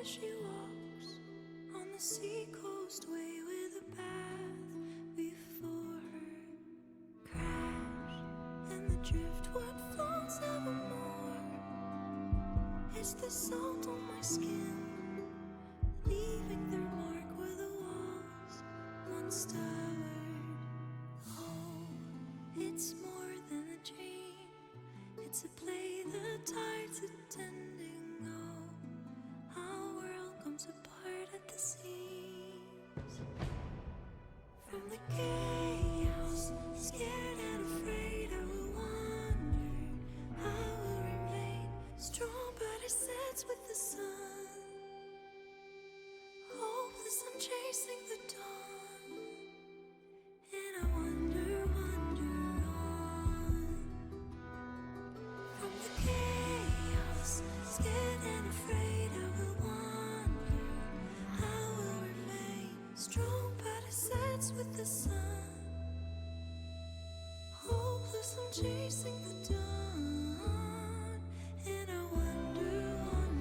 as she walks on the seacoast way with a bath before her crash, and the driftwood floats evermore. It's the salt on my skin, leaving their mark where the walls once towered. Oh, it's more than a dream, it's a play the tide's attending. Oh, our world comes apart at the seams. From the chaos, scared and afraid, I will wander, I will remain strong, but it sets with the sun. Hopeless, I'm chasing the dawn, and I wonder on. From the chaos, scared and afraid, I will wander, I will remain strong, but it sets with the sun. Hopeless, I'm chasing the dawn, and I wonder on.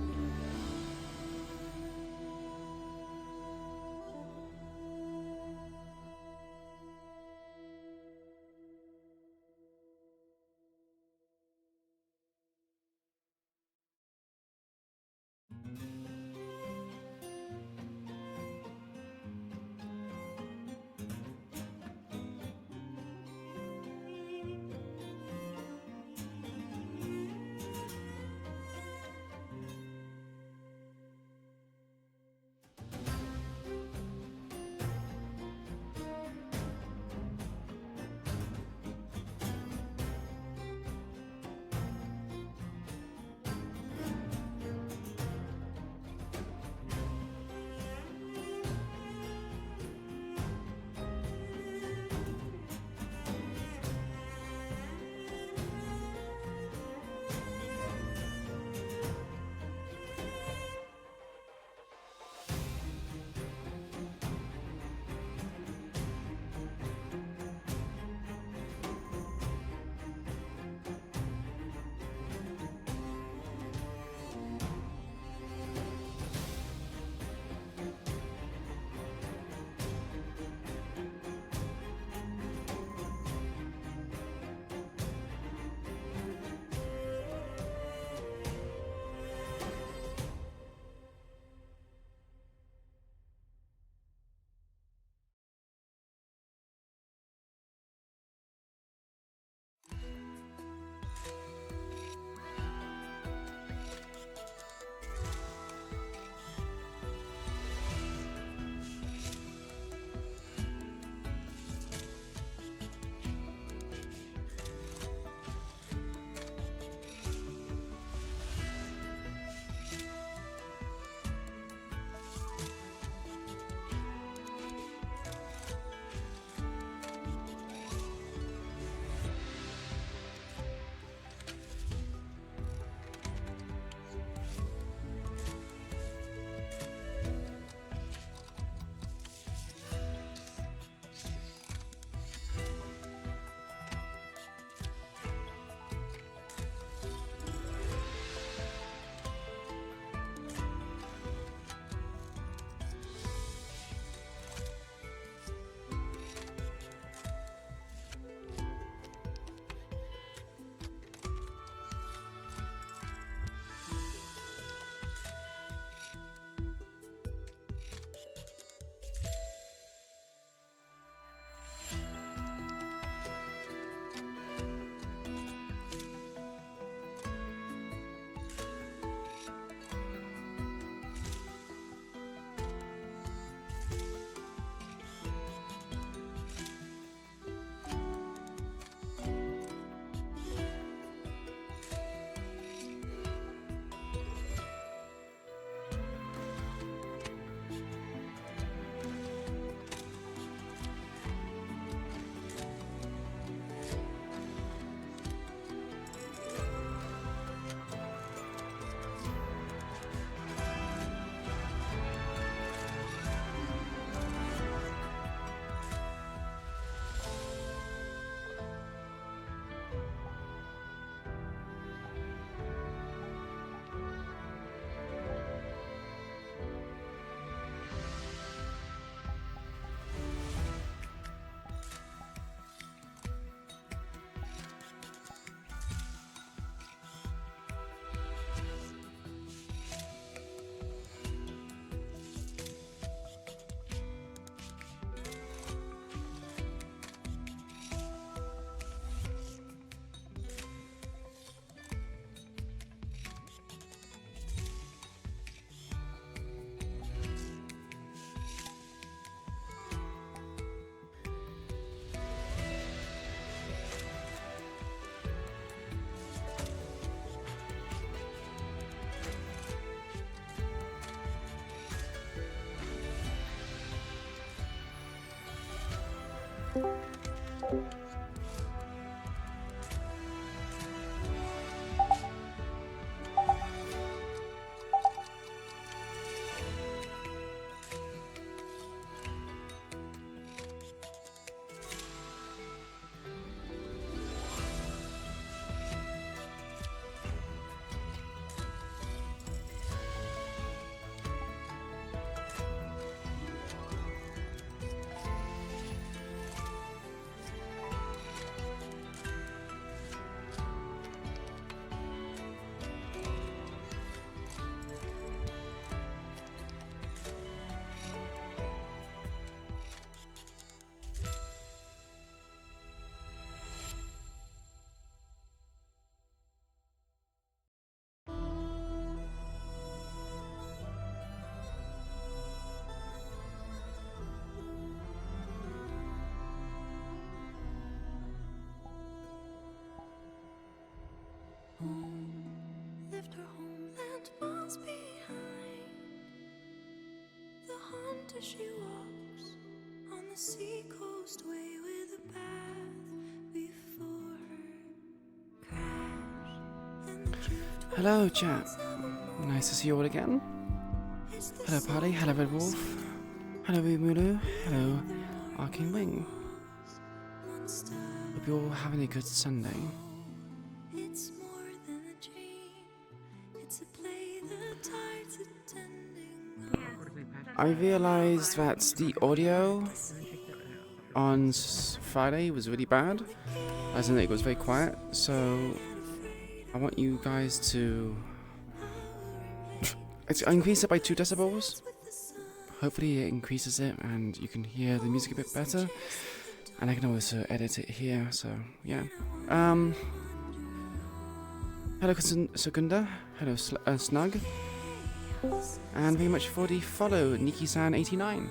Left her homeland miles behind. The hunter she walks on the seacoast way with a path before her crash and the drift. Hello, chat. Nice to see you all again. Hello, Party. Hello, Red Wolf. Hello, Mulu. Hello, Arcane Wing. Hope you're all having a good Sunday. It's more than a dream. It's a play the tides attending. I realized that the audio on Friday was really bad, as in it was very quiet, so I want you guys to increase it by 2 decibels. Hopefully it increases it and you can hear the music a bit better, and I can also edit it here, so yeah. Hello Secunda, hello Snug, and very much for the follow, Nikki-san89.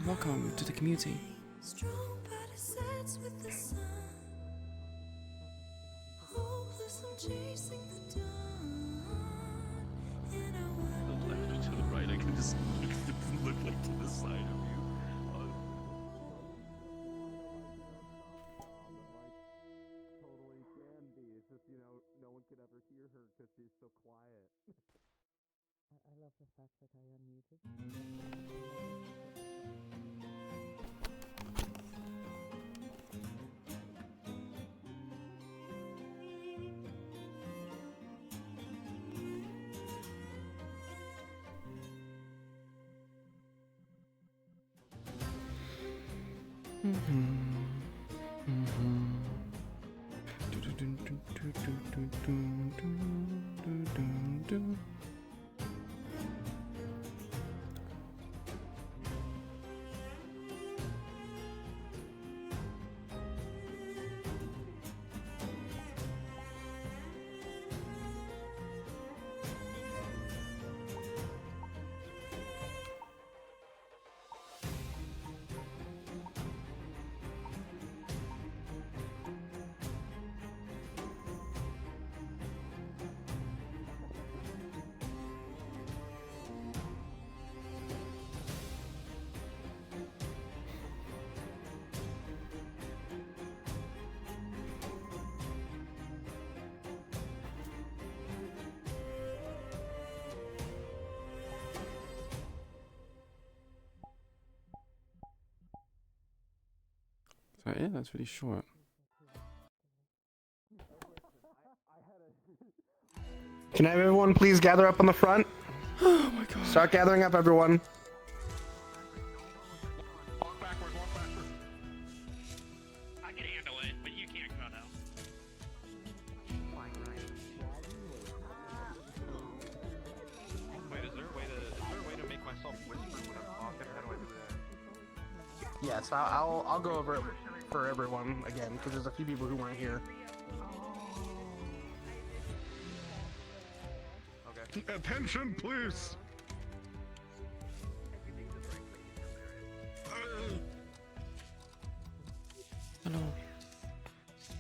Welcome to the community. Strong but sets with the sun. Hopeless I'm chasing the dawn. And I The left or to the right, I can just look like to the side of you. Totally can be. It's just, no one could ever hear her because she's so quiet. I love the fact that I unmuted. So yeah, that's really short. Can everyone please gather up on the front? Oh my god. Start gathering up, everyone. Walk backward, walk backward. I can handle it, but you can't go now. Wait, is there a way to make myself whisper when I'm talking? How do I do that? Yes, I'll go over it for everyone again because there's a few people who weren't here. Okay. Attention, please. Hello.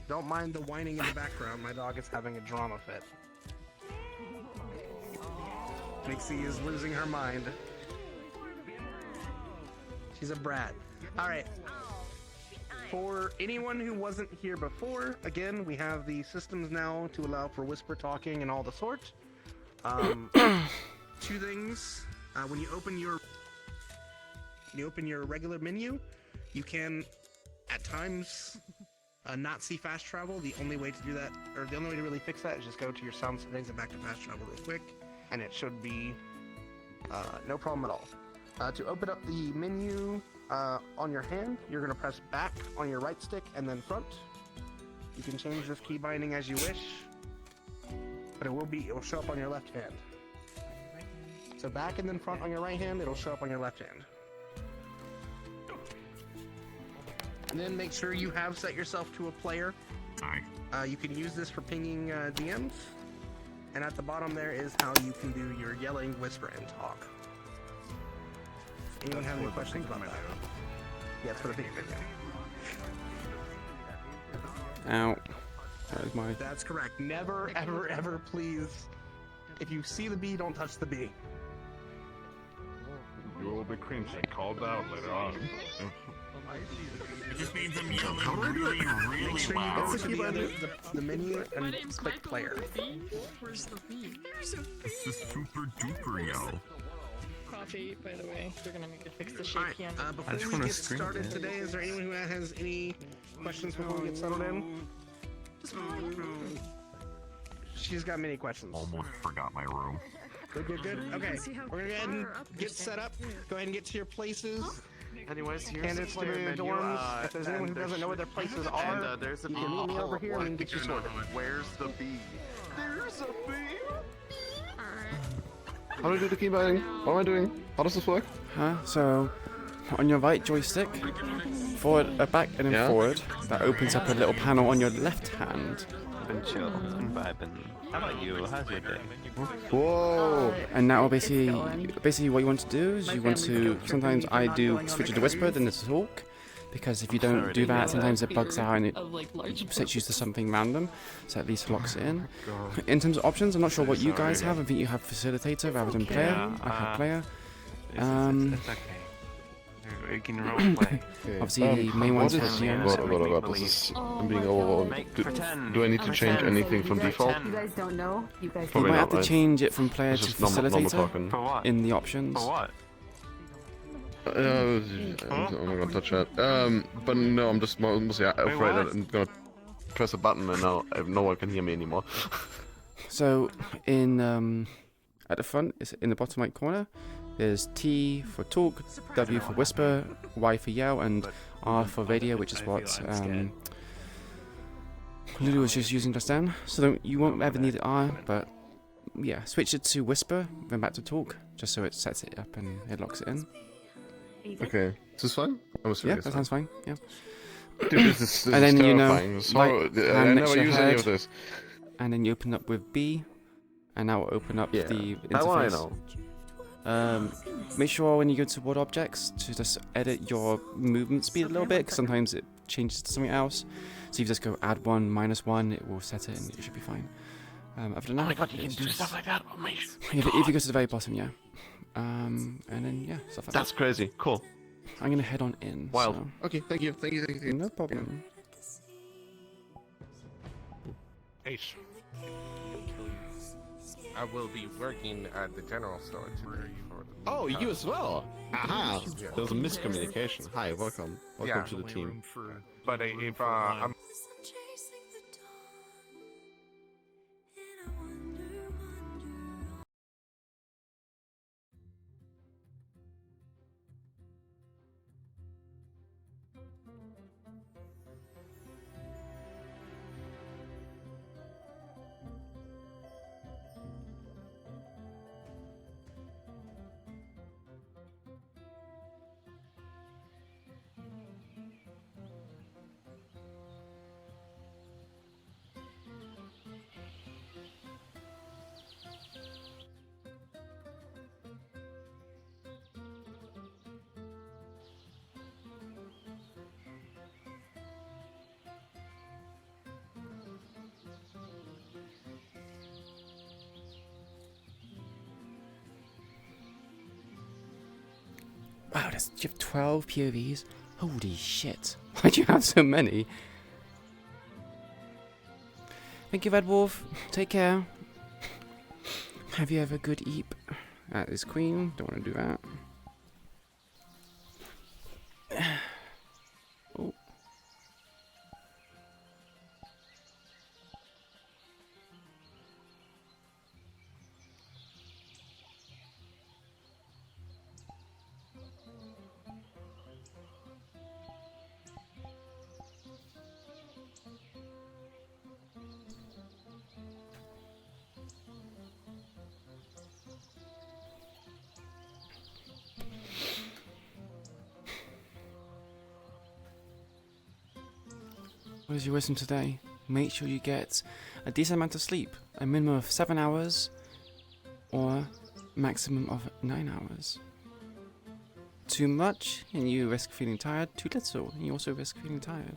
Don't mind the whining in the background. My dog is having a drama fit. Nixie is losing her mind. She's a brat. All right. For anyone who wasn't here before, again, we have the systems now to allow for whisper talking and all the sort. Two things. When you open your regular menu, you can, at times, not see fast travel. The only way to do that, or the only way to really fix that, is just go to your sound settings and back to fast travel real quick, and it should be no problem at all. To open up the menu on your hand, you're going to press back on your right stick and then front. You can change this key binding as you wish, but it will show up on your left hand. So back and then front on your right hand, it'll show up on your left hand. And then make sure you have set yourself to a player. You can use this for pinging DMs. And at the bottom there is how you can do your yelling, whisper, and talk. Anyone have any questions about that? Yeah, it's for the ping video. Ow. That is my... That's correct. Never, ever, ever, please. If you see the bee, don't touch the bee. You will be cringy, called out later on. It just means I'm yelling really, really Make sure you loud. go to the menu and click player. Where's the bee? It's a super duper yell. Coffee, by the way. They're gonna need to fix the Alright, shaky end. before we get started today, is there anyone who has any questions before we get settled in? She's got many questions. Almost forgot my room. Good. Okay, we're gonna go ahead and get set up. Go ahead and get to your places. Anyways, here's Candidates to the dorms. If there's anyone who doesn't know where their places are, there's a you can meet me over here and we can get you sorted. Where's the bee? There's a bee! How do I do the key binding? What am I doing? How does this work? So, on your right joystick, forward, back, and then forward, that opens up a little panel on your left hand. Been chill. I'm vibing. How about you? How's your day? Whoa! And now basically what you want to do is you want to, sometimes I do switch it to whisper, then it's talk, because if you don't do that, sometimes it bugs out and it sets you to something random, so at least locks it in. In terms of options, I'm not sure what you guys have. I think you have facilitator rather than player. I have player. It's okay. We can role play. Obviously, the main ones for What? GMs. This is... I'm being overwhelmed. Do I need to change anything from default? You guys don't know? You guys You Probably might not, have to right? change it from player It's to just normal facilitator talking. For what? in the options. For what? I'm not gonna touch that. But no, I'm just mostly afraid that I'm gonna press a button and now no one can hear me anymore. So in at the front, it's in the bottom right corner. There's T for talk, W for whisper, Y for yell, and R for radio, which is what Lulu was just using just then. So you won't ever need R, but yeah, switch it to whisper, then back to talk, just so it sets it up and it locks it in. Okay, is this fine? I'm Yeah, serious. that sounds fine. Yeah. Dude, this is And then, you know, terrifying. This is right horrible. I hand next never to your use any head. of this. And then you open up with B, and now we'll open up Yeah, the that one I interface. know. Make sure when you go to word objects to just edit your movement speed a little bit, because sometimes it changes to something else. So you just go add 1, -1, it will set it and it should be fine. Other than that, Oh my god, you can do stuff like that? Oh my if you go to the very bottom, yeah. And then, yeah, stuff like That's crazy. Cool. that. I'm going to head on in. Wild. So. Okay, thank you. No problem. Ace. I will be working at the general store today. Oh, you as well? Aha! Yeah. There was a miscommunication. Hi, welcome. Welcome to the team. But if I'm Chasing the dawn, and I wonder. Wow, you have 12 POVs? Holy shit. Why'd you have so many? Thank you, Red Wolf. Take care. Have you ever good eep? That is Queen. Don't want to do that. Oh. What is your wisdom today? Make sure you get a decent amount of sleep. A minimum of 7 hours or maximum of 9 hours. Too much and you risk feeling tired. Too little and you also risk feeling tired.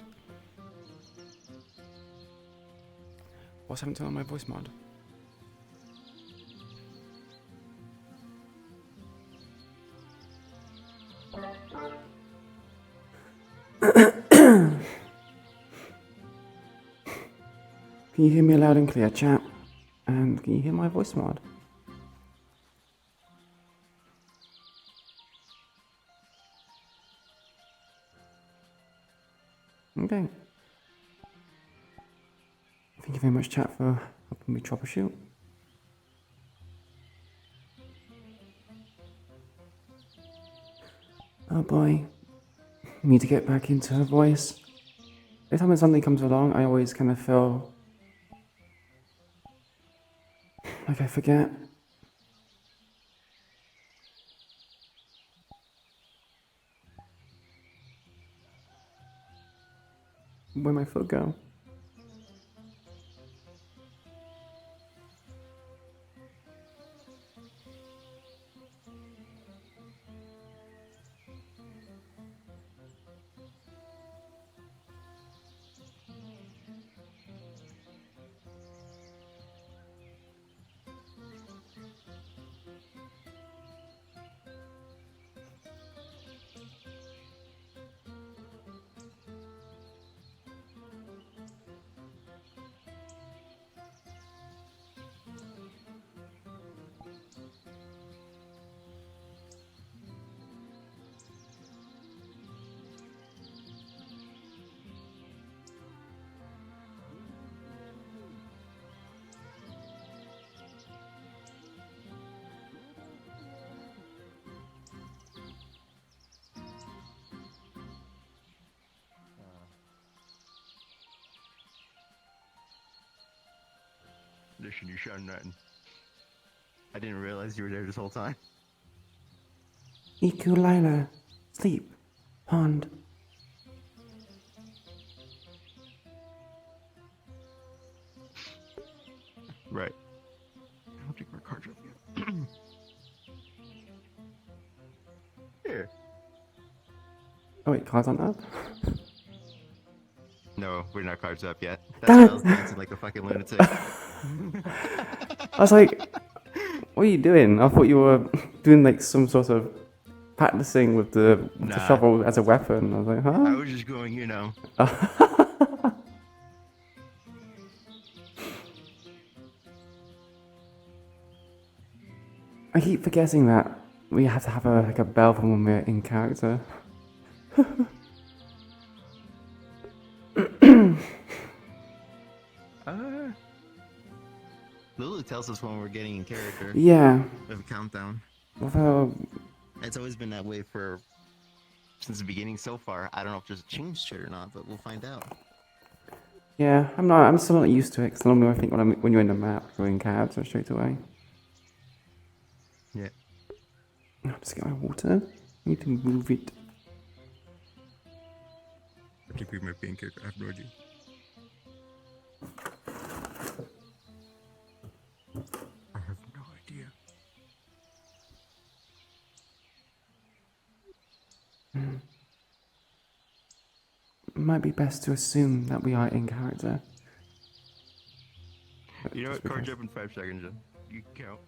What's happened to my voice mod? Can you hear me loud and clear, chat? And can you hear my voice mod? Okay. Thank you very much, chat, for helping me troubleshoot. Oh boy. Need to get back into her voice. Every time when something comes along, I always kind of feel like I forget. Where'd my foot go? Listen, you shouting nothing. I didn't realize you were there this whole time. Iku'lylah, sleep, pond. Right. I don't think my cards up yet. Here. Oh wait, cards aren't up? No, we're not cards up yet. That's Damn why it. I was dancing like a fucking lunatic. I was like, what are you doing? I thought you were doing like some sort of practicing with the Nah. shovel as a weapon. I was like, I huh? was just going, you know. I keep forgetting that we have to have a bell from when we're in character. Lulu tells us when we're getting in character. Yeah. We have a countdown. Although, It's always been that way since the beginning so far. I don't know if there's a change to it or not, but we'll find out. yeah, I'm still not used to it, because normally I think when you're in the map, you're in character straight away. Yeah. I'll just get my water. I need to move it. I think we might be in character. I have no idea. I have no idea. It might be best to assume that we are in character. You know what? Just Card because- jump in 5 seconds, then. You count.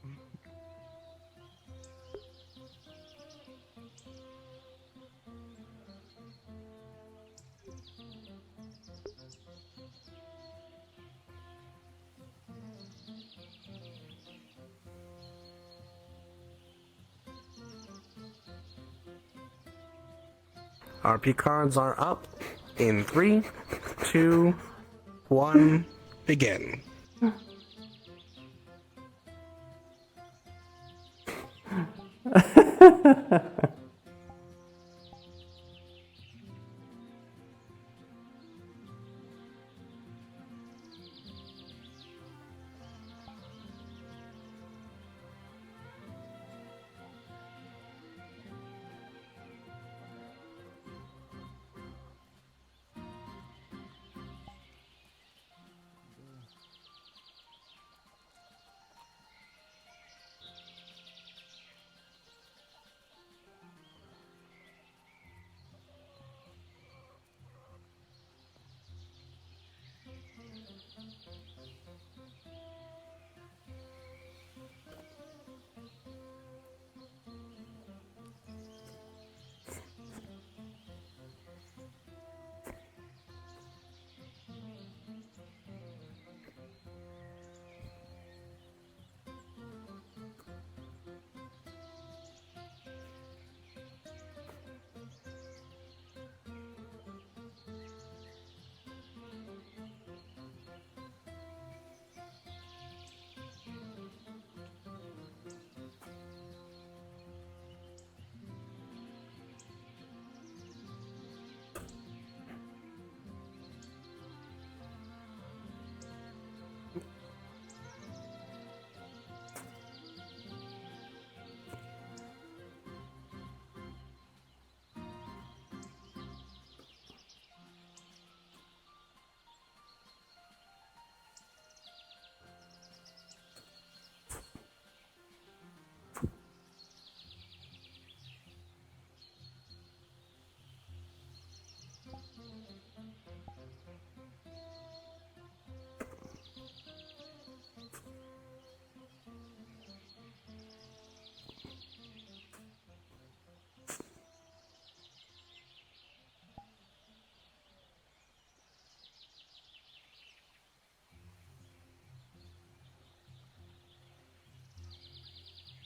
RP cards are up in 3, 2, 1, begin.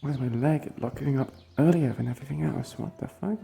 Why is my leg locking up earlier than everything else? What the fuck?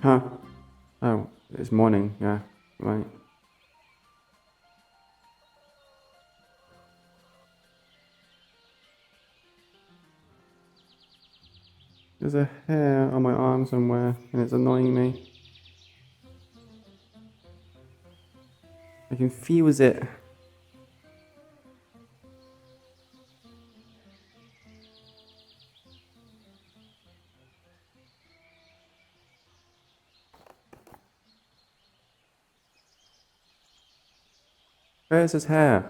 Huh? Oh, it's morning, yeah, right. There's a hair on my arm somewhere, and it's annoying me. I can feel it. Where's his hair?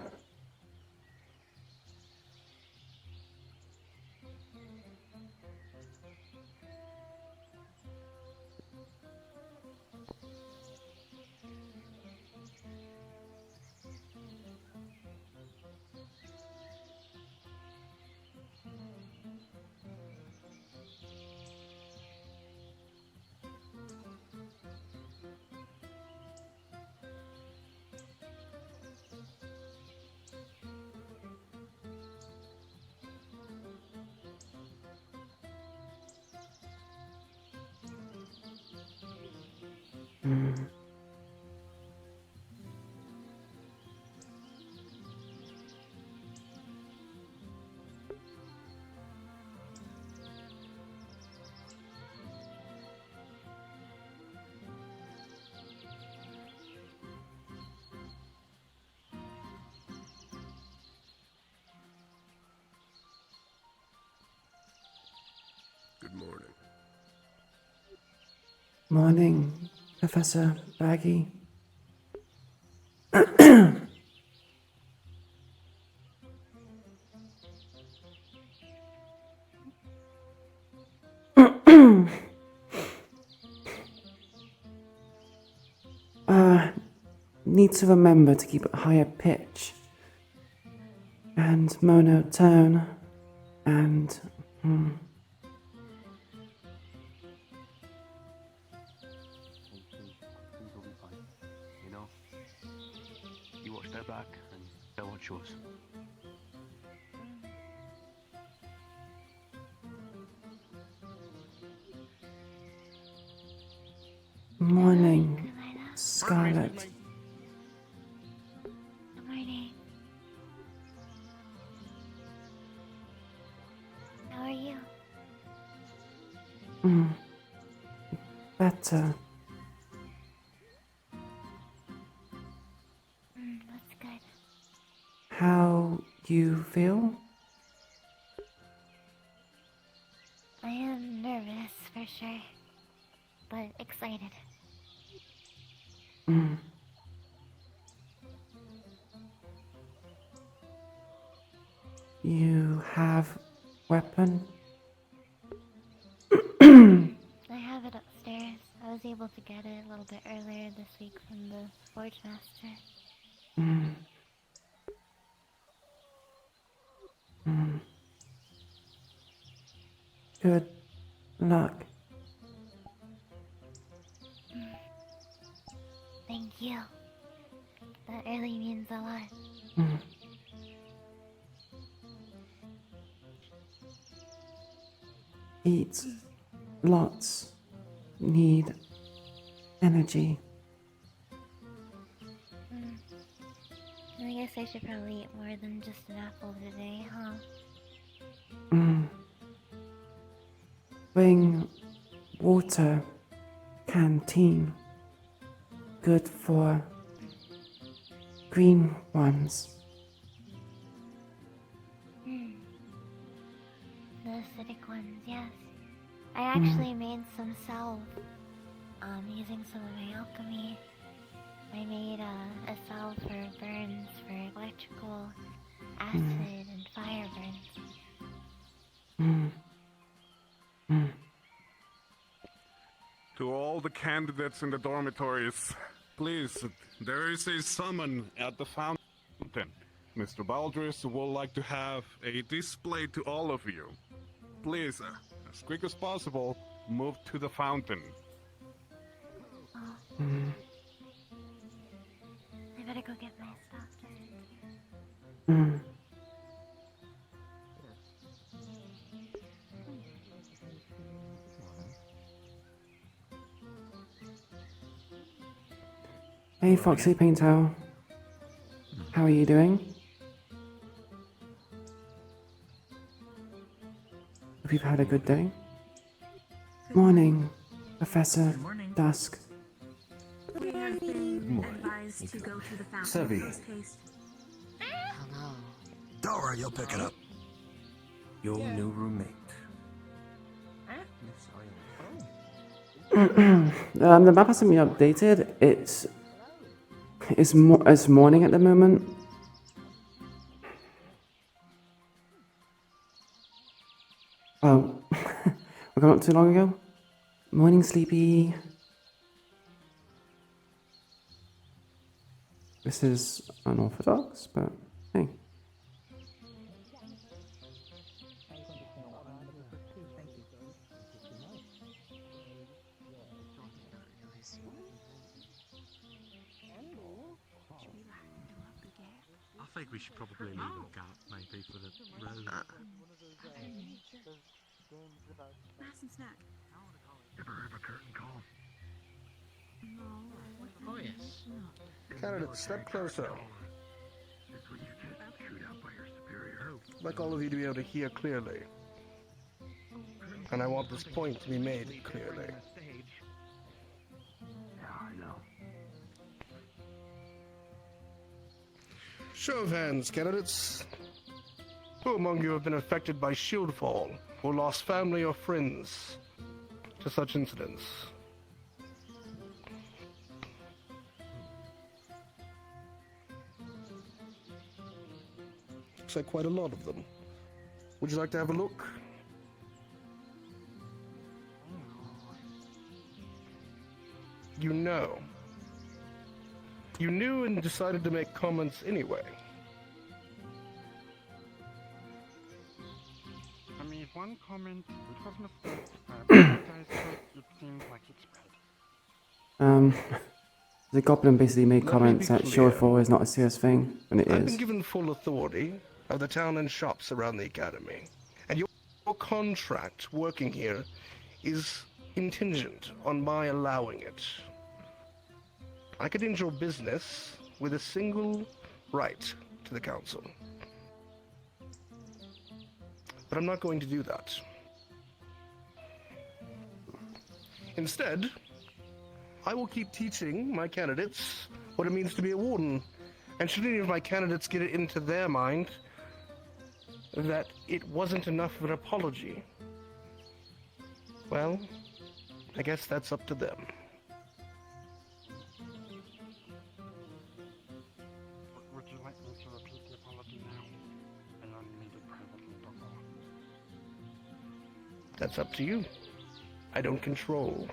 Good morning. Morning, Professor Baggy. Need to remember to keep a higher pitch and monotone and Things will be fine. You know, you watch their back and they'll watch yours. morning, Scarlet. Good morning. How are you? Better. That's good. How you feel? I am nervous for sure, but excited. You have weapon? I have it upstairs. I was able to get it a little bit earlier this week from the Forge Master. Good luck. Thank you. That really means a lot. Eat lots. Need energy. I guess I should probably eat more than just an apple today, huh? Bring water. Canteen. Good for green ones. The acidic ones, yes. I actually made some salve, using some of my alchemy. I made a salve for burns, for electrical, acid, and fire burns. To all the candidates in the dormitories, please, there is a summon at the fountain. Mr. Baldris would like to have a display to all of you. Please, as quick as possible, move to the fountain. I better go get my stuff. Hey, Foxy Paintel. How are you doing? Hope you've had a good day. Morning, Professor Dusk. We have been advised to go to the fountain post-haste. Don't worry, you'll pick it up. Your new roommate. The map hasn't been updated. It's It's morning at the moment. Oh, we got up too long ago? Morning, sleepy. This is unorthodox, but hey. I think we should probably leave a gap, maybe, for the road. Nice and snack. Ever heard of a curtain call? No. Oh, yes. Candidate, step closer. It's when you get chewed out by your superior. I'd like all of you to be able to hear clearly. And I want this point to be made clearly. Yeah, I know. Show of hands, candidates. Who among you have been affected by shield fall, or lost family or friends to such incidents? Looks like quite a lot of them. Would you like to have a look? You know. You knew and decided to make comments anyway. I made one comment, it was a mistake. I apologize for it, it seems like it spread. The goblin basically made Let me comments be that clear. shortfall is not a serious thing, when it I've is. been given full authority of the town and shops around the academy, and your contract working here is contingent on my allowing it. I could end your business with a single right to the council. But I'm not going to do that. Instead, I will keep teaching my candidates what it means to be a warden. And should any of my candidates get it into their mind that it wasn't enough of an apology, well, I guess that's up to them. Would you like me to repeat the apology now? I only made it privately before. That's up to you. I don't control.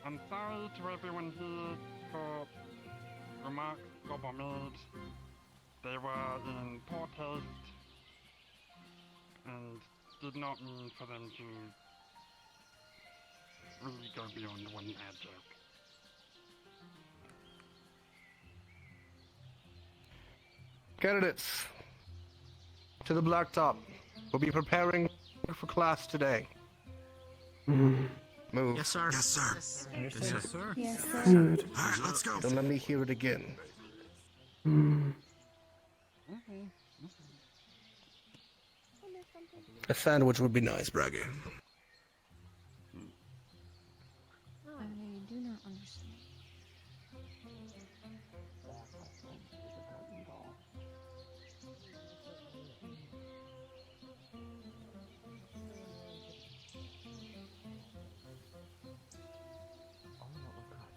I'm sorry to everyone here for remarks that were made. They were in poor taste and did not mean for them to really go beyond one bad joke. Candidates, to the blacktop. We'll be preparing for class today. Move. Yes, sir. Yes, sir. Yes, sir. Yes, sir. Good. All right, let's go. Don't let me hear it again. A sandwich would be nice, Braggy. I do not understand.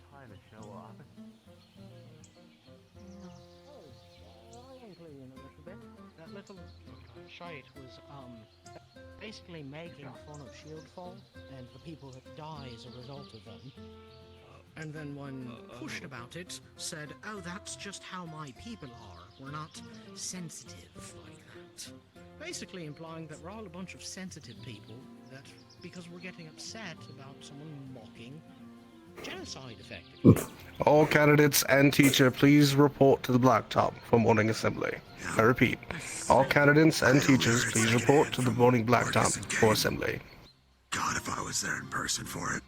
Trying to show off. That little shite was basically making fun of Shieldfall and the people that die as a result of them. And then when pushed about it, said, "Oh, that's just how my people are. We're not sensitive like that." Basically implying that we're all a bunch of sensitive people, that because we're getting upset about someone mocking genocide, effectively. All candidates and teacher, please report to the blacktop for morning assembly. I repeat, all candidates and teachers, please report to the morning blacktop for assembly. God, if I was there in person for it.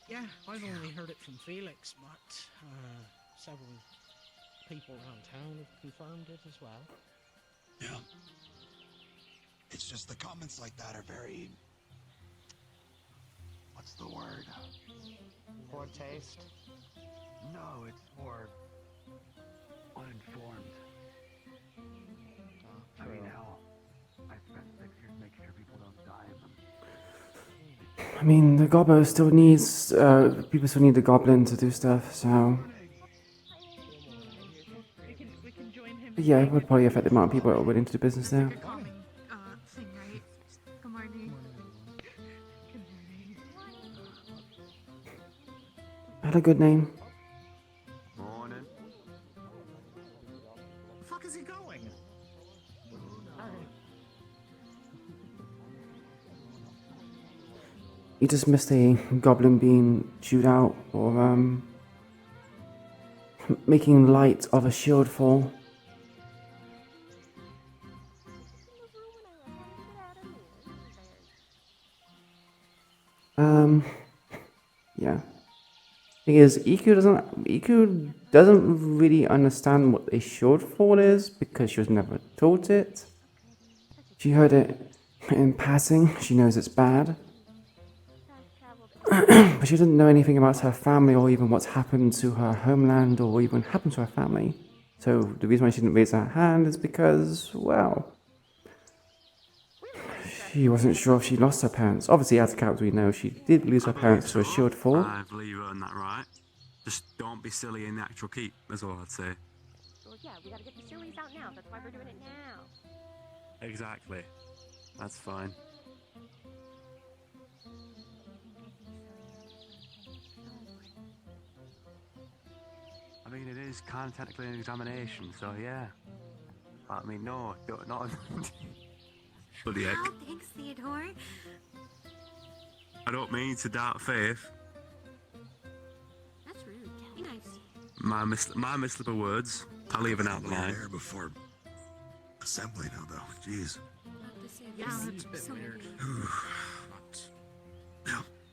Yeah, I've only heard it from Felix, but several people around town have confirmed it as well. Yeah. It's just the comments like that are very... What's the word? Poor taste. No, it's more uninformed. I mean, hell, I spent 6 years making sure people don't die in them. I mean, the gobbo still needs, people still need the goblin to do stuff, so... But yeah, it would probably affect the amount of people that are willing to do business there. Thing, right? Good morning. Had a good name. Morning. The fuck is he going? You just missed a goblin being chewed out, or, making light of a shield fall. Yeah. Thing is, Iku doesn't really understand what a shield fall is because she was never taught it. She heard it in passing. She knows it's bad. But she doesn't know anything about her family or even what's happened to her homeland or even happened to her family. So the reason why she didn't raise her hand is because, well, she wasn't sure if she lost her parents. Obviously, as a character, we know she did lose her parents to a shield fall. I believe you earned that right. Just don't be silly in the actual keep, that's all I'd say. Well, yeah, we gotta get the sillies out now. That's why we're doing it now. Exactly. That's fine. I mean, it is kind of technically an examination, so yeah. I mean, no, not... Bloody heck. Oh, thanks, Theodore. I don't mean to doubt faith. That's rude. Be nice. My mislip of words. I'll leave it out the line. There before assembly now, though. Jeez. Yeah, it's a bit weird. I'll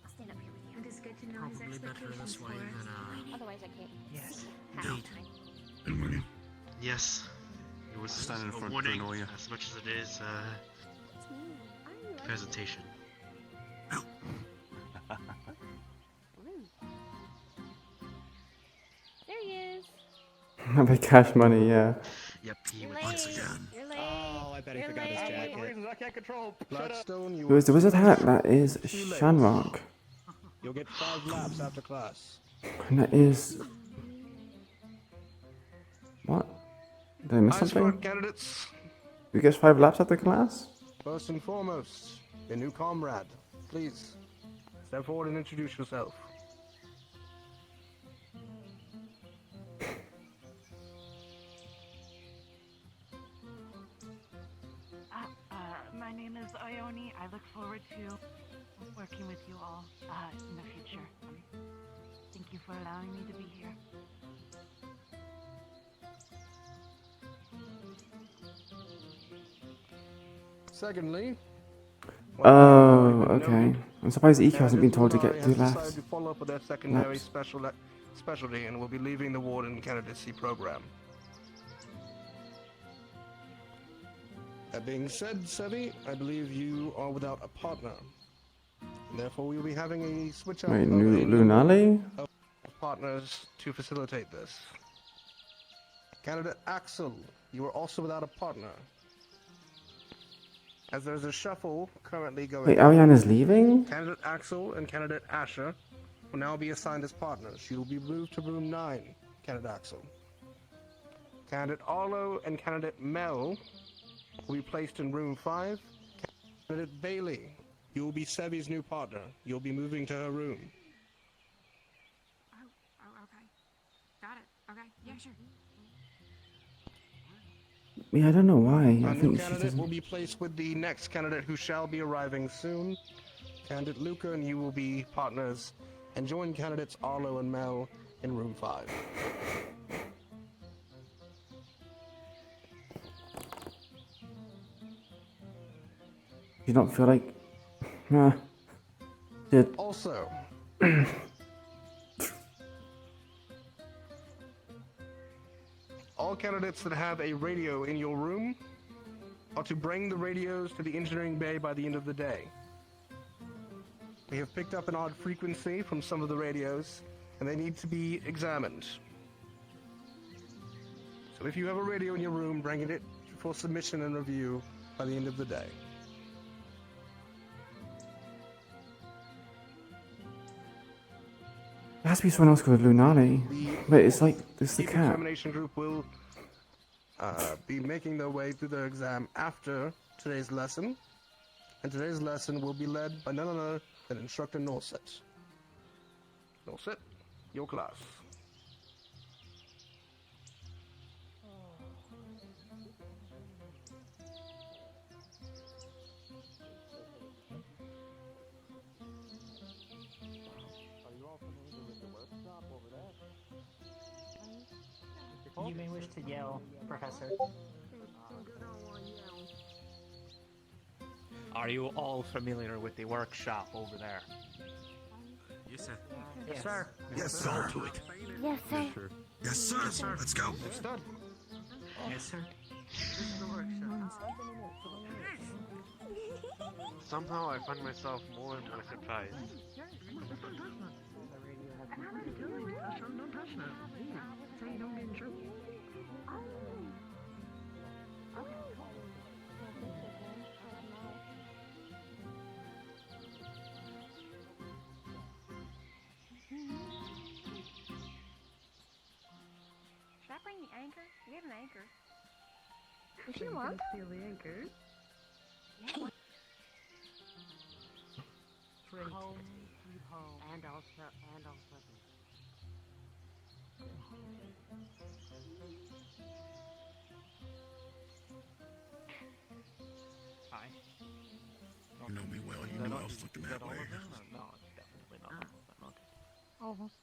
stand up here with you. It is good to know his Probably better expectations this for way us. than, Otherwise, I can't Yes. see half the time. And winning. Yes. It was Standing in a front to warning annoy you. as much as it is It's me. I'm like presentation. There he is. The cash money, yeah. Yep, he You're would late. once again. You're late. Oh, I bet he You're forgot his late. jacket. Reasons I can't control. Blackstone, you Who is the wizard hat? That is Shanrock. You'll get 5 laps after class. And that is... What? Did I miss Escort something? candidates, Who gets 5 laps after class? first and foremost, your new comrade. Please, step forward and introduce yourself. My name is Ione. I look forward to working with you all in the future. Thank you for allowing me to be here. Secondly, Oh, okay. I'm surprised Iko hasn't been told to get 2 decided laps. to follow up with their secondary Laps. specialty and will be leaving the warden candidacy program. That being said, Sevi, I believe you are without a partner. Therefore, we will be having a switch up Wait, of a number Lunali? of partners to facilitate this. Candidate Axel, you are also without a partner. As there's a shuffle currently going Wait, on, Ariana's leaving? Candidate Axel and candidate Asher will now be assigned as partners. She will be moved to room 9, candidate Axel. Candidate Arlo and candidate Mel will be placed in room 5. Candidate Bailey, you will be Sevi's new partner. You'll be moving to her room. Oh, okay. Got it. Okay. Yeah, sure. Yeah, I don't know why. A I new think she candidate doesn't... will be placed with the next candidate who shall be arriving soon. Candidate Luca and you will be partners and join candidates Arlo and Mel in room 5. You don't feel like... Nah. Did... Also, all candidates that have a radio in your room are to bring the radios to the engineering bay by the end of the day. We have picked up an odd frequency from some of the radios, and they need to be examined. So if you have a radio in your room, bring it for submission and review by the end of the day. There has to be someone else called Lunali. But it's like, it's the Chief cat. examination group will be making their way through their exam after today's lesson. And today's lesson will be led by none other than Instructor Norset. Norset, your class. You may wish to yell, Professor. Are you all familiar with the workshop over there? Yes, sir. Yes, sir. Yes, sir. To it. Yes, sir. Yes, sir. Let's go. Yes, sir. Somehow I find myself more and more surprised. Should I bring the anchor? We have an anchor. If you want to steal the anchor. Home, sweet home. And also. Hi. You know me well. You knew I was looking that way. No, it's definitely not. Almost.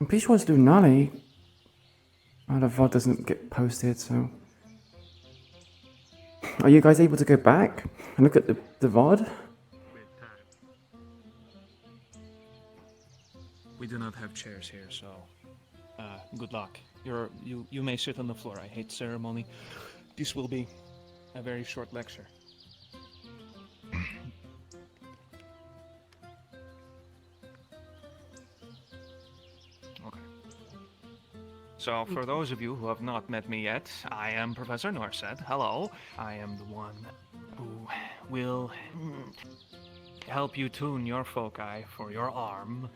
I'm pretty sure it's Lunali. Oh, the VOD doesn't get posted, so... Are you guys able to go back and look at the VOD? We do not have chairs here, so good luck. You may sit on the floor. I hate ceremony. This will be a very short lecture. Okay. So, for those of you who have not met me yet, I am Professor Norset. Hello. I am the one who will help you tune your foci for your arm.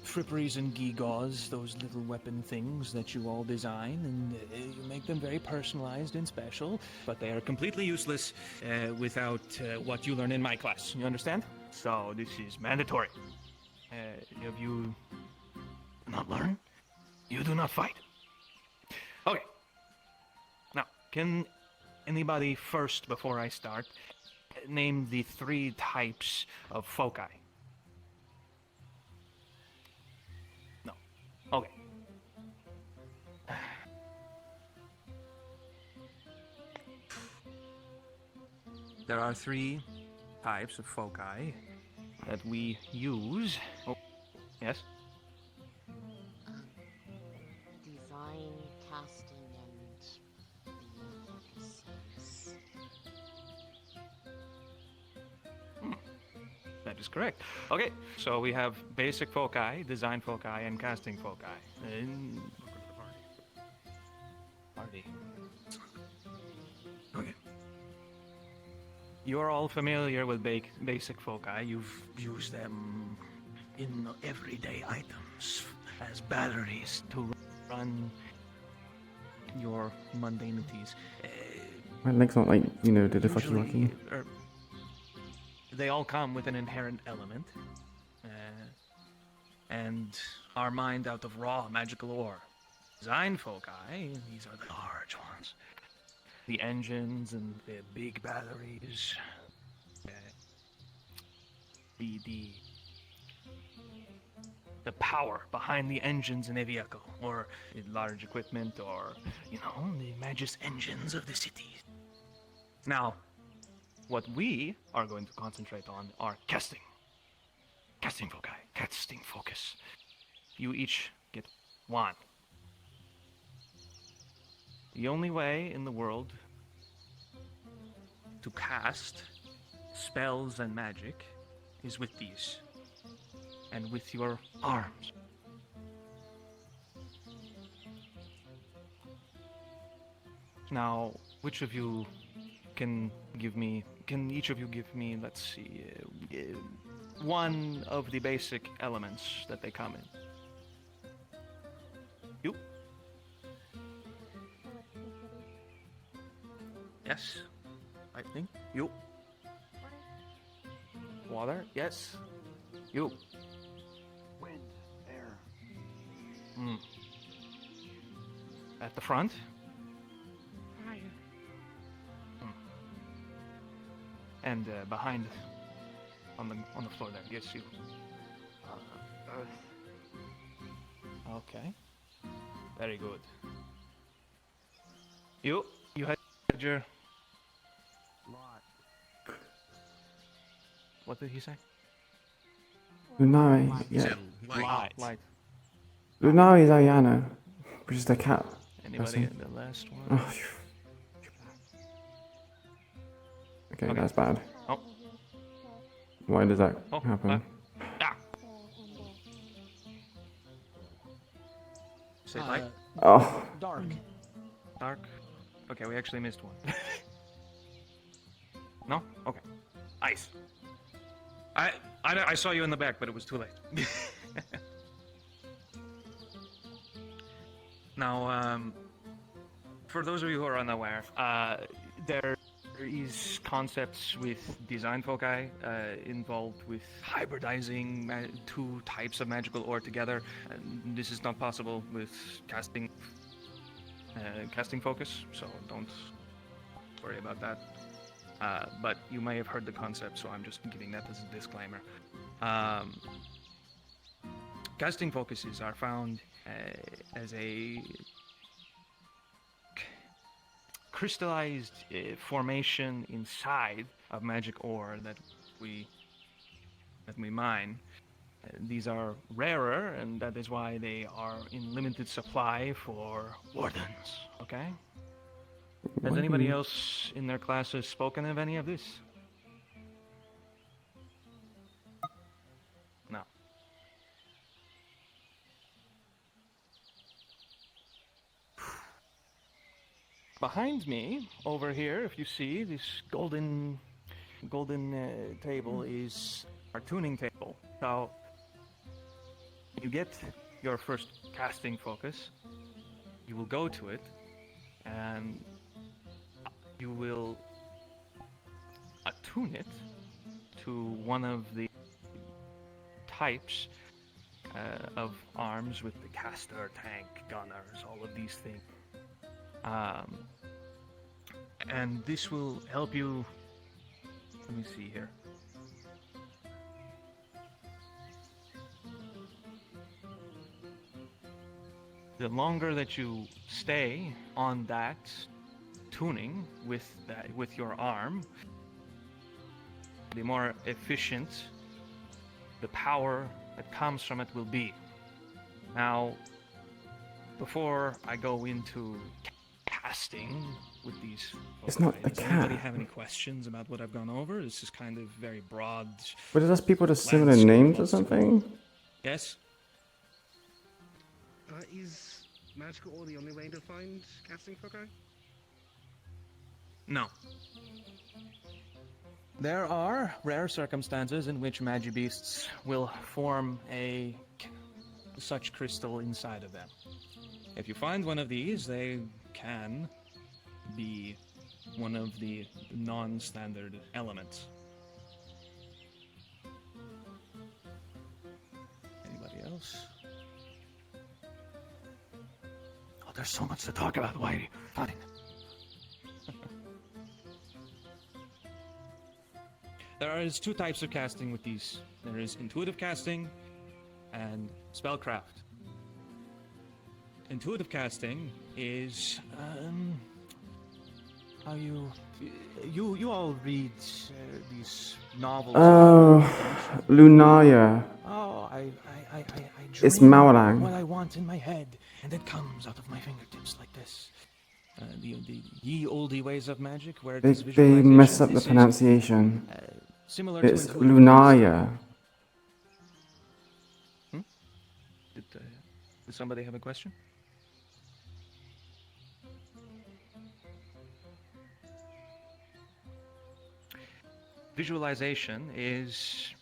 Fripperies and gewgaws, those little weapon things that you all design, and you make them very personalized and special, but they are completely useless without what you learn in my class. You understand? So this is mandatory. Have you not learned? You do not fight. Okay. Now, can anybody first, before I start, name the 3 types of foci? No. Okay. There are 3 types of foci that we use. Oh, yes? Design, casting, and focuses. That is correct. Okay, so we have basic foci, design foci, and casting foci. Party. Okay. You're all familiar with basic foci. You've used them in everyday items as batteries to run your mundanities. My leg's not like, you know, the fucky lucky. They all come with an inherent element, and are mined out of raw magical ore. Design foci, these are the large ones. The engines and the big batteries. The power behind the engines in a vehicle, or large equipment, or, you know, the Magus engines of the cities. Now, what we are going to concentrate on are casting. Casting foci. Casting focus. You each get 1. The only way in the world to cast spells and magic is with these. And with your arms. Now, which of you can give me? Can each of you give me? Let's see, one of the basic elements that they come in. You. Yes. Lightning. You. Water. Yes. You. Wind, air. Hmm. At the front. Fire. And behind, on the floor there. Yes, you. Earth. Okay. Very good. You had your. Light. What did he say? Lunari, yeah. said light. Light. Lunari is Ayana, which is the cat. Anybody person. in the last one? Oh, okay, that's bad. Oh. Why does that Oh, happen? Say light. Oh. Dark. Dark. Okay, we actually missed one. No? Okay. Ice. I saw you in the back, but it was too late. Now, for those of you who are unaware, there is concepts with design foci involved with hybridizing two types of magical ore together. This is not possible with casting focus, so don't worry about that. But you may have heard the concept, so I'm just giving that as a disclaimer. Casting focuses are found as a crystallized formation inside of magic ore that we mine. These are rarer, and that is why they are in limited supply for wardens. Okay. Has anybody else in their classes spoken of any of this? No. Behind me, over here, if you see this golden table, is our tuning table. So you get your first casting focus, you will go to it, and you will attune it to one of the types of arms with the caster, tank, gunners, all of these things. And this will help you. Let me see here. The longer that you stay on that tuning with your arm, the more efficient the power that comes from it will be. Now, before I go into casting with these, It's not the does anybody cat. have any questions about what I've gone over? This is kind of very broad. But are those people just similar landscape names or also. something? Yes. Is magical ore the only way to find casting foci? No. There are rare circumstances in which Magibeasts will form such crystal inside of them. If you find one of these, they can be one of the non-standard elements. Anybody else? Oh, there's so much to talk about. Why are you nodding? There is two types of casting with these. There is intuitive casting and spellcraft. Intuitive casting is how you all read these novels. Oh, Lunaya. Oh, I It's dream Maolang. what I want in my head, and it comes out of my fingertips like this. The ye olde ways of magic, where it is They mess up the this is, pronunciation. similar It's to intuitive Lunaya. casting. Did somebody have a question? visualization is,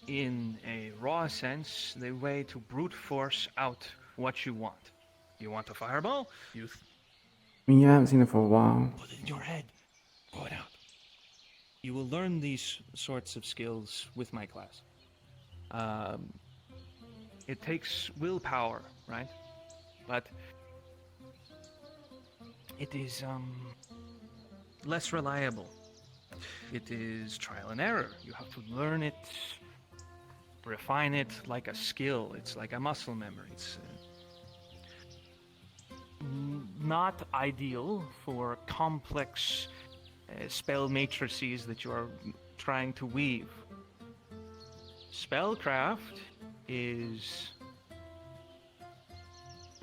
in a raw sense, the way to brute force out what you want. You want a fireball? You I mean, you haven't seen it for a while. put it in your head. Throw it out. You will learn these sorts of skills with my class. It takes willpower, right? But it is less reliable. It is trial and error. You have to learn it, refine it like a skill. It's like a muscle memory. It's not ideal for complex spell matrices that you are trying to weave. Spellcraft is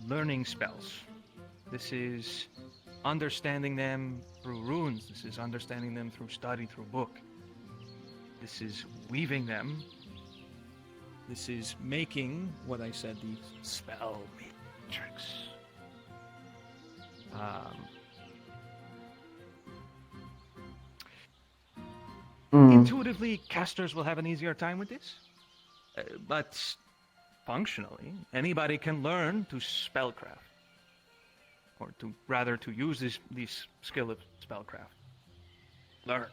learning spells. This is understanding them through runes. This is understanding them through study, through book. This is weaving them. This is making, what I said, the spell matrix. Intuitively, casters will have an easier time with this. But functionally, anybody can learn to spellcraft. Or to use this skill of spellcraft. Learn.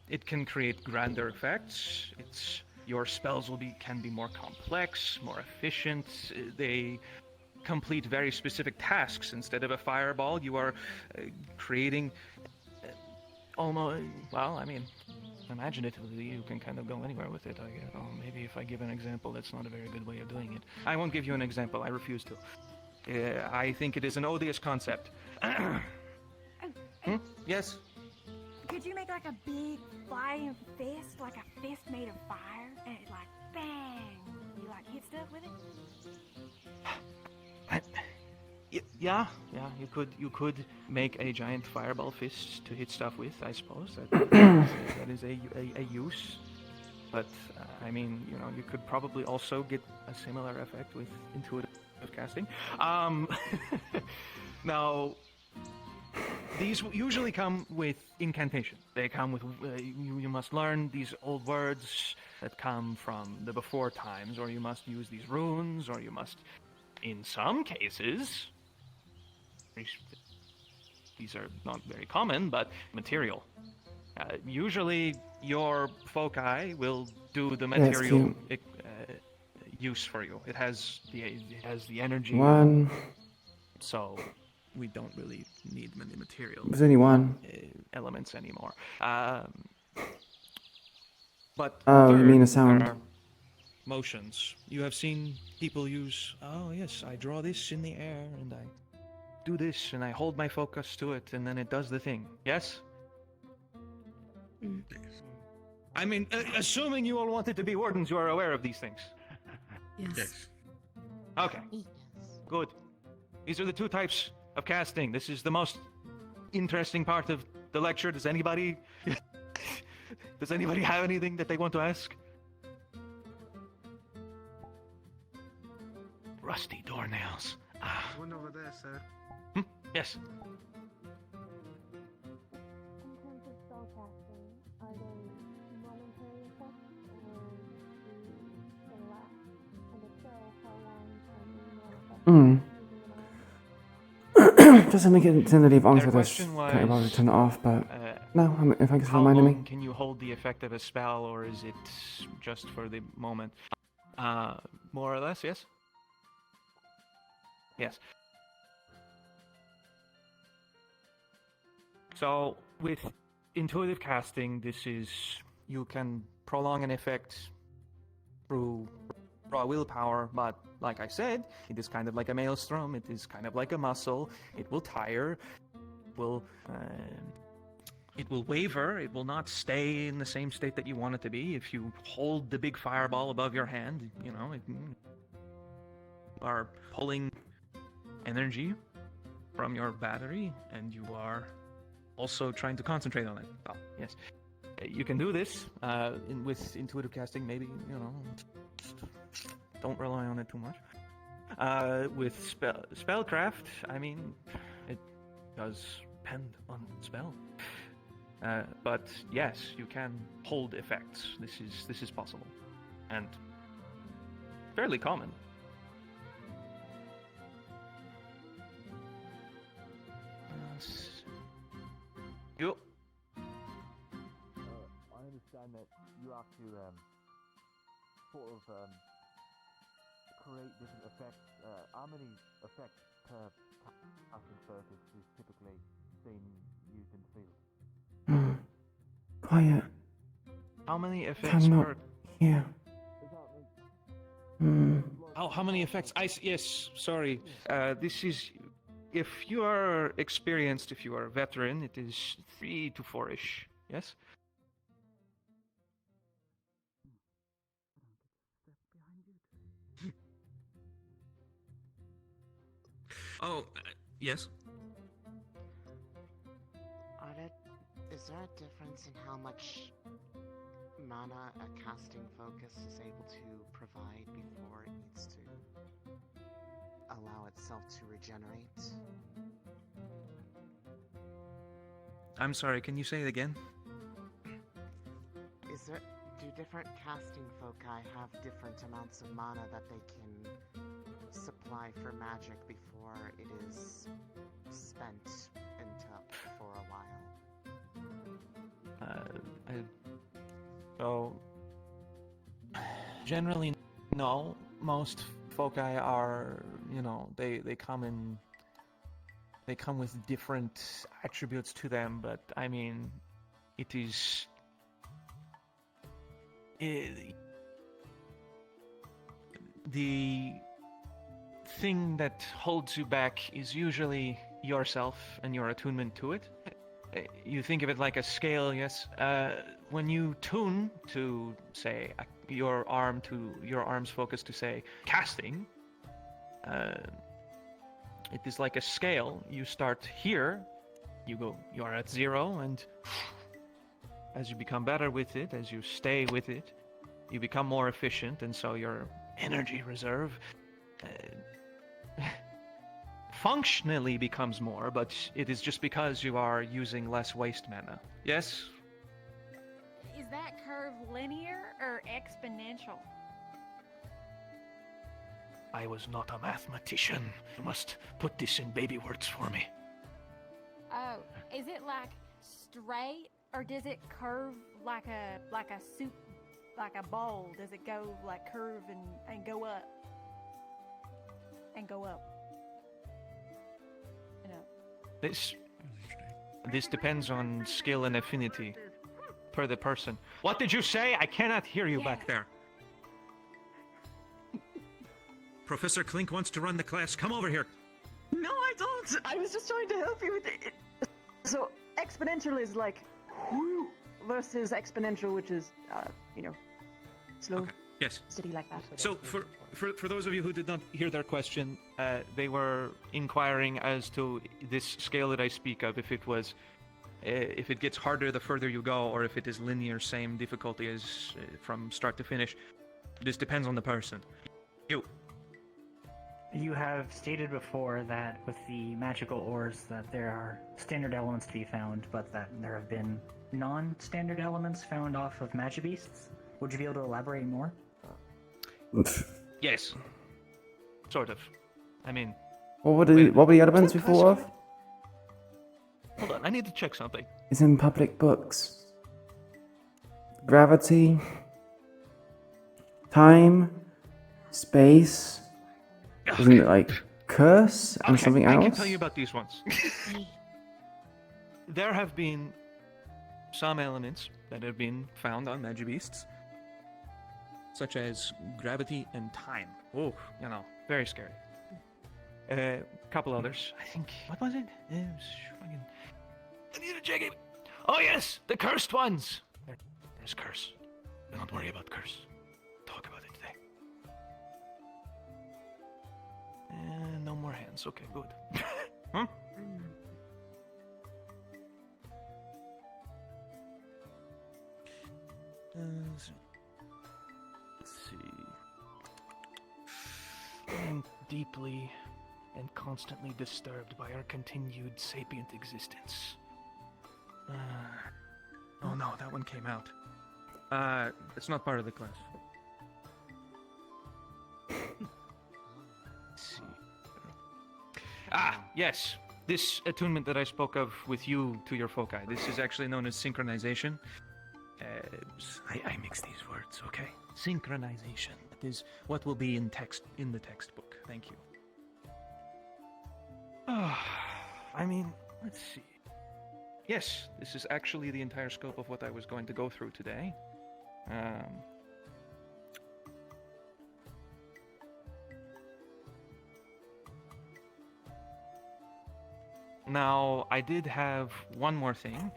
It can create grander effects. Your spells can be more complex, more efficient. They complete very specific tasks. Instead of a fireball, you are creating almost, well, I mean, imaginatively, you can kind of go anywhere with it. Maybe if I give an example, that's not a very good way of doing it. I won't give you an example. I refuse to. I think it is an odious concept. Yes? Could you make like a big flying fist, like a fist made of fire, and it like bang, you like hit stuff with it? Yeah, you could make a giant fireball fist to hit stuff with, I suppose. That is a use. But, I mean, you could probably also get a similar effect with intuitive casting. Now, these usually come with incantation. They come with, you must learn these old words that come from the before times, or you must use these runes, or you must, in some cases, these are not very common, but material. Usually your foci will do the material use for you. It has the energy. One. So we don't really need many material. There's only one. Elements anymore. But oh, you mean a there sound? are motions. You have seen people use. Oh yes, I draw this in the air and I do this and I hold my focus to it and then it does the thing. Yes. I mean, assuming you all wanted to be wardens, you are aware of these things. Yes. Okay. Good. These are the two types of casting. This is the most interesting part of the lecture. Does anybody have anything that they want to ask? Rusty doornails. One over there, sir. Yes. Doesn't make it seem that you've answered this. Question Can't bother was, to turn it off, but no, thanks for how reminding long me. can you hold the effect of a spell, or is it just for the moment? More or less, yes? Yes. So, with intuitive casting, you can prolong an effect through raw willpower, but like I said, it is kind of like a maelstrom, it is kind of like a muscle, it will tire, it will waver, it will not stay in the same state that you want it to be. If you hold the big fireball above your hand, you are pulling energy from your battery, and you are also trying to concentrate on it. Oh, yes. You can do this with intuitive casting, maybe, don't rely on it too much. With spellcraft, I mean, it does depend on spell. But yes, you can hold effects. This is possible, and fairly common. You. I understand that you have to sort of create different effects. How many effects per casting focus is typically being used in the field? Quiet. How many effects Cannot per? hear. Oh, how many effects? Yes, sorry. This is, if you are experienced, if you are a veteran, it is 3 to 4-ish. Yes. Yes. Is there a difference in how much mana a casting focus is able to provide before it needs to allow itself to regenerate? I'm sorry, can you say it again? Do different casting foci have different amounts of mana that they can supply for magic before it is spent for a while? So generally, no. Most foci are, they come with different attributes to them. But I mean, it is. The thing that holds you back is usually yourself and your attunement to it. You think of it like a scale, yes? When you tune to, say, your arm's focus to, say, casting, it is like a scale. You start here, you are at 0, and as you become better with it, as you stay with it, you become more efficient, and so your energy reserve functionally becomes more, but it is just because you are using less waste mana. Yes? Is that curve linear or exponential? I was not a mathematician. You must put this in baby words for me. Oh, is it like straight, or does it curve like a soup, like a bowl? Does it go like curve and go up? And go up? This depends on skill and affinity per the person. What did you say? I cannot hear you back there. Professor Klink wants to run the class. Come over here. No, I don't. I was just trying to help you with it. So exponential is like whoo versus exponential, which is slow. Okay. Yes. Steady like that. So for those of you who did not hear their question, they were inquiring as to this scale that I speak of, if it gets harder the further you go, or if it is linear, same difficulty as from start to finish. This depends on the person. You have stated before that with the magical ores that there are standard elements to be found, but that there have been non-standard elements found off of Magibeasts. Would you be able to elaborate more? Yes. Sort of. I mean... What were the elements we thought of? Hold on, I need to check something. It's in public books. Gravity. Time. Space. Isn't it like curse and something else? I can tell you about these ones. There have been some elements that have been found on Magibeasts, such as gravity and time. Oh, very scary. A couple others. I think, what was it? I need to check it. Oh yes, the cursed ones. There's curse. Don't worry about curse. Talk about it today. No more hands. Okay, good. Huh? Let's see. I am deeply and constantly disturbed by our continued sapient existence. no, that one came out. It's not part of the class. Let's see. Yes. This attunement that I spoke of with you to your foci, this is actually known as synchronization. I mix these words, okay? Synchronization. That is what will be in the textbook. Thank you. I mean, let's see. Yes, this is actually the entire scope of what I was going to go through today. Now, I did have one more thing.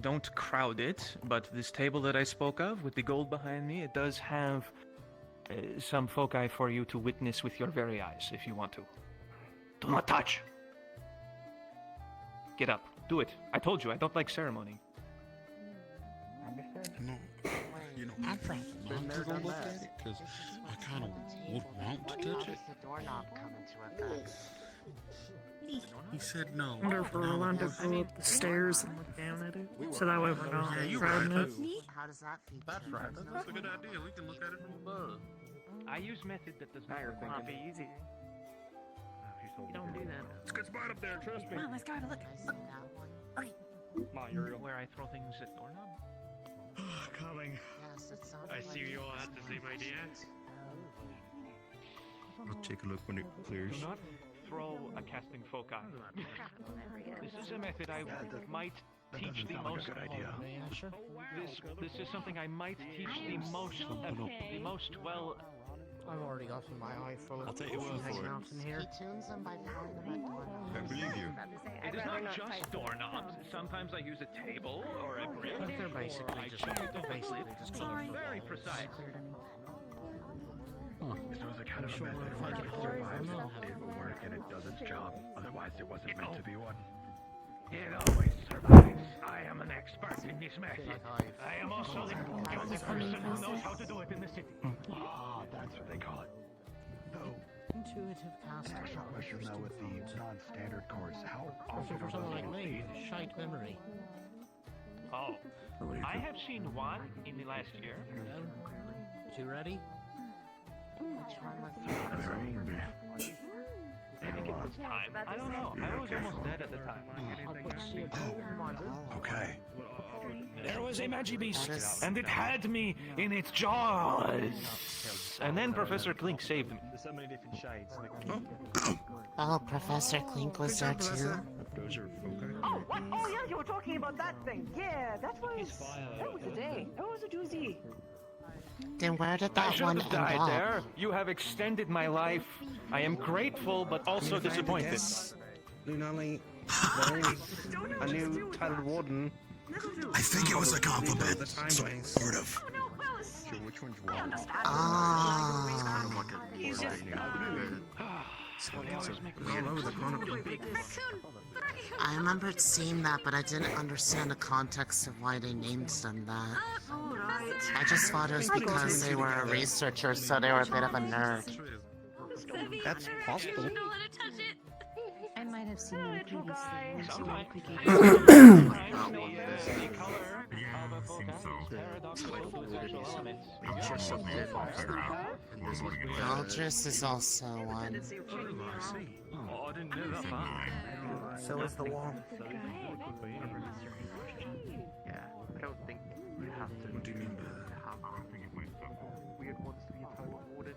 Don't crowd it, but this table that I spoke of with the gold behind me, it does have some foci for you to witness with your very eyes if you want to. Do not touch! Get up. Do it. I told you, I don't like ceremony. No, you know, I'm trying not to go look at it because I kind of would want to touch it. The doorknob come into effect? He said no. I wonder if we're allowed to go up the stairs and look down at it, so that way we're not crowding it. How does that feature? That's right. That's a good idea. We can look at it from above. I use method that does not Might be easy. You don't do that. It's a good spot up there, trust me. Come on, let's go have a look. Okay. Ma, you're where I throw things at doorknob? Coming. Yes, it sounds I see you all had the same idea. I'll take a look when it clears. Do not throw a casting foci. This is a method I might teach the most. Good idea. This is something I might teach the most well. I've already gotten my eye full of I'll take your word for it. in here. He tunes them by throwing them at doorknobs. I believe you. It is not just doorknobs. Sometimes I use a table or a brick. But they're basically just colorful. Very precise. This was a kind of a method that survives. It will work and it does its job. Otherwise, it wasn't meant to be one. It always survives. I am an expert in this method. I am also the only person who knows how to do it in the city. Ah, that's what they call it. Though, Intuitive casting. extra question though with the non-standard course. How often For someone like me, shite memory. Oh, I have seen one in the last year. You ready? Which one was I think it was time. I don't know. I was almost dead at the time. Okay. There was a magic beast, and it had me in its jaws. And then Professor Clink saved me. There's so many different shades. Oh, Professor Clink was there too? Those are foci. Oh, what? Oh, yeah, you were talking about that thing. Yeah, that was a day. That was a doozy. Then where did I that should one have end died up? there. You have extended my life. I am grateful, but also disappointed. Lunali, a new titled warden. I think it was a compliment. The time ways. Sort of. Sure, which one's wrong? Ah. All over the chronicle. I remembered seeing that, but I didn't understand the context of why they named them that. I just thought it was because they were a researcher, so they were a bit of a nerd. That's possible. I might have seen them previously. Eldris is also one. Oh, I didn't know that. So is the wall. Yeah, I don't think you have to. What do you mean by that? Weird ones to be a title warden.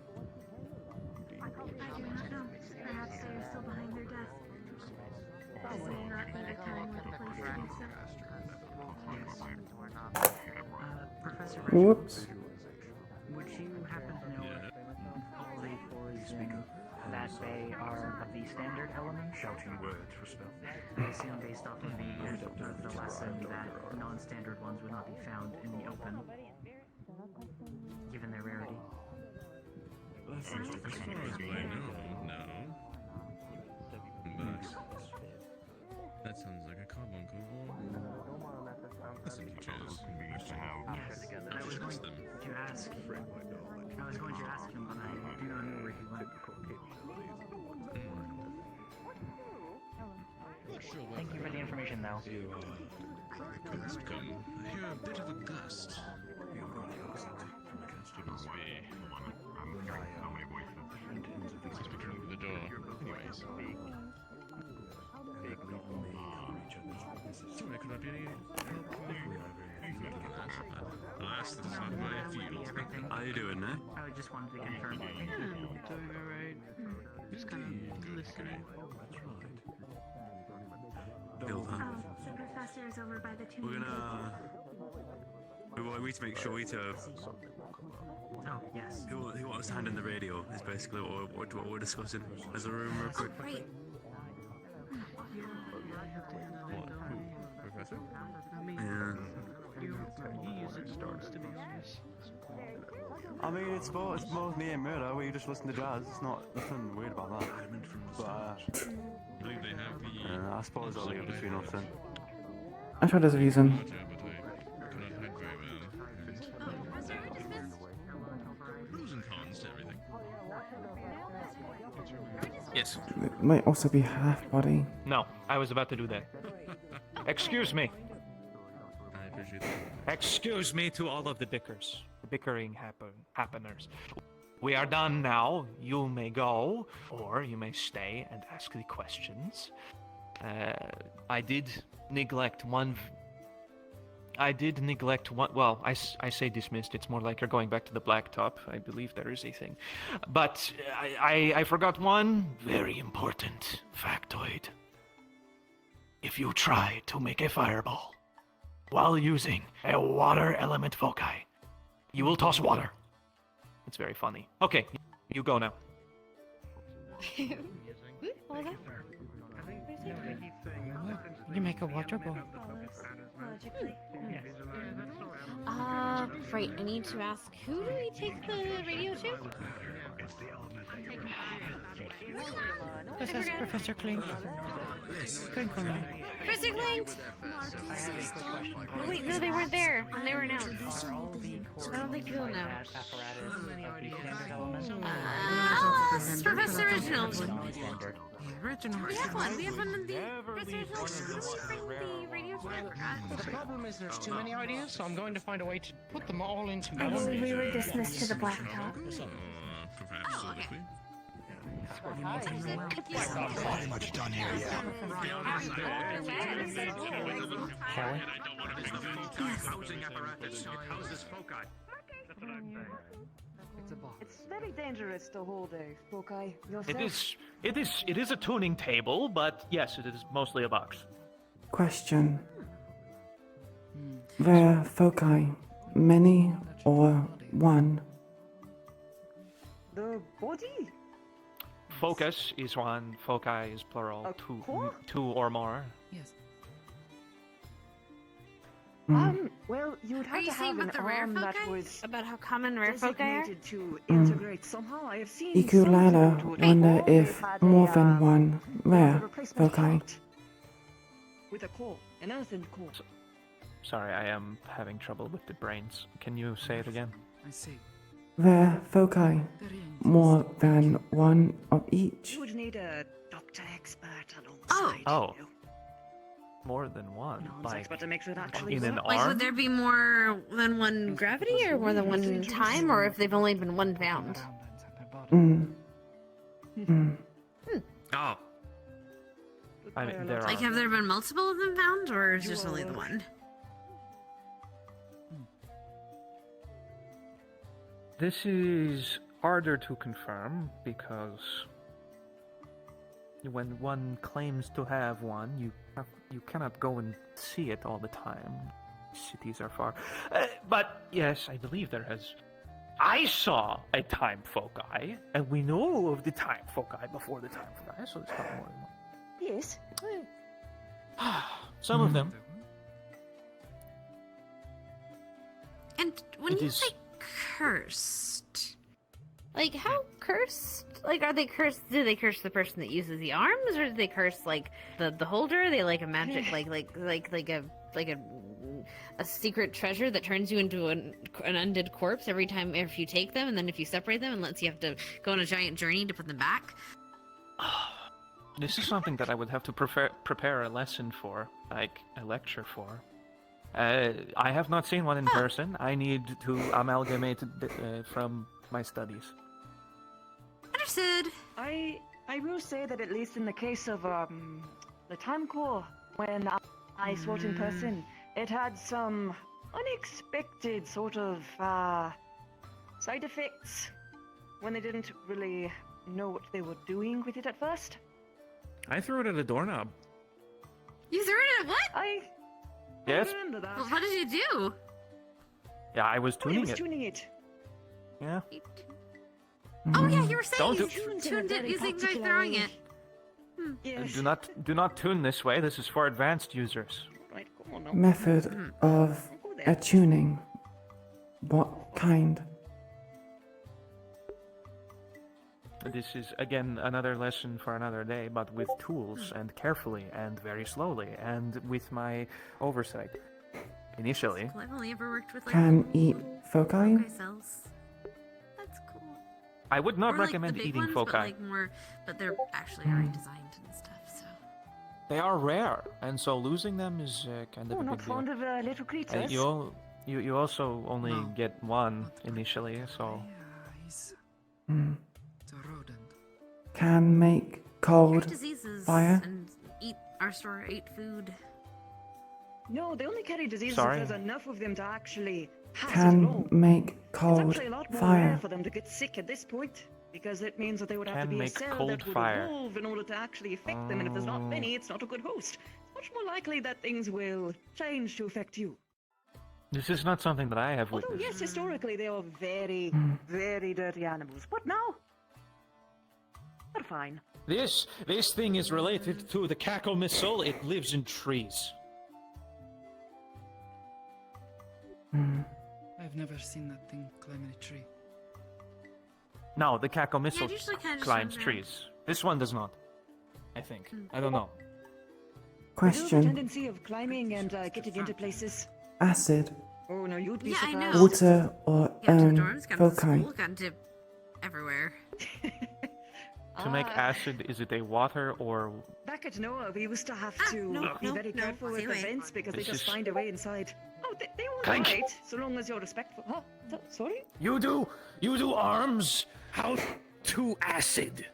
Perhaps they're still behind their desk. They're not telling what the place is. Professor Whoops. would you happen to know if all the fours in that bay are of the standard element? Shouting words for spell. I assume based off of the lesson that non-standard ones would not be found in the open, given their rarity. As far as I know, no. But that sounds like a carbuncle. Listen, teachers, I was going to ask. I was going to ask him, but I do not know where he went. Thank you for the information, though. You must come. I hear a bit of a gust. You must be. Speaking over the door. Anyways. Sorry, could I be any help? I'll ask the design by a field. How you doing, eh? I just wanted to confirm. Doing alright. Just kind of listening. Bill, huh? The professor is over by the two. We're gonna. We need to make sure we to. Oh, yes. Who wants to hand in the radio is basically what we're discussing as a room real quick. Right. Professor? Yeah. It starts to be honest. I mean, it's both me and Murder. We just listen to jazz. It's nothing weird about that. But I believe they have the. I suppose I'll leave it between us then. I'm sure there's a reason. But I cannot hide very well. Pros and cons to everything. Yes. It might also be half body. No, I was about to do that. Excuse me. I appreciate that. Excuse me to all of the bickering happeners. We are done now. You may go, or you may stay and ask the questions. I did neglect one. Well, I say dismissed. It's more like you're going back to the blacktop. I believe there is a thing. But I forgot one very important factoid. If you try to make a fireball while using a water element foci, you will toss water. It's very funny. Okay, you go now. What was that? You make a water ball. Right, I need to ask, who do we take the radio to? Professor Clink. Clink on me. Professor Clink! Wait, no, they weren't there when they were announced. I don't think you'll know. Professor Reginald. We have one. We have one of the Professor Reginald. Can we bring the radio to them? The problem is there's too many ideas, so I'm going to find a way to put them all into I one. believe we were dismissed to the blacktop. Perhaps soliloquy? Pretty much done here, yeah. Housing apparatus houses foci. That's what I'm saying. It's very dangerous to hold a foci yourself. It is a tuning table, but yes, it is mostly a box. Question. Were foci many or one? The body? Focus is one, foci is plural, two or more. Yes. Well, you'd have Are you to saying have an about the rare arm that foci? was About how common rare foci are? designated to integrate somehow. I have seen Iku'lylah some wonder if more than one rare replacement foci. heart with a core, an earthen core. Sorry, I am having trouble with the brains. Can you say it again? I see. Rare foci, more than one of each. You would need a doctor expert alongside. Oh. More than one. Expert to make sure that actually in an works. Like, arm? would there be more than one gravity, or more than one time, or if they've only been one found? Oh. I mean, there Like, are. have there been multiple of them found, or is just only the one? This is harder to confirm because when one claims to have one, you cannot go and see it all the time. Cities are far. But yes, I believe there has. I saw a time foci, and we know of the time foci before the time foci, so it's not more than one. Yes. Some of them. And when you say cursed, like, how cursed? Like, are they cursed? Do they curse the person that uses the arms, or do they curse like the holder? Are they like a magic, like a secret treasure that turns you into an undead corpse every time if you take them, and then if you separate them, and lets you have to go on a giant journey to put them back? This is something that I would have to prepare a lesson for, like a lecture for. I have not seen one in person. I need to amalgamate it from my studies. Understood. I will say that at least in the case of the time core, when I saw it in person, it had some unexpected sort of side effects when they didn't really know what they were doing with it at first. I threw it at a doorknob. You threw it at what? Yes. Remember that. Well, what did you do? Yeah, I was tuning it. Tuning it. Yeah. Oh yeah, you were saying Don't you tuned it using by throwing it. Yes. Do not tune this way. This is for advanced users. Right, come on now. Method of attuning. What kind? This is again another lesson for another day, but with tools and carefully and very slowly and with my oversight. Initially. I've only ever worked with like Can eat foci? cells. That's cool. I would not Or, like, recommend the big eating ones, foci. But, like, more, but they're actually already designed and stuff. So. They are rare, and so losing them is kind of a not big deal. fond of little creatures. You also only get one initially, so. Can make cold Diseases fire? and ate food. No, they only carry diseases Sorry. if there's enough of them to actually pass it Can along. make It's cold actually a lot more rare fire? for them to get sick at this point, because it means that they would have Can to be a make cell cold that would fire. evolve in order to actually affect them, and if there's not many, it's not a good host. It's much more likely that things will change to affect you. This is not something that I have Although, witnessed. yes, historically they are very, very dirty animals, but now they're fine. This thing is related to the Cackle missile. It lives in trees. I've never seen that thing climb a tree. No, the Cackle missile it usually kinda just climbs runs around. trees. This one does not. I think. I don't know. They do have a Question. tendency of climbing and getting into places. Acid, Oh no, you'd be Yeah, I surprised. know. water, or Got into the dorms, got into the foci? school, got into everywhere. To make acid, is it a water or... Back at Noah, we used to have to be very no, careful with the anyway. vents because they This just is- find a way inside. Oh, they were Clank. alright, so long as you're respectful. Huh? Sorry? You do arms? How to acid?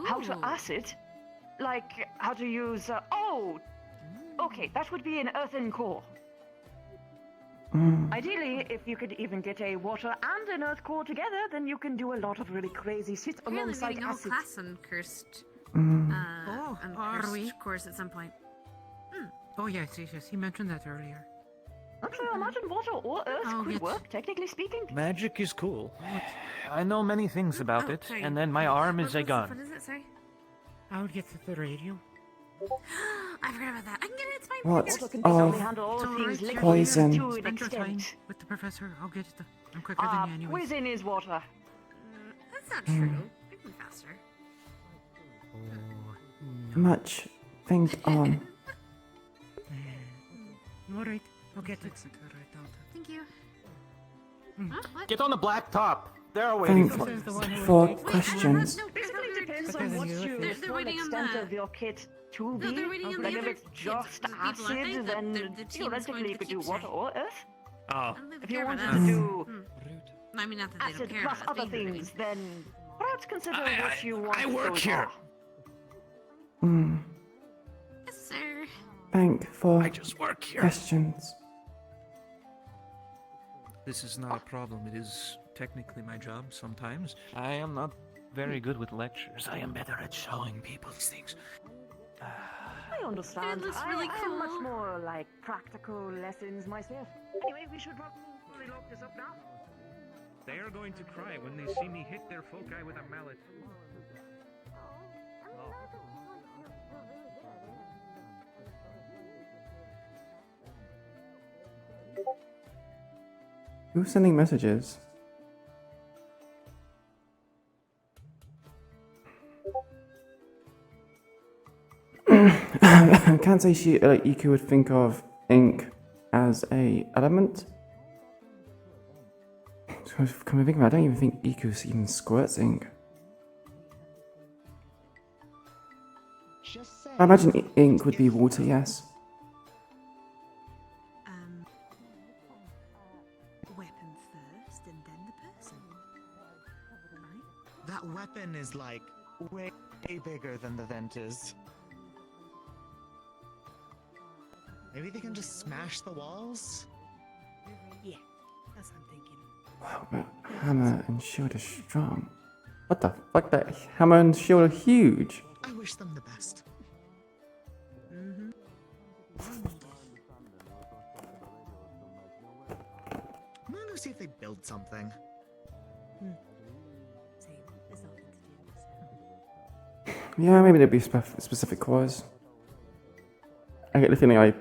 How to acid? Like, how to use... okay, that would be an earthen core. Ideally, if you could even get a water and an earth core together, then you can do a lot of really crazy shit Apparently alongside getting a whole acid. class on cursed, are uncursed we? course at some point. Oh yes, he mentioned that earlier. Actually, I imagine water or earth could yes. work, technically speaking. Magic is cool. I know many things about it, sorry. and then my arm is a What gun. is it? Sorry. I would get to the radio. I forgot about that. I can get it. It's fine. What Water can of definitely handle all It's all things right, liquid poison? to an Spend your time extent. with the professor. I'll get it. I'm quicker than you anyway. Poison is water. That's not true. I can faster. Much think on. All right, I'll get it. Thank you. What? Get on the black top. They're waiting Thank for you. for questions. Basically, it depends on what you They're full waiting on extent the- of your kit to No, be. they're waiting on Like the if other it's kids, just the people, aren't they? acid, The- then the team that's going theoretically to you the could do kids, water right? or earth. Oh. I don't think If they you care wanted about to us. do I mean, not that they acid don't care plus about us other being here, things, then perhaps consider what you want. I work those here. are. Yes, sir. Thank for I just work here. questions. This is not a problem. It is technically my job sometimes. I am not very good with lectures. I am better at showing people these things. I understand. It looks I really am much cool. more like practical lessons myself. Anyway, we should probably lock this up now. They are going to cry when they see me hit their foci with a mallet. Who's sending messages? I can't say Iku would think of ink as a element. So come to think of it, I don't even think Iku even squirts ink. I imagine ink would be water, yes. Weapon first and then the person. Right? That weapon is like way bigger than the vent is. Maybe they can just smash the walls? Yeah, that's what I'm thinking. Wow, but hammer and shield are strong. What the fuck? That hammer and shield are huge. I wish them the best. Mm-hmm. I'm gonna go see if they build something. Same. There's nothing to do. Yeah, maybe there'd be specific cause. I get the feeling I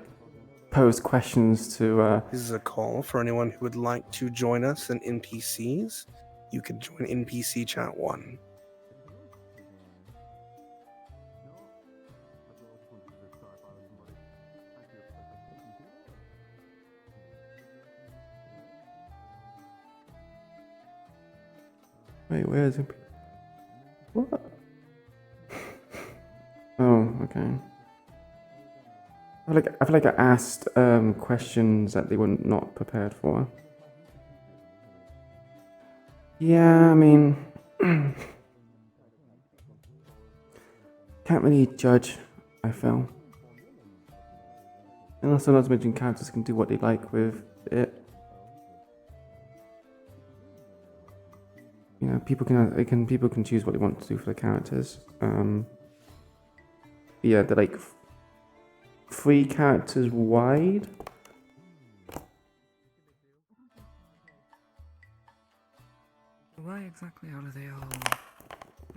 pose questions to. This is a call for anyone who would like to join us in NPCs. You can join NPC Chat 1. Wait, where is it? What? Oh, okay. I feel like I asked questions that they were not prepared for. Yeah, I mean, can't really judge, I feel. And also, not to mention, characters can do what they like with it. You know, people can choose what they want to do for their characters. Yeah, they're like 3 characters wide. Why exactly are they all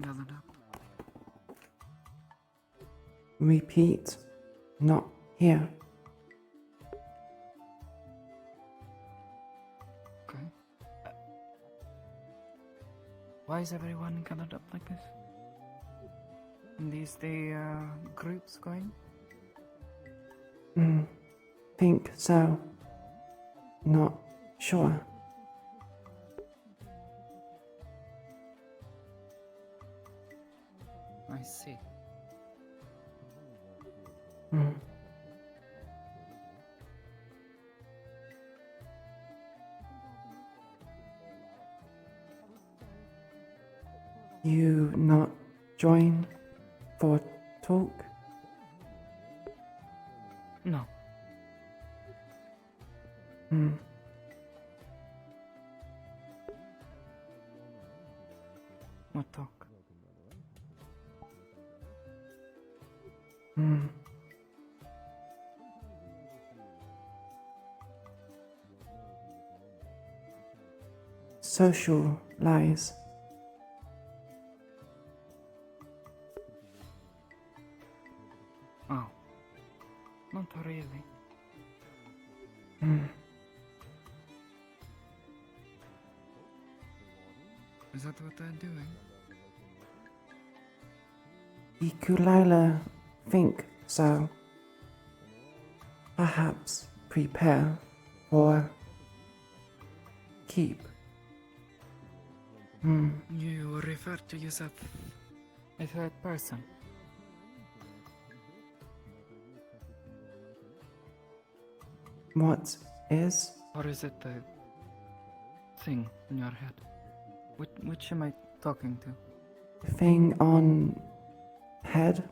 gathered up? Repeat, not here. Okay. Why is everyone gathered up like this? And these the groups going? Think so. Not sure. I see. You not join for talk? No. What talk? Social lies. Oh. Not really. Is that what they're doing? Iku'lylah think so. Perhaps prepare for keep. You refer to yourself as third person. What is? Or is it the thing in your head? Which am I talking to? Thing on head?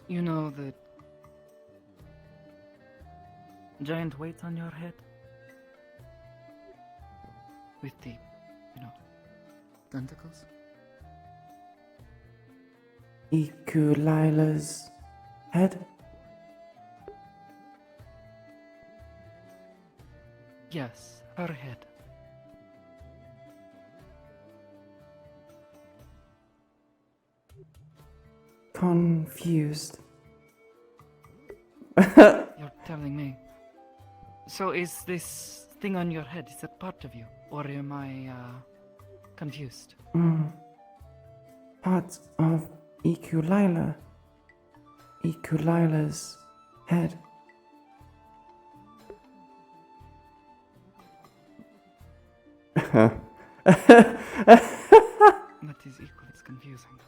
You know the giant weight on your head? With the, tentacles? Iku'lylah's head? Yes, her head. Confused. You're telling me. So is this thing on your head, is it part of you? Or am I, confused? Part of Iku'lylah. Iku'lylah's head. That is equally as confusing.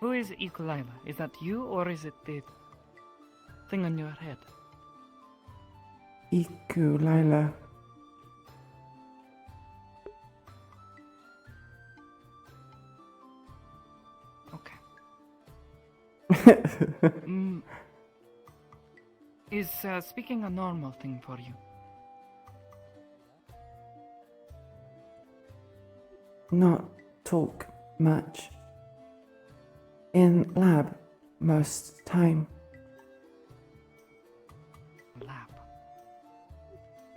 Who is Iku'lylah? Is that you, or is it the thing on your head? Iku'lylah. Is speaking a normal thing for you? Not talk much. In lab most time. Lab.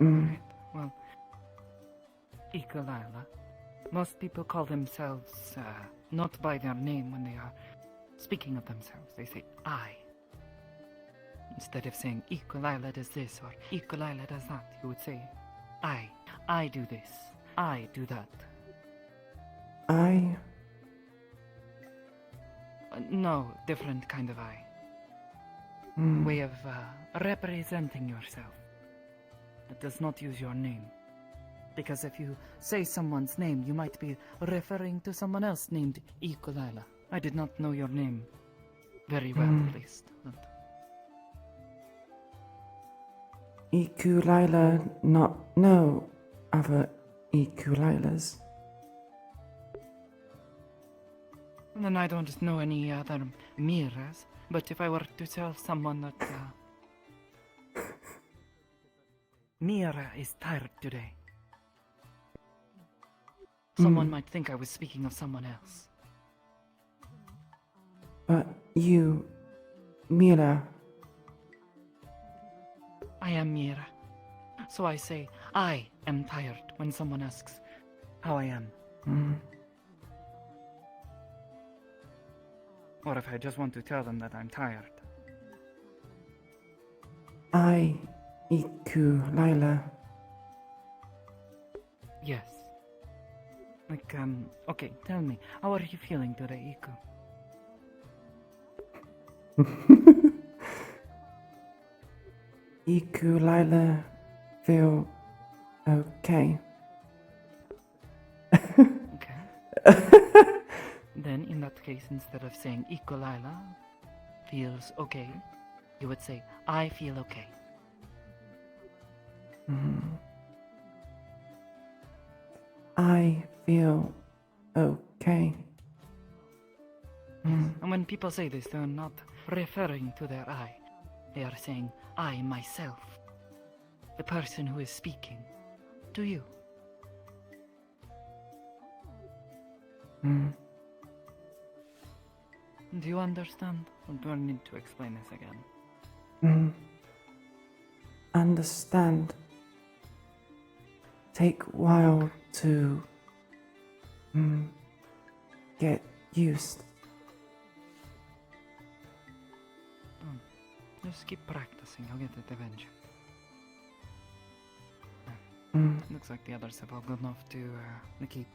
Mm. Well, Iku'lylah. Most people call themselves not by their name when they are speaking of themselves. They say I. Instead of saying Iku'lylah does this or Iku'lylah does that, you would say I. I do this. I do that. I. No, different kind of I. Way of representing yourself. That does not use your name. Because if you say someone's name, you might be referring to someone else named Iku'lylah. I did not know your name very well, at least. But... Iku'lylah not know other Iku'lylahs. Then I don't know any other Miras, but if I were to tell someone that Mira is tired today, someone might think I was speaking of someone else. But you, Mira. I am Mira. So I say, I am tired when someone asks how I am. Or if I just want to tell them that I'm tired. I, Iku'lylah. Yes. Like, okay, tell me, how are you feeling today, Iku? Iku'lylah feel okay. Okay. Then, in that case, instead of saying Iku'lylah feels okay, you would say, I feel okay. I feel okay. And when people say this, they're not referring to their I. They are saying, I, myself, the person who is speaking, to you. Do you understand? Or do I need to explain this again? Understand. Take while to get used. Just keep practicing, you'll get it eventually. Looks like the others have all gone off to the keep.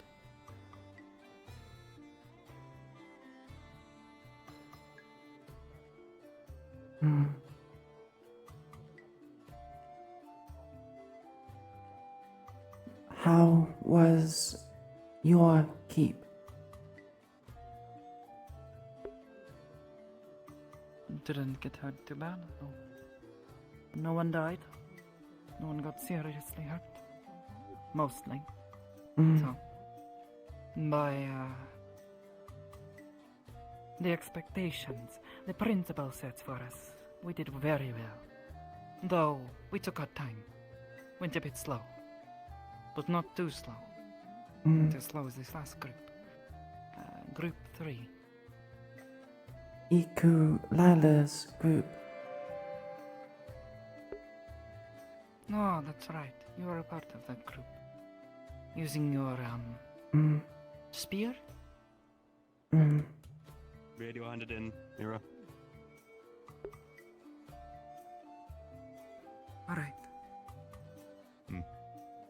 How was your keep? Didn't get hurt too bad. No one died. No one got seriously hurt. Mostly. So, by the expectations the principal sets for us, we did very well. Though we took our time. Went a bit slow. But not too slow. Not as slow as this last group. Group 3. Iku'lylah's group. No, that's right. You are a part of that group. Using your, spear? Radio handed in, Mira. Alright.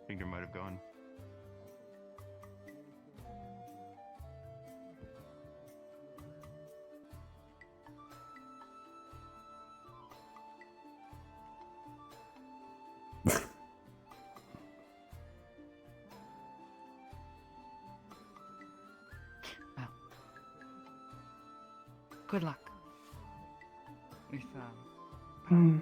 Finger might have gone. Good luck. With, Hmm.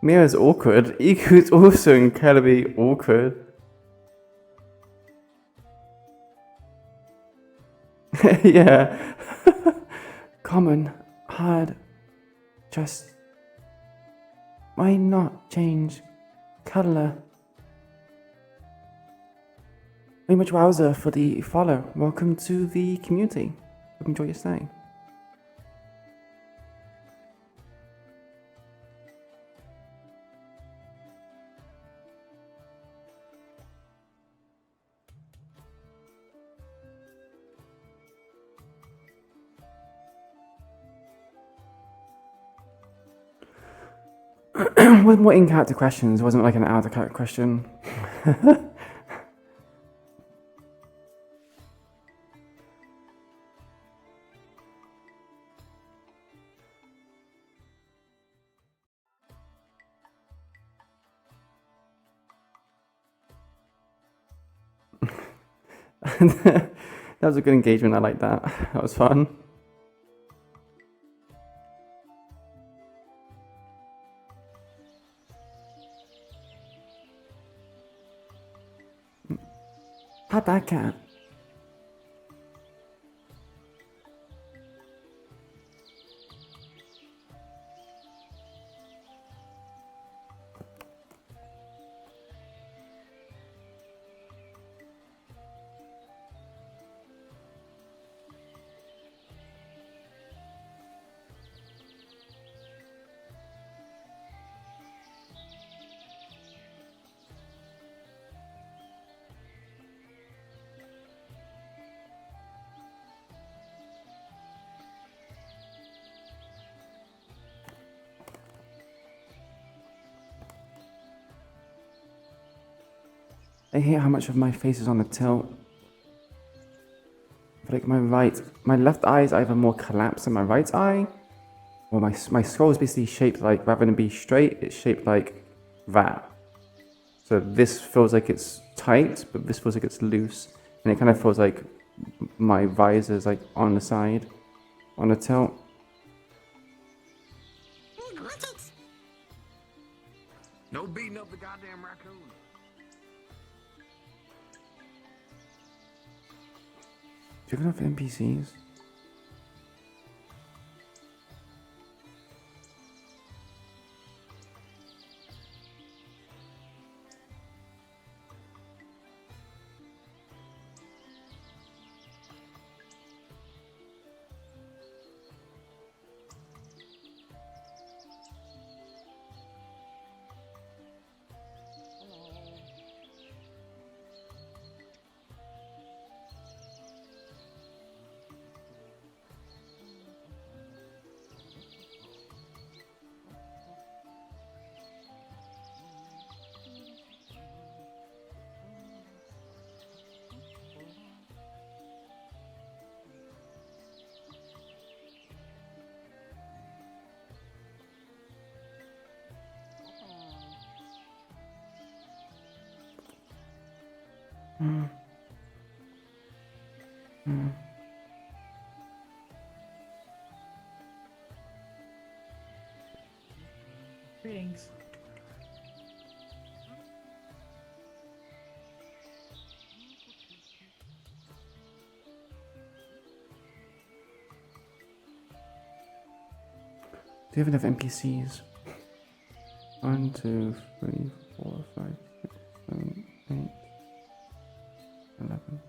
Mira's awkward. Iku's also incredibly awkward. Yeah. Common, hard, just. Why not change color? Very much wowzer for the follow. Welcome to the community. Hope you enjoy your stay. With more in-character questions, it wasn't like an out-of-character question. That was a good engagement, I like that. That was fun. How'd that cat? I hate how much of my face is on the tilt. Like my left eye is either more collapsed than my right eye, or my skull is basically shaped like, rather than be straight, it's shaped like that. So this feels like it's tight, but this feels like it's loose, and it kind of feels like my visor is like on the side, on the tilt. No beating up the goddamn raccoon. Do you have enough NPCs? Greetings. Do you have enough NPCs? 1, 2, 3, 4, 5, 6, 7, 8, 11.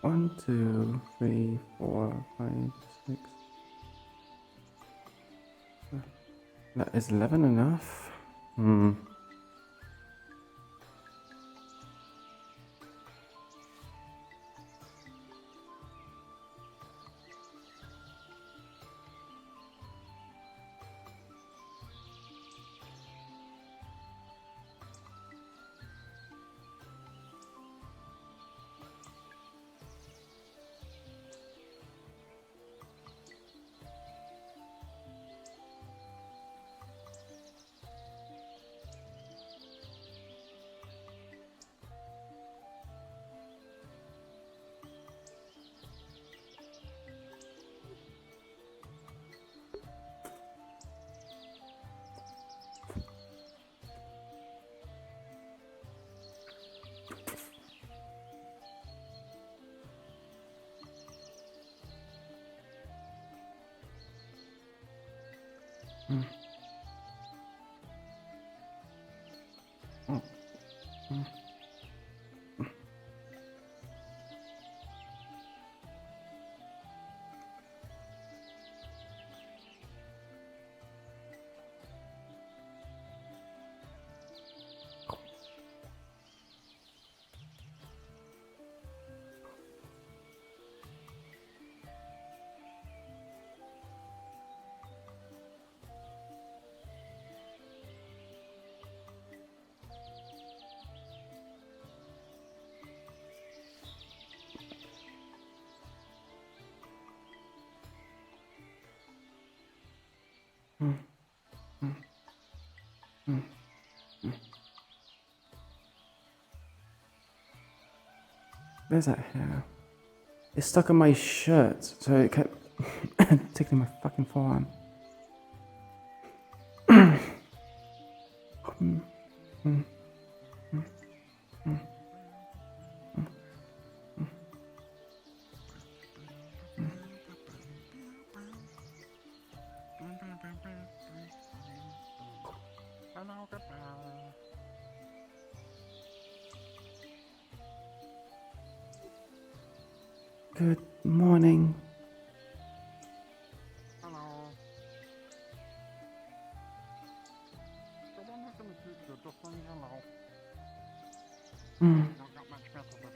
1, 2, 3, 4, 5, 6. Is 11 enough? Where's that hair? It's stuck on my shirt, so it kept tickling my fucking forearm. Good morning. Hello. But I'm not gonna do good, just so you know. Not got much better to do.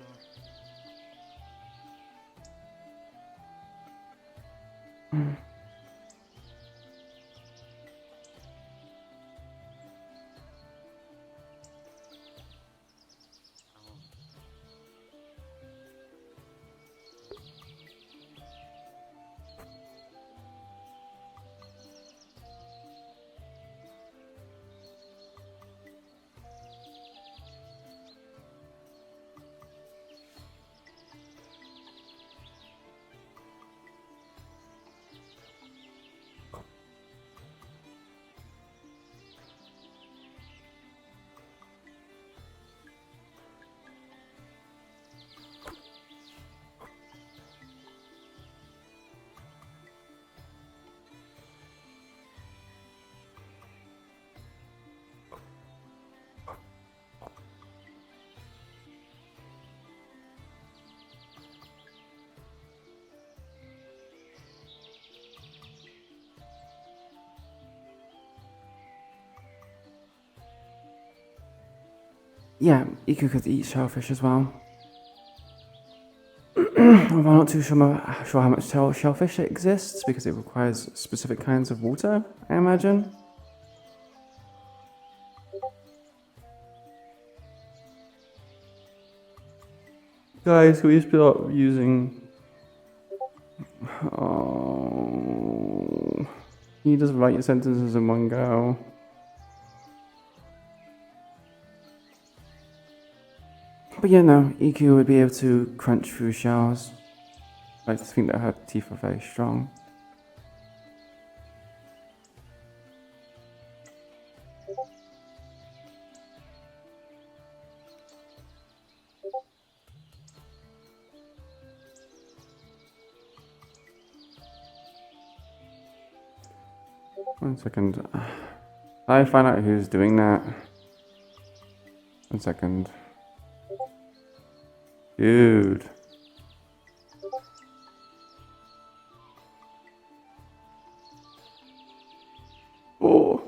Yeah, Iku could eat shellfish as well. I'm not too sure how much shellfish exists because it requires specific kinds of water, I imagine. Guys, can we stop using... Oh... You just write your sentences in one go. But yeah, no, EQ would be able to crunch through shells. I just think that her teeth are very strong. 1 second. I find out who's doing that. 1 second. Dude. Oh.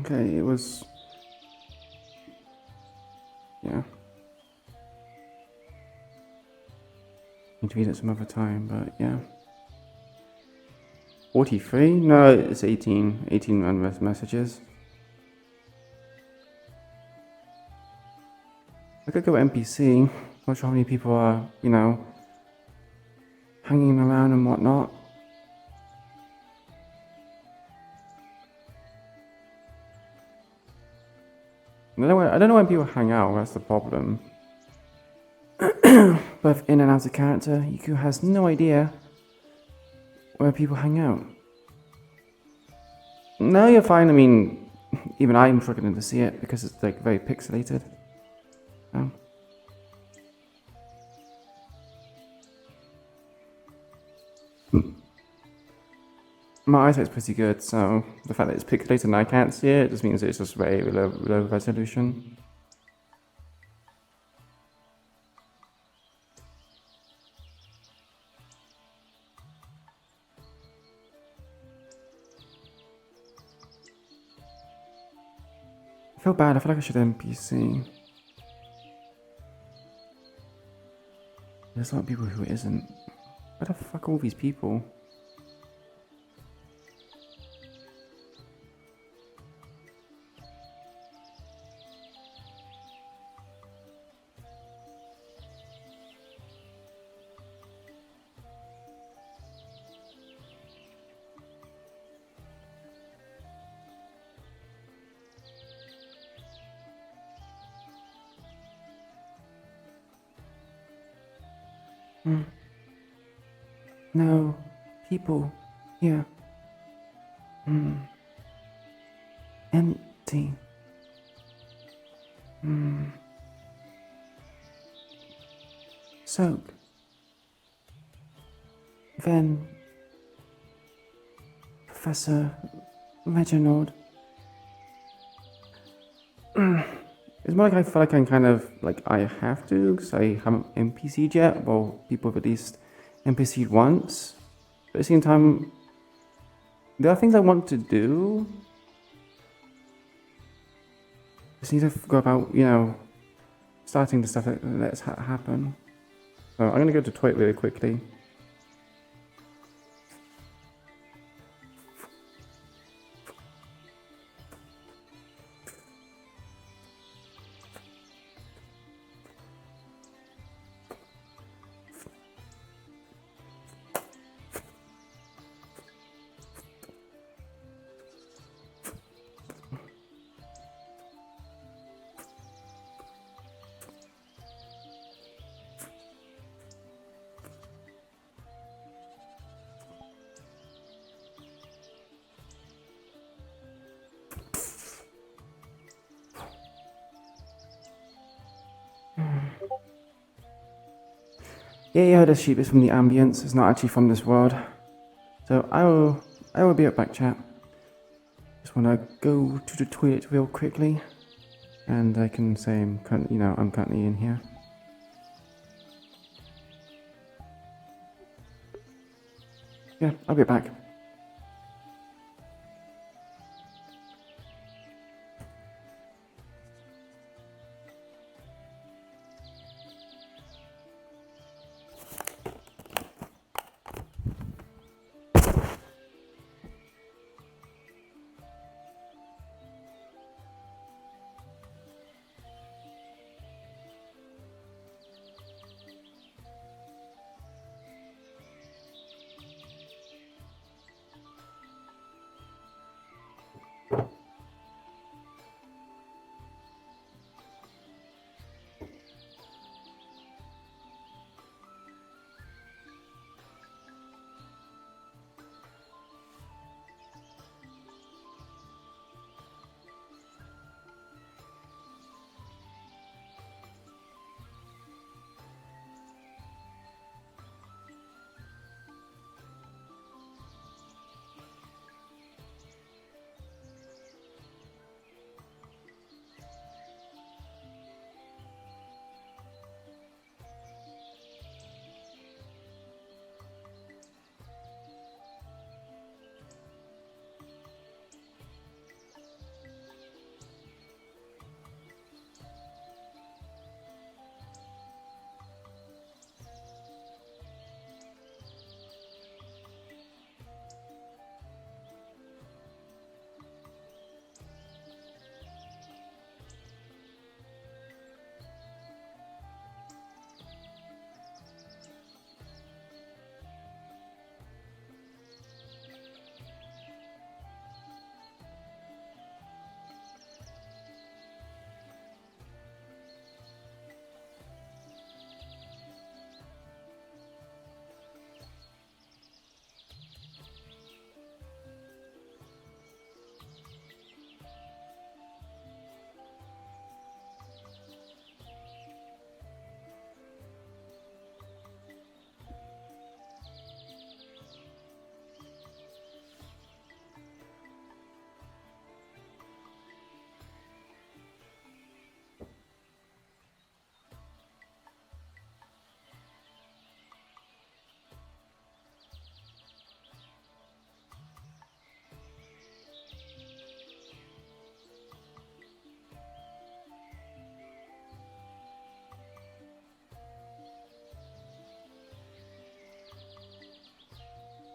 Okay, it was... Yeah. Need to read it some other time, but yeah. 43? No, it's 18. 18 unread messages. I could go NPC. Not sure how many people are, you know, hanging around and whatnot. I don't know when people hang out, that's the problem. Both in and out of character, Iku has no idea where people hang out. No, you're fine. I mean, even I'm struggling to see it because it's like very pixelated. My eyesight's pretty good, so the fact that it's pixelated and I can't see it just means it's just very low resolution. I feel bad, I feel like I should NPC. There's a lot of people who it isn't. Where the fuck are all these people? No, people here. Empty. Soak. Then Professor Reginald. It's more like I feel like I'm kind of like I have to because I haven't NPC'd yet. Well, people have at least NPC'd once. But at the same time, there are things I want to do. I just need to go about, you know, starting the stuff that lets happen. So I'm going to go to the toilet really quickly. Yeah, you heard a sheep is from the ambience. It's not actually from this world. So I will be right back, chat. Just want to go to the toilet real quickly, and I can say I'm currently in here. Yeah, I'll be back.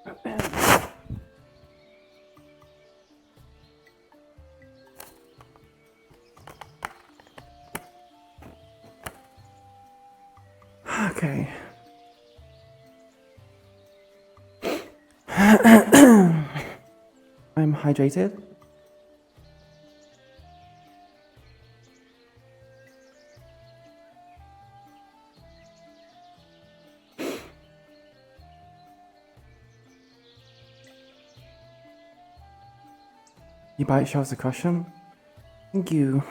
Okay. I'm hydrated. You bite shells to crush them? Thank you.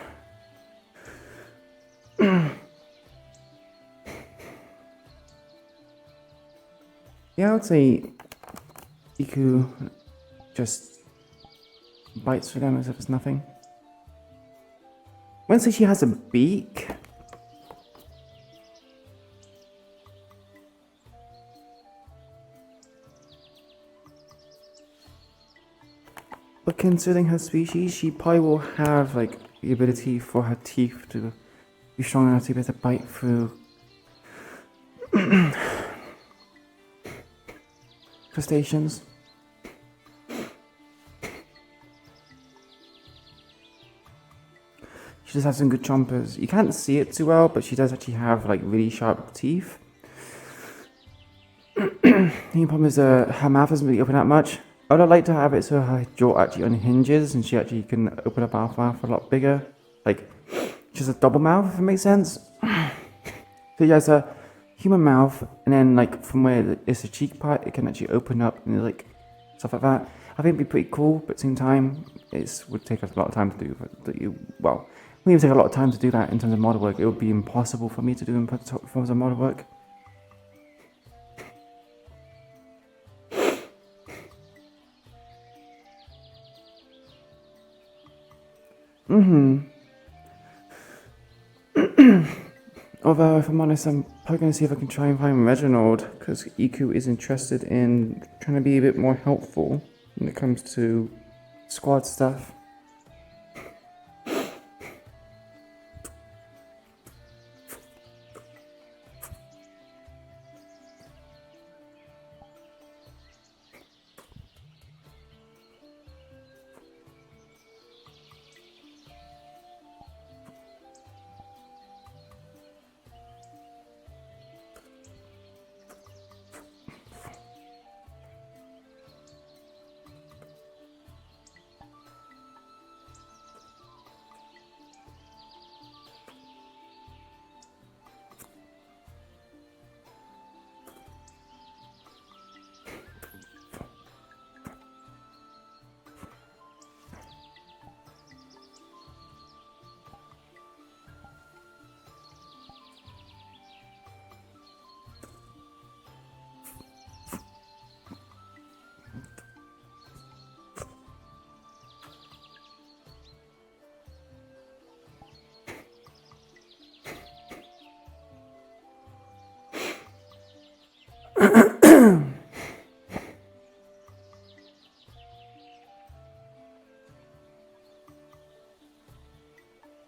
Yeah, I would say Iku just bites for them as if it's nothing. I wouldn't say she has a beak. But considering her species, she probably will have like the ability for her teeth to be strong enough to be able to bite through crustaceans. She does have some good chompers. You can't see it too well, but she does actually have like really sharp teeth. The only problem is her mouth doesn't really open that much. I would like to have it so her jaw actually unhinges and she actually can open up her mouth a lot bigger. Like, just a double mouth, if it makes sense. So she has a human mouth, and then like from where it's the cheek part, it can actually open up and like stuff like that. I think it'd be pretty cool, but at the same time, it would take us a lot of time to do. Well, it would take a lot of time to do that in terms of model work. It would be impossible for me to do in terms of model work. Although, if I'm honest, I'm probably going to see if I can try and find Reginald, because Iku is interested in trying to be a bit more helpful when it comes to squad stuff.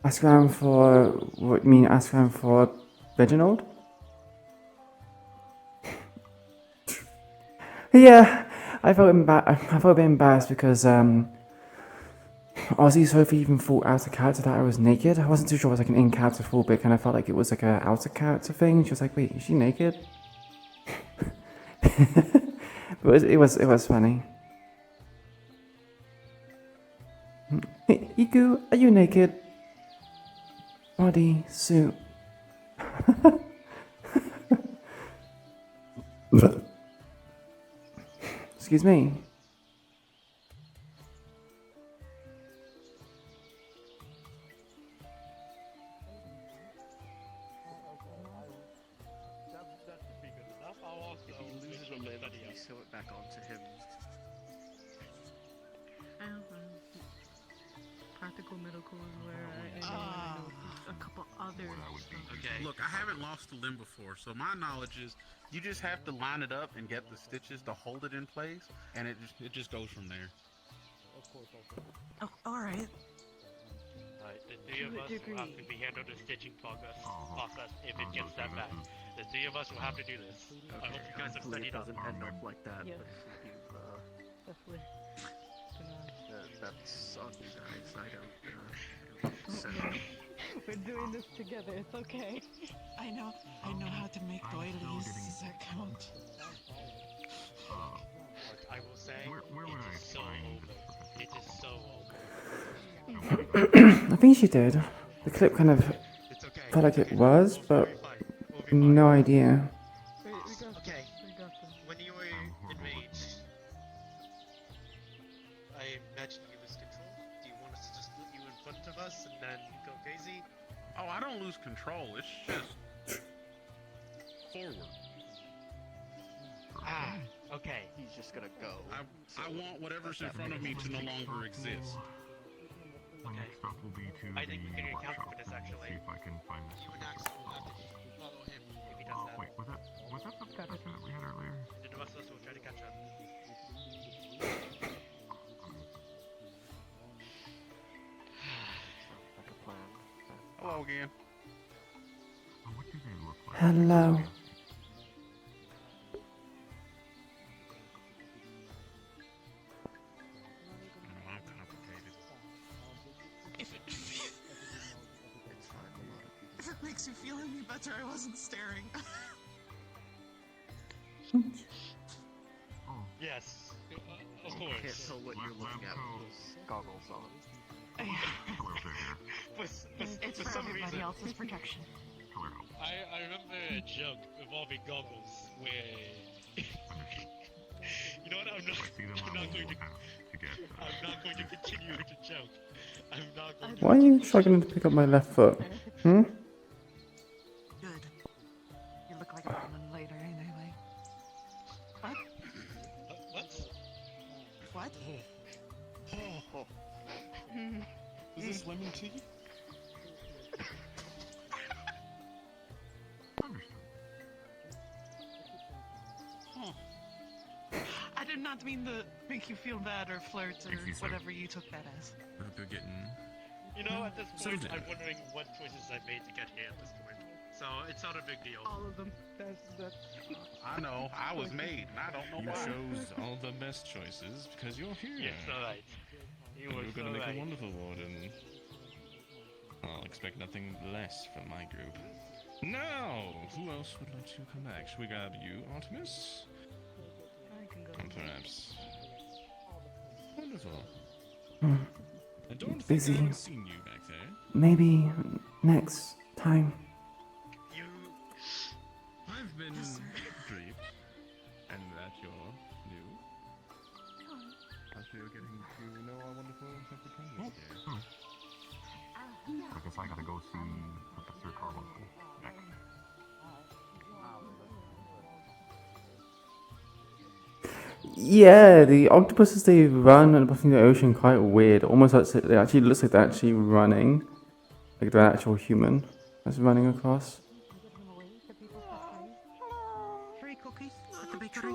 Ask around for what you mean? Ask around for Reginald? Yeah, I felt a bit embarrassed because Ozzy Sophie even thought out of character that I was naked. I wasn't too sure it was like an in-character phobic, and I felt like it was like a out of character thing. She was like, "Wait, is she naked?" But it was funny. Hey, Iku, are you naked? Body suit. Excuse me. If he loses a limb, you sew it back onto him. Practical medical is where I know a couple others. Okay. Look, I haven't lost a limb before, so my knowledge is you just have to line it up and get the stitches to hold it in place, and it just goes from there. Oh, all right. The three of us will have to be handle the stitching process if it gets that bad. The three of us will have to do this. I hope you guys have Hopefully it studied up. doesn't end up like that, Yeah. but if you, Hopefully. that's on you guys, I don't set up. We're doing this together, it's okay. I know how to make doilies. Does that count? I will say, where would I so find over. It is so I think she did. The clip kind of felt like it was, but no idea. Okay. When you were enraged, I imagine you lose control. Do you want us to just put you in front of us and then go crazy? Oh, I don't lose control. It's just forward. Ah, okay. He's just gonna go. I want whatever's in front of me to no longer exist. My next stop will be to I think we can account workshop. for this actually. See if I can find this. You and Axel will have to follow him if he does that. Wait, was that the person that we had earlier? The rest of us will try to catch up. Like a plan. Hello again. What do they look like? Hello. I'm complicated. If it makes you feel any better, I wasn't staring. Yes, of I course. can't tell what you're looking at with those goggles on. It's for everybody else's protection. I remember a joke involving goggles where you know what? I'm not going to continue with the joke. I'm not going to. Why are you struggling to pick up my left foot? Hmm? Good. You look like a woman later, anyway. What? What? What? Oh. Is this lemon tea? I did not mean to make you feel bad or flirt or whatever you took that as. I hope you're getting. You know, at this point, Something. I'm wondering what choices I made to get here at this point. So it's not a big deal. All of them. That's I know. I was made, and I don't know You why. chose all the best choices because you're here. Yes, alright. You were You're gonna so make right. a wonderful warden. I'll expect nothing less from my group. Now, who else would like to come back? Should we grab you, Artemis? I can go. And perhaps. Wonderful. Hmm. I don't Busy. think I've seen you back there. Maybe next time. I've been briefed, and that you're new. After you're getting to know our wonderful sense of friendliness here. I guess I gotta go see Professor Carlin next. Yeah, the octopuses they run above the ocean quite weird. Almost like it actually looks like they're actually running, like they're an actual human that's running across. Free cookies at the bakery.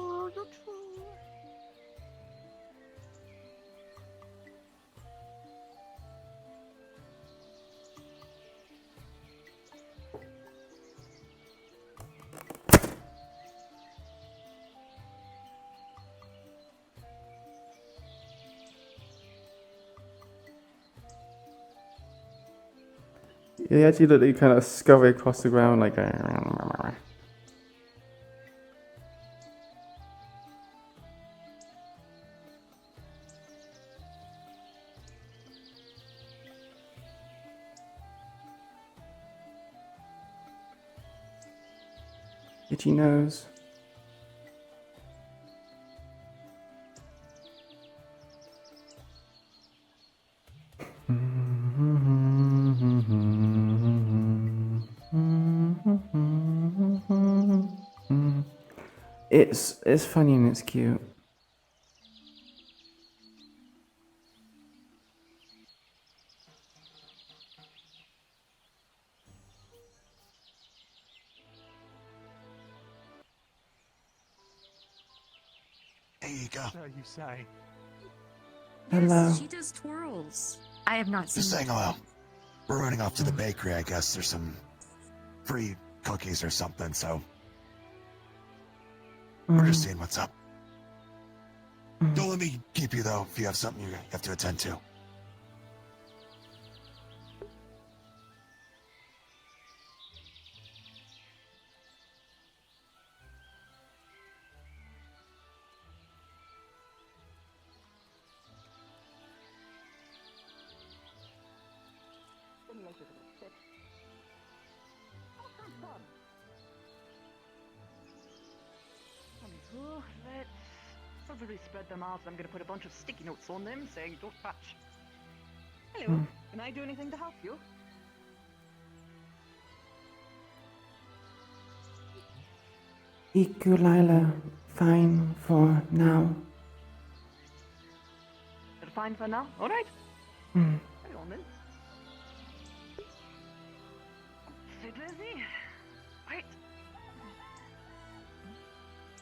They actually look like they kind of scurry across the ground like. Itchy nose. It's funny and it's cute. There you go. So you say. Hello. Yes, she does twirls. I have not seen Just saying hello. we're running off to the bakery. I guess there's some free cookies or something, so we're just seeing what's up. Don't let me keep you, though, if you have something you have to attend to. Let's probably spread them out. I'm going to put a bunch of sticky notes on them saying don't touch. Hello, can I do anything to help you? Iku'lylah, fine for now. You're fine for now? Alright. Hmm. Carry on then. Stay busy. Right.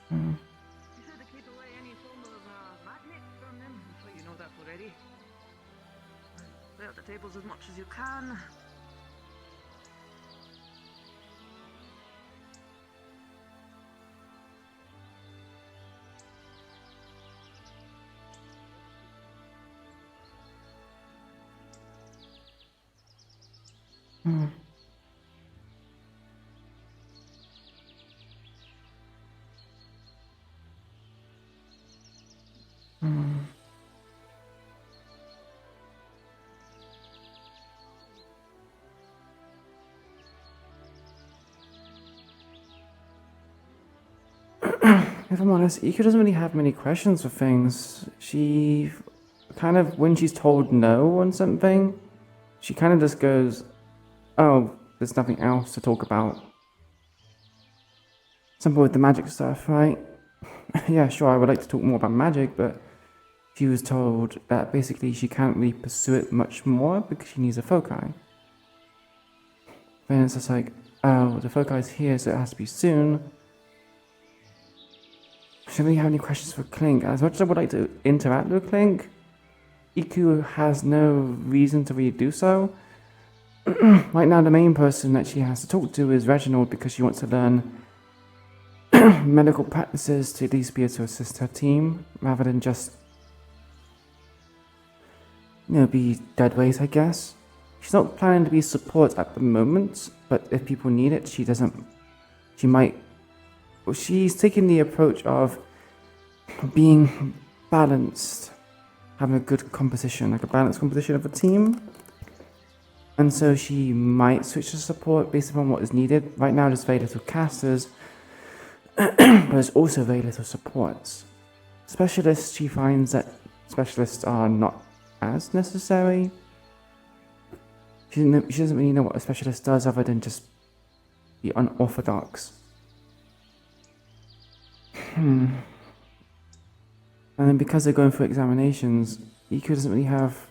Hmm. Be sure to keep away any form of magnets from them. I'm sure you know that already. Clear out the tables as much as you can. Hmm. Hmm. If I'm honest, Iku doesn't really have many questions for things. She kind of, when she's told no on something, she kind of just goes, oh, there's nothing else to talk about. Something with the magic stuff, right? Yeah, sure, I would like to talk more about magic, but she was told that basically she can't really pursue it much more because she needs a foci. Then it's just like, oh, the foci is here, so it has to be soon. She doesn't really have any questions for Clink. As much as I would like to interact with Clink, Iku has no reason to really do so. Right now, the main person that she has to talk to is Reginald because she wants to learn medical practices to at least be able to assist her team rather than just, be dead ways, I guess. She's not planning to be support at the moment, but if people need it, she might. Well, she's taking the approach of being balanced, having a good composition, like a balanced composition of a team. And so she might switch to support based upon what is needed. Right now, there's very little casters, but there's also very little supports. Specialists, she finds that specialists are not as necessary. She doesn't really know what a specialist does other than just be unorthodox. And then because they're going through examinations, Iku doesn't really have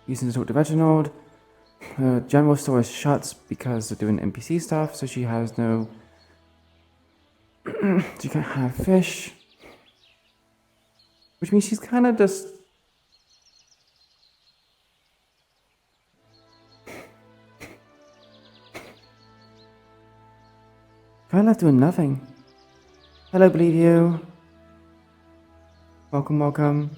reason to talk to Reginald. Her general store is shut because they're doing NPC stuff, so she has no... she can't have fish. Which means she's kind of just... kind of left doing nothing. Hello, believe you. Welcome, welcome.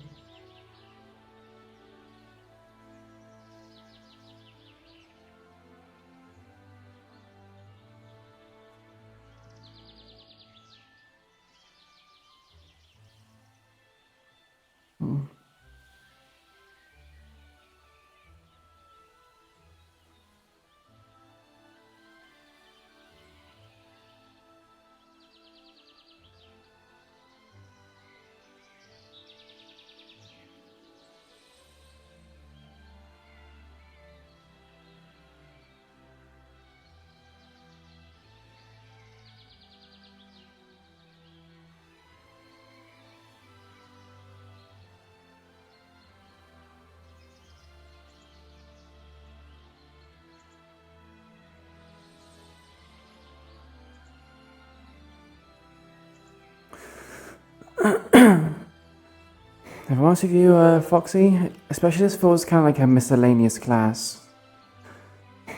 If I'm honest with you, Foxy, a specialist feels kind of like a miscellaneous class.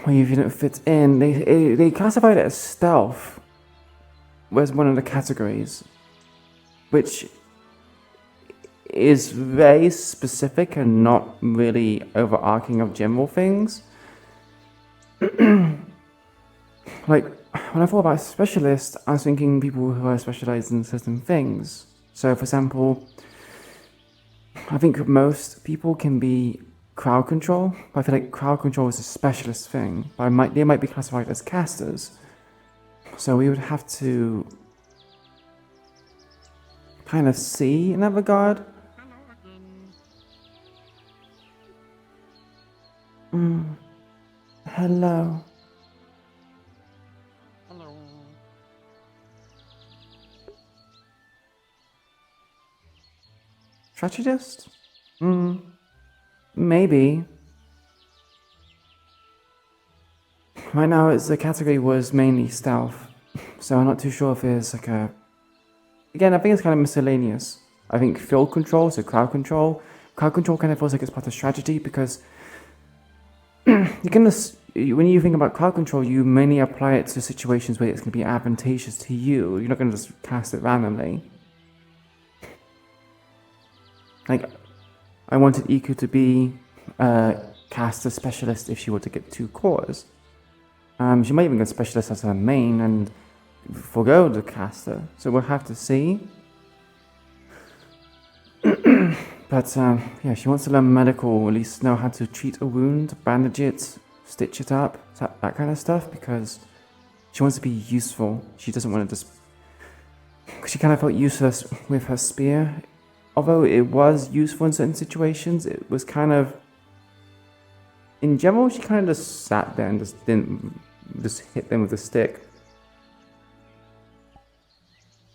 Where if you don't fit in, they classified it as stealth. Was one of the categories, which is very specific and not really overarching of general things. Like, when I thought about specialists, I was thinking people who are specialized in certain things. So, for example, I think most people can be crowd control, but I feel like crowd control is a specialist thing. But they might be classified as casters. So we would have to kind of see in that regard. Hello. Strategist? Maybe. Right now, the category was mainly stealth, so I'm not too sure if there's like a... Again, I think it's kind of miscellaneous. I think field control, so crowd control. Crowd control kind of feels like it's part of strategy because you can just, when you think about crowd control, you mainly apply it to situations where it's going to be advantageous to you. You're not going to just cast it randomly. Like, I wanted Iku to be caster specialist if she were to get 2 cores. She might even go specialist as her main and forgo the caster. So we'll have to see. But yeah, she wants to learn medical, or at least know how to treat a wound, bandage it, stitch it up, that kind of stuff, because she wants to be useful. She doesn't want to just... She kind of felt useless with her spear. Although it was useful in certain situations, it was kind of... In general, she kind of just sat there and just didn't just hit them with a stick.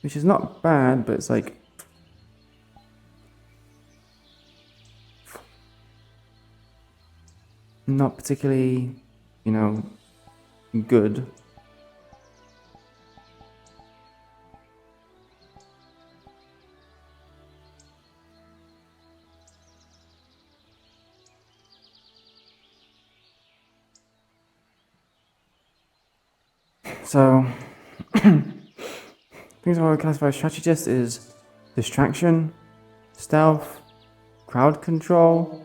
Which is not bad, but it's like... not particularly, you know, good. So, things I would classify as strategist is distraction, stealth, crowd control,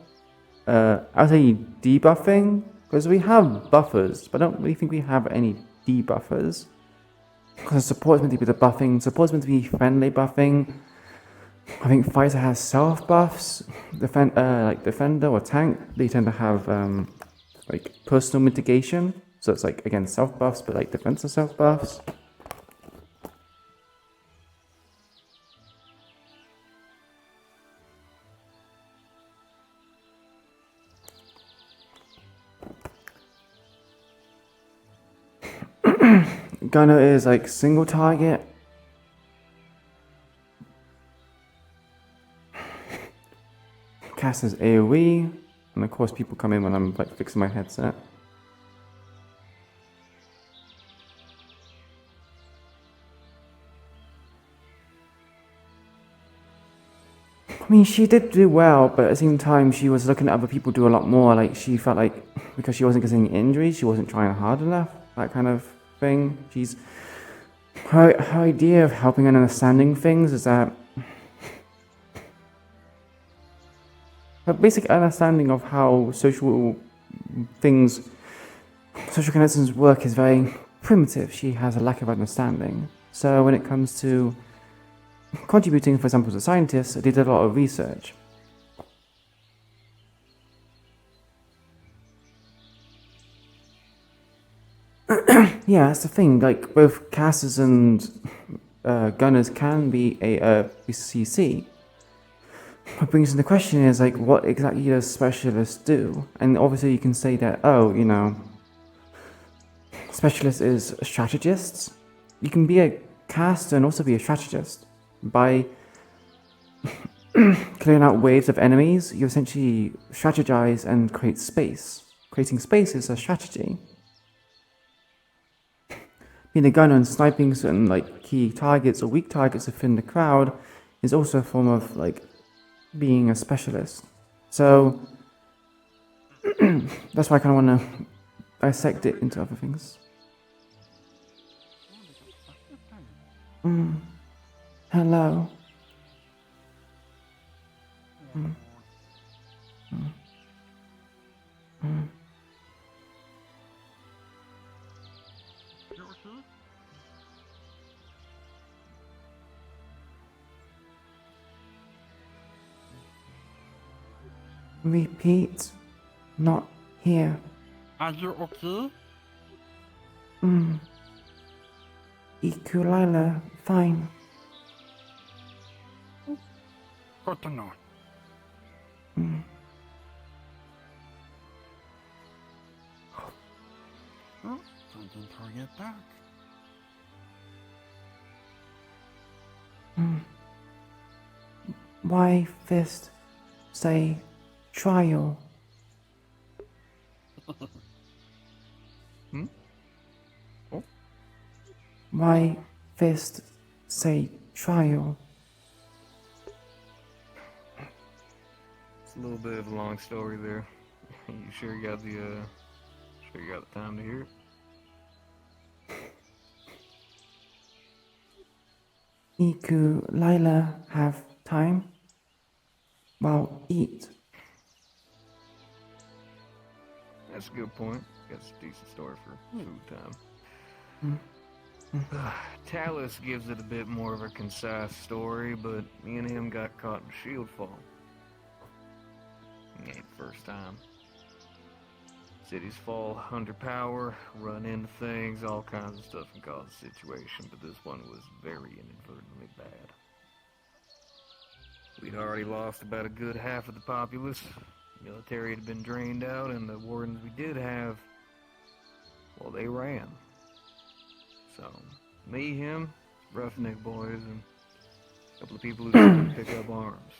I would say debuffing, because we have buffers, but I don't really think we have any debuffers. Because support is meant to be the buffing, support is meant to be friendly buffing. I think fighter has self buffs, like defender or tank, they tend to have like personal mitigation. So it's like, again, self buffs, but like defensive self buffs. Gunner is like single target. Cast is AoE, and of course people come in when I'm like fixing my headset. I mean, she did do well, but at the same time, she was looking at other people do a lot more. Like, she felt like because she wasn't getting injuries, she wasn't trying hard enough. That kind of thing. Her idea of helping and understanding things is that her basic understanding of how social connections work is very primitive. She has a lack of understanding. So when it comes to contributing, for example, as a scientist, they did a lot of research. Yeah, that's the thing. Like, both casters and gunners can be a CC. What brings in the question is, like, what exactly does specialists do? And obviously you can say that, oh, you know, specialist is strategists. You can be a caster and also be a strategist. By clearing out waves of enemies, you essentially strategize and create space. Creating space is a strategy. Being a gunner and sniping certain like key targets or weak targets within the crowd is also a form of like being a specialist. So that's why I kind of want to dissect it into other things. Hello. Repeat. Not here. Are you okay? Iku'lylah, fine. Good to know. Something to get back. Why fist say trial? Oh. Why fist say trial? It's a little bit of a long story there. You sure you got the time to hear it? Iku'lylah have time? Well, eat. That's a good point. That's a decent story for food time. Talus gives it a bit more of a concise story, but me and him got caught in shield fall. It ain't the first time. Cities fall under power, run into things, all kinds of stuff can cause a situation, but this one was very inadvertently bad. We'd already lost about a good half of the populace. The military had been drained out, and the wardens we did have, well, they ran. So, me, him, roughneck boys, and a couple of people who didn't pick up arms.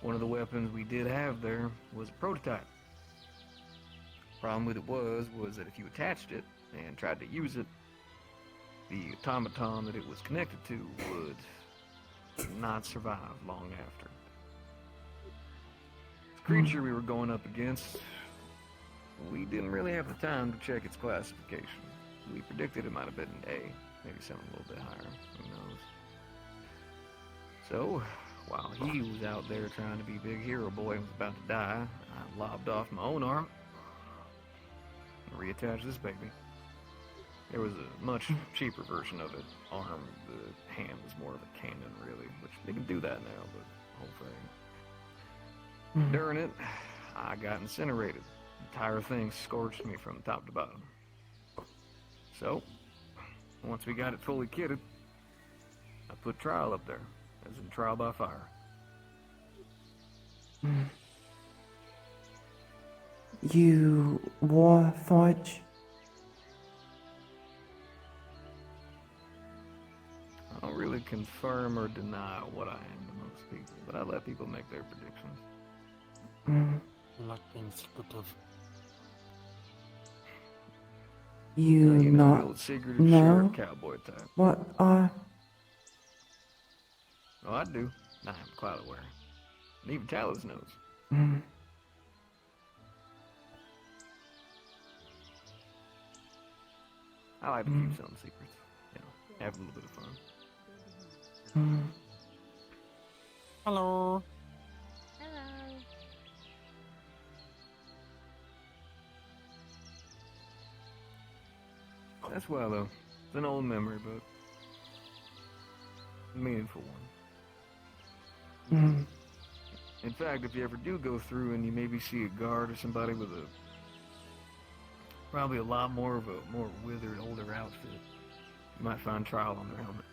One of the weapons we did have there was a prototype. Problem with it was that if you attached it and tried to use it, the automaton that it was connected to would not survive long after. The creature we were going up against, we didn't really have the time to check its classification. We predicted it might have been an A, maybe something a little bit higher, who knows. So, while he was out there trying to be big hero boy and was about to die, I lobbed off my own arm and reattached this baby. There was a much cheaper version of it. Arm, the hand was more of a cannon, really, which they can do that now, but the whole thing. During it, I got incinerated. The entire thing scorched me from top to bottom. So, once we got it fully kitted, I put trial up there, as in trial by fire. You Warforge? I don't really confirm or deny what I am to most people, but I let people make their predictions. You like being secretive. You know, not the old secretive know sheriff cowboy type. what are? Oh, I do. I am quite aware. And even Talus knows. I like to keep some secrets. You know, have a little bit of fun. Hello. Hello. That's why, though. It's an old memory, but a meaningful one. In fact, if you ever do go through and you maybe see a guard or somebody with probably a lot more of a more withered, older outfit, you might find trial on their helmet.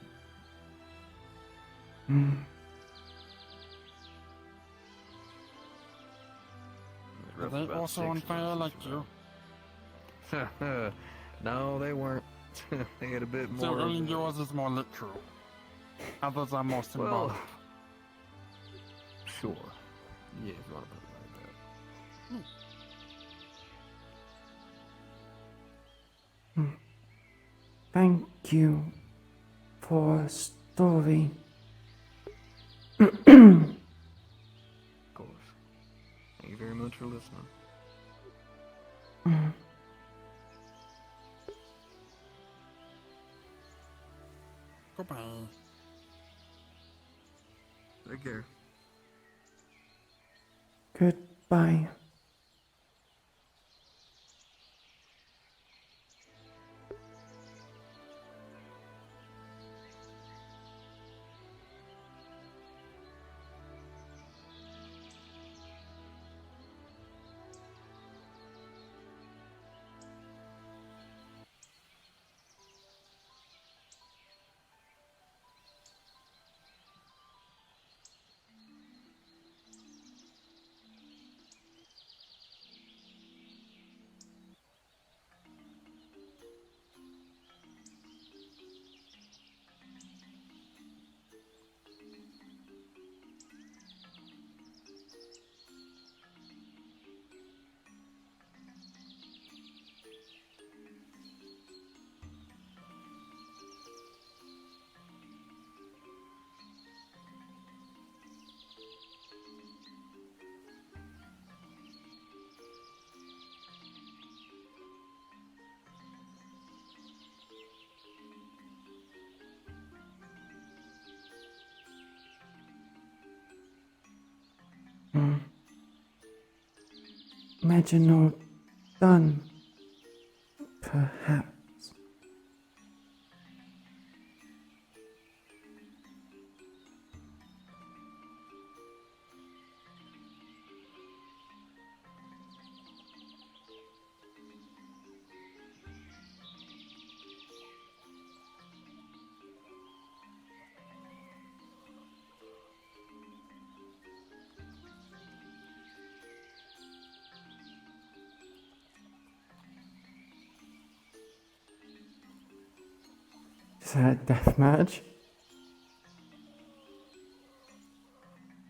Are they also on fire like you? No, they weren't. They had a bit more. So only yours is more literal. Others are more symbolic. Well, sure. Yeah, if you want to put it like that. Thank you for story. course. Thank you very much for listening. Goodbye. Take care. Goodbye. Imagine all done. Perhaps. Is that a death match?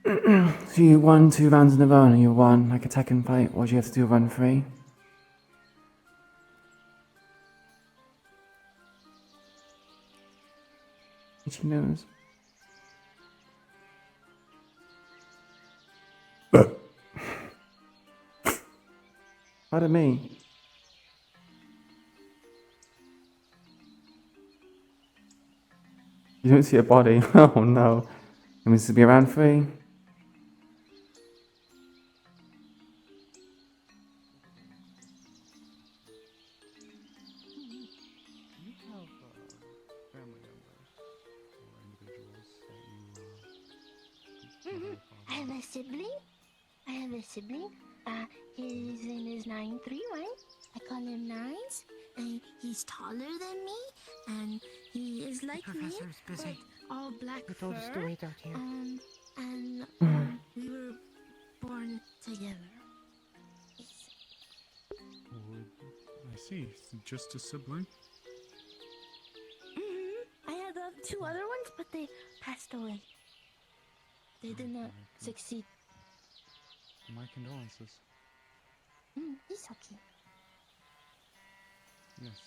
So you won 2 rounds in a row and you won like a Tekken fight. What do you have to do, run 3? She knows. Pardon me. You don't see a body. Oh no. It means to be around 3. I have a sibling. His name is 931. I call him Nines, and he's taller than me, and he is like me, Professor's busy. but all black With all the fur. stories out here. We were born together. I see. Just a sibling? I had 2 other ones, but they passed away. They did not succeed. My condolences. It's okay. Yes,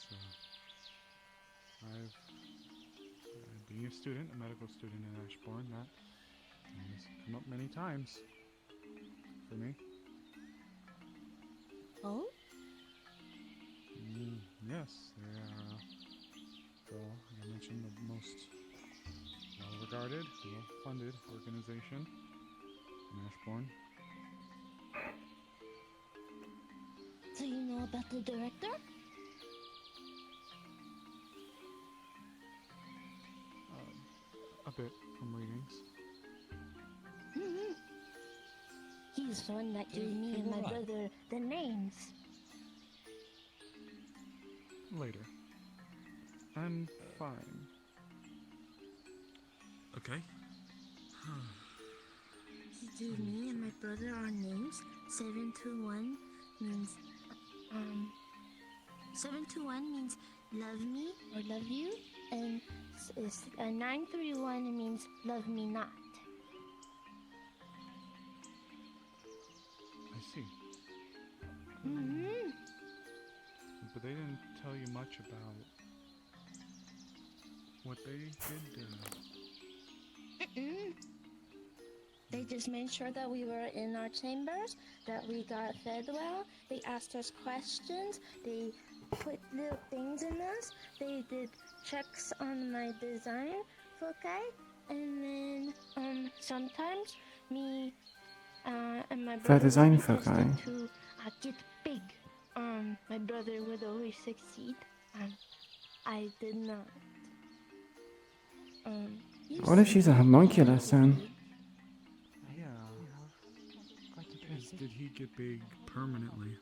being a student, a medical student in Ashbourne, that has come up many times for me. Oh? Yes, they are, like I mentioned, the most well-regarded, well-funded organization in Ashbourne. So you know about the director? A bit from readings. He's the one that gave me and my brother the names. Later. I'm fine. Okay. He gave me and my brother our names. 721 means 721 means love me or love you, and 931 means love me not. I see. Mm-hmm. But they didn't tell you much about what they did. They just made sure that we were in our chambers, that we got fed well. They asked us questions. They put little things in us. They did checks on my design foci. And then, sometimes me and my brother design would be foci. tested to get big. My brother would always succeed. I did not. What if she's a homunculus then? Yeah. Did he get big permanently?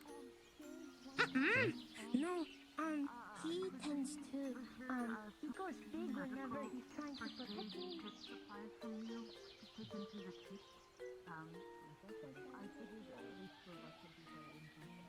No, he tends to, he goes big whenever he's trying to protect me. Supplies from you to take into the pit. I figured at least for us to be there in person.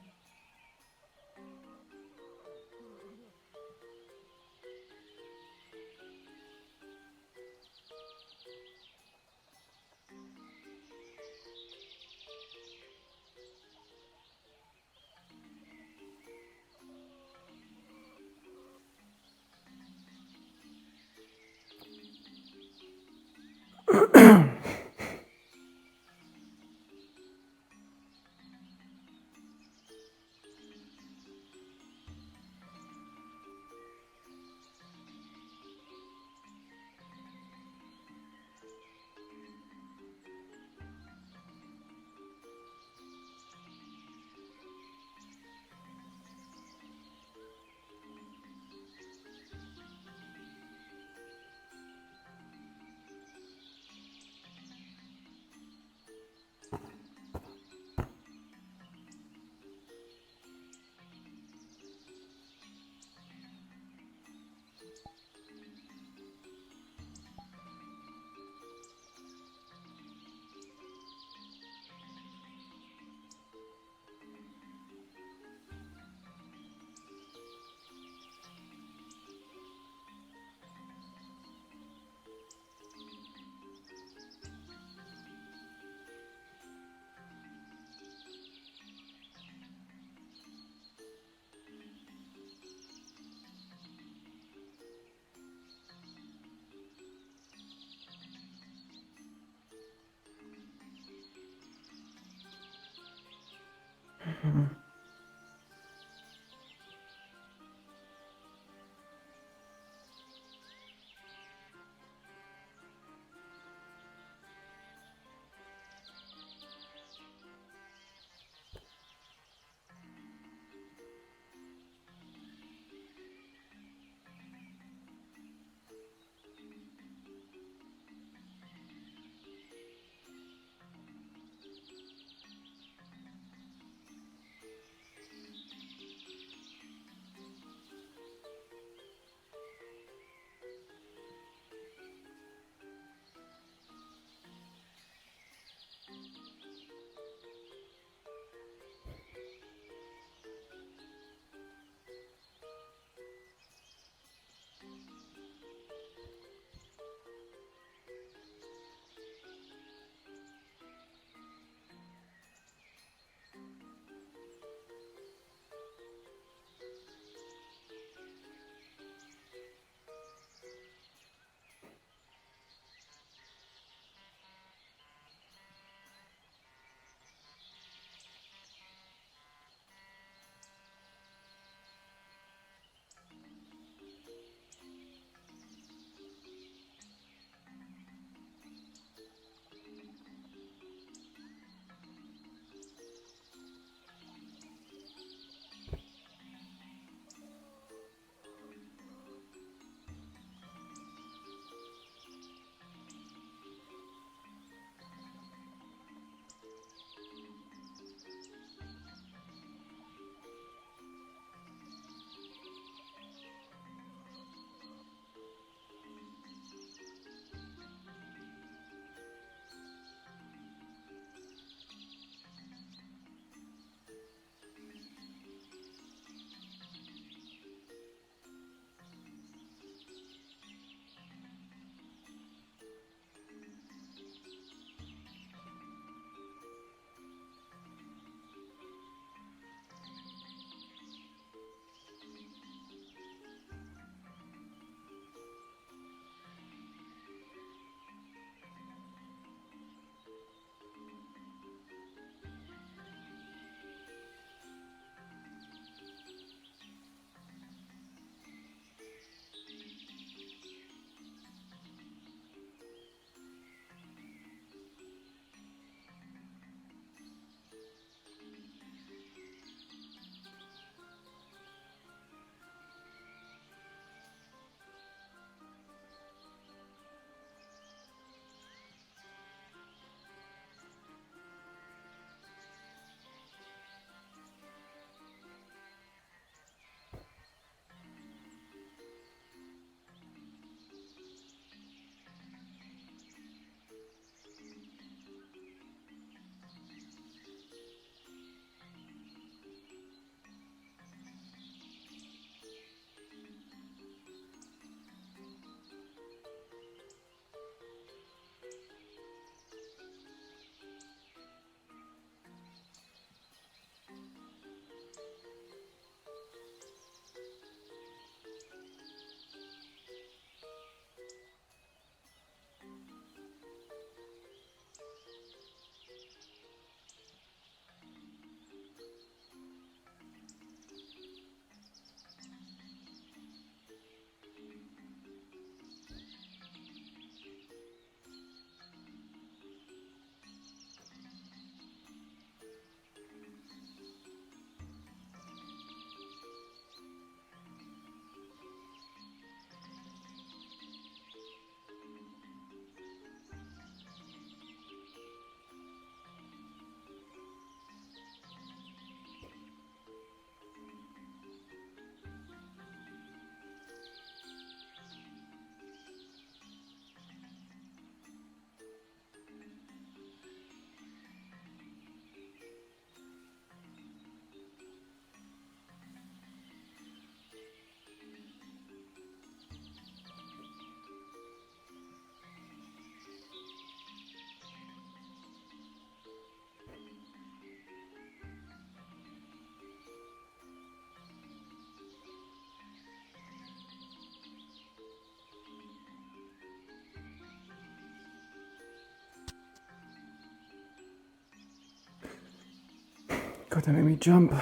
God, that made me jump.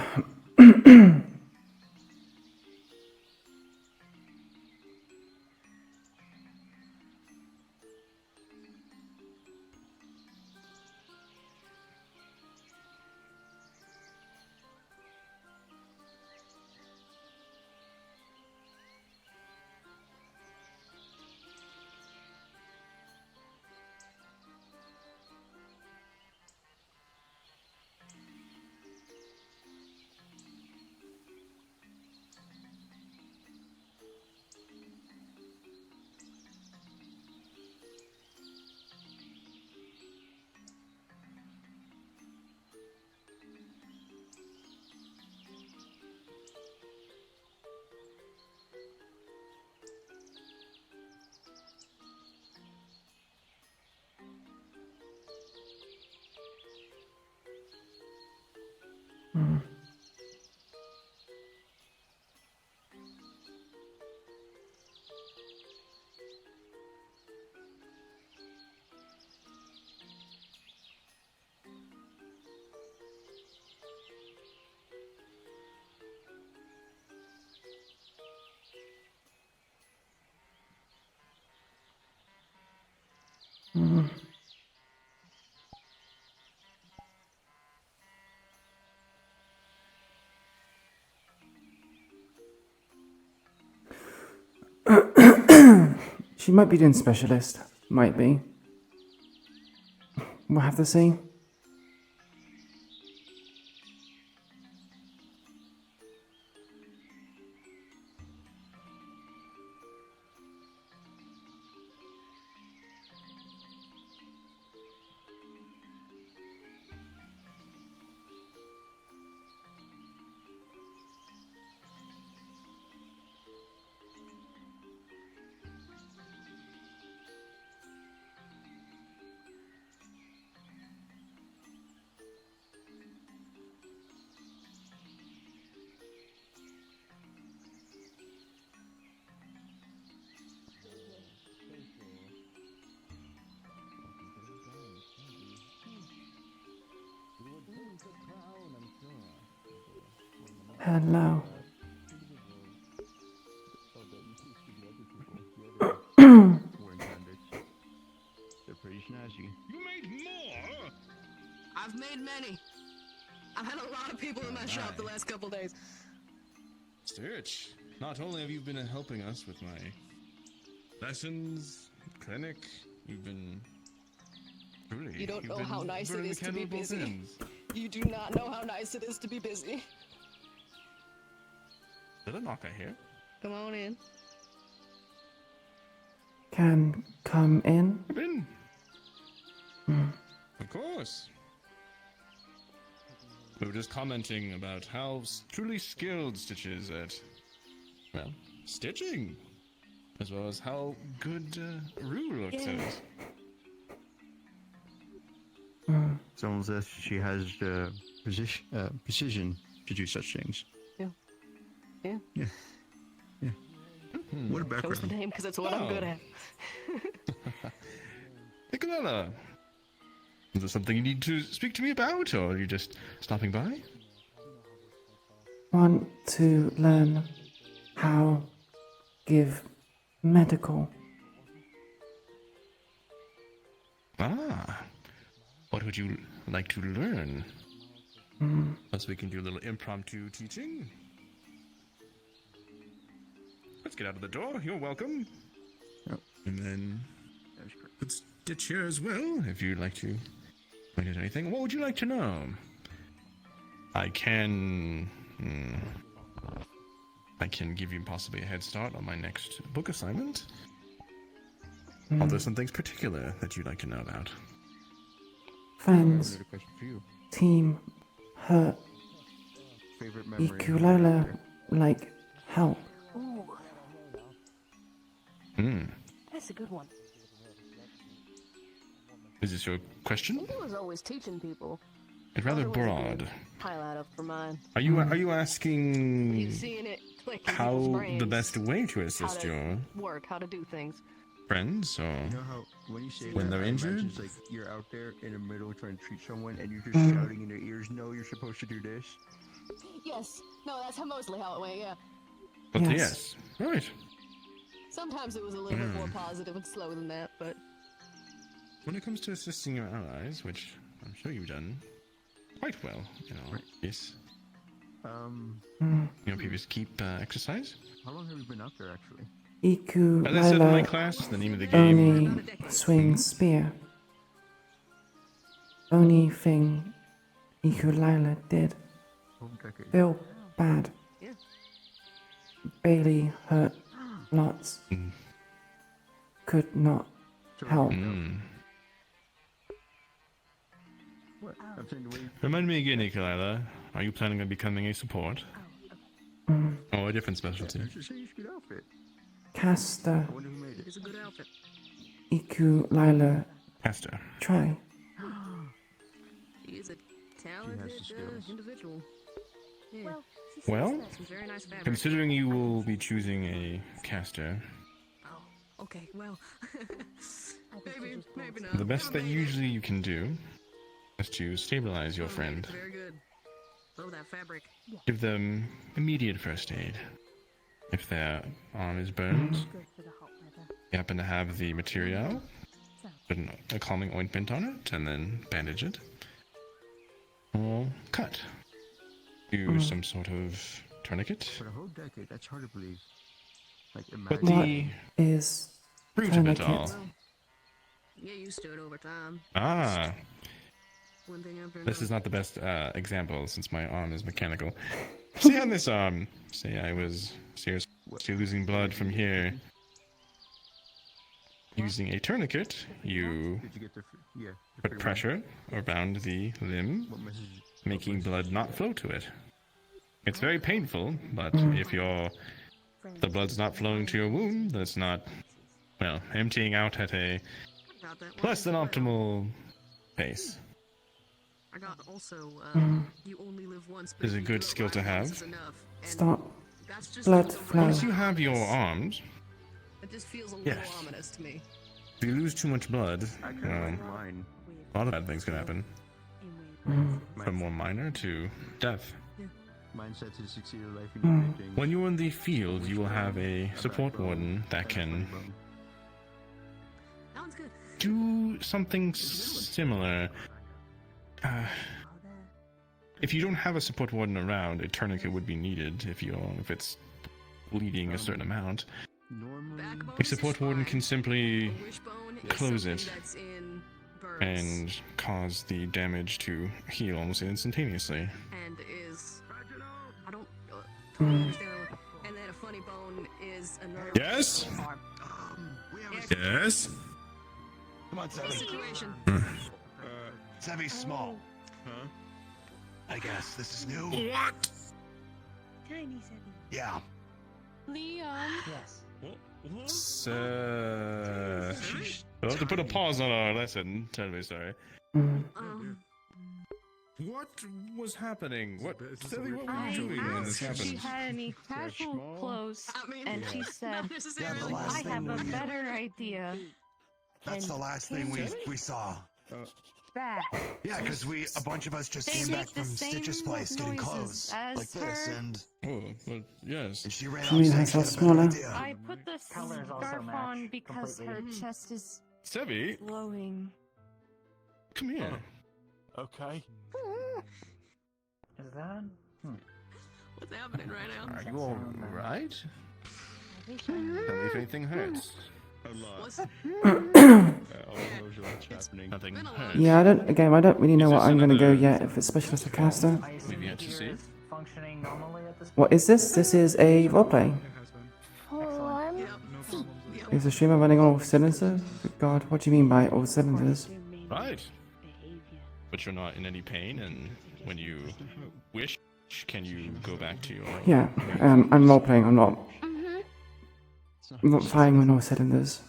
She might be doing specialist. Might be. We'll have to see. Hello. They're pretty snazzy. You made more? I've made many. I've had a lot of people in my shop the last couple days. Stitch, not only have you been helping us with my lessons, clinic, you've been truly. You don't you've know been how nice it burning is the to be candle at both busy. ends. You do not know how nice it is to be busy. Did a knock I hear? Come on in. Can come in? Come in. Mm. Of course. We were just commenting about how truly skilled Stitch is at, well, stitching. As well as how good Rue looks at it. Someone says she has the precision to do such things. Yeah. Yeah. Yeah. Yeah. What a Chose the background. name because it's what I'm good at. Iku'lylah, is there something you need to speak to me about, or are you just stopping by? Want to learn how give medical. Ah, what would you like to learn? Plus we can do a little impromptu teaching. Let's get out of the door. You're welcome. Yep. And then put Stitch here as well, if you'd like to point out anything. What would you like to know? I can give you possibly a head start on my next book assignment. Are there some things particular that you'd like to know about? Friends. Another question for you. Team. Hurt. Favorite memory. Iku'lylah. Like help. Ooh, that's a good one. Is this your question? He was always teaching people. It's rather broad. Highlight up for mine. Are you asking He's seeing it click in people's how brains, the best way to how assist to you? work, how to do things. friends or You know how when you say when that, they're I imagine injured? it's like you're out there in the middle trying to treat someone and you're just Mm. shouting in their ears, "No, you're supposed to do this." Yes. No, that's mostly how it went, yeah. But yes. Right. Sometimes it was a little bit more Mm. positive and slow than that, but When it comes to assisting your allies, which I'm sure you've done quite well, yes. People just keep exercise. How long have you been out there, actually? As I said in my Iku'lylah class, the name of the game. only swings spear. Only thing Iku'lylah did feel bad. Bailey hurt lots. Could not help. What? I'm saying the way you Remind me again, Iku'lylah. Are you planning on becoming a support? Or a different specialty? It's just a good outfit. Caster I wonder who made it. it's a good outfit. Iku'lylah Caster. try. She is a talented individual. Yeah. Well, Some very nice fabric. considering you will be choosing a caster, Okay, well, maybe not. the best that usually you can do is to stabilize your friend. Very good. Love that fabric. Give them immediate first aid. If their arm is burned, you happen to have the material, put a calming ointment on it, and then bandage it. Or cut. Use some sort of tourniquet. For a whole decade, that's hard to believe. Like, But imagine. What is root of it all. tourniquet? Get used to it over time. Ah, One thing after this another. is not the best example since my arm is mechanical. See on this arm, say I was seriously losing blood from here. Using a tourniquet, you Did you get the? Yeah. put pressure around the limb, What message? making blood not flow to it. It's very painful, but if the blood's not flowing to your wound, that's not, well, emptying out at a less than optimal pace. I got also, you only live once. Is a good skill to have. Stop blood flow. Once you have your arms, It just feels a little Yes. ominous to me. if you lose too much blood, I kind of like mine. a lot of bad things can happen. From more minor to death. Mine said to succeed in life, you Hmm. need big things. When you're in the field, you will have a support warden that can Sounds good. do something similar. If you don't have a support warden around, a tourniquet would be needed if it's bleeding a certain amount. A support warden can simply close it and cause the damage to heal almost instantaneously. And is, I don't totally understand. And then a funny bone is a nerve. Yes? Yes? Come on, What's the Sebby. situation? Sebby's small. Huh? I guess this is new. What? Tiny Sebby. Yeah. Leon. Yes. We'll have to put a pause on our lesson. Terribly sorry. What was happening? What were I you doing when this asked if she happened? had any casual clothes, and she said, necessarily. Yeah, the last I have thing a we- better idea. That's the last thing we saw. Back. Yeah, because a bunch of us just They came make back the from same Stitch's place getting noises clothes as like this, her. and well, yes. and she ran She made upstairs. herself She had a better smaller. idea. I put the Colors also scarf match on because her completely. chest is Sebby, glowing. come here. Okay. Is that? What's happening right now? Are you alright? Tell me if anything hurts. A lot. What's happening. Nothing hurts. Yeah, I don't really know what I'm gonna go yet, if it's specialist or caster. We've yet to see. Functioning normally at this What is this? This is a roleplay. Is the streamer running on all cylinders? Good God, what do you mean by all cylinders? Right. But you're not in any pain, and when you wish, can you go back to your... Yeah, I'm roleplaying, I'm not firing on all cylinders.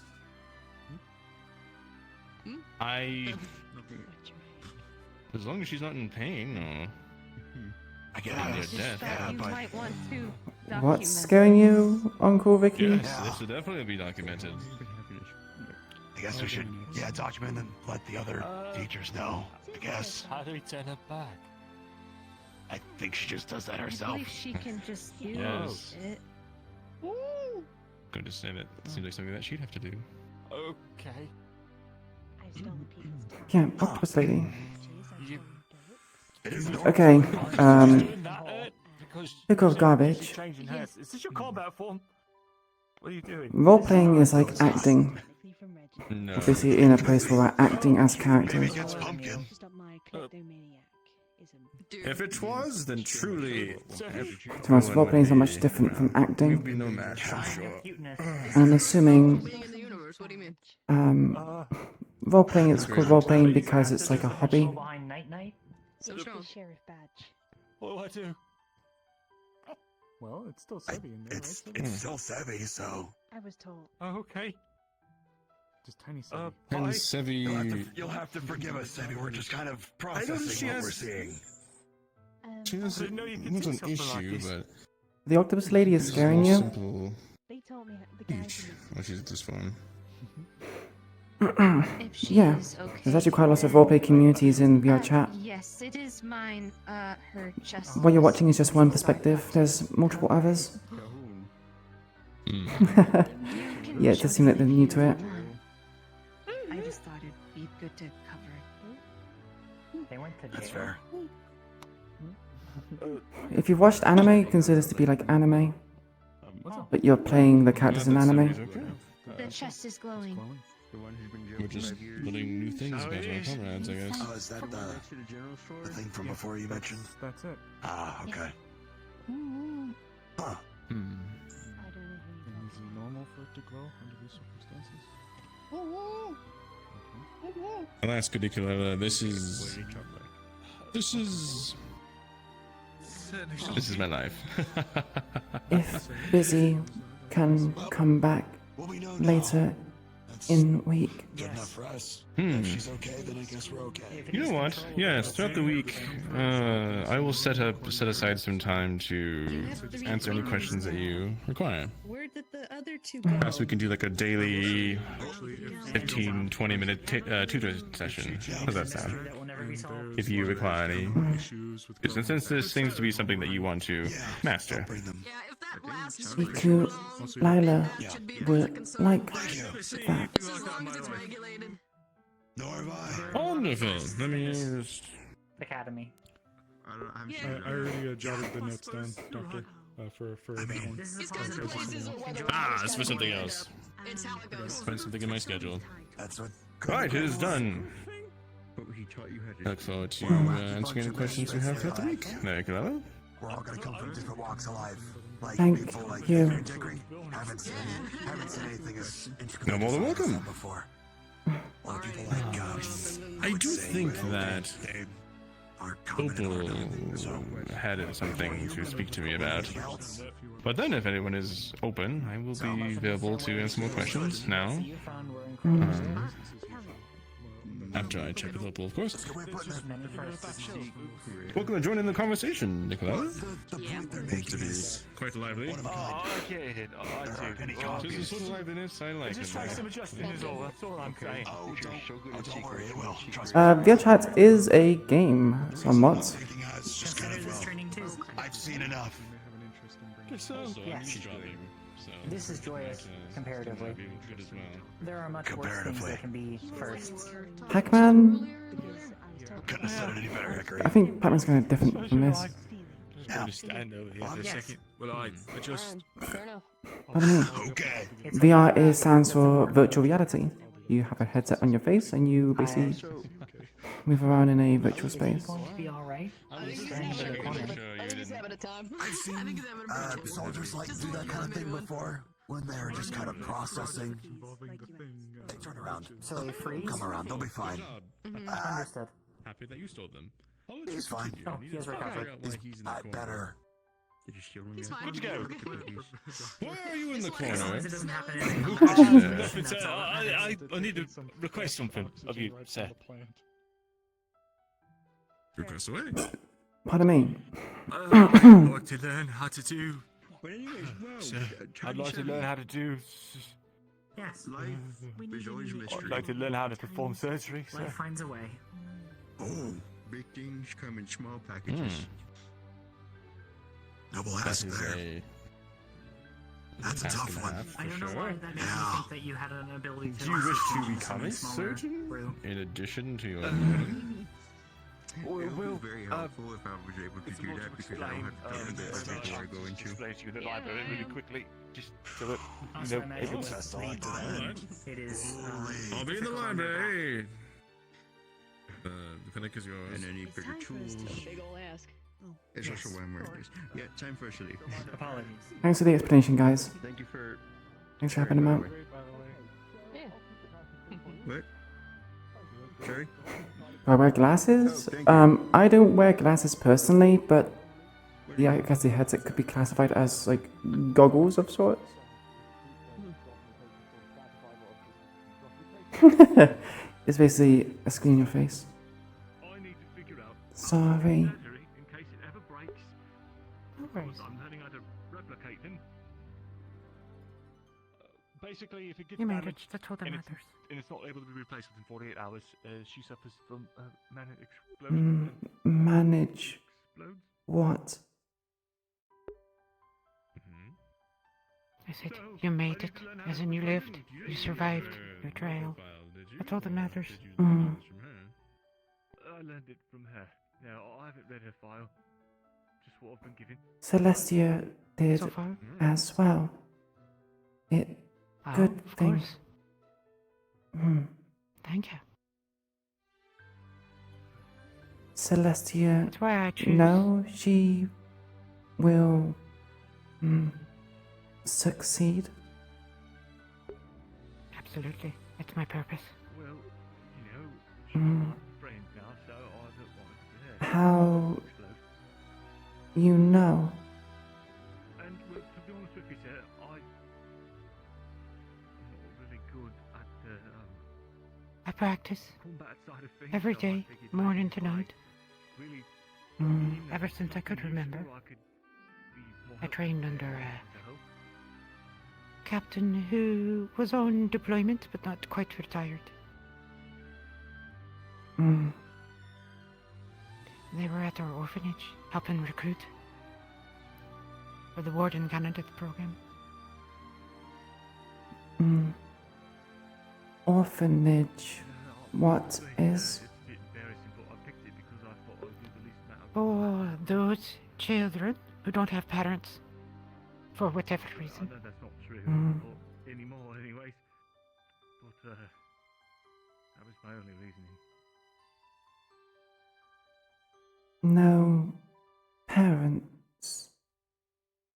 As long as she's not in pain, or... I get near it. death. You might want to What's document. scaring you, Uncle Ricky? Yes, this will definitely be documented. I guess we should, document and let the other teachers know. I guess. How do we turn it back? I think she just does that I herself. believe she can just do Yes. it. Going to say that seems like something that she'd have to do. Okay. Yeah, octopus lady. It isn't Okay, Because pick of garbage. changing hats. Is this your combat form? What are you doing? Role playing is like acting. No. Obviously, in a place where we're acting as characters. If it was, then truly. To us, role playing is not much different from You'd acting. be no match, I'm sure. And I'm assuming Being in the universe, what do you mean? role playing is called role playing because it's like a hobby. Behind Night Night. So strong. Sheriff badge. What do I do? Well, it's still Sevi in there, It's right? still Sevi, so. I was told. Oh, okay. Just tiny Sevi. And Bye. Sevi. You'll have to forgive us, Sevi. We're just kind of noticed processing she what has- we're seeing. She has didn't know you could not do an something like issue, this. but The octopus lady is it's scaring a you. simple They told me the guys speech in when she's at this phone. If she Yeah, is okay. there's actually quite lots of roleplay communities in VR chat. Yes, it is mine. Her just. What you're watching is just one perspective. There's multiple others. Yeah, it does seem like they're new to it. I just thought it'd be good to cover it. They went to jail. That's fair. If you've watched anime, you consider this to be like anime. But you're playing the characters in anime. The chest is glowing. We're just learning new things about our comrades, I guess. Oh, is that the thing from before you mentioned? That's it. Ah, okay. Huh. Hmm. And is it normal for it to glow under these circumstances? I'll ask Iku'lylah, this is my life. If busy can come back later in week. Good enough for us. Hmm. If she's okay, then I guess we're okay. You know what? Yes, throughout the week, I will set aside some time to answer any questions that you require. Where did the other two go? Perhaps we can do like a daily 15-20 minute tutor session. How does that sound? If you require any. Since this seems to be something that you want to master. Iku'lylah would like that. Wonderful. Let me just... Academy. I already jotted the notes down, Doctor, for that one. It's for something else. It's how it goes. Find something in my schedule. That's what. Right, it is done. But he taught you how to. I look forward to answering any questions you have throughout the week. Iku'lylah. We're all gonna come from different walks of life. Like Thank people like you. Diggory. Haven't seen anything as No more than welcome. before. Or people like I do think that Opal had something to speak to me about. But then, if anyone is open, I will be available to answer more questions now. After I check with Opal, of course. Welcome to join in the conversation, Iku'lylah. Seems to be quite lively. Oh, I get it. Oh, I do. Just the sort of liveliness I like. Just trying some adjusting is all. That's all I'm saying. Don't worry, it will. Trust VR chat is a game, somewhat. I've seen enough. Yes. This is joyous, comparatively. There are much worse things that can be firsts. Pac-Man? Couldn't have said it any better, Hickory. I think Pac-Man's kind of different from this. Stand over here for a second. Well, I just. Pardon me. Okay. VR stands for virtual reality. You have a headset on your face and you basically move around in a virtual space. Be alright. I've seen soldiers like do that kind of thing before when they're just kind of processing. They turn around. So they freeze? Come around, they'll be fine. Understood. Happy that you stole them. He's fine. Oh, he has recovered. Better. Where'd you go? Why are you in the corner? It doesn't happen Who in pushed you there? I need to request something of you, sir. Request away. Pardon me. I'd like to learn how to do. But anyways, well, Sir, I'd like to learn how to do. Yes. Life is always a mystery. I'd like to learn how to perform surgery, sir. Life finds a way. Oh, big things come in small packages. Double ask That is there. That's a ask tough and a one. half, I for don't know sure. why that made me think that you had an ability to. Do you wish to perform become something a smaller, surgeon Rue? in addition to your? It would be very helpful if I was able to do that because I don't have to talk a bit before I go into. Explain to you the library really quickly, just so that Also, you I know imagine able with to. sleep, it is. I'll be in the difficult on your back. library. The clinic is yours. And I need bigger tools. Big ol' ask. It's also why I'm wearing this. Yeah, time for us to leave. Apologies. Thanks for the explanation, guys. Thank you for. Thanks for helping him out. What? Sorry? Do I wear glasses? Oh, thank you. I don't wear glasses personally, but yeah, I guess the headset could be classified as like goggles of sorts. It's basically a screen in your face. Sorry. In case it ever breaks. I'm learning how to replicate them. Basically, if it gets You made it. damaged That's all that and matters. it's not able to be replaced within 48 hours, she suffers from manic explosion. Manage Explodes. what? I said, you made it. As in, you lived. You survived your trial. That's all that matters. Mm. I learned it from her. Now, I haven't read her file. Just what I've been given. Celestia did So far? as well. It Oh, good of thing. course. Hmm. Thank you. Celestia. That's why I choose. No, she will succeed. Absolutely. It's my purpose. Well, you know, she's Mm. my friend now, so I don't want her to How explode. you know? And well, to be honest with you, sir, I'm not really good at the I practice combat side of things. every so I day, figured morning maybe to if I night. Really, Ever since I could remember. I trained under a captain who was on deployment but not quite retired. Mm. They were at our orphanage, helping recruit for the Warden candidate program. Mm. Orphanage. What is? For those children who don't have parents, for whatever reason. I know that's not true anymore, anyways. But that was my only reasoning. No parents.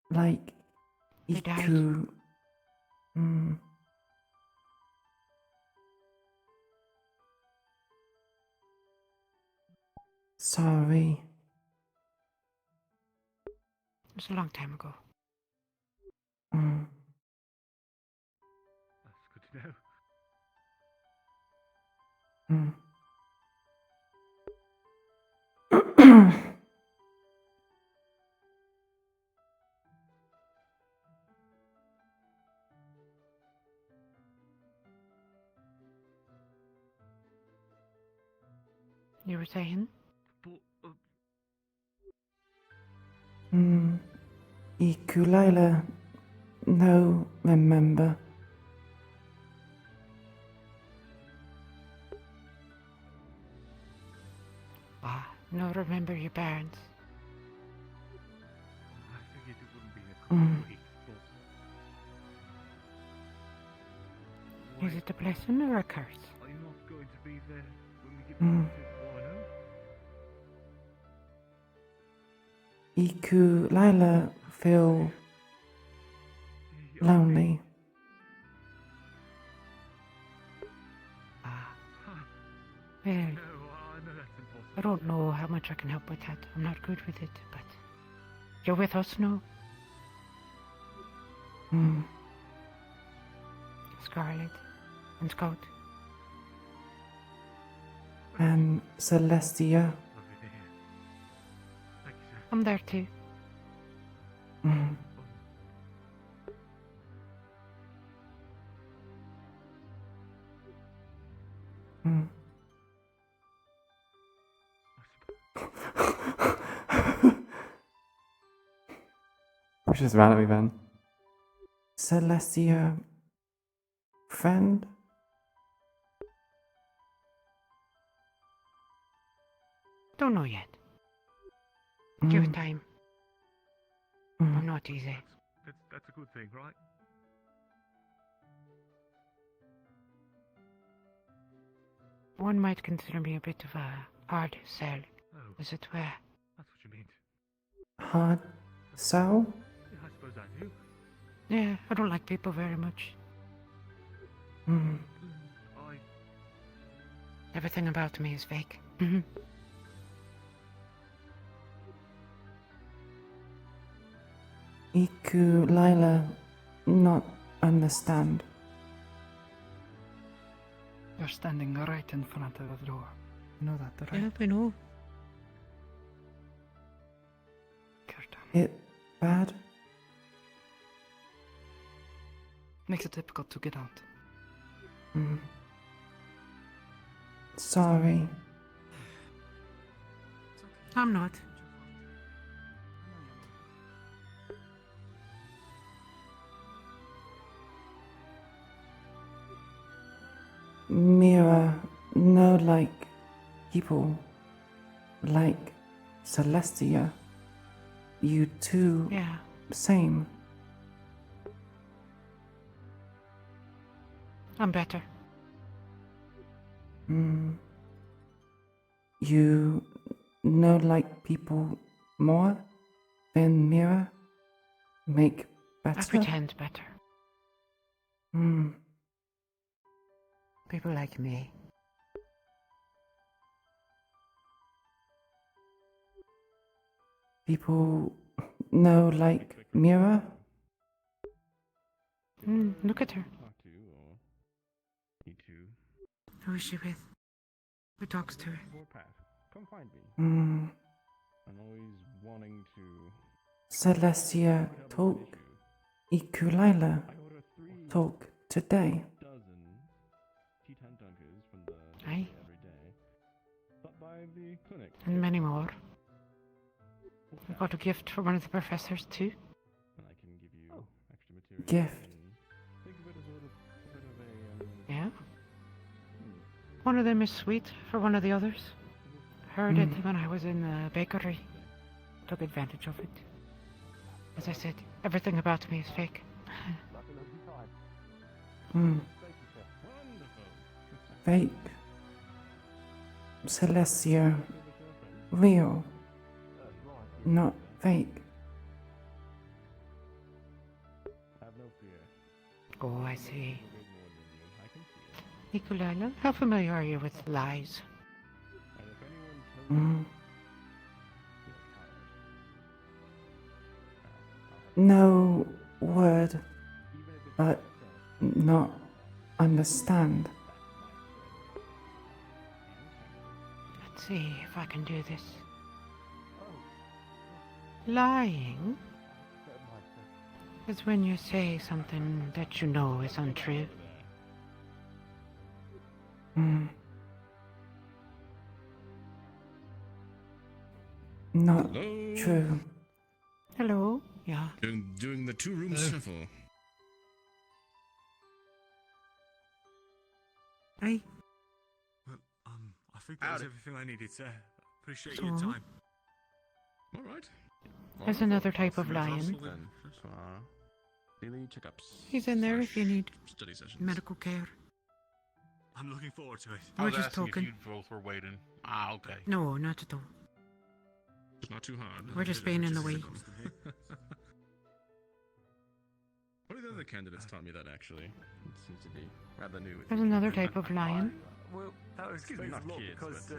Like They died. Iku. Mm. Sorry. It was a long time ago. Mm. That's good to know. Mm. You were saying? Iku'lylah. No, remember. No, remember your parents. I figured it wouldn't be a Mm. conflict, but Is it a blessing or a curse? are you not going to be there when we get Mm. back to Wano? Iku'lylah feel lonely. Well, No, I know that's impossible. I don't know how much I can help with that. I'm not good with it, but you're with us now, Mm. Scarlet and Scout. And Celestia. Lovely to hear. Thank you, sir. I'm there too. Mm. Hmm. Which is mad at me then. Celestia friend? Don't know yet. Give it time. I'm not easy. That's a good thing, right? One might consider me a bit of a hard sell, as it were. That's what you mean. Hard sell? Yeah, I suppose I do. Yeah, I don't like people very much. Hmm. Everything about me is fake. Iku'lylah not understand. You're standing right in front of the door. You know that, right? Yep, I know. It bad? Makes it difficult to get out. Hmm. Sorry. I'm not. Mira, no like people like Celestia. You two Yeah. same. I'm better. Hmm. You know like people more than Mira? Make better? I pretend better. Hmm. People like me. People know like Mira? Look at her. Talk to or need to. Who is she with? Who talks to her? Warpath, come find me. Hmm. I'm always wanting to. Celestia talk. Iku'lylah talk today. Dozen T10 dunkers from the Aye. every day. Stop by the clinic. And many more. I got a gift for one of the professors too. And I can give you extra material. Gift. Think of it as a bit of a. Yeah. One of them is sweet for one of the others. Heard it when I was in the bakery. Took advantage of it. As I said, everything about me is fake. Hmm. Fake. Celestia. Real. Not fake. Have no fear. Oh, I see. Iku'lylah, how familiar are you with lies? Hmm. No word, but not understand. Let's see if I can do this. Lying is when you say something that you know is untrue. Hmm. Not Hello? true. Hello? Yeah. Doing the two-room shuffle. Hey. Well, I think that was everything I needed, sir. Appreciate So? your time. All right. There's another type of lion. Then, so, daily checkups. He's in there if you need Study sessions. medical care. I'm looking forward to it. I We're was just asking talking. if you both were waiting. Ah, okay. No, not at all. It's not too hard. We're just being in the way. One of the other candidates taught me that actually. It seems to be rather new. There's another type of lion. Well, that was Excuse me, not kids, because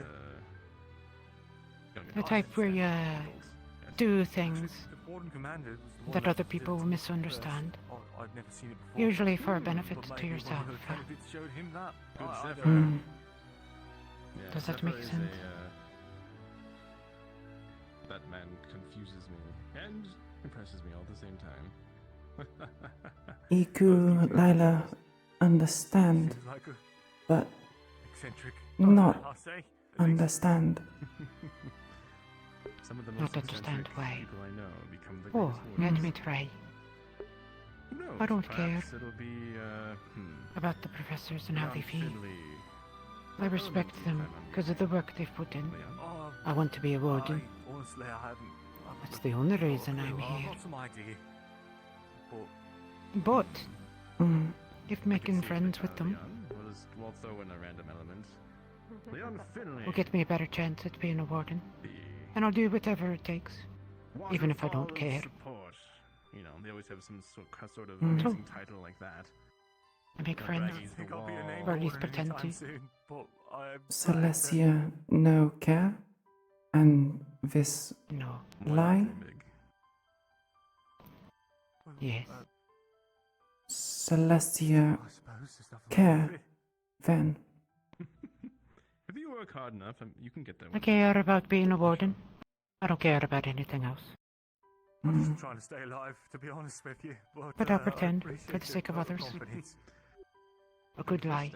but, The type where you do things the warden commander was the one that other people will misunderstand. I'd never seen it before. Usually for a benefit But to maybe yourself. one of the candidates showed him that. Good I Zephyr. don't know. Yeah, Does that Zephyr make is sense? That man confuses me and impresses me all at the same time. Iku'lylah understand, but not I'll say. understand. Some of the Not most understand eccentric why. people I know become the Oh, greatest let warriors. me try. Who knows? I don't care Perhaps it'll be, about the professors and how they feel. Finley. I respect them because of the work they've put in. I want to be a warden. Honestly, I hadn't. That's the only reason I'm here. Got some idea. But if making friends with them We'll throw in a random element. Leon Finley. will get me a better chance at being a warden, and I'll do whatever it takes, even if I don't care. Support. You know, they always have some sort of So, amazing title like that. I make Like friends, Raggy's the Wall. or at least pretend to. Celestia no care, and this No. lie. Yes. Celestia care, then. If you work hard enough, you can get there. I care about being a warden. I don't care about anything else. I'm just trying to stay alive, to be honest with you. But I'll I pretend, appreciate for the sake of your others. confidence. A good lie.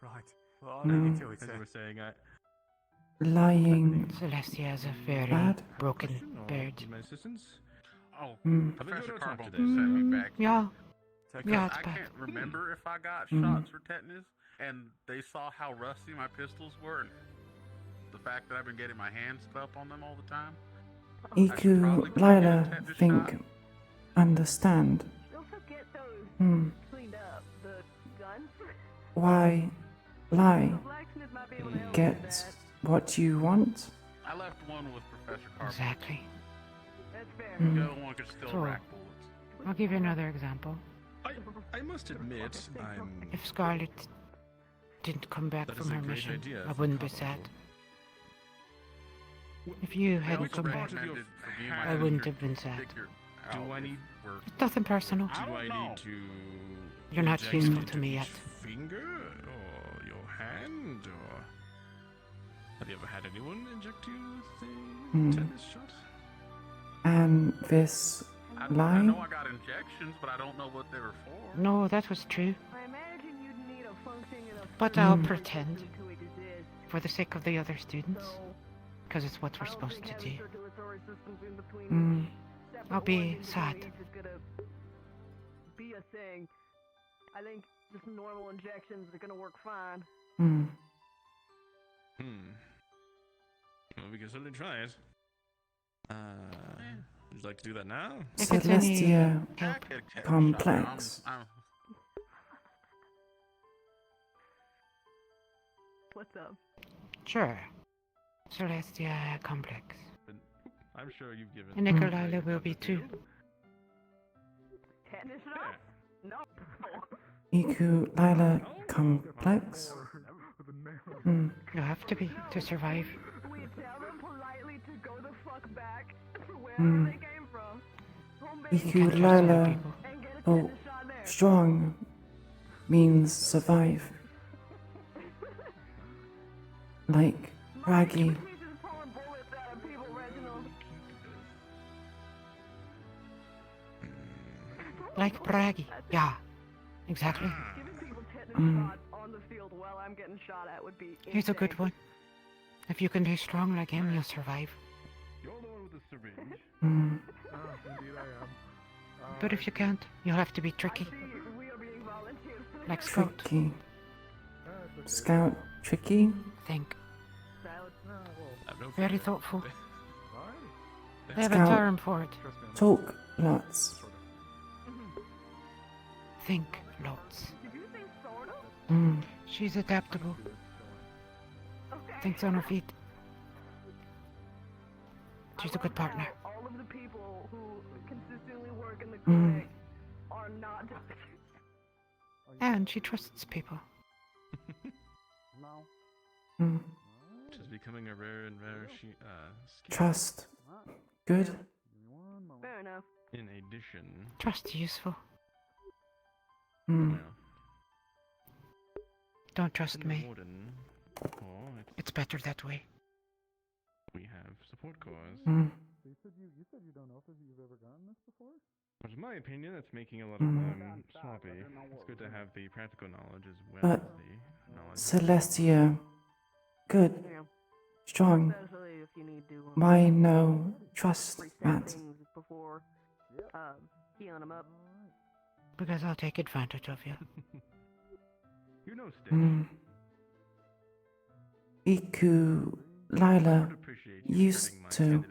Right. Well, I'll leave you to it, As sir. you were saying, Lying Celestia is a very bad. broken bird. my assistants? Oh, Hmm. Professor Carpal today, sent me back. Yeah. Because Yeah, it's I bad. can't remember if I got Hmm. shots for tetanus, and they saw how rusty my pistols were, and the fact that I've been getting my hands up on them all the time. Iku'lylah think understand. Cleaned up the gun. Why lie? Get what you want? I left one with Professor Carpal. Exactly. That's fair. The other one could still So, rack bullets. I'll give you another example. I must admit, I'm... If Scarlet didn't come back That from is a her great mission, idea I for wouldn't be Carpal. sad. If you hadn't Which come back, part of your I wouldn't have been sad. Do I need... It's nothing personal. Do I need to... You're not inject useful into to me each yet. Finger? Or your hand? Or... Have you ever had anyone inject you with a tetanus shot? And this I lie? know I got injections, but I don't know what they were for. No, that was true. I imagine you'd need a functioning enough But I'll system pretend, to exist. for the sake of the other students, because it's what we're I don't supposed think to do. having circulatory systems in between Mm. separate I'll be organs and sad. waves is gonna be a thing. I think just normal injections are gonna work fine. Hmm. Well, we can certainly try it. Would you like to do that now? If it's any Celestia help. complex. What's up? Sure. Celestia Complex. I'm sure you've given... And Iku'lylah will be too. Tetanus shot? No. Iku'lylah complex? Hmm. You have to be to survive. We tell them politely to go the fuck back to wherever Hmm. they came from. Home base Iku'lylah, and get a oh, tetanus shot there. strong means survive. Like Raggy. Like Braggy. Yeah. Exactly. Giving people tetanus Mm. shots on the field while I'm getting shot at would be He's a good insane. one. If you can be strong like him, you'll survive. You're the one with the syringe. Hmm. Indeed I am. But if you can't, you'll have to be tricky. Like Scout. Tricky. Scout tricky? Think. I've no Very fear. thoughtful. They have a Scout. term for it. Talk lots. Think lots. Hmm. She's adaptable. Thinks on her feet. She's a good partner. All of the people who consistently work in the Mm. clinic are not doctors. And she trusts people. No. Hmm. Which is becoming a rare and rare skill. Trust. Good. Fair enough. In addition... Trust is useful. Hmm. Well, Don't trust in the me. warden, or It's better that way. we have support cores. Hmm. You said you don't know if you've ever gotten this before? Which, in my opinion, that's making a lot of Mm. them sloppy. It's good to have the practical knowledge as well But as the knowledge Celestia. Good. Yeah. Strong. Especially if you need to. Why no trust Reset that? things before healing them up. Because I'll take advantage of you. You know, Stitch. Iku'lylah used to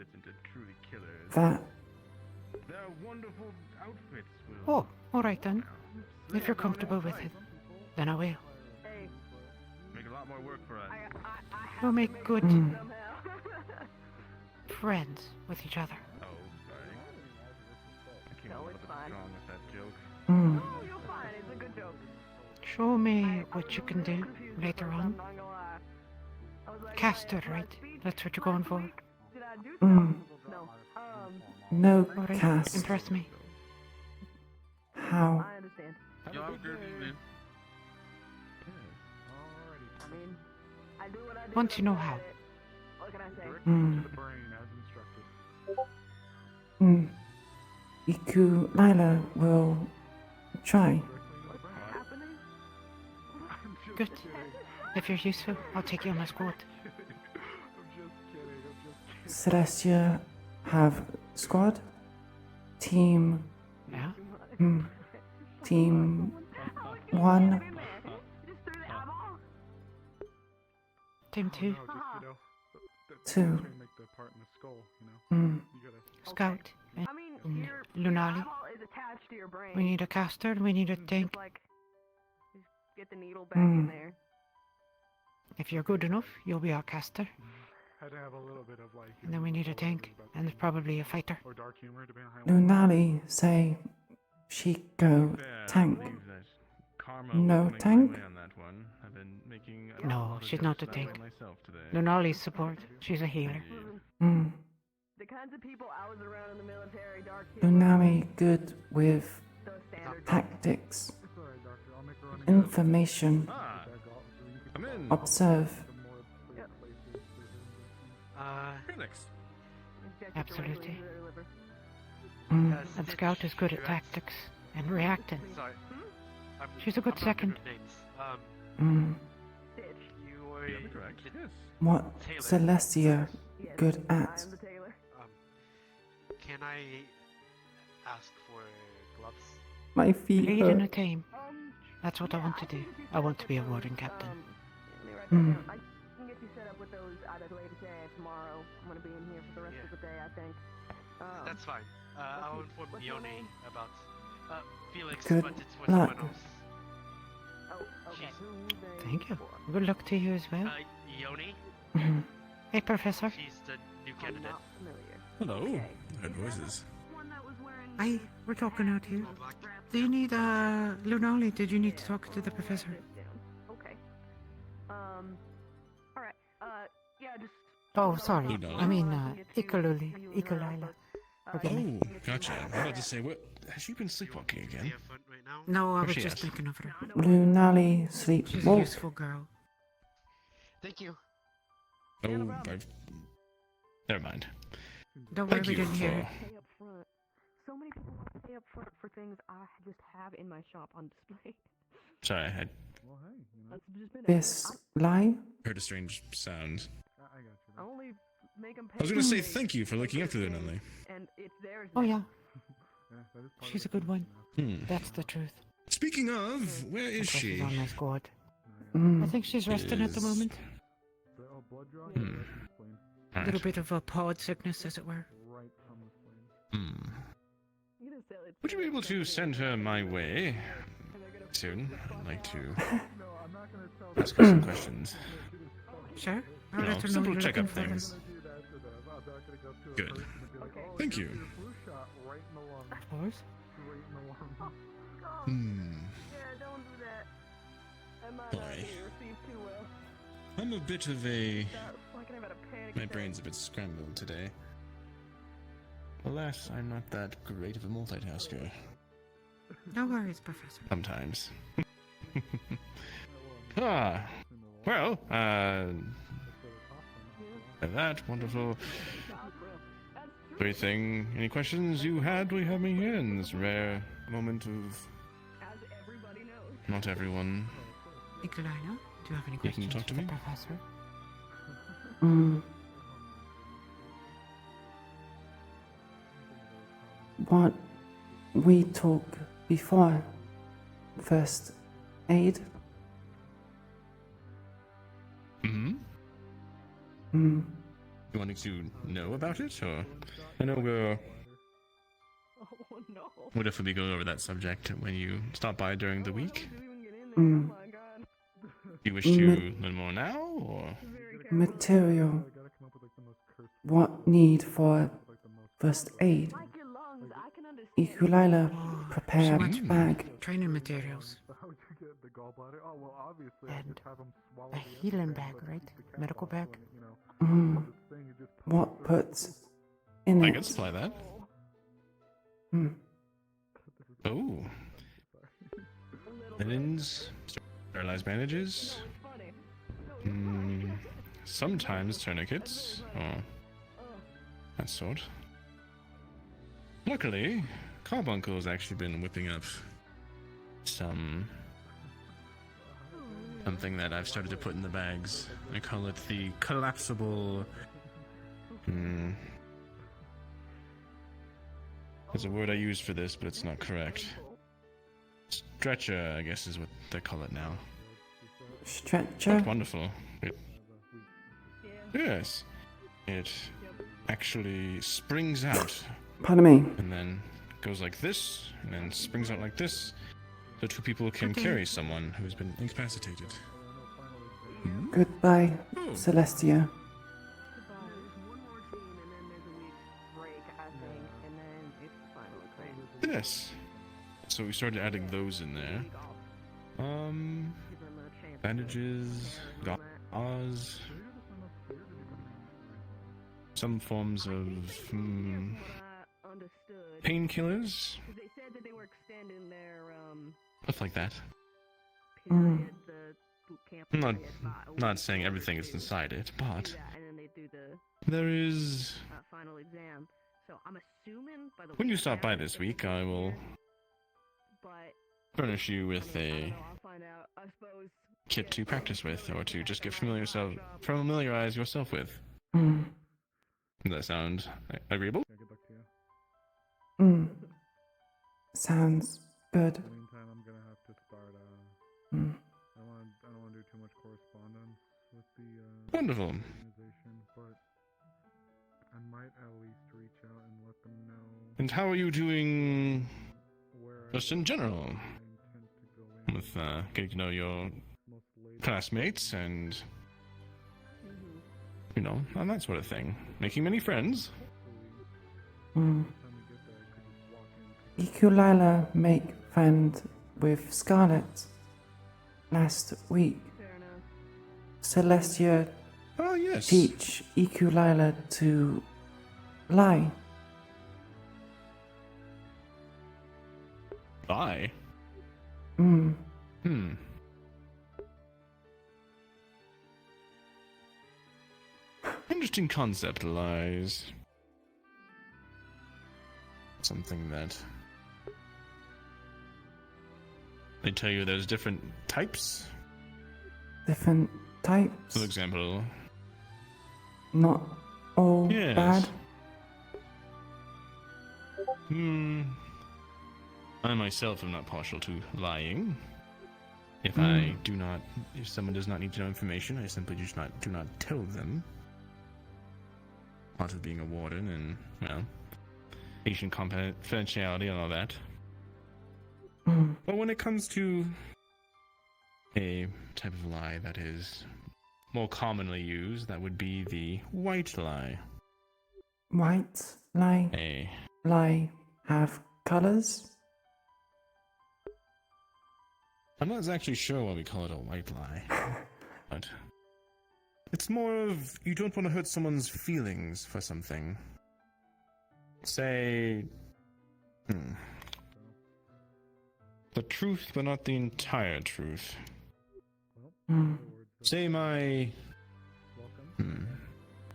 that. Their wonderful outfits will. Oh, alright then. If you're comfortable with it, then I will. Make a lot more work for us. We'll make good friends with each other. Oh, sorry. I came a little bit strong with that joke. Oh, you're fine. It's a good joke. Show me what you can do later on. Caster, right? That's what you're going for. No Alright, cast. impress me. How? I understand. Y'all have a good evening. I mean, I do what I do. Once you know how. What can I say? The brain as instructed. Iku'lylah will try. Good. If you're useful, I'll take you on my squad. Celestia have squad? Team. Yeah? Team 1. Team 2. 2. Make the part in the skull, you know. You gotta. Scout. And I mean, your Lunali. eyeball is attached to your brain. We need a caster, we need a tank. Like, just get the needle back in there. If you're good enough, you'll be our caster. Had to have a little bit of like. And then we need a tank, and probably a fighter. Or dark humor, depending on how. Lunali say she go tank. No tank? No, she's not a tank. Lunali's support. She's a healer. The kinds of people I was around in the military, dark Lunali good with tactics. Information. Observe. Absolutely. And Scout is good at tactics and reacting. Sorry. She's a good second. What Celestia good at? Can I ask for gloves? My feet Lead in a hurt. team. That's what I want to do. I want to be a warden captain. I can get you set up with those either later today or tomorrow. I'm gonna be in here for the rest of the day, I think. That's fine. I'll inform Yoni about Felix, Good but it's with luck. someone else. Oh, okay. Thank you. Good luck to you as well. Yoni? Hey, Professor. She's the new candidate. Hello. Heard voices. Hi, we're talking out here. Do you need, Lunali, did you need to talk to the professor? Okay. Alright. Yeah, just. Oh, sorry. Lunali? I mean, Iku'lylah. Forgive me. Oh, gotcha. I was about to say, what? Has she been sleepwalking again? No, I Where's was she just at? thinking of her. Lunali sleep She's a walk. useful girl. Thank you. Oh, I've. Never mind. Don't worry, Thank we you didn't hear it. Pay up front. So many people want to pay up front for things I just have in my shop on display. Sorry, I That's just been This lie? heard a strange sound. I only make them pay. I was gonna say thank you for looking after them, Nunley. And it's theirs. Oh, now. yeah. She's a good one. That's the truth. Speaking of, where is That's why she's she? on my squad. Mm. I think she's resting at the Is- moment. Hmm. A little bit of a pod sickness, as it were. Hmm. Would you be able to send her my way soon? I'd like to ask her some questions. Sure. I'll You know, let her know simple you're checkup looking for them. things. Good. Thank you. Of course. Hmm. Yeah, don't do that. I might Boy. not be received too well. I'm a bit of a. Like I've had a panic My attack. brain's a bit scrambled today. Alas, I'm not that great of a multitasker. No worries, Professor. Sometimes. Well, that wonderful. Everything. Any questions you had? We have me here in this rare moment of. Not everyone. Iku'lylah? Do you have any You can questions talk to for me. the professor? What we talk before first aid? Mm-hmm. Hmm. You wanting to know about it, or I know we're. Oh no. We'll definitely be going over that subject when you stop by during the week. Mm. Do you wish to learn more now, or? Material. What need for first aid? Iku'lylah, prepare So much bag. training materials. And a healing bag, right? Medical bag? Mm. What puts in I it? can supply that. Mm. Oh. Linens, sterilized bandages. Sometimes tourniquets, or that sort. Luckily, Carbuncle's actually been whipping up something that I've started to put in the bags. I call it the collapsible. There's a word I use for this, but it's not correct. Stretcher, I guess, is what they call it now. Stretcher? That's wonderful. Yes. It actually springs out. Pardon me. And then goes like this, and then springs out like this. So two people can carry someone who's been incapacitated. Goodbye, Celestia. Yes. So we started adding those in there. Bandages, gauze, some forms of painkillers, stuff like that. I'm not saying everything is inside it, but there is. When you stop by this week, I will furnish you with a kit to practice with, or to just get familiarize yourself with. Mm. Does that sound agreeable? Sounds good. In the meantime, I'm gonna have to start. I don't want to do too much correspondence with the Wonderful. organization, but I might at least reach out and let them know. And how are you doing, just in general, with getting to know your classmates and, you know, and that sort of thing? Making many friends? Iku'lylah make friend with Scarlet last week. Celestia teach Iku'lylah to lie. Lie? Interesting concept, lies. Something that they tell you there's different types. Different types? For example, not all yes. bad. I myself am not partial to lying. If if someone does not need to know information, I simply just do not tell them. Part of being a warden and, well, patient confidentiality and all that. But when it comes to a type of lie that is more commonly used, that would be the white lie. White lie? Lie have colors? I'm not actually sure why we call it a white lie. But it's more of you don't want to hurt someone's feelings for something. Say, the truth, but not the entire truth. Say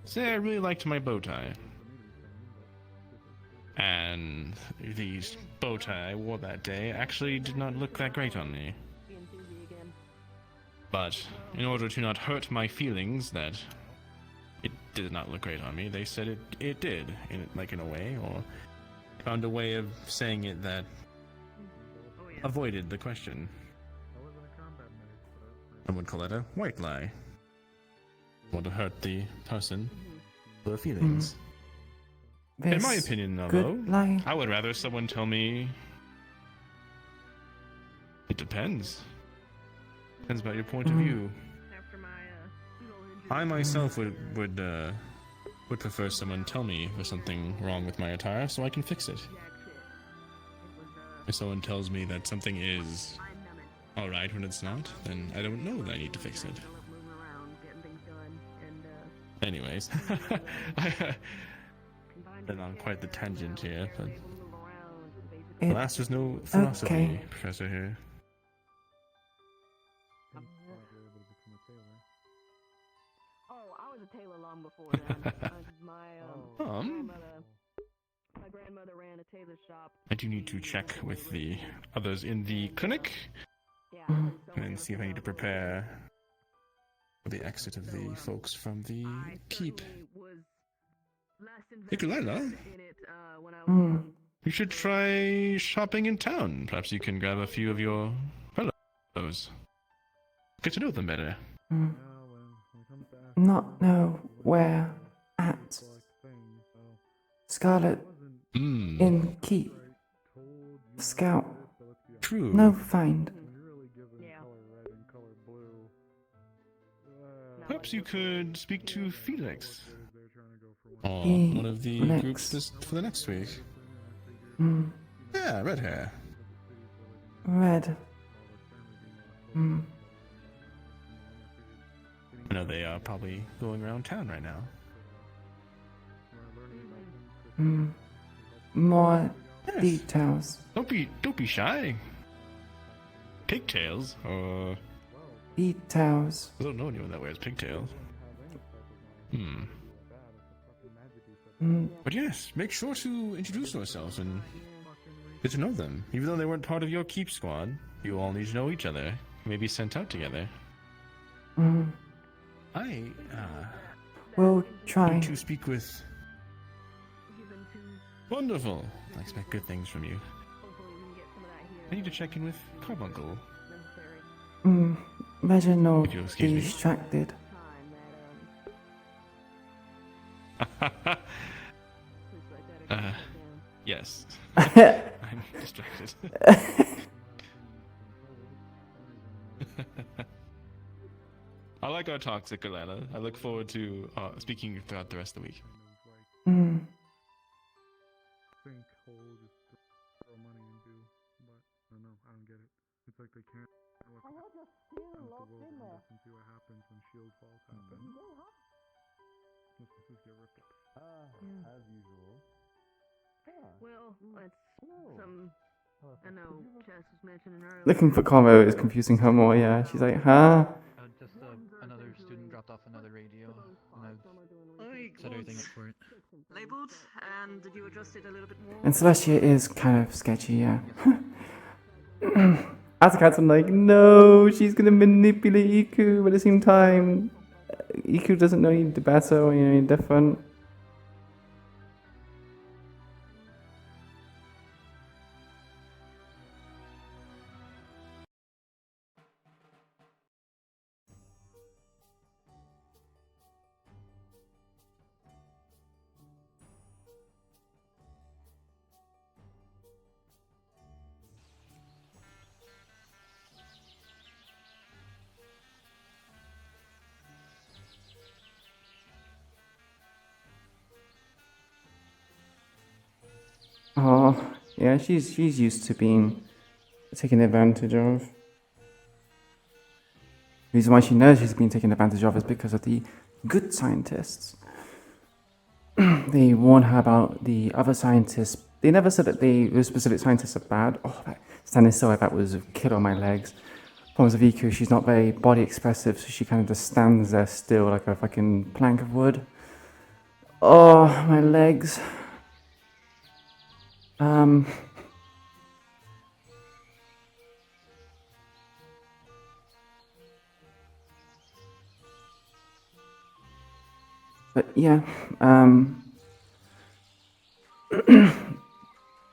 say I really liked my bow tie. And the bow tie I wore that day actually did not look that great on me. But in order to not hurt my feelings that it did not look great on me, they said it did, in a way, or found a way of saying it that avoided the question. I would call that a white lie. Want to hurt the person, their feelings. In my opinion, though, lie. I would rather someone tell me it depends. Depends about your point of view. I myself would prefer someone tell me there's something wrong with my attire so I can fix it. If someone tells me that something is alright when it's not, then I don't know that I need to fix it. Anyways, been on quite the tangent here, but alas, there's no philosophy professor here. Oh, I was a tailor long before that. My grandmother ran a tailor shop. I do need to check with the others in the clinic and see if I need to prepare for the exit of the folks from the keep. Iku'lylah, you should try shopping in town. Perhaps you can grab a few of your fellows. Get to know them better. Not know where at. Scarlet in keep. Scout. True. No find. Perhaps you could speak to Felix. Or one of the groups for the next week. Yeah, red hair. Red. I know they are probably going around town right now. More details. Don't be shy. Pigtails or details. I don't know anyone that wears pigtails. But yes, make sure to introduce yourselves and get to know them. Even though they weren't part of your keep squad, you all need to know each other. You may be sent out together. We'll try to speak with. Wonderful. I expect good things from you. I need to check in with Carbuncle. Reginald distracted. Yes. I'm distracted. I like our talks, Iku'lylah. I look forward to speaking throughout the rest of the week. Think whole just throw money into, but I don't know, I don't get it. It's like they can't look at the world and listen to what happens when shield falls happen. Let's just get ripped up. As usual. Well, it's some. I know Chess was mentioning earlier. Looking for combo is confusing her more, yeah. She's like, huh? Just another student dropped off another radio, and I've set everything up for it. Labeled, and did you adjust it a little bit more? And Celestia is kind of sketchy, yeah. Azakat's like, no, she's gonna manipulate Iku, but at the same time, Iku doesn't know any better or any different. Oh, yeah, she's used to being taken advantage of. The reason why she knows she's being taken advantage of is because of the good scientists. They warn her about the other scientists. They never said that those specific scientists are bad. Oh, that standing still like that was a kill on my legs. Problems with Iku, she's not very body expressive, so she kind of just stands there still like a fucking plank of wood. Oh, my legs. But yeah,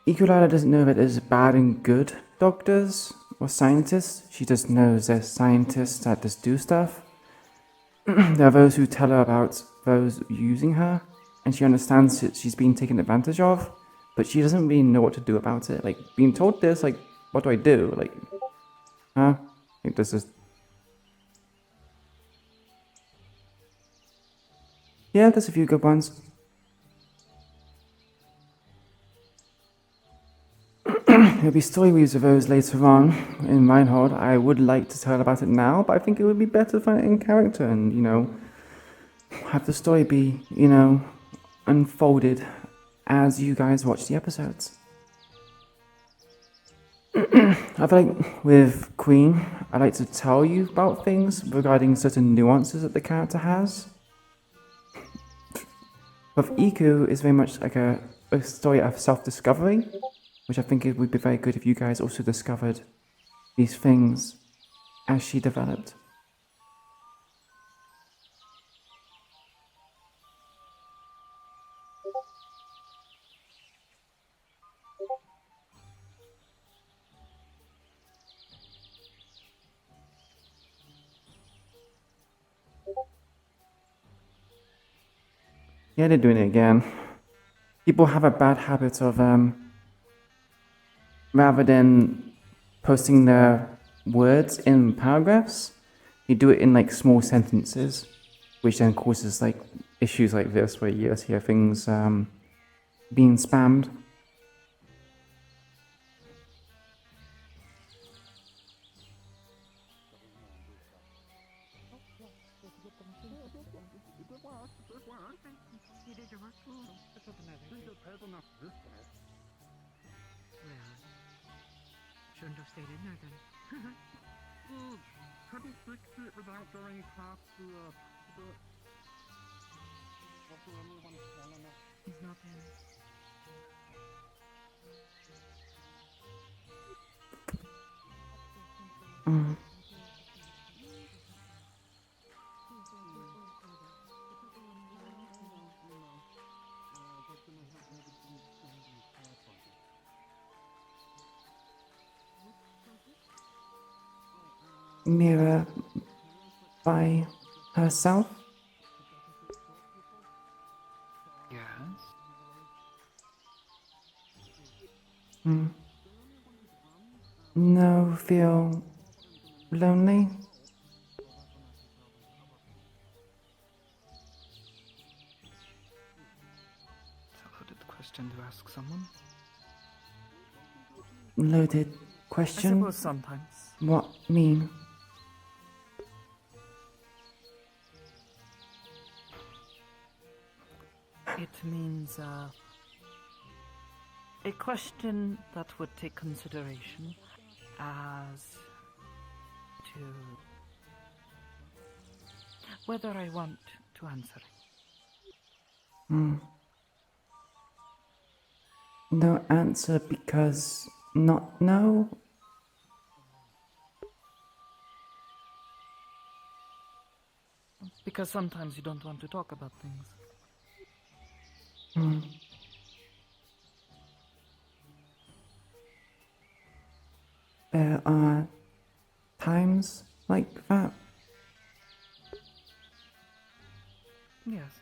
Iku'lylah doesn't know that there's bad and good doctors or scientists. She just knows there's scientists that just do stuff. There are those who tell her about those using her, and she understands that she's being taken advantage of, but she doesn't really know what to do about it. Like, being told this, like, what do I do? Like, huh? Like, this is... Yeah, there's a few good ones. There'll be story weaves of those later on in Reinhold. I would like to tell about it now, but I think it would be better to find it in character and, you know, have the story be, you know, unfolded as you guys watch the episodes. I feel like with Queen, I like to tell you about things regarding certain nuances that the character has. But Iku is very much like a story of self-discovery, which I think it would be very good if you guys also discovered these things as she developed. Yeah, they're doing it again. People have a bad habit of, rather than posting their words in paragraphs, you do it in like small sentences, which then causes like issues like this where you just hear things being spammed. You did your work? That's something I think. Well, shouldn't have stayed in there then. Couldn't fix it without going past the He's not in. Mm. Mira by herself? Yes. Hmm. No, feel lonely? It's a loaded question to ask someone. Loaded question? I suppose sometimes. What mean? It means, a question that would take consideration as to whether I want to answer it. Hmm. No answer because not no? Because sometimes you don't want to talk about things. Hmm. There are times like that. Yes.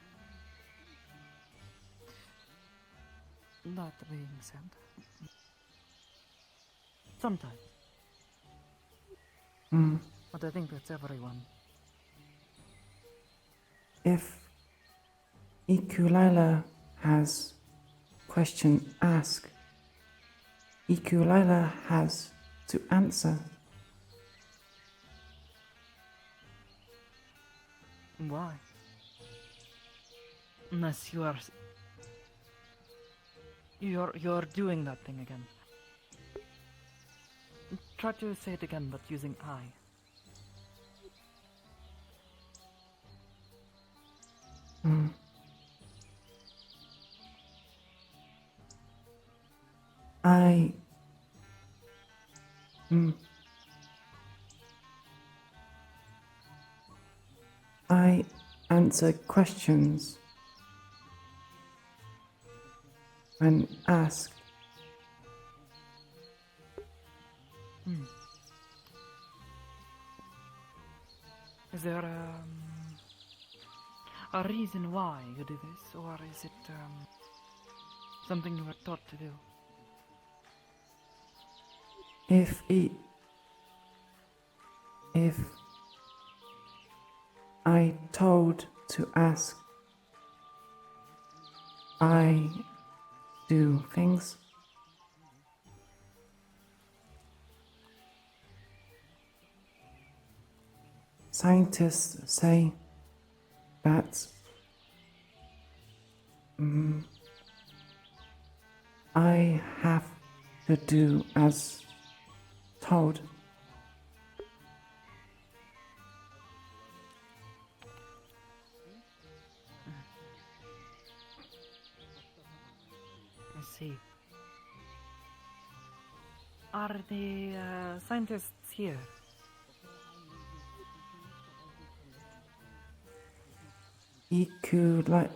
That being said, sometimes. Hmm. But I think that's everyone. If Iku'lylah has question ask, Iku'lylah has to answer. Why? Unless you're doing that thing again. Try to say it again, but using I. Hmm. I answer questions when asked. Is there a reason why you do this, or is it something you were taught to do? If I told to ask, I do things. Scientists say that I have to do as told. I see. Are the scientists here? Iku'lylah.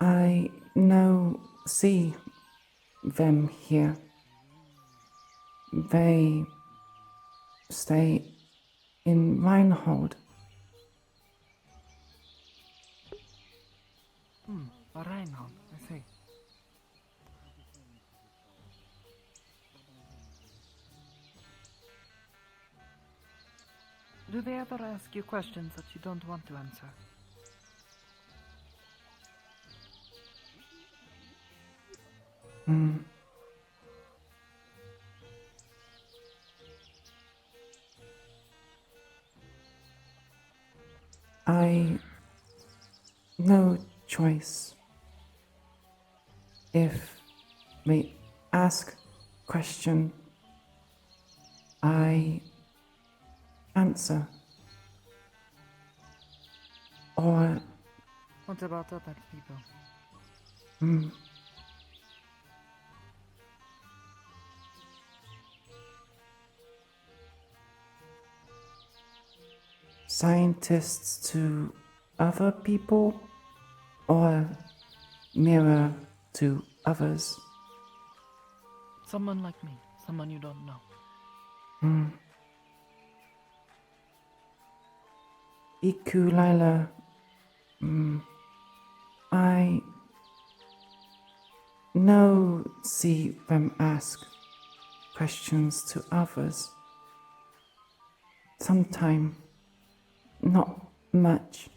I no see them here. They stay in Reinhold. Reinhold, I see. Do they ever ask you questions that you don't want to answer? I no choice. If they ask question, I answer. Or What about other people? Scientists to other people or mirror to others? Someone like me, someone you don't know. Iku'lylah, I no see them ask questions to others. Sometime, not much.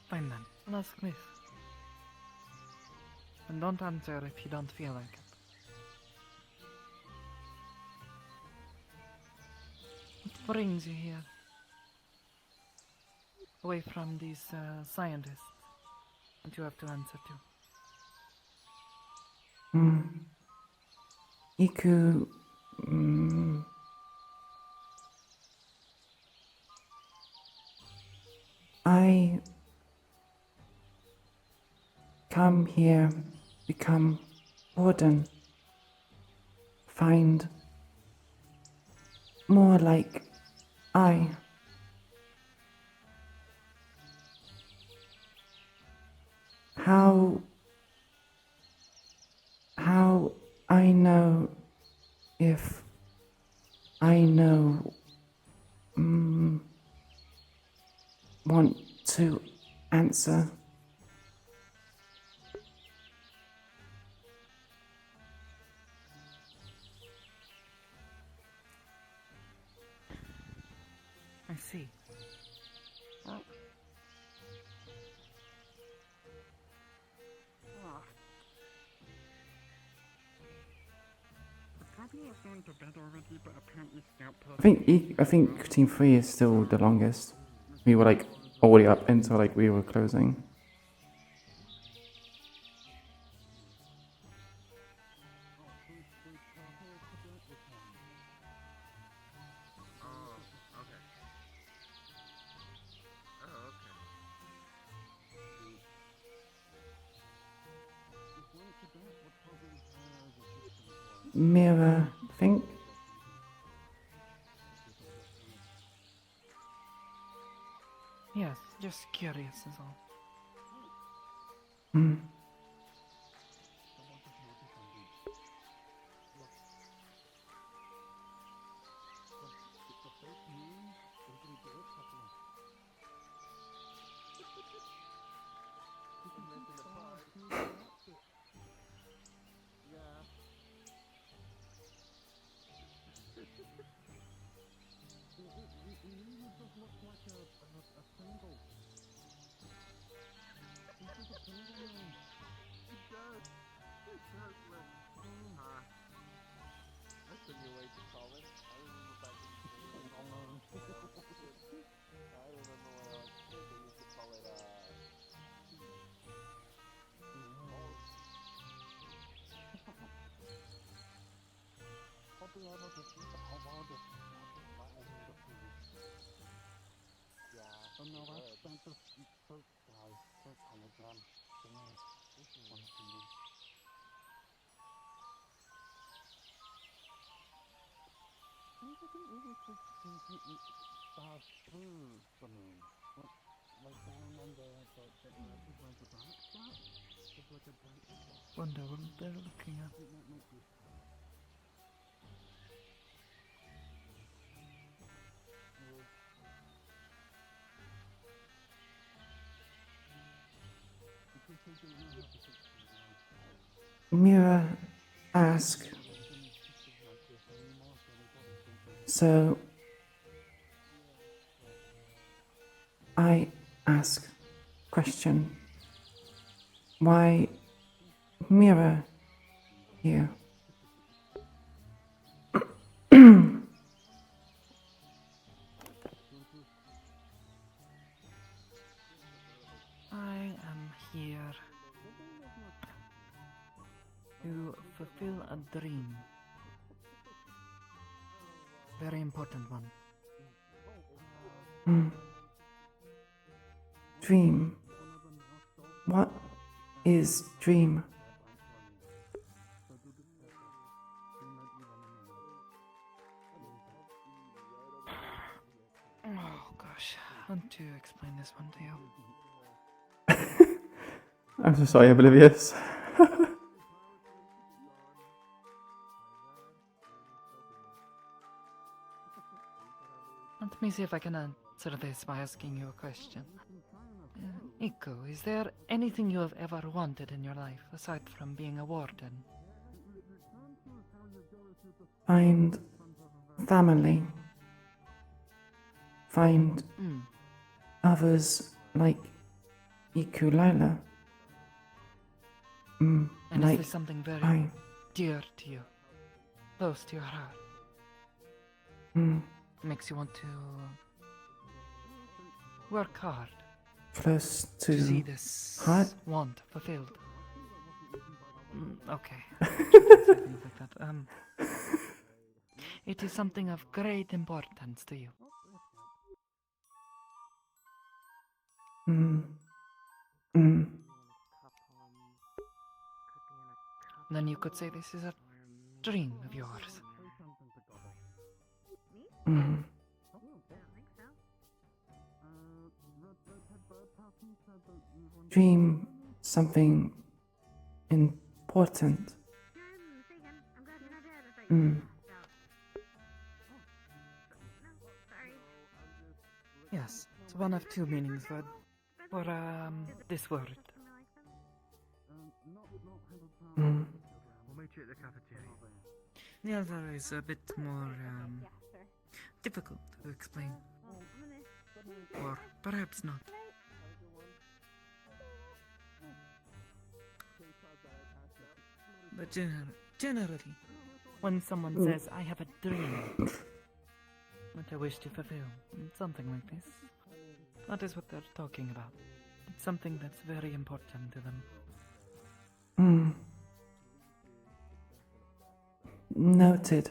Fine then, I'll ask this. And don't answer if you don't feel like it. What brings you here? Away from these scientists that you have to answer to. Iku, I come here, become warden, find more like I. How I know if I know want to answer. I see. Well, I think Team 3 is still the longest. We were like all the way up until like we were closing. mirror think? Yes, just curious is all. Hmm. That's a new way to call it. I remember back in school. I remember when I was a kid. They used to call it Wonder what they're looking at. Mirror ask. So I ask question. Why mirror here? I am here to fulfill a dream. Very important one. Dream. What is dream? Oh gosh, I want to explain this one to you. I'm so sorry, oblivious. Let me see if I can answer this by asking you a question. Iku, is there anything you have ever wanted in your life aside from being a warden? Find family. Find others like Iku'lylah. And Like is this something very I. dear to you? Close to your heart? Makes you want to work hard Close to see to this heart? want fulfilled. Okay. Things like that. It is something of great importance to you. Then you could say this is a dream of yours. Dream something important. Yes, it's one of two meanings for this word. We'll meet you at the cafeteria. The other is a bit more difficult to explain. Or perhaps not. But generally, when someone says, I have a dream that I wish to fulfill, something like this, that is what they're talking about. It's something that's very important to them. Noted.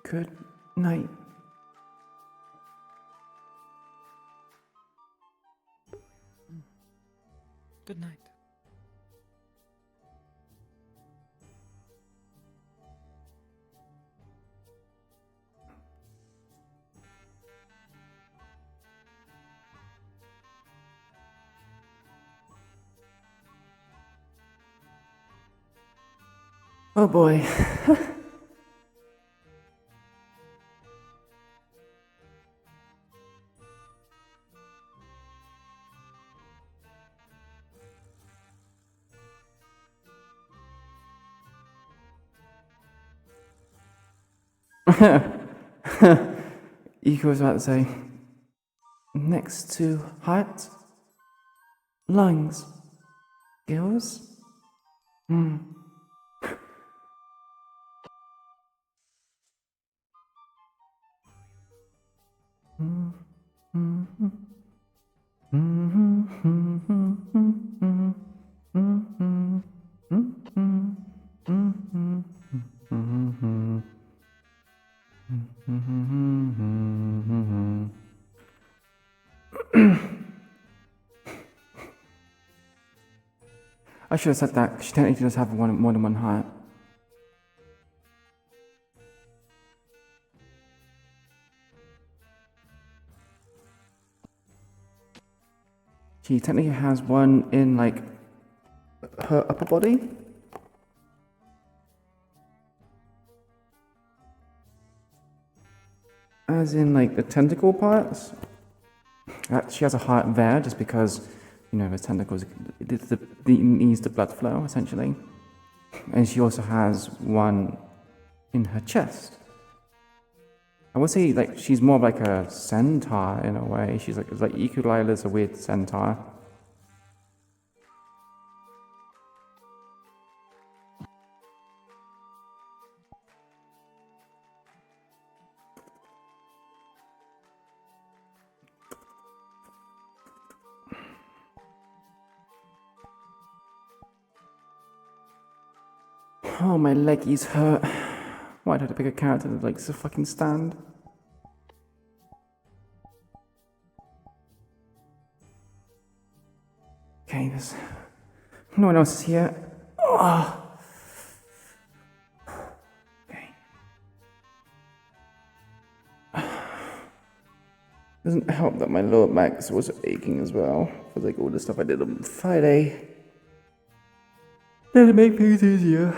Good night. Good night. Oh boy. Iko was about to say, next to heart, lungs, gills. Hmm. I should have said that, 'cause she technically does have more than one heart. She technically has one in, like, her upper body. As in, like, the tentacle parts. She has a heart there, just because, you know, the tentacles, it needs the blood flow, essentially. And she also has one in her chest. I would say, like, she's more of like a centaur in a way. She's like Iku'lylah is a weird centaur. Oh, my leggies hurt. Why'd I have to pick a character that likes to fucking stand? Okay, there's no one else is here. Oh. Okay. Doesn't help that my lower back is also aching as well. For like all the stuff I did on Friday. Didn't make things easier.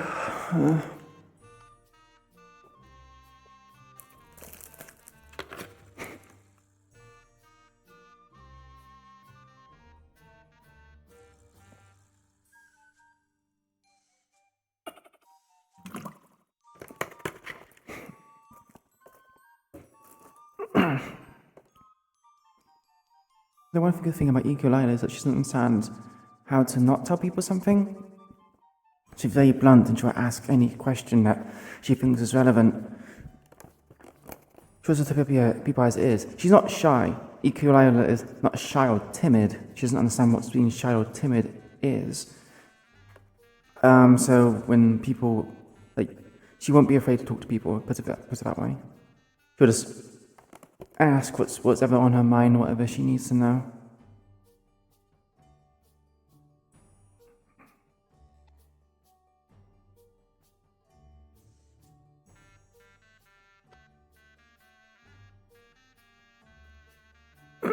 The one good thing about Iku'lylah is that she doesn't understand how to not tell people something. She's very blunt and she'll ask any question that she thinks is relevant. She also tells people as it is. She's not shy. Iku'lylah is not shy or timid. She doesn't understand what being shy or timid is. So when people, like, she won't be afraid to talk to people, put it that way. She'll just ask what's ever on her mind, whatever she needs to know.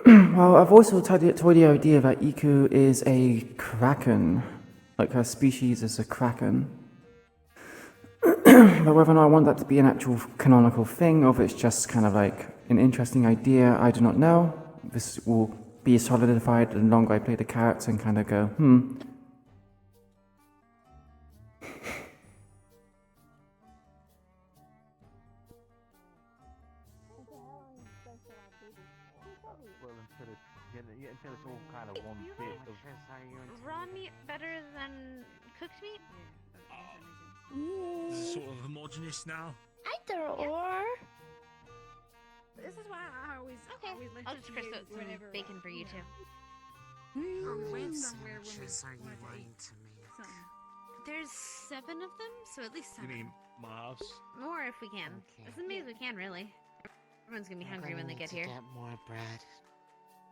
Well, I've also told the idea that Iku is a kraken. Like, her species is a kraken. But whether or not I want that to be an actual canonical thing, or if it's just kind of like an interesting idea, I do not know. This will be solidified the longer I play the character and kind of go, Until it's all kind of one bit of... Raw meat better than cooked meat? This is sort of homogenous now. Either or. This is why I always like I'll just crush some bacon for you too. How much are you lying to me? There's 7 of them, so at least 7. You mean my house? More if we can. As many as we can, really. Everyone's gonna be hungry when they get here. Get more bread.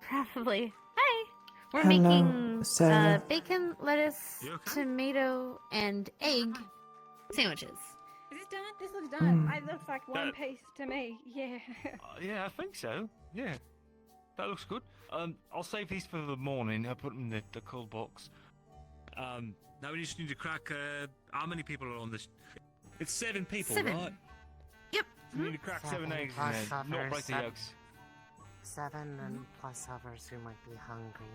Probably. Hi. We're Hello, making Sarah. bacon, lettuce, tomato, and egg sandwiches. Is this done? This looks done. Mm. It looks like one piece to me. Yeah. Yeah, I think so. Yeah, that looks good. I'll save these for the morning. I'll put them in the cold box. Now we just need to crack. How many people are on this? It's 7 people, 7. right? Yep. So we need to crack 7 eggs plus and then not others, break the yolks. 7 and plus others who might be hungry.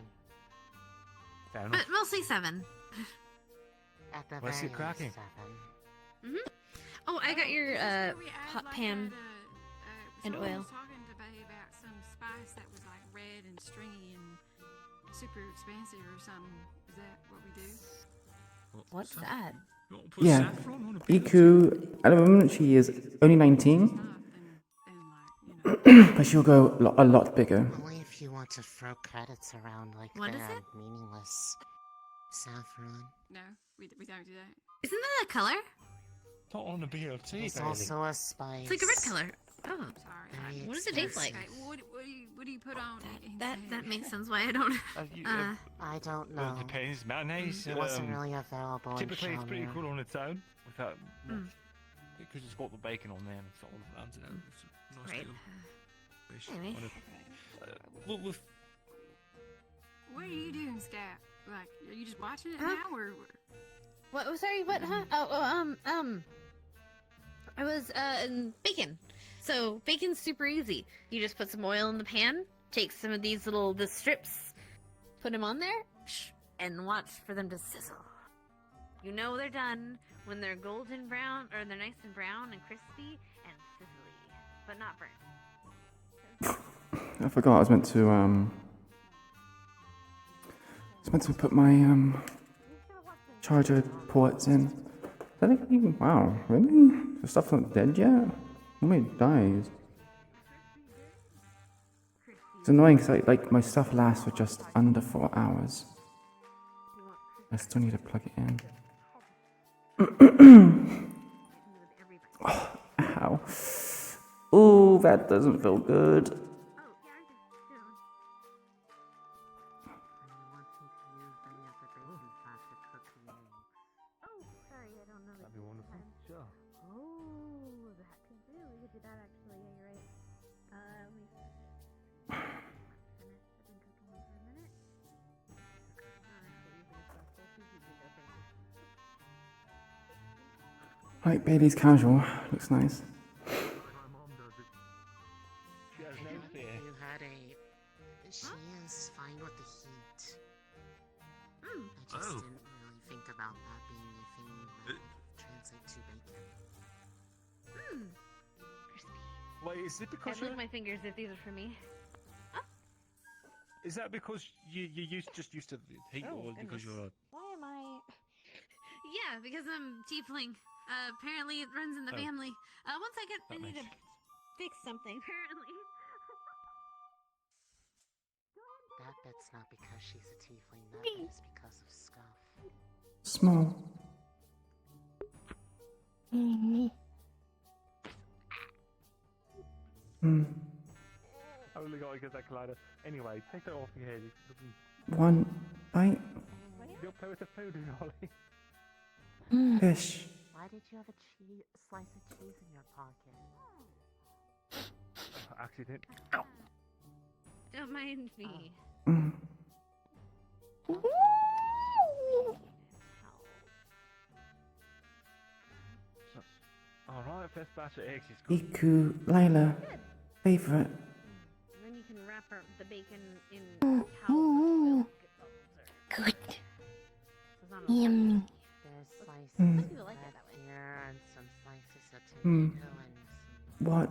Fair enough. But mostly 7. At the Let's very get cracking. 7. Oh, I got your hot pan and Someone oil. was talking to me about some spice that was like red and stringy and super expensive or something. Is that what we do? What's that? Yeah. Iku, at the moment she is only 19. But she'll go a lot bigger. Only if you want to throw credits around like What is they're it? meaningless. Saffron. No, we don't do that. Isn't that a color? Not on the BLT. It's also a spice. It's like a red color. Oh. Sorry. What does it taste like? Okay, what do you put on? That makes sense why I don't. I don't know. Well, it depends. Mayonnaise. It wasn't really available Typically, in it's pretty Shamir. cool on its own. Without, Mm. because it's got the bacon on there and it's all around it. It's a nice Right. little dish. Anyway. What are you doing, Scat? Like, are you just watching it Huh? now, or? What? Sorry. What? Huh? I was bacon. So bacon's super easy. You just put some oil in the pan, take some of these the strips, put them on there, and watch for them to sizzle. You know they're done when they're golden brown, or they're nice and brown and crispy and sizzly, but not burnt. I forgot I was meant to put my charger ports in. I think even wow, really? The stuff's not dead yet? When it dies. It's annoying because like my stuff lasts for just under 4 hours. I still need to plug it in. Oh, ow. Oh, that doesn't feel good. That'd be wonderful. Sure. Oh, that could do. We could do that actually. Yeah, you're right. Let me finish. I've been cooking for a minute. Right, Bailey's casual. Looks nice. She has no fear. You had a. She is fine with the heat. I just didn't really think about that being a thing that would translate to bacon. Crispy. Wait, is it because I lick my fingers if these are for me. is that because you just used to the heat, or because you're? Why am I? Yeah, because I'm tiefling. Apparently it runs in the Oh. family. One second, I That need to makes fix something. Apparently. That bit's not because she's a tiefling, that bit is because of Scuff. Small. I only got to get that collider. Anyway, take that off your head. It's looking. One bite. You'll play with the food, Ollie. Fish. Why did you have a slice of cheese in your pocket? Accident. Don't mind me. Alright, first batch of eggs is good. Iku'lylah. Favorite. And then you can wrap up the bacon in towel. Good. Yum. There's slices Mm. of Some people like it bread that way. here and some slices of Mm. tomato and What?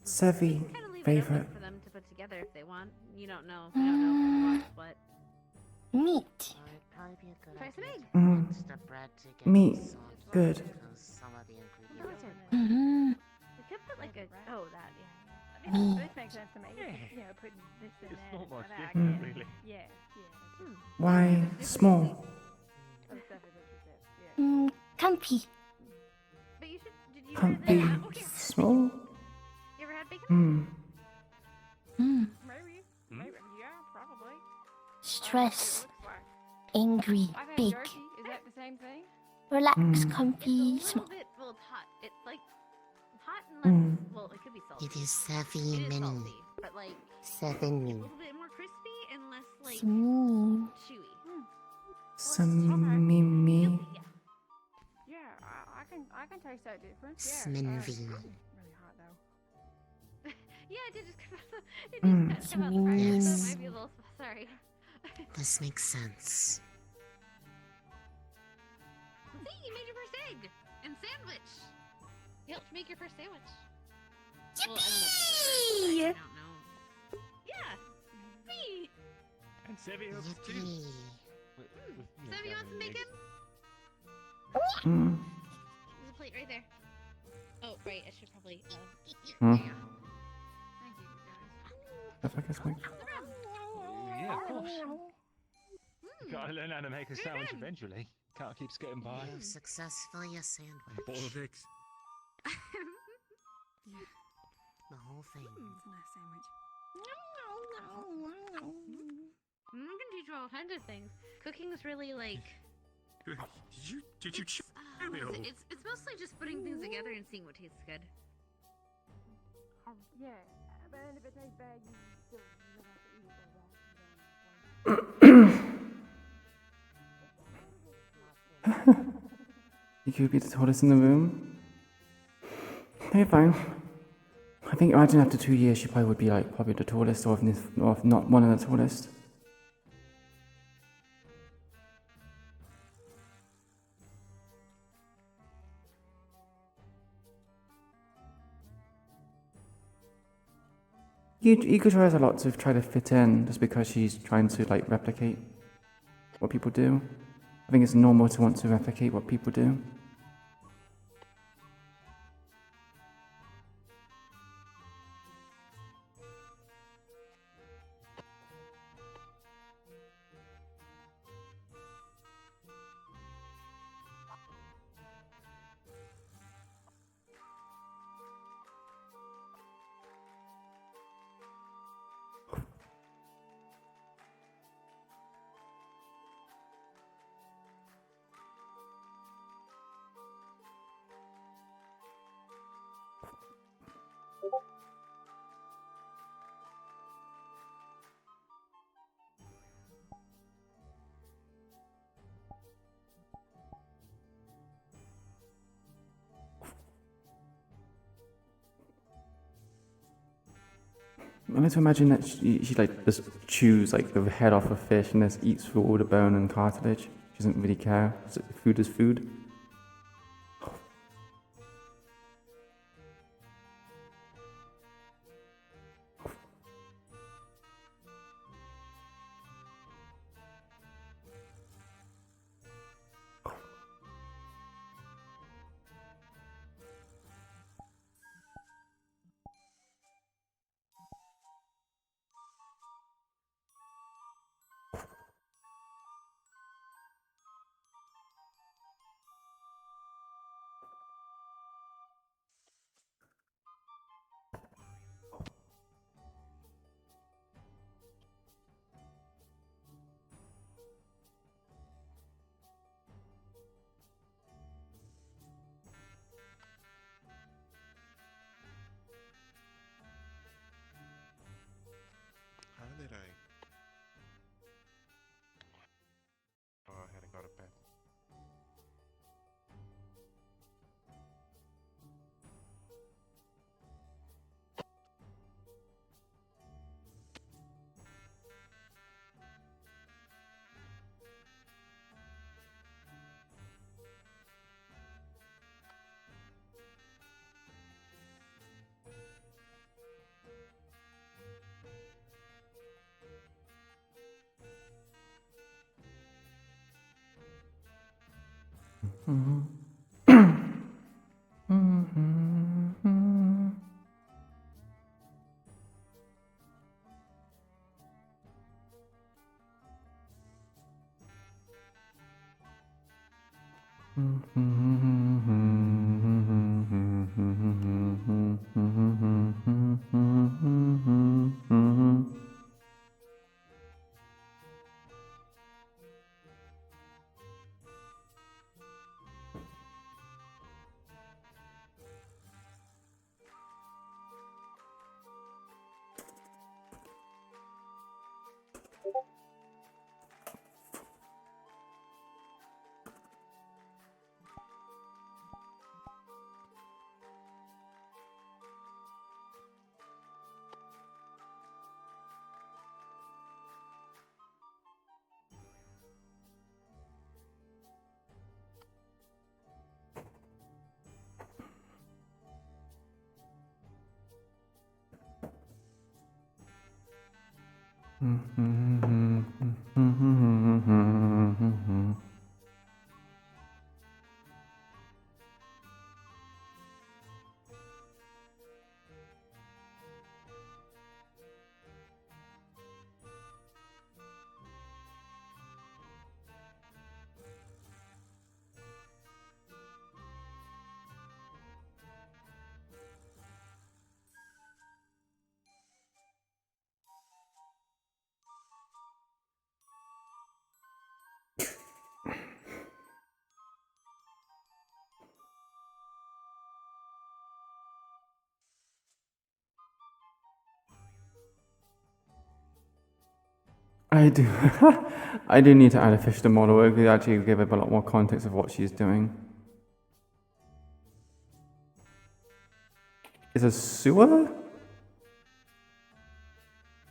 Sevi. Kind of leave it Favorite. open for them to put together if they want. You don't know. You don't know who wants what. meat. It'd probably be a good Try some idea egg. to mix the bread to get Meat. it soft Good. because some of the ingredients are We could put like a. Oh, that, yeah. This makes sense to me. Yeah. You know, putting this in It's there. not much that, different, yeah. really. Yeah, yeah. Why small? Oh, stuff is what she said. Yeah. Comfy. But you should. Did you? Can't be small. You ever had bacon? Maybe. Yeah, probably. Stress. Angry. I've had Big. jerky. Is that the same thing? Relax. Comfy. It's a Small. little bit. Well, it's hot. It's like hot and less. Well, it could be salty. It is It is 7. salty, but like 7. a little bit more crispy and less like Smooth. chewy. Some mimi. Yeah, I can taste that difference. Yeah. Smoothie. Really hot though. Yeah, it did just come out. It did come out surprised, so it Yes. might be a little. Sorry. This makes sense. See, you made your first egg and sandwich. You helped make your first sandwich. Well, I don't know. Yeah. See. And Sevi helps too. Yippee. Sevi, you want some bacon? Mm. There's a plate right there. Oh, right. I should probably. Hmm. There you go. Thank you, guys. If I guess like. Yeah, of course. Gotta learn how to make a sandwich done. eventually. Can't keep skating by. You have successfully a sandwich. Bowl of eggs. Yeah. The whole thing. It's a nice sandwich. I can teach you all kinds of things. Cooking is really like. Did you chew it all? It's mostly just putting things together and seeing what tastes good. Yeah, but if it tastes bad, you still have to eat it. You could be the tallest in the room. Okay, fine. I think imagine after 2 years she probably would be like probably the tallest or if not one of the tallest. Iku'lylah has a lot to try to fit in just because she's trying to like replicate what people do. I think it's normal to want to replicate what people do. I like to imagine that she like just chews like the head off a fish and just eats through all the bone and cartilage. She doesn't really care. Food is food. How did I? Oh, I had to go to bed. I do. I do need to add a fish to the model. It could actually give it a lot more context of what she's doing. Is a sewer?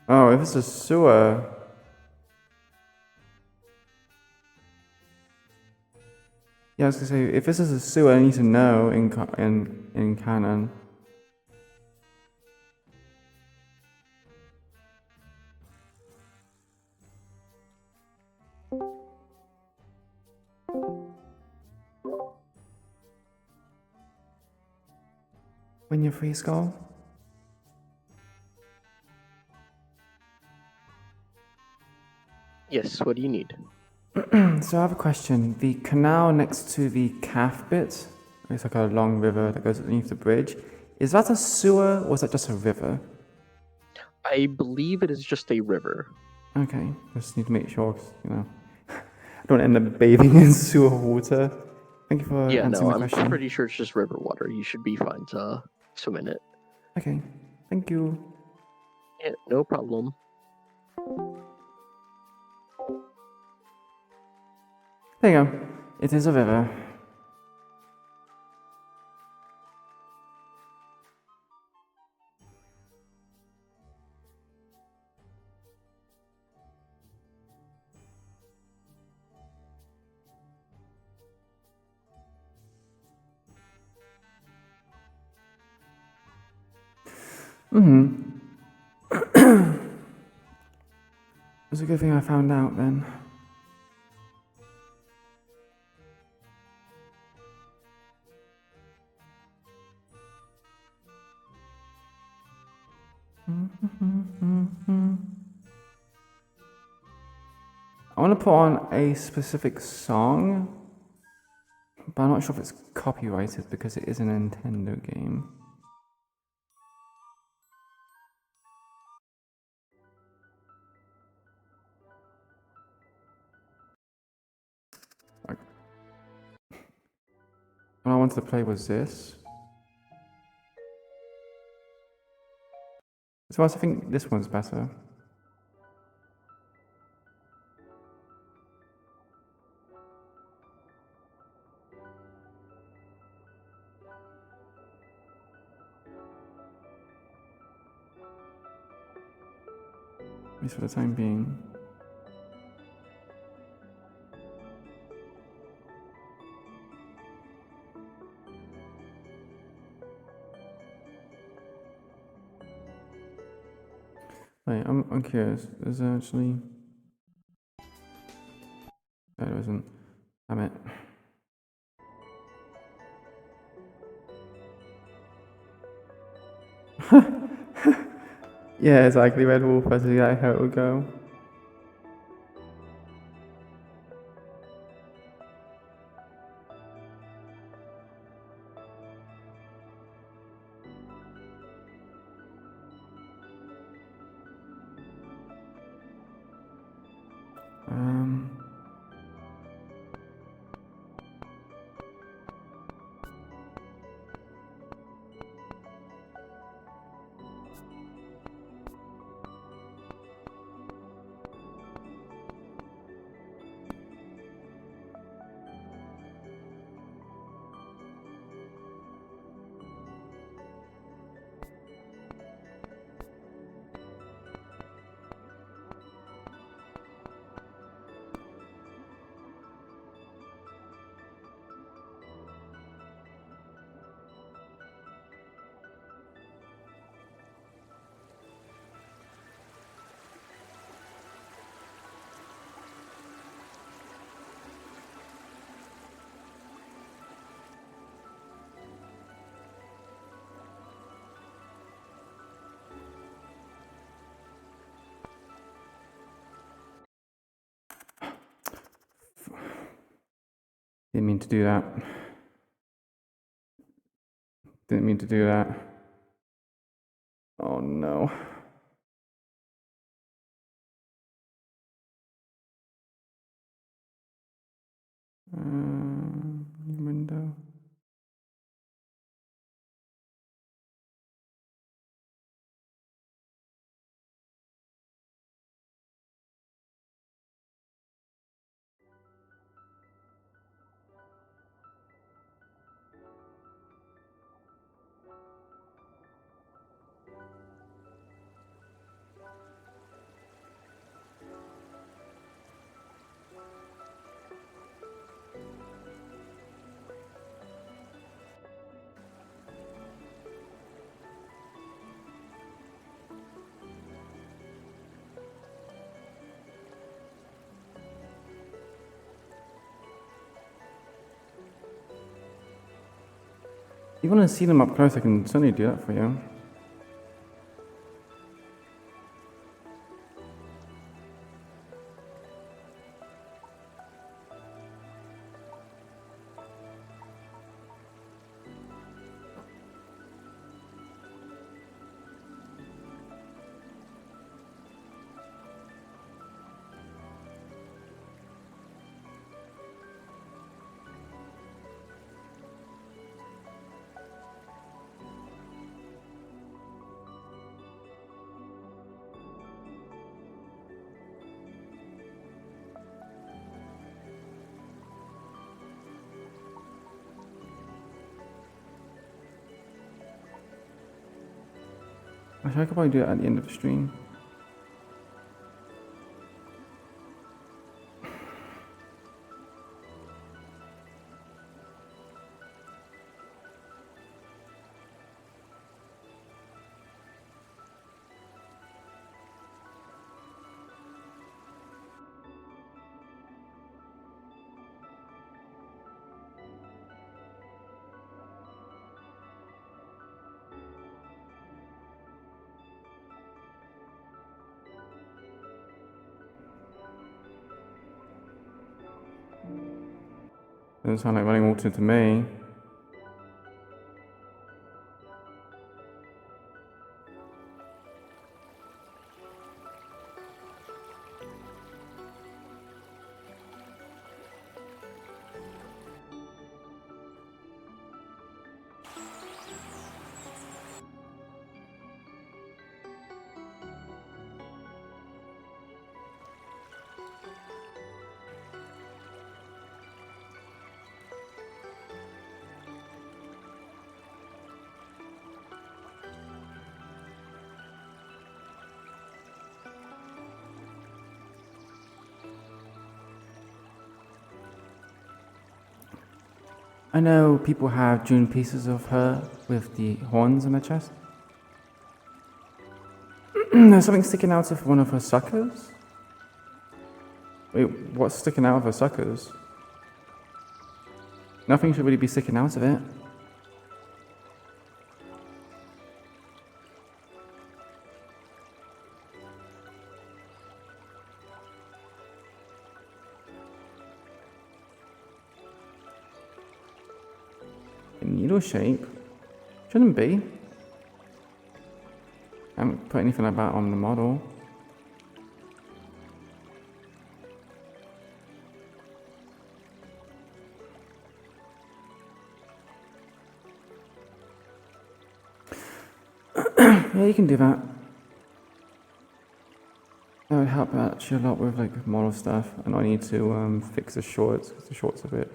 Oh, if it's a sewer. Yeah, I was gonna say, if this is a sewer, I need to know in canon. When you're free, Skull? Yes, what do you need? So I have a question. The canal next to the calf bit, it's like a long river that goes underneath the bridge. Is that a sewer or is that just a river? I believe it is just a river. Okay, just need to make sure, 'cause, you know, I don't end up bathing in sewer water. Thank you for answering my question. I'm pretty sure it's just river water. You should be fine to swim in it. Okay, thank you. Yeah, no problem. There you go. It is a river. It's a good thing I found out then. I want to put on a specific song, but I'm not sure if it's copyrighted because it is a Nintendo game. What I wanted to play was this. So I think this one's better. At least for the time being. Wait, I'm curious. Is there actually... No, there isn't. Damn it. Yeah, exactly. Red Wolf, I see how it would go. Didn't mean to do that. Didn't mean to do that. Oh no. Window. If you want to see them up close, I can certainly do that for you. Actually, I could probably do it at the end of the stream. Doesn't sound like running water to me. I know people have June pieces of her with the horns on her chest. There's something sticking out of one of her suckers. Wait, what's sticking out of her suckers? Nothing should really be sticking out of it. Needle shape? Shouldn't be. I haven't put anything like that on the model. Yeah, you can do that. That would help actually a lot with like model stuff, and I need to fix the shorts because the shorts are a bit.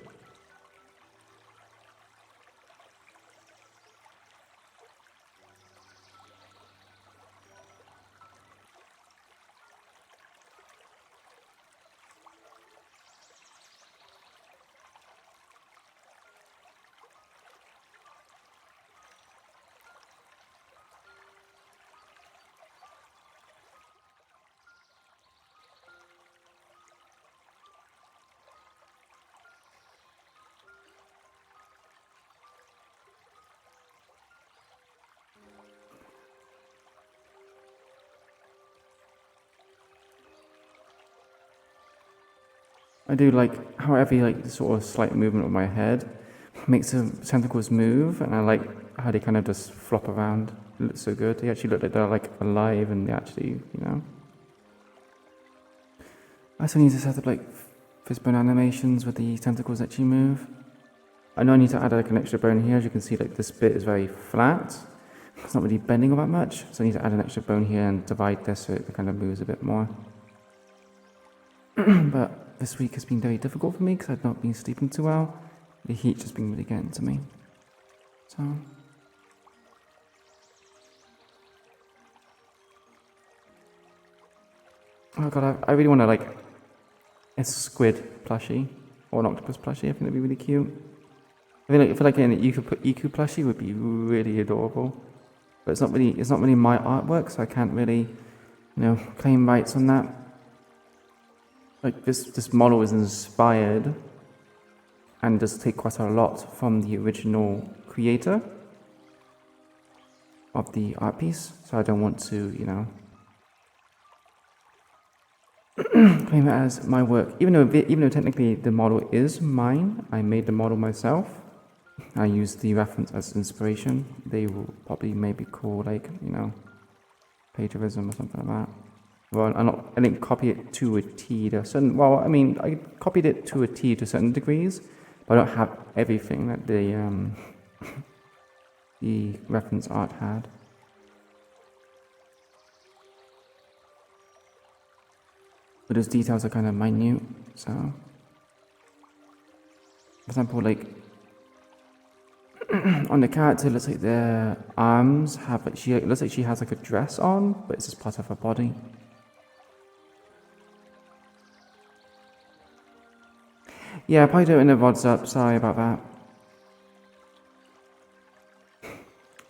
I do like how every like sort of slight movement of my head makes the tentacles move, and I like how they kind of just flop around. It looks so good. They actually look like they're like alive, and they actually, you know. I also need to set up like fist bone animations with the tentacles actually move. I know I need to add like an extra bone here. As you can see, like this bit is very flat. It's not really bending all that much, so I need to add an extra bone here and divide this so it kind of moves a bit more. But this week has been very difficult for me because I've not been sleeping too well. The heat just been really getting to me. So oh god, I really want to like a squid plushie or an octopus plushie. I think that'd be really cute. I feel like an Iku plushie would be really adorable. But it's not really my artwork, so I can't really, you know, claim rights on that. Like this model is inspired and does take quite a lot from the original creator of the art piece, so I don't want to, you know, claim it as my work. Even though technically the model is mine, I made the model myself. I used the reference as inspiration. They will probably maybe call like, you know, plagiarism or something like that. Well, I didn't copy it to a T to a certain. Well, I mean, I copied it to a T to certain degrees, but I don't have everything that the reference art had. But those details are kind of minute, so. For example, like on the character, it looks like their arms have like it looks like she has like a dress on, but it's just part of her body. Yeah, I probably do it in the VODs up. Sorry about that.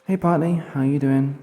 Hey, Bartley, how you doing?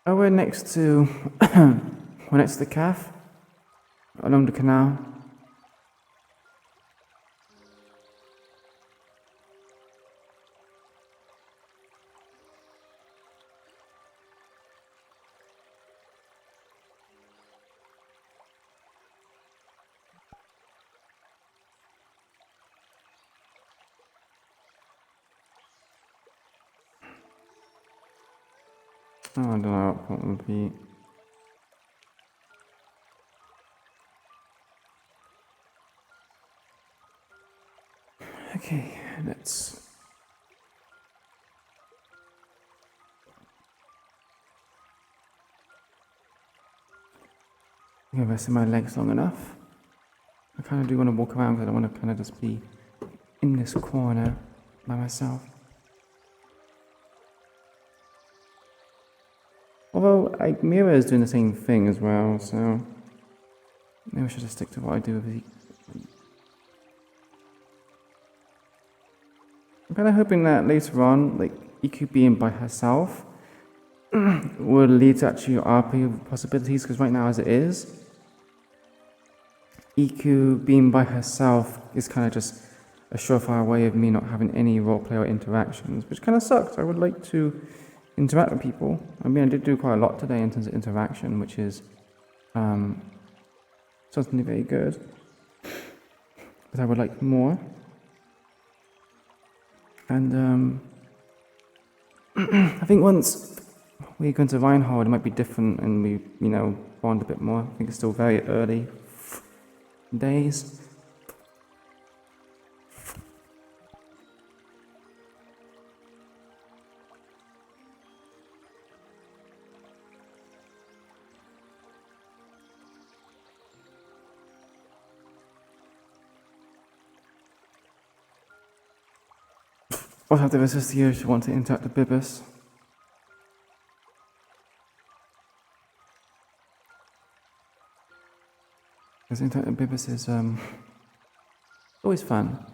Oh, we're next to the calf along the canal. Oh, I don't know what would be. Okay, let's. I've rested my legs long enough. I kind of do want to walk around because I don't want to kind of just be in this corner by myself. Although, like, Mira is doing the same thing as well, so maybe I should just stick to what I do with the. I'm kind of hoping that later on, like, Iku being by herself will lead to actually RP possibilities, because right now as it is, Iku being by herself is kind of just a surefire way of me not having any roleplay or interactions, which kind of sucks. I would like to interact with people. I mean, I did do quite a lot today in terms of interaction, which is something very good, but I would like more. And I think once we go into Reinhold, it might be different, and we, you know, bond a bit more. I think it's still very early days. What have the rest of the year if you want to interact with Bibis? Because interacting with Bibis is always fun.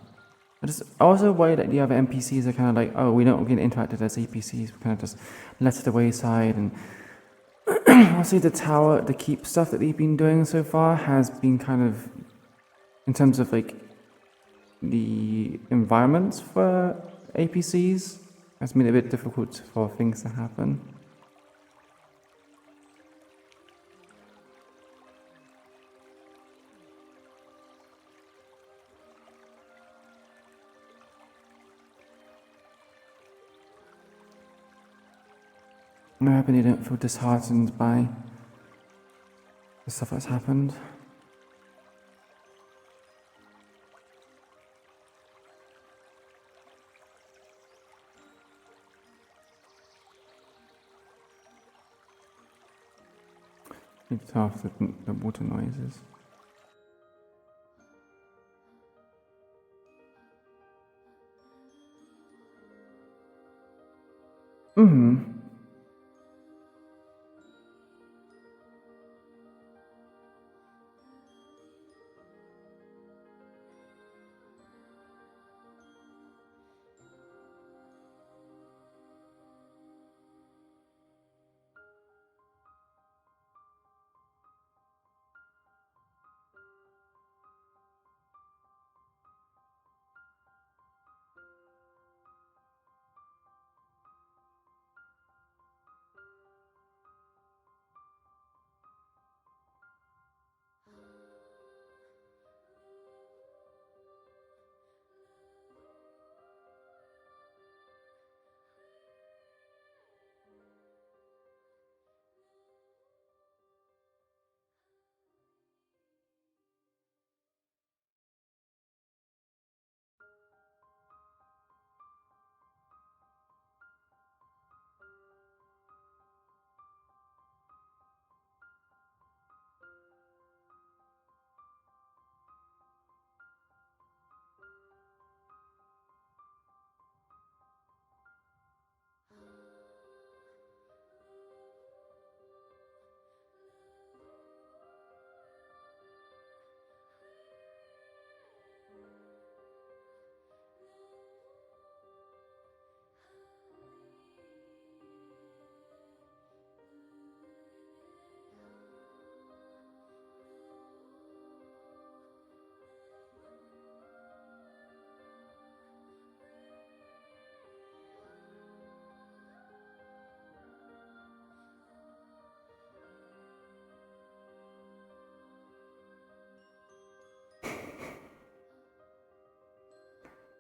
I just also worry that the other NPCs are kind of like, oh, we don't get interacted as APCs, we kind of just left to the wayside. And also the tower, the keep stuff that they've been doing so far has been kind of, in terms of like the environments for APCs, has made it a bit difficult for things to happen. I'm hoping you don't feel disheartened by the stuff that's happened. It's after the water noises. Mm-hmm.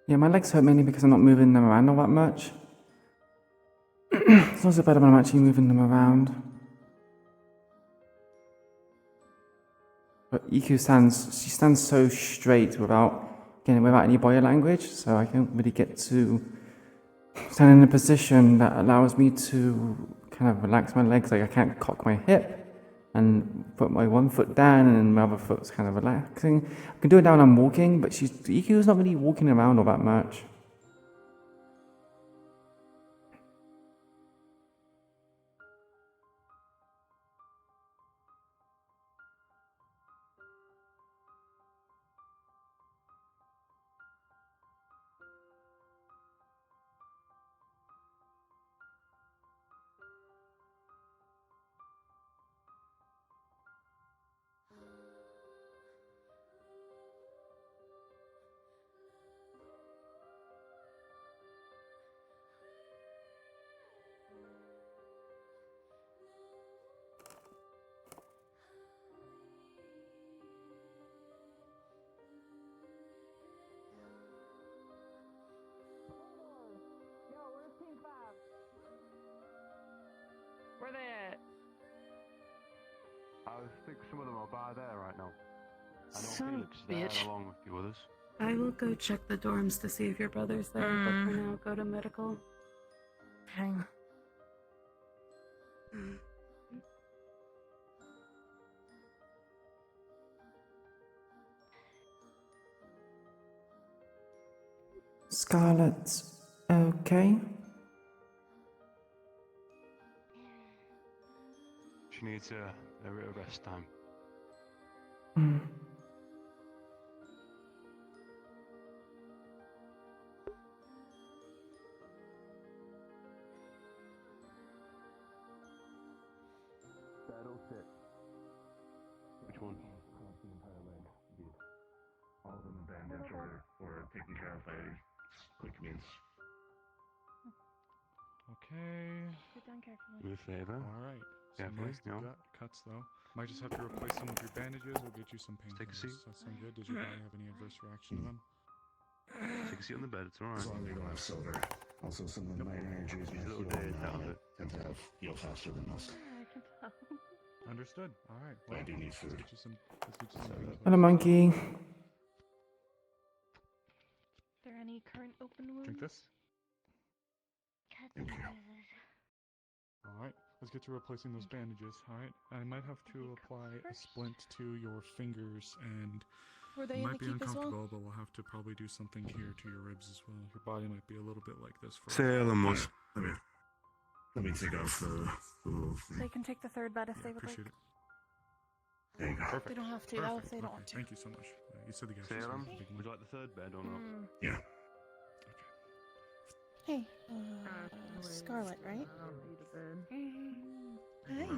Yeah, my legs hurt mainly because I'm not moving them around all that much. It's also better when I'm actually moving them around. But Iku she stands so straight without any body language, so I don't really get to stand in a position that allows me to kind of relax my legs. Like I can't cock my hip and put my one foot down and my other foot's kind of relaxing. I can do it now when I'm walking, but Iku's not really walking around all that much. Where they at? I think some of them are by there right now. I know Son of Felix is a there bitch. along with a few others. I will go check the dorms to see if your brother's there, but for now, go to medical. Fine. Scarlet, Okay. She needs a real rest time. Hmm. That'll fit. Which one? The entire leg. All of them bandaged or taken care of by quick means. Okay. Sit down carefully. Do me a favor. Alright. Some Carefully, nice no. cuts though. Might just have to replace some of your bandages. We'll get you some painkillers. Take a seat. Does that sound good? Does your body have any adverse reaction to them? Take a seat on the bed, it's alright. As long as you don't have silver. Also, some of my energies Use a little heal bit out of it. tend to heal faster than most. I can tell. Understood. Alright. But I do need food. Let's get you some painkillers. Hello, monkey. Are there any current open wounds? Drink this. Alright. Let's get to replacing those bandages. Alright. I might have to apply a splint to your fingers and Were they it in might the be keep as well? uncomfortable, but we'll have to probably do something here to your ribs as well. Your body might be a little bit like this for Salamos. Let me take off the little thing. They can take the third bed if they would like. appreciate it. There you go. Perfect. They don't have to, though, if they don't Okay, want to. Thank you so much. You said the gas. Salem, would you like the third bed or not? Yeah. Hey, Scarlet, right? Hey.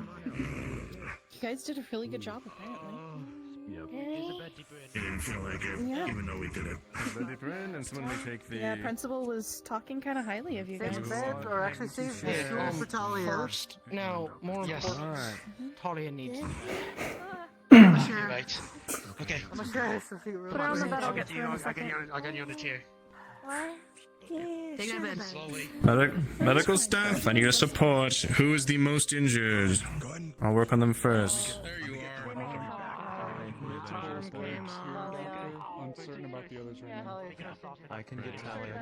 You guys did a really good job, apparently. It didn't feel like it, Yeah. even though we did it. Betty Bryn, and someone may take the. Yeah, Principal was talking kind of highly of you guys. Save beds or actually save the stool for Talia. First, no, more important. Alright. Talia needs. Right. Okay. I'm gonna share this with you. Put her on the bed, I'll get to her in a second. I'll get you on the chair. What? Take Sure. that bed slowly. Medical staff, I need a support. Who is the most injured? I'll work on them first. Uncertain about the others right now. I can get Talia.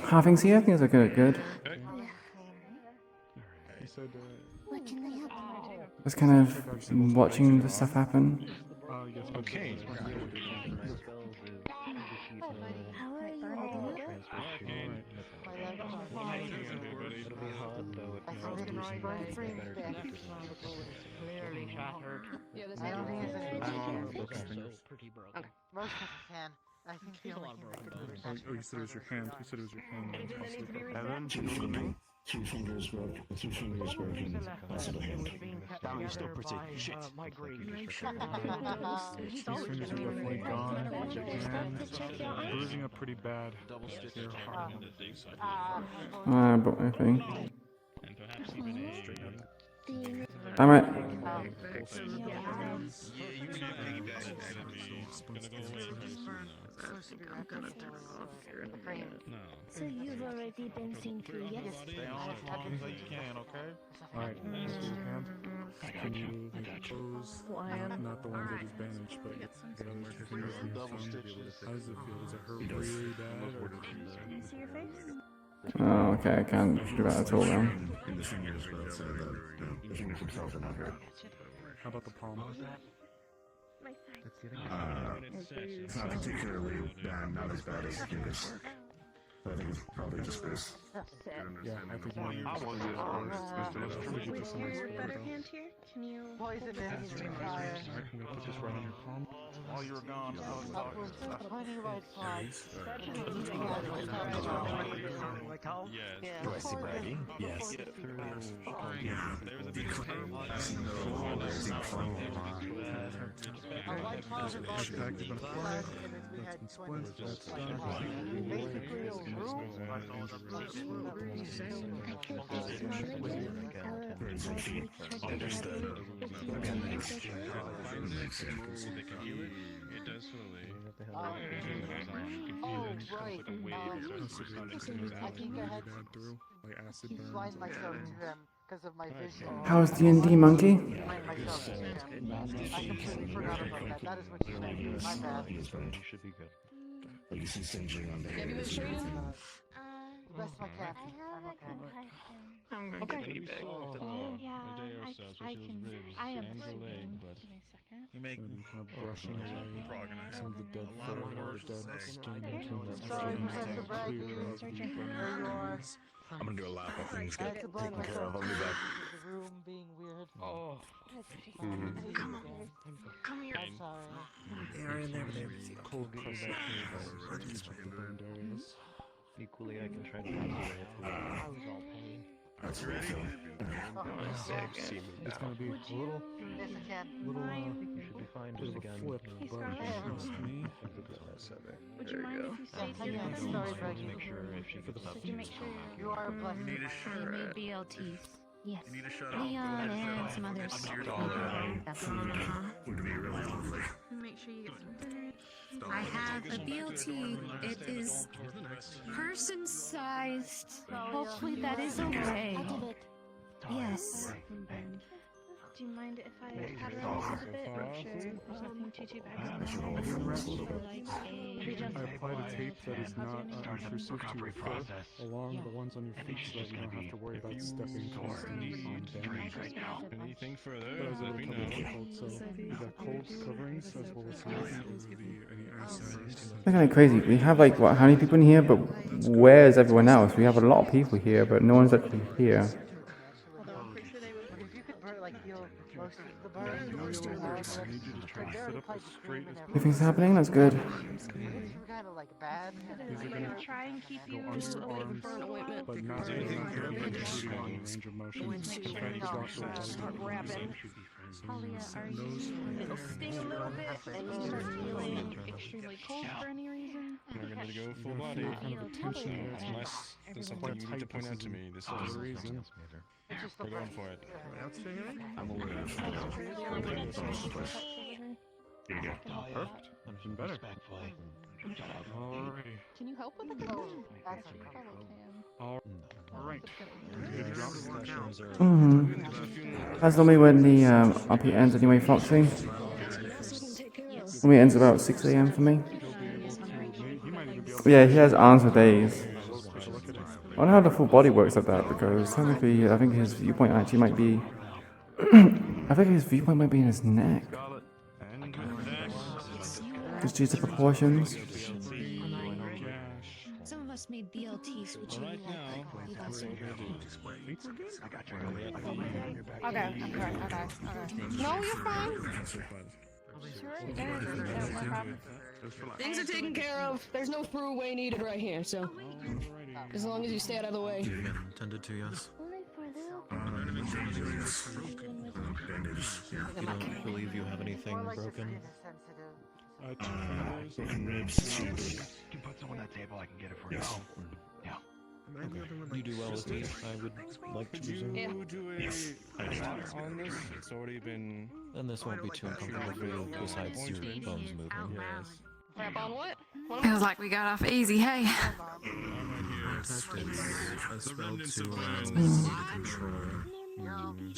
How things here? Things are good. You said, What can they help? Just kind of watching the stuff happen. yes, Okay. How are you? Clearly shattered. I don't think there's any Pretty broken. Okay. Most of the can. I think the only oh, you said it was your hand. You said it was your hand. Evan, Two fingers broken. Two fingers broken. Also the hand. damn, you're still pretty. Shit. These fingers are definitely gone. Your hand bruising up pretty bad. Your heart. I brought my thing. Damn it. So you've already been seen through, yes? Alright, let's do your hand. Can you close? Not the ones I just bandaged, but the other two fingers in your thumb. How does it feel? Does it hurt really bad? Or Can you see your face? Oh, okay, I can't do that at all now. In the fingers, but outside of that, no. The fingers themselves are not hurt. how about the palm? My side. It's not particularly bad, not as bad as the fingers. But I think it's probably just bruise. Yeah, I think you need to just some Your better hand here? Can you... Poison is Alright, I'm gonna put this right on your palm. While you were gone, I was upwards of 20 right sides. Yes. Do I see bragging? Yes. There was a bit of pain. Hashtag has been applied. That's been splinted. That's done. Understood. Again, makes sense. It does slowly. Oh, right. I think I had like acid to burns. blind myself to them because of my vision. How's D&D, monkey? Blind myself to them. I completely forgot about that. That is what you said. My bad. You should be good. But you see singeing on the Have you been hands. training? the best of my cat. I have a concussion. I'm gonna Okay. get you back. Yeah, a day or so, so she was ribs I am and her leg, sleeping. but Give me a second. You make And kind of brushing away some of the dead a lot fur of or words dead to say. skin I'm until it's sorry, clear Professor Bragg. There you are. I'm gonna do a lap while things I get had to blind taken care myself of. I'll be back. because the room being weird. Oh. Come on. Come here. I'm sorry. They are in there, but they're busy. cold press up the burned areas. Equally, I can try to pass away if I was all pain. That's ready. It's gonna be a little, Yes, I can. you should be fine bit just of a again. flip, Hey, but Scarlett. it's me. Would you mind if you stayed I here can. with me? Sorry, Just Bragg. make sure if she gets up. Did you make sure You are a You blessing. need a you need shut. BLTs? Yes. You need to shut off. Leon and some others. Would be really lovely. Make sure you get some dinner. I have a BLT. It is person-sized. Hopefully that is okay. Yes. Do you mind if I pat her on a bit? Make sure there's nothing too bad going on? Like I applied a tape that is not intrusive to your foot along the ones on your feet so that you don't have to worry about stepping constantly on damage. Anything But further, it was a let me little know. difficult, so we got cold coverings as well as It's kind of crazy. We have like what? How many people in here? But where's everyone else? We have a lot of people here, but no one's actually here. If you could burn, like, feel most of the burn, Everything's happening. That's good. Things were kind of like bad. try and keep you under your away arms, from an ointment. but not including range of motion. Talia, are you? It'll sting a little bit, but if you start feeling extremely cold for any reason, We're going to go full body. Kind of a tension there. Unless there's something you need to point out to me. This is the reason. We're going for it. I'm aware. Here you go. Perfect. Even better. Alrighty. can you help with the cold? Alright. That's normally when the RP ends anyway, Foxy. Normally ends about 6 a.m. for me. Yeah, he has arms for days. I wonder how the full body works at that, because technically I think his viewpoint actually might be... I think his viewpoint might be in his neck. Just due to proportions. Some of us made BLTs, which you like. Okay. No, you're fine. Things are taken care of. There's no throughway needed right here, so as long as you stay out of the way. Tended to, yes. You don't believe you have anything broken? Ribs. You can put some on that table, I can get it for you. Yes. Yeah. Okay. You do well with me. I would like to presume. You do a on this. It's already been. Then this won't be too uncomfortable for you, besides your bones moving. Yes. Crap on what? Feels like we got off easy, hey?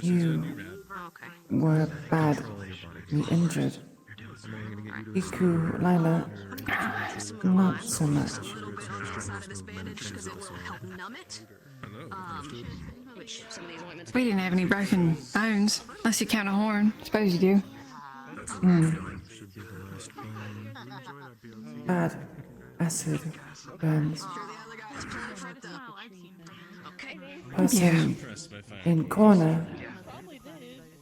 You were badly injured. Iku'lylah, not so much. We didn't have any broken bones, unless you count a horn. Suppose you do. Bad acid burns. Person in corner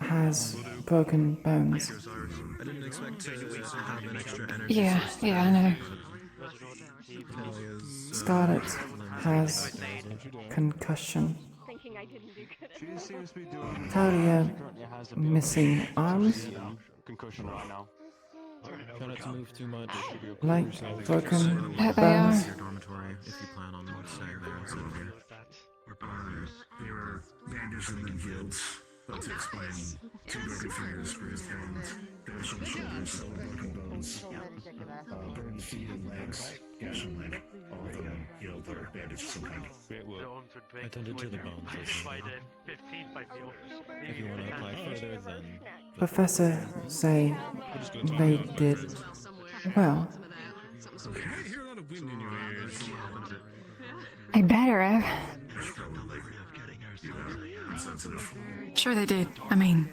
has broken bones. I didn't expect to have an extra energy. Yeah, I know. Scarlet has concussion. Talia missing arms. Concussion right now. Try not to move too much. Like broken Yeah, they bones. Your dormitory, if you plan on staying there instead of here. They were bandaged and healed. But to explain, 2 broken fingers for his hands, gash on shoulders, 7 broken bones, burned feet and legs, gash on leg, all of them healed or bandaged of some kind. I tended to the bones. If you want to apply further, then Professor say they did well. I hear a lot of wind in your ears. I better have. Sure they did. I mean...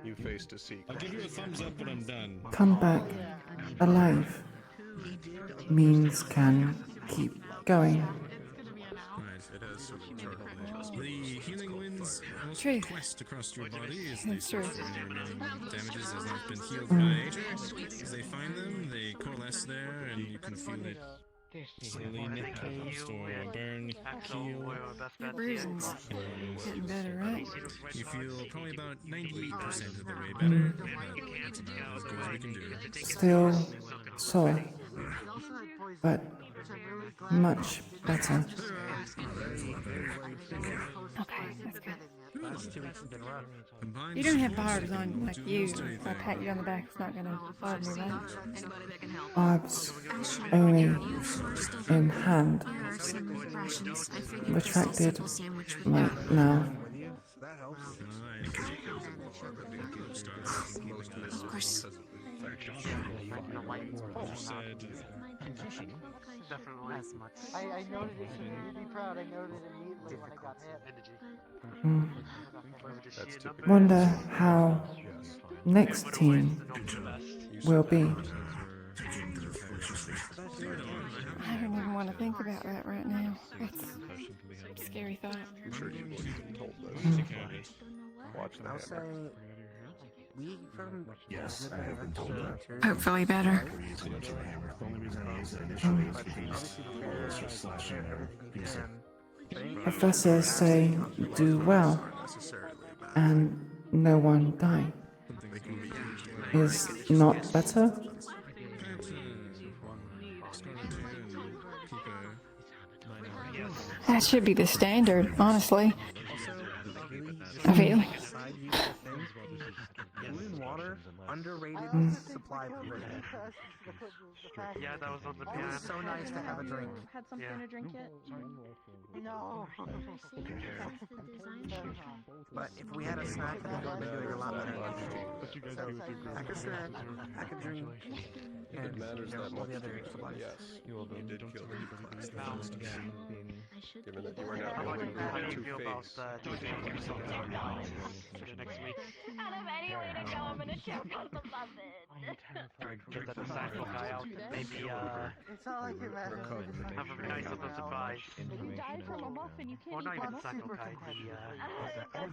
You faced a sequel. I'll give you a thumbs up when I'm done. Come back alive means can keep going. Right, it has some The healing winds True. quest across your body as That's they true. search for any remaining damages as they've been healed Mm. by nature. As they find them, they coalesce there, and you can feel it slowly nick closed or burn, heal. Your bruising's getting better, right? You feel probably about 98% of the way better, but that's about as good as we can do. Still sore, but much better. Okay, that's good. Combined You don't have barbs on like you. If I pat you on the back, it's not gonna barb me, right? Barbs only in hand. Retracted right now. Of course. Definitely. I noted it. You'd be proud. I noted it immediately when I got hit. Wonder how next team will be. I don't even want to think about that right now. It's a scary thought. I'm sure you would have been told this. Watch the I'll say hammer. we from Yes, I have been told that. Hopefully better. The only reason I used it initially is because it's just slashing there. Professors say do well and no one die. Is not better? That should be the standard, honestly. I feel. Clean water, underrated supply provision. Yeah, that was on the It was so nice to have a drink. Had something to drink yet? No. But if we had a snack, we would have been doing a lot better. So, pack a snack, pack a drink, and It matters that all much the to other you. supplies. Yes, you did kill the class last time. Given that you are How now do able you to feel about face doing something for the next week? I don't have anywhere to go. I'm gonna choke on the muffin. Get that disciple guy out. Maybe It's not like it matters. have a nice little surprise. You died from a muffin. You can't Or not eat even muffin. disciple guy. The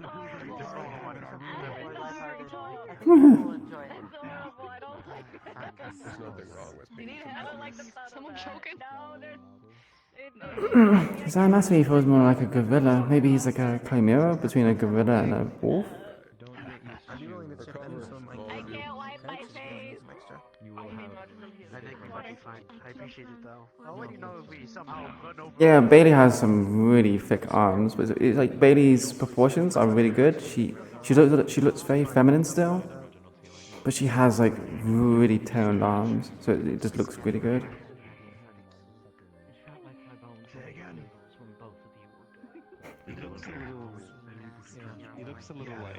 There's nothing wrong with being Someone choking? No, there's. So I'm asking if he was more like a gorilla. Maybe he's like a chimera between a gorilla and a wolf. I'd be willing to chip in some like. I can't wipe my face. You will have. I think we might be fine. I appreciate it though. I'll let you know if we somehow run over. Yeah, Bailey has some really thick arms, but it's like Bailey's proportions are really good. She looks very feminine still, but she has like really toned arms, so it just looks really good. He looks a little like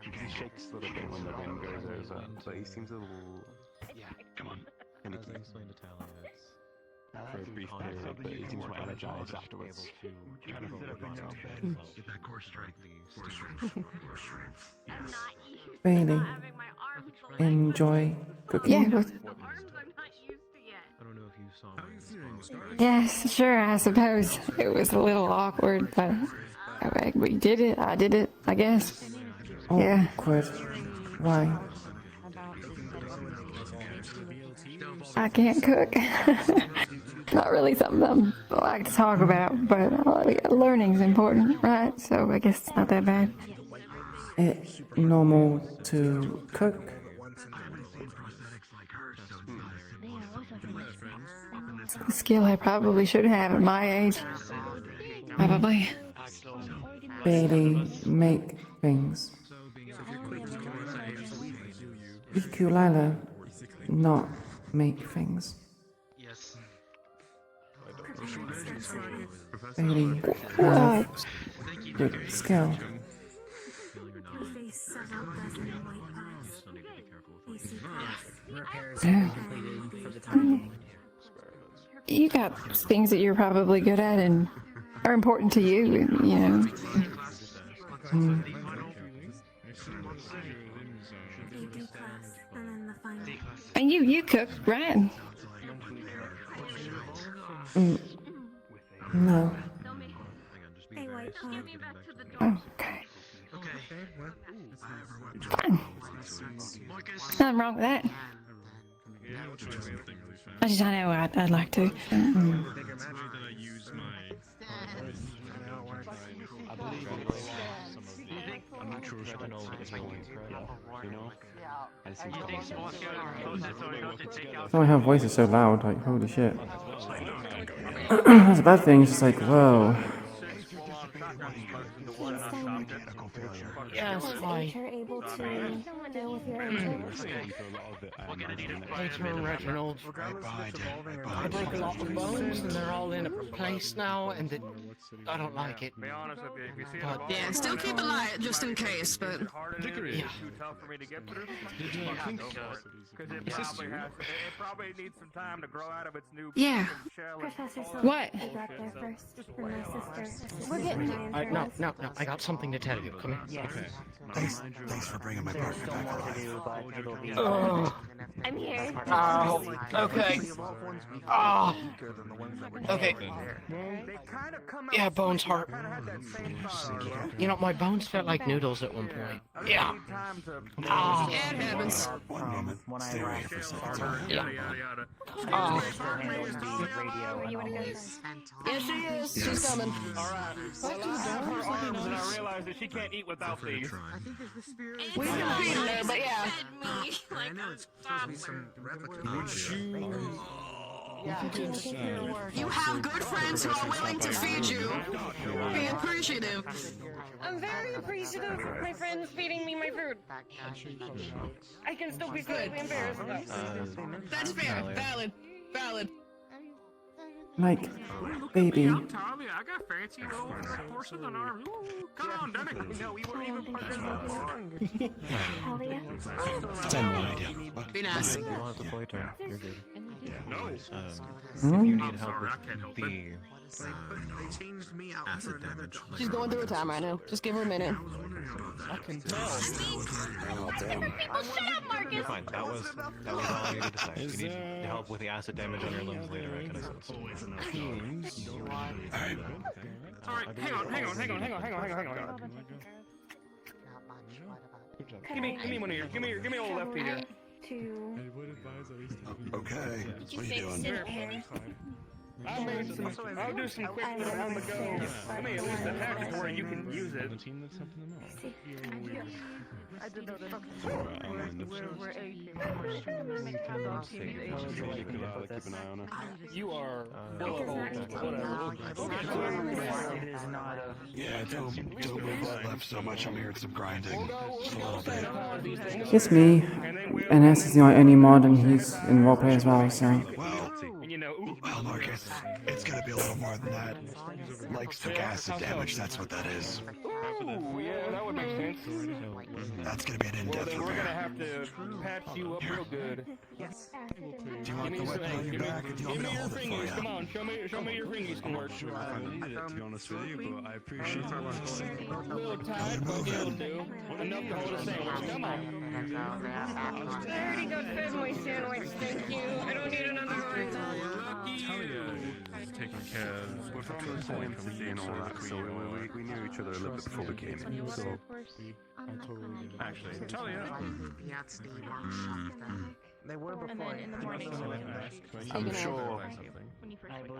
he shakes a little bit when the wind goes over, but he seems a little come on. And he explained to Tally for a brief period, but he seems more energized afterwards. Get that core strength. Core strength. Bailey, enjoy cooking. Yeah, but yes, sure, I suppose. It was a little awkward, but we did it. I did it, I guess. Yeah. Awkward. Why? I can't cook. Not really something I like to talk about, but learning's important, right? So I guess it's not that bad. It's normal to cook. It's a skill I probably should have at my age. Probably. Bailey, make things. Iku'lylah, not make things. Yes. Bailey has good skill. We faced several dozen white eyes. you got things that you're probably good at and are important to you, you know. And you cook, right? No. Oh, okay. Fine. Nothing wrong with that. I just don't know what I'd like to. Oh, her voice is so loud, like, holy shit. That's a bad thing, it's just like, whoa. Yes, hi. able to deal with your injuries? Later, Reginald. I broke a lot of bones, and they're all in a place now, and I don't like it. But Yeah, still keep it light just in case, but. Yeah. It probably needs some time to grow out of its new Yeah. Professor Silver, What? you got there first, and my sister. We're getting No, I got something to tell you. Come here. Thanks for bringing my partner back alive. Oh. I'm here. Ow. Okay. Ah. Okay. Yeah, bones hurt. You know, my bones felt like noodles at one point. Yeah. Ah. Yeah, it happens. One moment. Stay right here for a second. Yeah. Oh. Yeah, she is. Yes. She's coming. Alright. Well, I have her arms and I realize that she can't eat without these. We can feed her, but yeah. I know it's supposed to be some replica. You have good friends who are willing to feed you. Be appreciative. I'm very appreciative of my friends feeding me my food. I can still be slightly embarrassed though. That's fair. Valid. Valid. Like, baby. I'm Tommy. I got fancy little porcelain arms. Ooh, come on, done it. No, we weren't even participating. Be nice. You don't have to play turn. You're good. No. If you need help with the They changed me out for another. She's going through a time right now. Just give her a minute. I can tell. You're fine. That was all I needed to say. If you need help with the acid damage on your limbs later, I can assist. Alright, hang on. Give me one of your, give me old lefty here. Okay. What are you doing? I'll do some quick little on the go. Let me at least attack it to where you can use it. I did know that. We're 18. You are Yeah, don't move that left so much. I'm hearing some grinding. Just a little bit. It's me. And S is the only mod, and he's in roleplay as well, so. Well, Marcus, it's gonna be a little more than that. Like stochastic damage, that's what that is. Ooh, yeah, that would make sense. That's gonna be an in-depth Then we're repair. gonna have to patch you up real good. Do you want the weapon on your back, or do you want me to hold it for you? Come on, show me your fingies can work. I need it, to be honest with you, but I appreciate it. A little tight, but it'll do. Enough to hold a sandwich. Come on. I already got fed my sandwich, thank you. I don't need another one. Taking care of we're from points and all that, so we knew each other a little bit before we came in. So actually, Talia. They were before. And then in the morning, I'm sure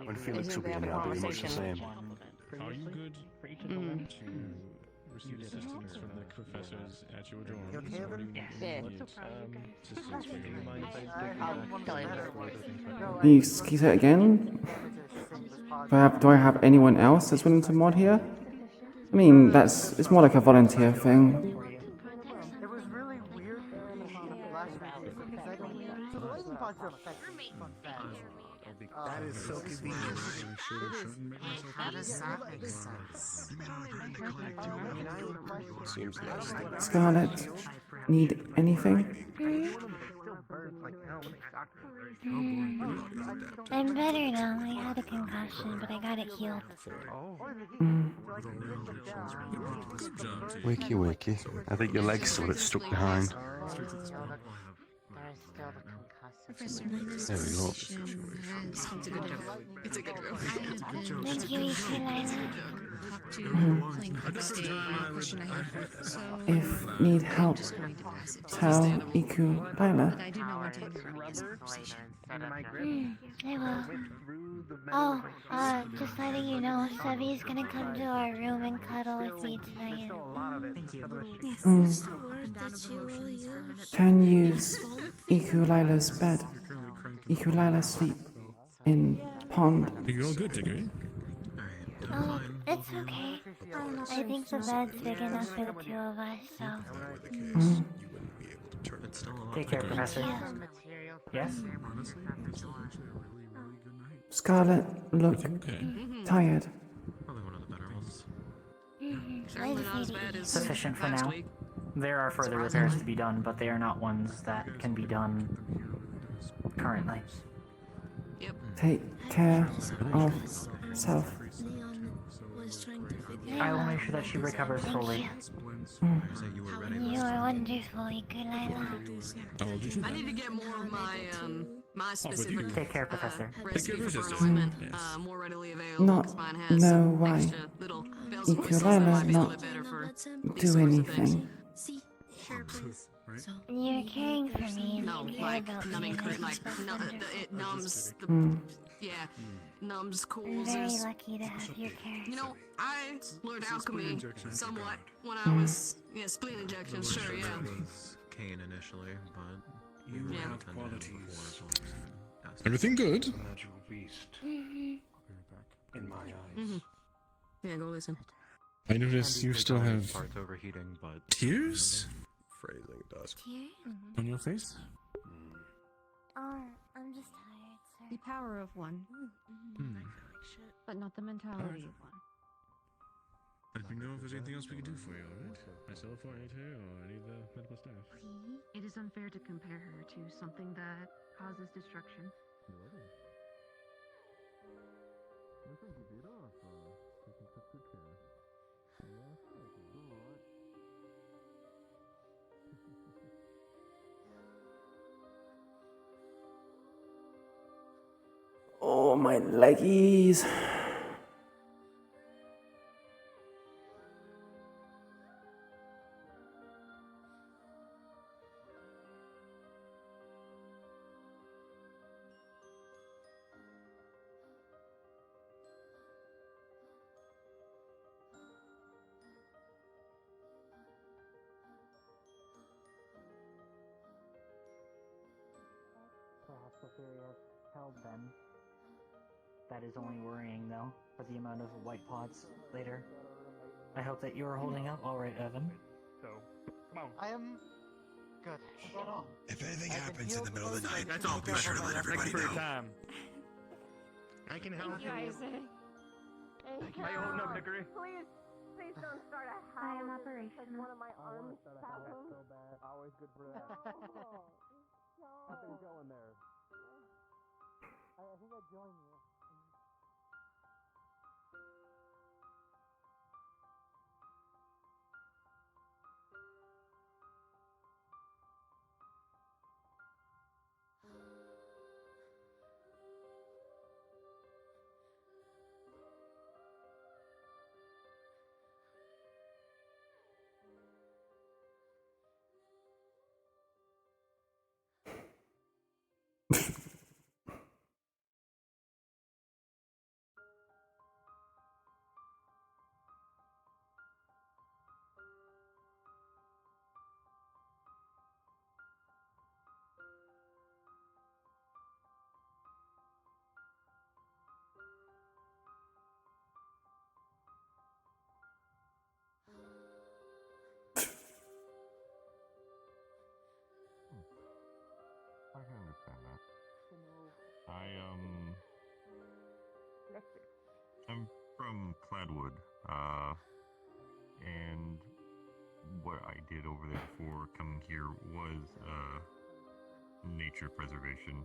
when Felix will be in, I'll be much the same. Are you good to receive assistance from the professors at your dorm? Can you say that again? Do I have anyone else that's willing to mod here? I mean, it's more like a volunteer thing. It was really weird That is so convenient. How does that make sense? Scarlet, need anything? hurts like hell when they shock me. I'm better now. I had a concussion, but I got it healed. Wakey, wakey. I think your leg's still a bit stuck behind. Professor Linda's There we go. position has... It's a good joke. It's a good joke. I had been Thank you, Iku'lylah. talk to Clink State question I had. So If need help, I'm just going to pass it to tell But Iku'lylah. I do not want to interrupt this conversation. I will. Oh, just letting you know, Sevi's gonna come to our room and cuddle with me tonight. Yes, Mm. that's the word that you will use. Can use Iku'lylah's bed. Iku'lylah sleep in pond. You're all good, Tigger. Oh, it's okay. I think the bed's big enough for the two of us, so... Mm. Take care, Professor. Yes? Scarlet looked tired. Certainly not as bad as Sufficient for last now. week. There are further repairs to be done, but they are not ones that can be done currently. Yep. Take care of self. I will make sure that she recovers fully. You are wonderful, Iku'lylah. I need to get more of my specific. Take care, Professor. Recipe for alignment more readily available. Not 'Cause mine has know some why extra little bells and whistles that Iku'lylah might be a not little bit better for these do sorts of anything. things. Sure, please. You're caring for me and No, you care like about numbing, me. it numbs the, yeah, numbs, I'm cools. very There's, lucky to have your care. you know, I learned alchemy somewhat when I was, spleen injections, sure, yeah. Kane initially, but you Yeah. have qualities. Everything good? Magical beast. Mm-hmm. In my eyes. Mm-hmm. Yeah, go listen. I notice you still have Parts overheating, but tears phrasing does. on your face. Oh, I'm just tired, sir. The power of one, but not the mentality of one. Let me know if there's anything else we can do for you, alright? Myself or AJ or any of the medical staff. It is unfair to compare her to something that causes destruction. Oh, my leggies. Perhaps the theory has held then. That is only worrying, though, for the amount of white pods later. I hope that you are holding up all right, Evan. So, come on. I am good. If anything happens in the middle of the night, That's I'll all. be sure to let everybody Thank you for know. your time. I can help you. How you holding up, Dickory? Please don't start a howl. I am operational. One of my arms spasms. Always good for that. How things going there? I think I'd join you. I can understand that. I'm from Cladwood, and what I did over there before coming here was, nature preservation.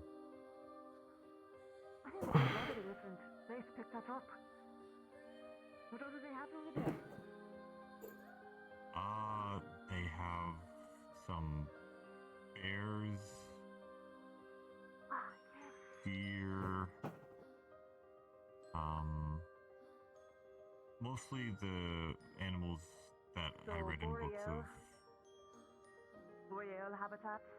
I think a lot of the different place picked that up. What do they have over there? They have some bears, deer, mostly the animals that I read in books of. Boreal habitats,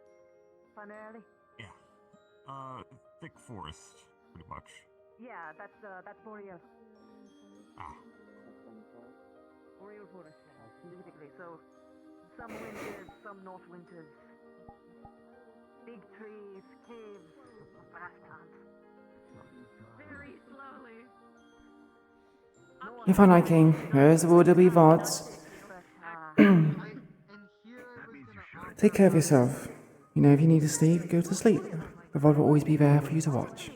primarily? Yeah. Thick forest, pretty much. Yeah, that's boreal. Ah. Boreal forest, specifically. So, some winters, some not winters. Big trees, caves, grass plants. Very slowly. If I'm liking, here's the Waterby VODs. Take care of yourself. You know, if you need to sleep, go to sleep. The VOD will always be there for you to watch.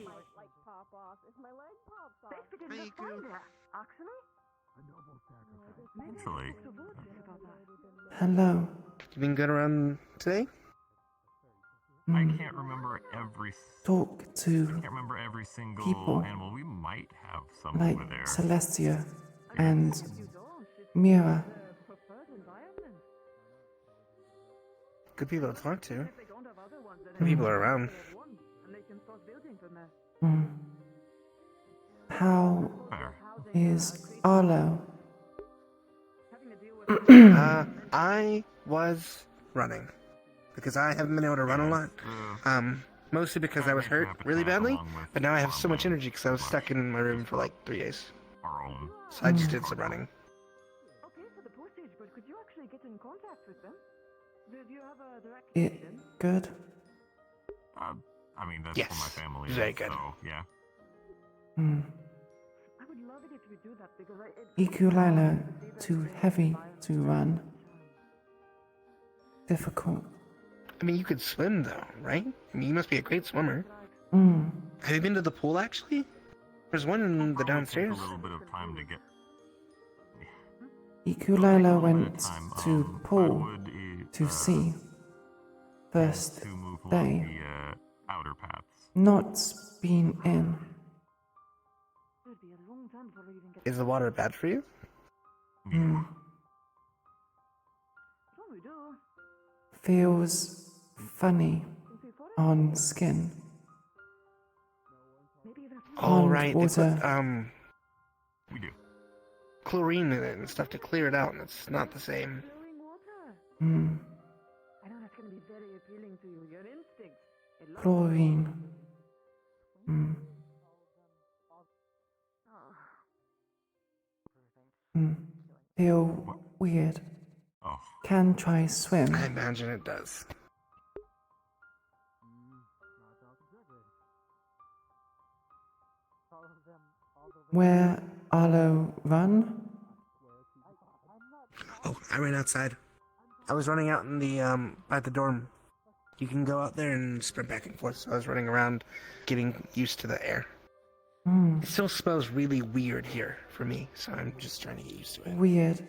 Actually. Hello. You been good around today? I can't remember every. Talk to I can't remember every single people animal. We might have some like over there. Celestia and Mira. Good people to talk to. People are around. How is Arlo? I was running. Because I haven't been able to run a lot. Mostly because I was hurt really badly. But now I have so much energy because I was stuck in my room for like 3 days. So I just did some running. Okay, for the postage, but could you actually get in contact with them? Do you have a direct It connection? good? I mean, that's Yes, where my family very is, good. so, yeah. I would love it if you do that because Iku'lylah too heavy to run. Difficult. I mean, you could swim though, right? I mean, you must be a great swimmer. Have you been to the pool actually? There's one in the downstairs. A little bit of time to get. Iku'lylah went to pool to see. First day. The outer paths. Not been in. Is the water bad for you? Feels funny on skin. Oh, right. They Water. put, We do. chlorine in it and stuff to clear it out, and it's not the same. I know that's going to be very appealing to you. Your instincts. Chlorine. Feel weird. Can try swim. I imagine it does. Where Arlo run? Oh, I ran outside. I was running out in the, at the dorm. You can go out there and sprint back and forth, so I was running around, getting used to the air. It still smells really weird here for me, so I'm just trying to get used to it. Weird.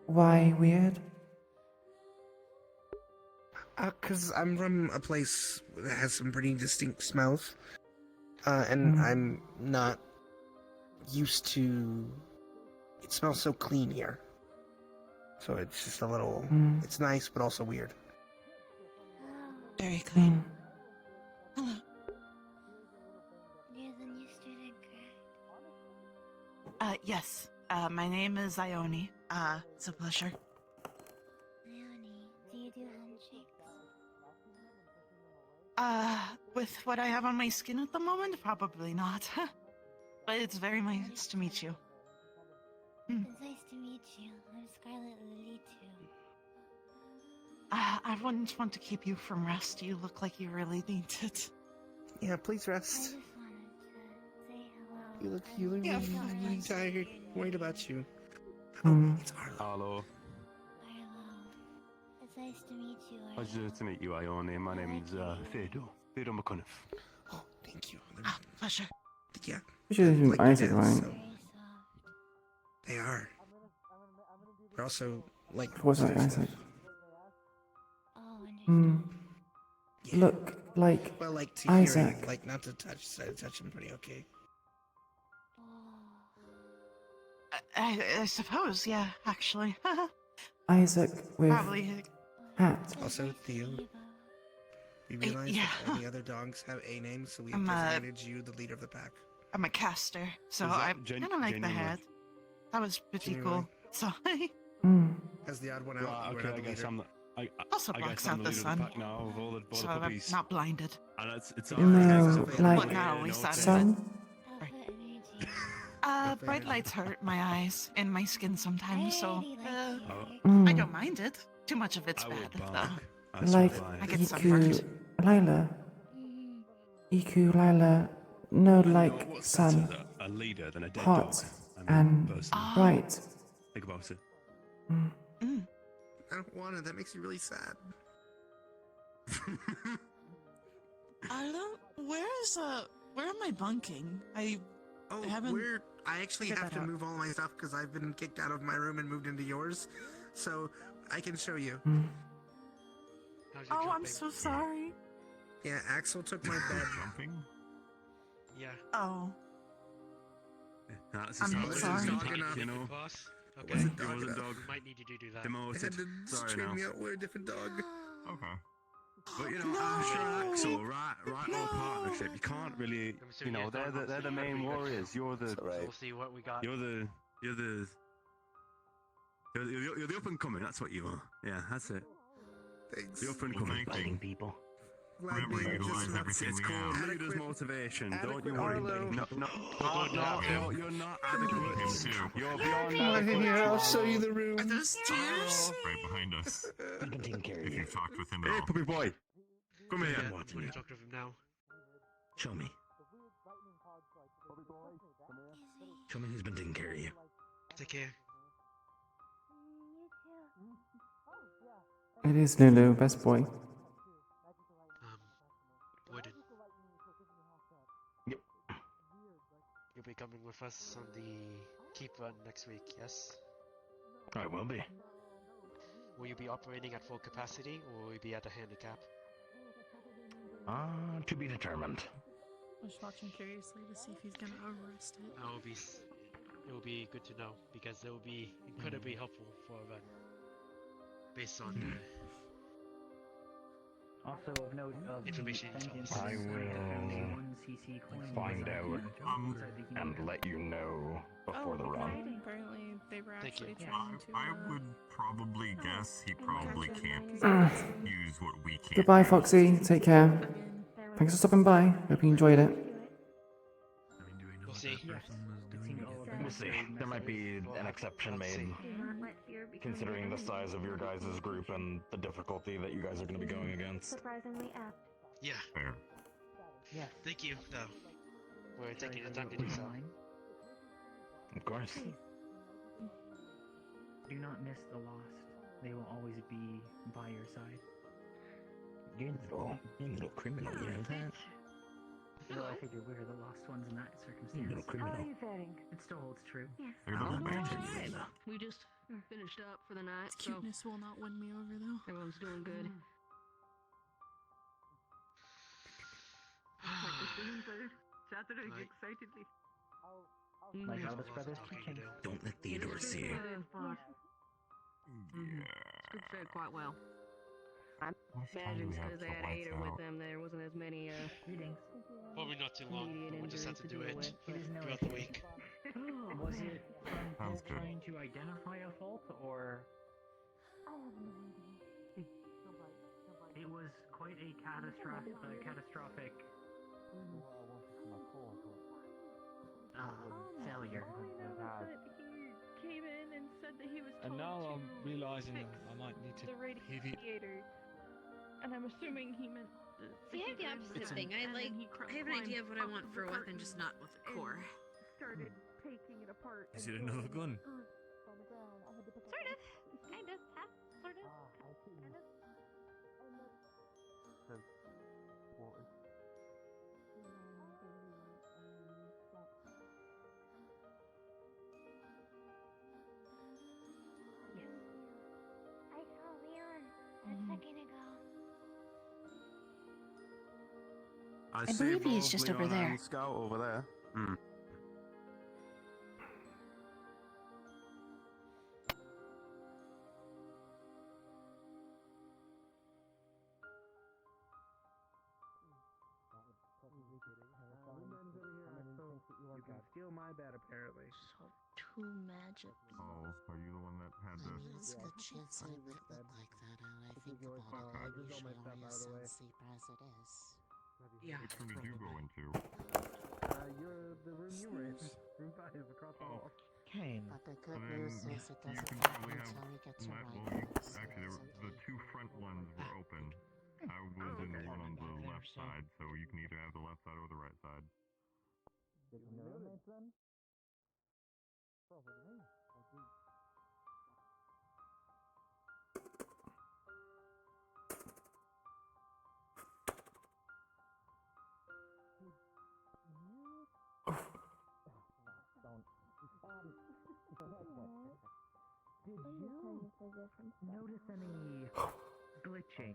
Why weird? 'Cause I'm from a place that has some pretty distinct smells, and I'm not used to... It smells so clean here. So it's just a little... It's nice, but also weird. Very clean. Hello. You're the new student, correct? Yes. My name is Ione. It's a pleasure. Leonie, do you do handshakes? With what I have on my skin at the moment, probably not. But it's very nice to meet you. It's nice to meet you. I'm Scarlet Lily, too. I wouldn't want to keep you from rest. You look like you really need it. Yeah, please I rest. just wanted to say hello. You look really tired. Worried about you. It's Arlo. Hello. It's nice to meet you, Pleasure to meet you, Ione. My name's Theodore. Theodore McCuniff. Oh, thank you. Pleasure. Yeah. Which is like Isaac, your right? dad, so- They are. They're also like... What's that, Isaac? look like Well, like to Isaac? hearing, like not to touch. So to touch him pretty okay. I suppose, yeah, actually. Isaac with Probably. hat. Also, Theo, we realize yeah. that all the other dogs have a name, so we have I'm, designated you the leader of the pack. I'm a caster, so Is that I kind of like the genuinely? hat. That was pretty Genuinely? cool. So, As the odd one out, Right, you are okay, now I the guess leader. I'm the, also I blocks guess I'm out the the leader of the sun. pack now of all the So I'm puppies. not blinded. And it's You know, like Well, not always sun. Bright lights hurt my eyes and my skin sometimes, so I don't mind it. Too much of it's bad, though. Like I get sunburned. Iku'lylah. Iku'lylah, no, like What's sun, better, a leader than a dead hot dog? and personally. bright. Think about it. I don't want it. That makes you really sad. Where am I bunking? I haven't. I actually figured have that to out. move all my stuff because I've been kicked out of my room and moved into yours. So I can show you. Oh, I'm so sorry. Yeah, Axel took my bed. Jumping? Yeah. Oh. That's I'm how it is, sorry. isn't it, you know. Okay. Wasn't It dog wasn't enough. dog. We might need to do that. I Demoted. had to Sorry straighten now. me out with a different dog. Okay. But you know, Asher and Axel, right on partnership. You can't really, you know, they're the main warriors. You're the So we'll see what we got. you're the up and coming. That's what you are. Yeah, that's it. Thanks. The up and coming. Fighting people. Remember, utilize everything It's we called have. leader's motivation. Don't adequate you worry. Arlo. No, you're not adequate. Him too. You're beyond Come on in adequate. here. I'll show you the room. Are those tears? Right behind us. If you've talked with him at Hey, all. puppy boy. Come here. Yeah, what are you talking to him now? Show me. Show me who's been taking care of you. Take care. It is Lulu, best boy. Wooden. Yep. You'll be coming with us on the keep run next week, yes? I will be. Will you be operating at full capacity, or will you be at a handicap? To be determined. I'm just watching curiously to see if he's gonna overrest it. It will be good to know, because it will be incredibly helpful for a run. Based on Also of note of information you told us. I will find out and let you know before the run. Apparently they were Thank you. actually trying to. I would probably guess he probably can't use what we can. Goodbye, Foxy. Take care. Thanks for stopping by. Hope you enjoyed it. We'll see. We'll see. There might be an exception made, considering the size of your guys' group and the difficulty that you guys are going to be going against. Surprisingly apt. Yeah. Fair. Yeah. Thank you, though, for taking the time to do so. Of course. Do not miss the lost. They will always be by your side. You're a little criminal, you know that? Well, I figure we're the lost ones in that circumstance. You little criminal. How are you faring? It still holds true. Yes. They're little bastards. We just finished up for the night, His cuteness will not win me over, though. everyone's doing good. Like the students are chattering excitedly. Like eldest brothers talking teaching. to do. Don't let Theodore see you. Scoop fared quite well. I Imagine we have because they the had lights Ada with out. them, there wasn't as many Greetings. Probably not too long. immediate We'll just have injuries to do deal it with. It is no throughout the week. Was it from Sounds Bill good. trying to identify a fault, or it was quite a catastrophic failure. He came in and said that he was And told now to I'm realizing fix I might need to the radiator, and I'm assuming he meant See, I have the opposite thing. I have an idea of what I want for a weapon, just not with a core. Started taking it apart. Is it another gun? Sort of. Kind of. Half. Sort of. Kind of. I saw Leon a second ago. I believe he's just over there. Scout over there. Hmm. You can steal my bed, apparently. So too magic. Oh, are you the one that had I the? mean, it's a good chance that it could look like that. Now that I think about it, usually only a sun sleep as it is. Yeah. Which room did you go into? You're the room you were in. Room 5 across the hall. Kane. But the good news is it doesn't can happen probably until we get to Well, right. actually, the two front ones were open. I was in the one on the left side, so you can either have the left side or the right side. Did you notice any glitching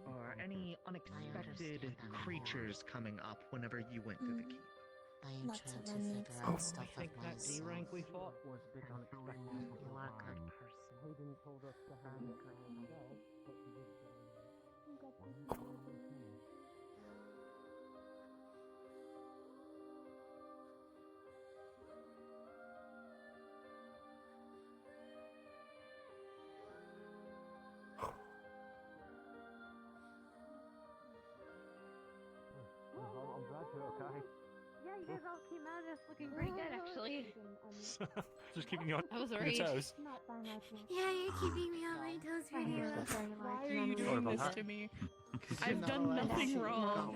or any unexpected creatures coming up whenever you went to the keep? I am trying to figure out stuff I think of that D myself. rank we fought was a bit unexpected. You are a good person. Hayden told us to have it himself, but he did I'm glad you're okay. Yeah, you guys all came out of us looking pretty good, actually. Just keeping you on I was your worried. toes. Yeah, you're keeping me on my toes right now. Why are you doing this to me? I've done nothing wrong.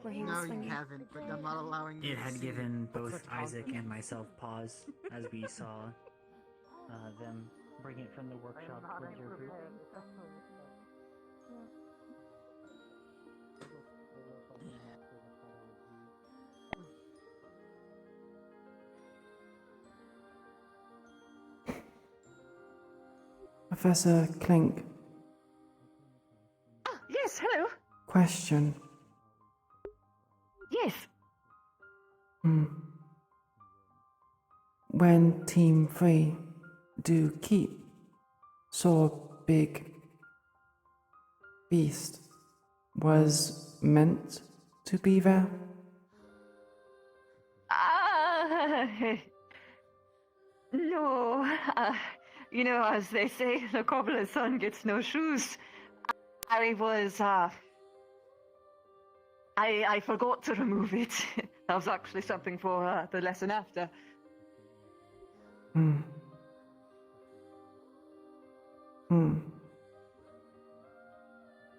No, you haven't, but I'm not allowing you It to had see given the both photography. Isaac and myself pause as we saw them bring it from the workshop towards your group. Professor Clink, Ah, yes, hello. question. Yes. When Team 3 do keep saw big beast was meant to be there? No. You know, as they say, the cobbler's son gets no shoes. I was, I forgot to remove it. That was actually something for the lesson after.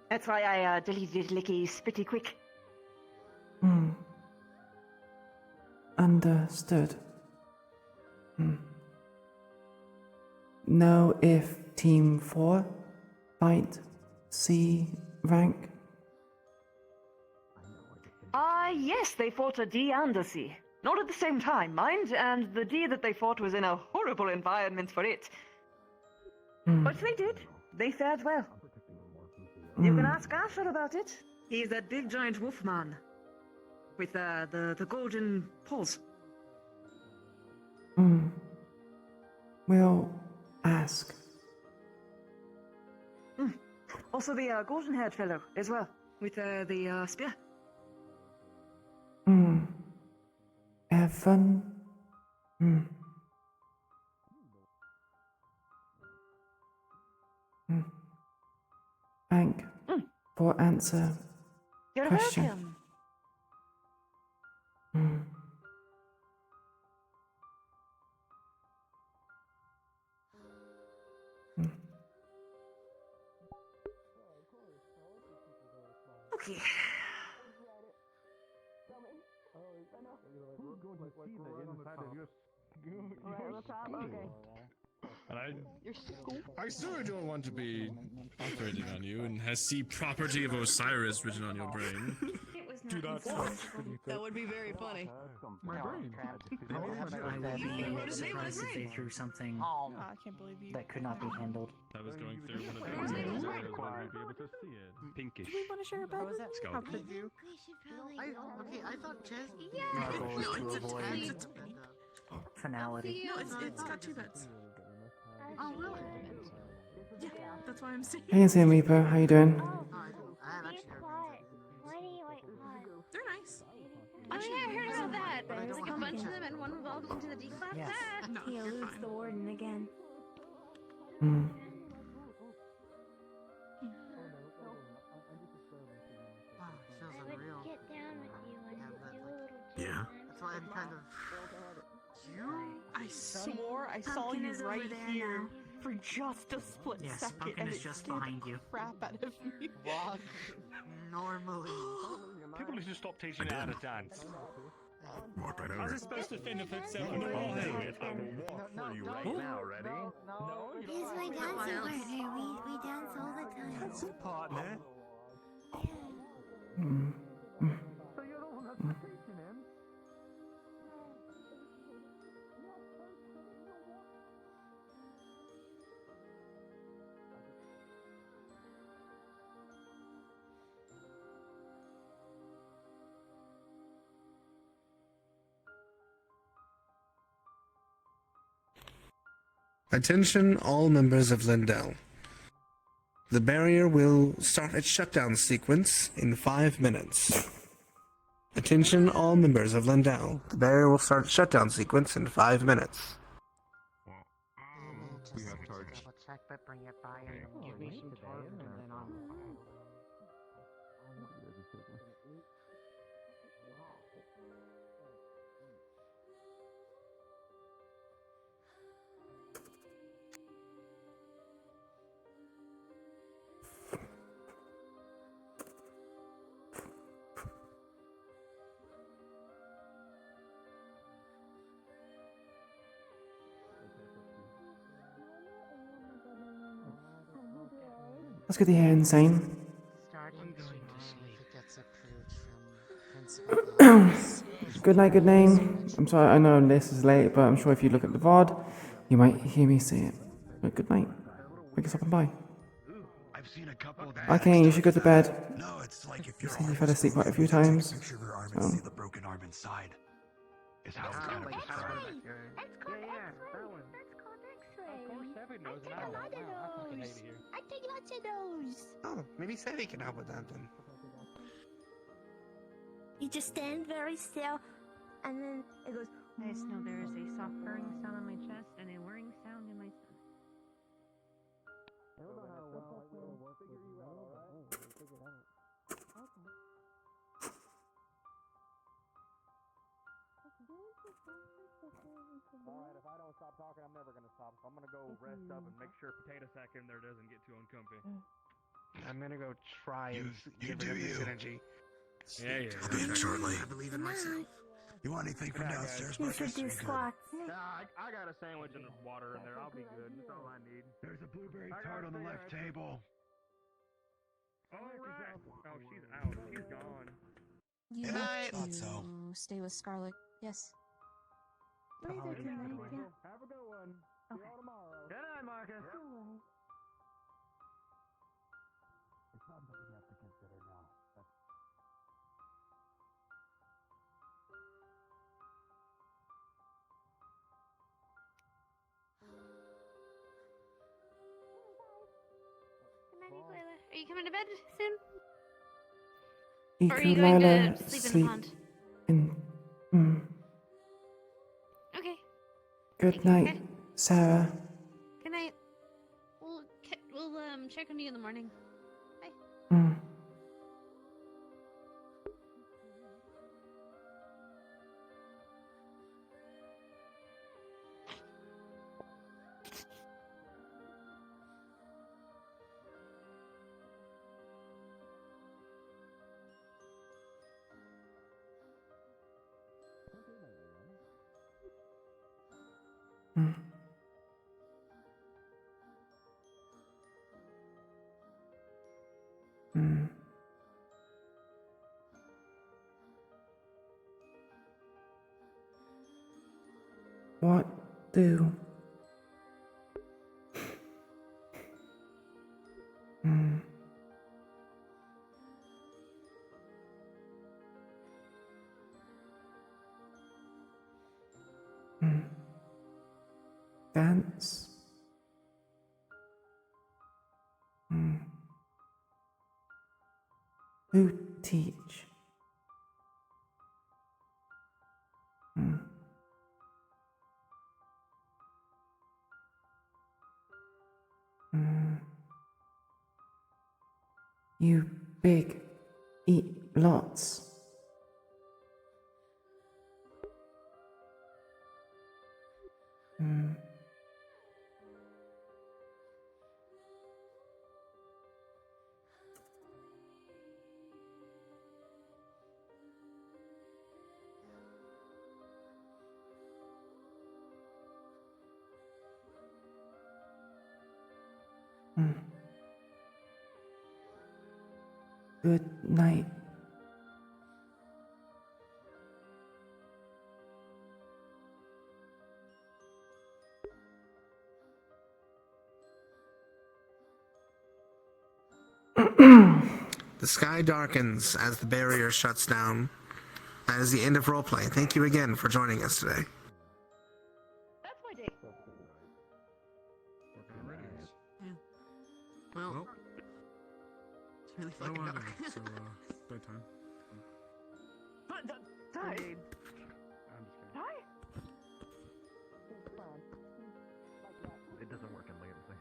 That's why I deleted it licky spitty quick. Understood. Know if Team 4 fight C rank? Yes, they fought a D and a C. Not at the same time, mind, and the D that they fought was in a horrible environment for it. But they did. They fared well. You can ask Asher about it. He's that big giant wolf man. With the golden paws. We'll ask. Also the golden-haired fellow as well, with the spear. Evan? Thank for answer. You're question. welcome. Okay. Who's going to see the inside of your Right on the top? Okay. And I sure don't want to be operating on you and has the property of Osiris written on your brain. Do not. That would be very funny. My brain. I would be surprised if they threw something Oh, I can't believe you. that could not be handled. I was going through one of those areas where you'd be able to see it. Pinkish. Do we want to share a bed? How Scalp. could you? Okay, I thought Jess. Our goal is to avoid finality. No, it's got 2 beds. Oh, really? Yeah, that's why I'm saying. Hey, Sam Reaper, how you doing? I have actually Why do you white pods? They're nice. Oh yeah, I heard about that. There's like a bunch of them and one evolved into the D-class. Yes. No, He you're eludes fine. the warden again. Hmm. Wow, feels I would unreal. get down with you and Yeah, do but, a little Yeah. That's why I'm kind of. I swore I saw Pumpkin you is over right there here now. for just a split Yes, second, Pumpkin and is it just scared behind the you. crap out of me. Normally. People need to stop teaching how to dance. Walk right How's over. it supposed to finish if it's 7 in the morning? I will walk for you right now, ready? He's my dancing partner. We dance all the time. That's a partner. Attention all members of Lindell. The barrier will start its shutdown sequence in 5 minutes. Attention all members of Lindell. The barrier will start its shutdown sequence in 5 minutes. We have charge. Double check, but bring it by in the morning. Give me some time, and then I'll. That's good to hear, Insane. Starting to see if it gets approved from Principal. Good night, good name. I'm sorry, I know this is late, but I'm sure if you look at the VOD, you might hear me say it. But good night. Wake us up and bye. I've seen a couple of Okay, you should go to bed. No, it's like if You your said arm you've had to is sleep quite a few broken, times. take a picture of your arm So. and see the broken arm inside. Is how it's kind of described. That's called X-ray. knows I take a lot of those. I take lots of those. Oh, maybe Savvy can help with that then. You just stand very still, and then it goes. I just know there is a soft purring sound on my chest and a whirring sound in my stomach. Alright, if I don't stop talking, I'm never gonna stop. So I'm gonna go rest up and make sure potato sack in there doesn't get too uncomfy. I'm gonna go try and get rid of this energy. Yeah, I'll be in shortly. I believe in myself. You want anything from downstairs, You should Marcus? do squats. I got a sandwich and water in there. I'll be good. That's all I need. There's a blueberry tart on the left table. Alright. Oh, she's out. She's gone. You Yeah, have thought to so. stay with Scarlet. Yes. Have a good one. See y'all tomorrow. Good night, Marcus. It's something that we have to consider now. Good night, Iku'lylah. Are you coming to bed soon? Or are you going Iku'lylah, to sleep in the sleep pond? in. Mm. Okay. Good Take care, night, okay? Sarah. Good night. We'll check on you in the morning. Bye. Mm. Mm. Mm. What do? Hmm. Hmm. Dance? Hmm. Who teach? Hmm. Hmm. You big eat lots. Hmm. Hmm. Good night. The sky darkens as the barrier shuts down. That is the end of roleplay. Thank you again for joining us today. That's my date. Well, it's really fucking dark. So, bedtime. But, die! Die? It doesn't work in latency.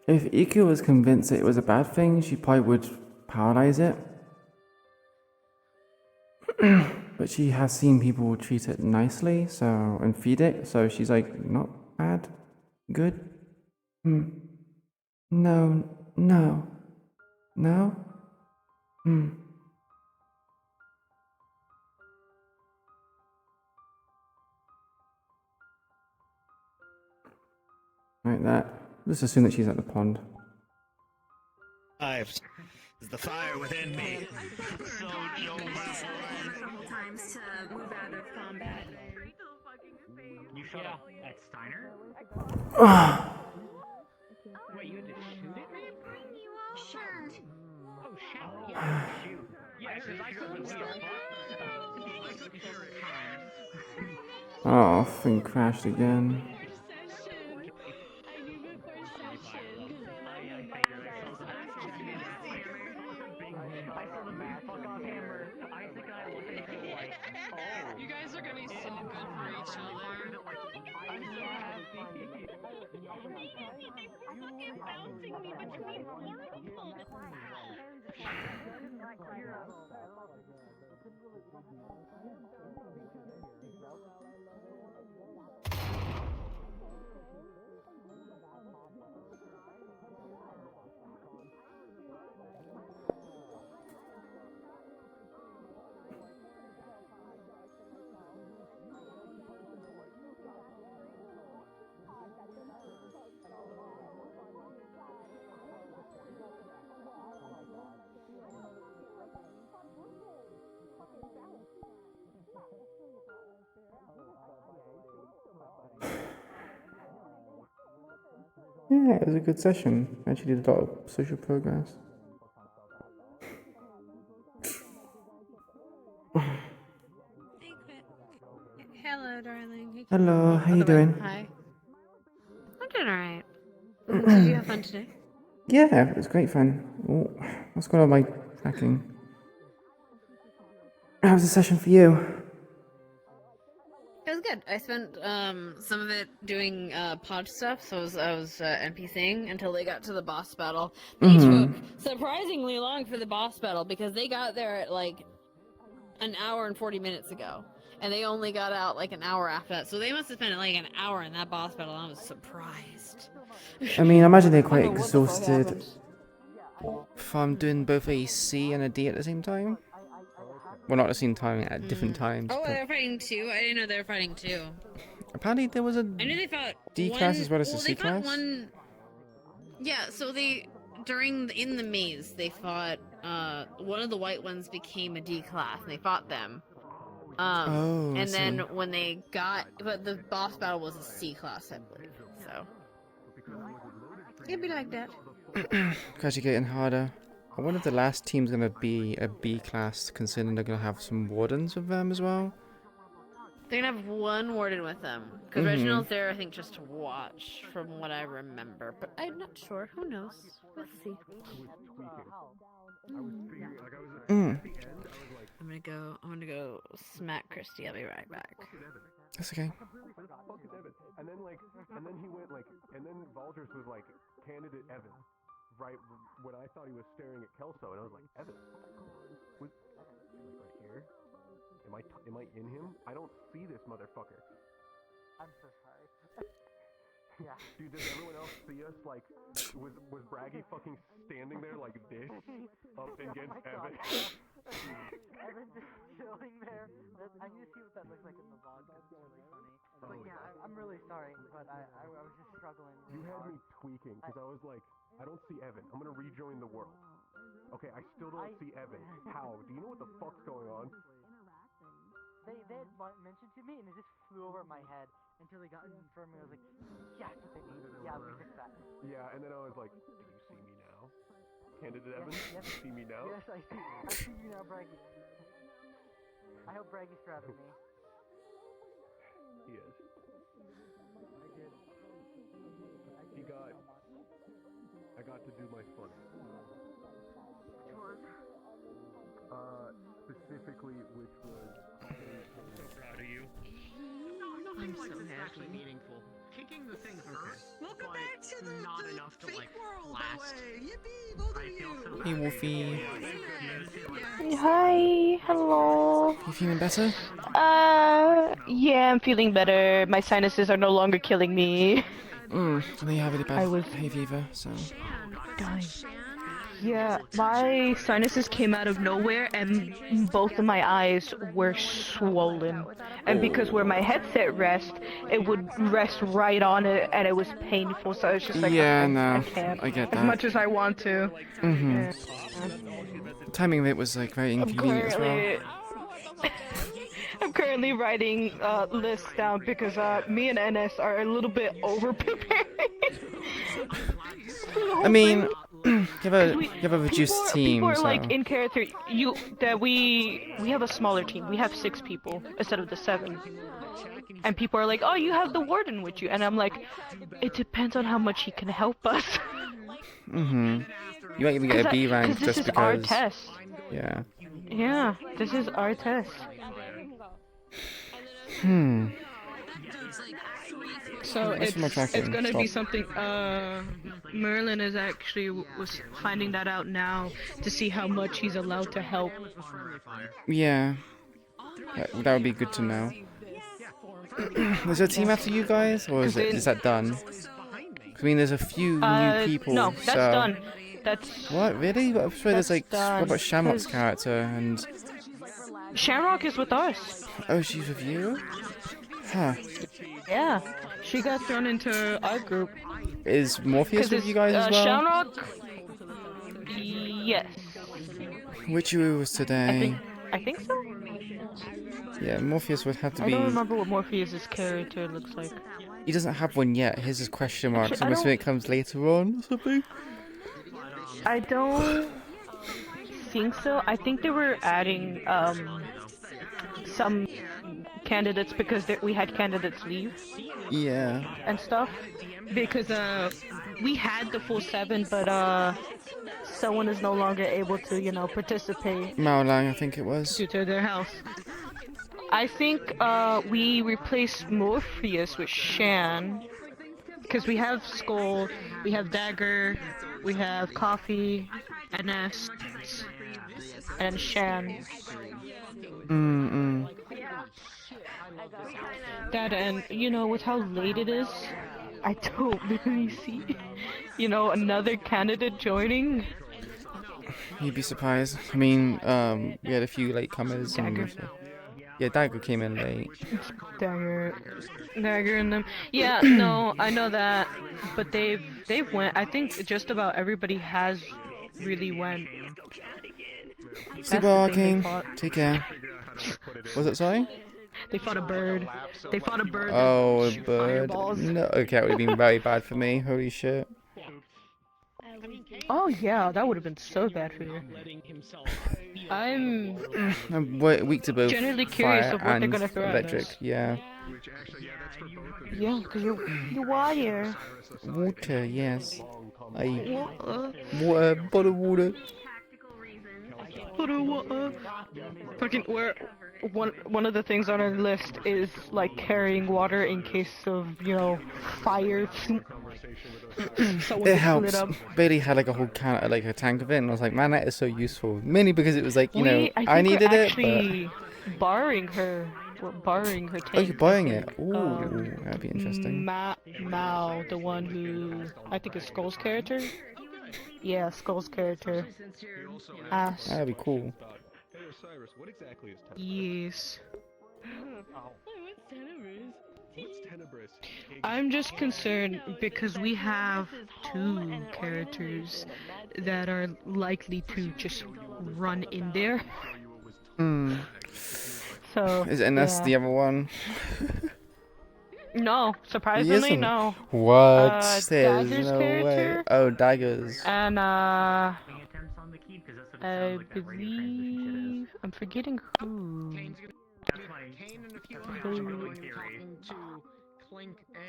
If Iku was convinced that it was a bad thing, she probably would paralyze it. But she has seen people treat it nicely, so and feed it, so she's like, not bad, good. Hmm. No, no, no. Hmm. Like that. Let's assume that she's at the pond. Is the fire within me. So Joe a couple times to move out of combat. You shot at Steiner? Wait, you had to shoot it? Sure. Oh, shoot. Yeah, shoot. Yeah, because I couldn't see Oh, thing crashed again. You guys are gonna be so good for each other. Yeah, it was a good session. I actually did a lot of social progress. Hello, darling. Hello, how you doing? Hi. I'm doing alright. Did you have fun today? Yeah, it was great fun. Oh, what's going on with my tracking? How was the session for you? It was good. I spent some of it doing pod stuff, so I was NPCing until they got to the boss battle. They took surprisingly long for the boss battle because they got there at like an hour and 40 minutes ago. and they only got out like an hour after that. So they must have spent like an hour in that boss battle. I was surprised. I mean, I imagine they're quite exhausted from doing both a C and a D at the same time. Well, not at the same time, at different times. Oh, but they're fighting two? I didn't know they were fighting two. apparently there was a I knew they fought D one, class as well as a well, C they fought class. one. Yeah, so they in the maze they fought. One of the white ones became a D class, and they fought them. Oh, I and then see. when they got, but the boss battle was a C class, I believe. So it'd be like that. Gradually getting harder. I wonder if the last team's gonna be a B class, considering they're gonna have some wardens with them as well. They're gonna have one warden with them because Reginald's there, I think, just to watch, from what I remember. But I'm not sure. Who knows? Let's see. Mm. I'm gonna go smack Christy. I'll be right back. That's okay. And then he went and then Valdris was like, candidate Evan, right when I thought he was staring at Kelso, and I was like, Evan, right here? Am I in him? I don't see this motherfucker. I'm so sorry. Yeah. Dude, does everyone else see us? Like, was Braggy fucking standing there like this, up against Evan? Evan just chilling there. I need to see what that looks like in the vlog. It's really funny. But yeah, I'm really sorry, but I was just struggling. You had me tweaking because I was like, I don't see Evan. I'm gonna rejoin the world. Okay, I still don't see Evan. How? Do you know what the fuck's going on? They had mentioned to me, and it just flew over my head until they got in front of me. I was like, yeah, that's what they need. Yeah, we fixed that. Yeah, and then I was like, do you see me now? Candidate Evan, yes. you see me now? Yes, I see you now, Braggy. I hope Braggy's proud of me. He is. I did. I got to do my fun. Specifically, which was... So proud of you. Nothing I'm like so this is happy. actually meaningful. Kicking the thing hurts, Welcome but back to the not the enough to fake like world, last. by the way. Yippee, both of I feel so Hey, bad. Wolfie. Hi, hello. You feeling better? Yeah, I'm feeling better. My sinuses are no longer killing me. I know you have really bad I was hay fever, so... dying. Yeah, my sinuses came out of nowhere and both of my eyes were swollen. And because where my headset rests, it would rest right on it and it was painful, so I was just like, Yeah, okay, no, I can't. I get as that. much as I want to. The timing of it was like very inconvenient as well. I'm currently writing lists down because me and NS are a little bit over prepared. I mean, you have a reduced team, people are so... like in character. We have a smaller team. We have 6 people instead of the 7. And people are like, oh, you have the warden with you, and I'm like, it depends on how much he can help us. You might even get a B rank this just is because... our test. Yeah. Yeah, this is our test. So it's gonna be something. Merlin is actually was finding that out now to see how much he's allowed to help. Yeah. That would be good to know. Is there a team after you guys, or is that done? I mean, there's a few new people. No, that's so... done. That's what, really? I'm sure there's like done. what about Shamrock's character and... Shamrock is with us. Oh, she's with you? Huh. Yeah, she got thrown into our group. Is Morpheus with you guys as well? Shamrock? Yes. Which was today? I think so. Yeah, Morpheus would have to I be... don't remember what Morpheus' character looks like. He doesn't have one yet. His is question mark. Actually, So I'm assuming it comes later on or something. I don't think so. I think they were adding some candidates because we had candidates leave. Yeah. And stuff. Because we had the full 7, but someone is no longer able to, participate. Maolang, I think it was. Due to their health. I think we replaced Morpheus with Shan. Because we have Skull, we have Dagger, we have Coffee, NS, and Shan. That and you know, with how late it is, I don't really see, you know, another candidate joining. You'd be surprised. I mean, we had a few latecomers. Dagger. Yeah, Dagger came in late. Dagger and them. Yeah, no, I know that, but they've went. I think just about everybody has really went. Super Arcane, take care. Was it, sorry? They fought a bird. They fought a bird. Oh, a that shoots bird. fireballs. No, okay, that would have been very bad for me. Holy shit. Oh yeah, that would have been so bad for you. I'm weak to both generally curious fire of what they're and gonna throw at electric. us. Yeah. Yeah, because you're water. Water, yes. Water, bottle water. Fucking one of the things on our list is like carrying water in case of, you know, fire. Someone It gets helps. lit up. Bailey had like a whole can, like a tank of it, and I was like, man, that is so useful. Mainly because it was like, you know, I needed we're it, actually borrowing her. We're borrowing her tank. Oh, you're buying it? Ooh, that'd be interesting. Mao, the one who I think is Skull's character. Yeah, Skull's character. Ass. That'd be cool. Yes. I'm just concerned because we have 2 characters that are likely to just run in there. Hmm. So. Is it Ines the other one? No, surprisingly, isn't. no. What? There's Dagger's no character. way. Oh, Daggers. And I believe I'm forgetting who.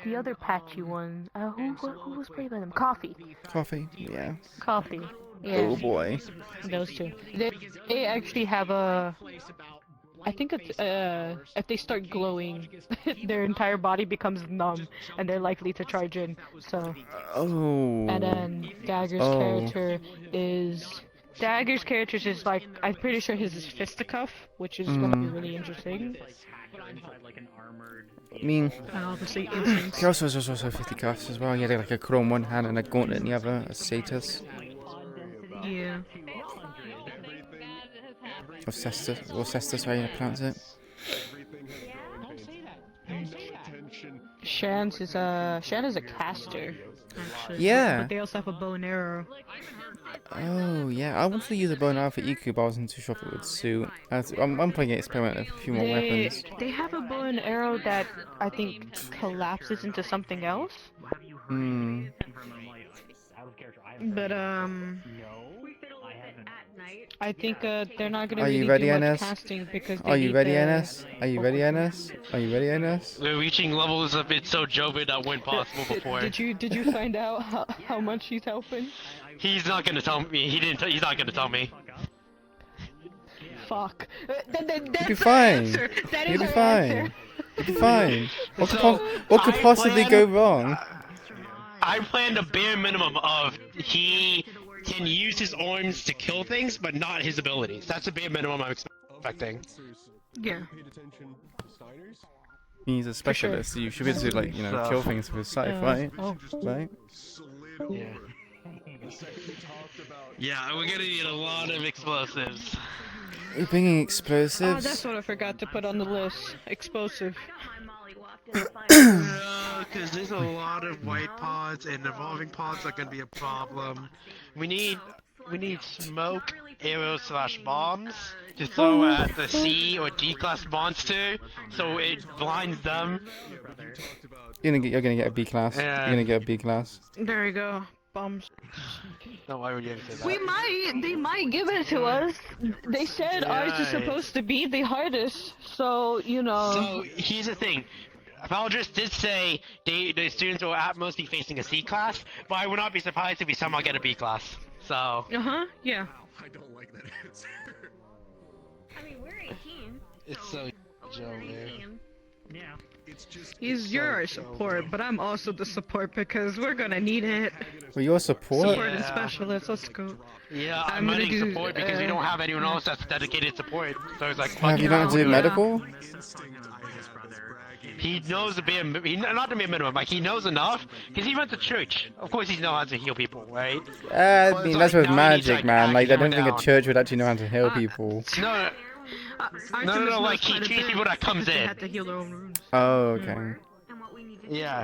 The other patchy one. Who was played by them? Coffee. Coffee. Yeah. Coffee. Yeah. Oh boy. Those 2. They actually have a. I think it's if they start glowing, their entire body becomes numb, and they're likely to charge in. So. Oh. And then Dagger's character is like, I'm pretty sure his is fisticuff, which is gonna be really interesting. I mean, And obviously he also has 50 cuffs as well. He had like a crow in one hand and a gauntlet in the other, a status. Yeah. Or Cestus, how you pronounce it? Shan is a caster, actually. Yeah. But they also have a bow and arrow. Oh yeah, I wanted to use a bow and arrow for Iku, but I wasn't too sure if it would suit. I'm playing an experiment with a few more weapons. They have a bow and arrow that I think collapses into something else. Hmm. But I think they're not gonna Are you really ready, do much NS? casting because they Are you need ready, the- NS? Are you ready, NS? Are you ready, NS? We're reaching levels of it's so Jovid that weren't possible before. Did you find out how much he's helping? He's not gonna tell me. He's not gonna tell me. Fuck. You'll be fine. You'll be fine. You'll be fine. What could possibly go wrong? I planned a bare minimum of he can use his arms to kill things, but not his abilities. That's the bare minimum I'm expecting. Yeah. He's a specialist, so you should be able to, like, you know, kill things with his scythe, right? Right? Yeah. Yeah, we're gonna need a lot of explosives. We're bringing Oh, explosives. that's what I forgot to put on the list. Explosive. Because there's a lot of white pods, and evolving pods are gonna be a problem. We need smoke, arrows / bombs to throw at the C or D class monster, so it blinds them. You're gonna get a B class. Yeah. You're gonna get a B class. There you go. Bombs. No, why would you ever say that? They might give it to us. They said ours is supposed to be the hardest, so, you know. So, here's the thing. Valdris did say the students will at most be facing a C class, but I would not be surprised if we somehow get a B class. So. Yeah. I don't like that answer. I mean, we're 18. It's so Joe, man. Yeah. You're our support, but I'm also the support because we're gonna need it. Well, your support? Support and specialist, let's go. Yeah, I'm gonna running do, support because we don't have anyone else that's dedicated support. So it's like, Have you not fuck it. do medical? He knows to be not to be a minimum, like he knows enough because he went to church. Of course, he knows how to heal people, right? I mean, that's with now he needs, magic, like, man. Like, I hammer don't think a down. church would actually know how to heal people. No, like he treats people that comes in. Have to heal their own wounds. Oh, okay. Yeah.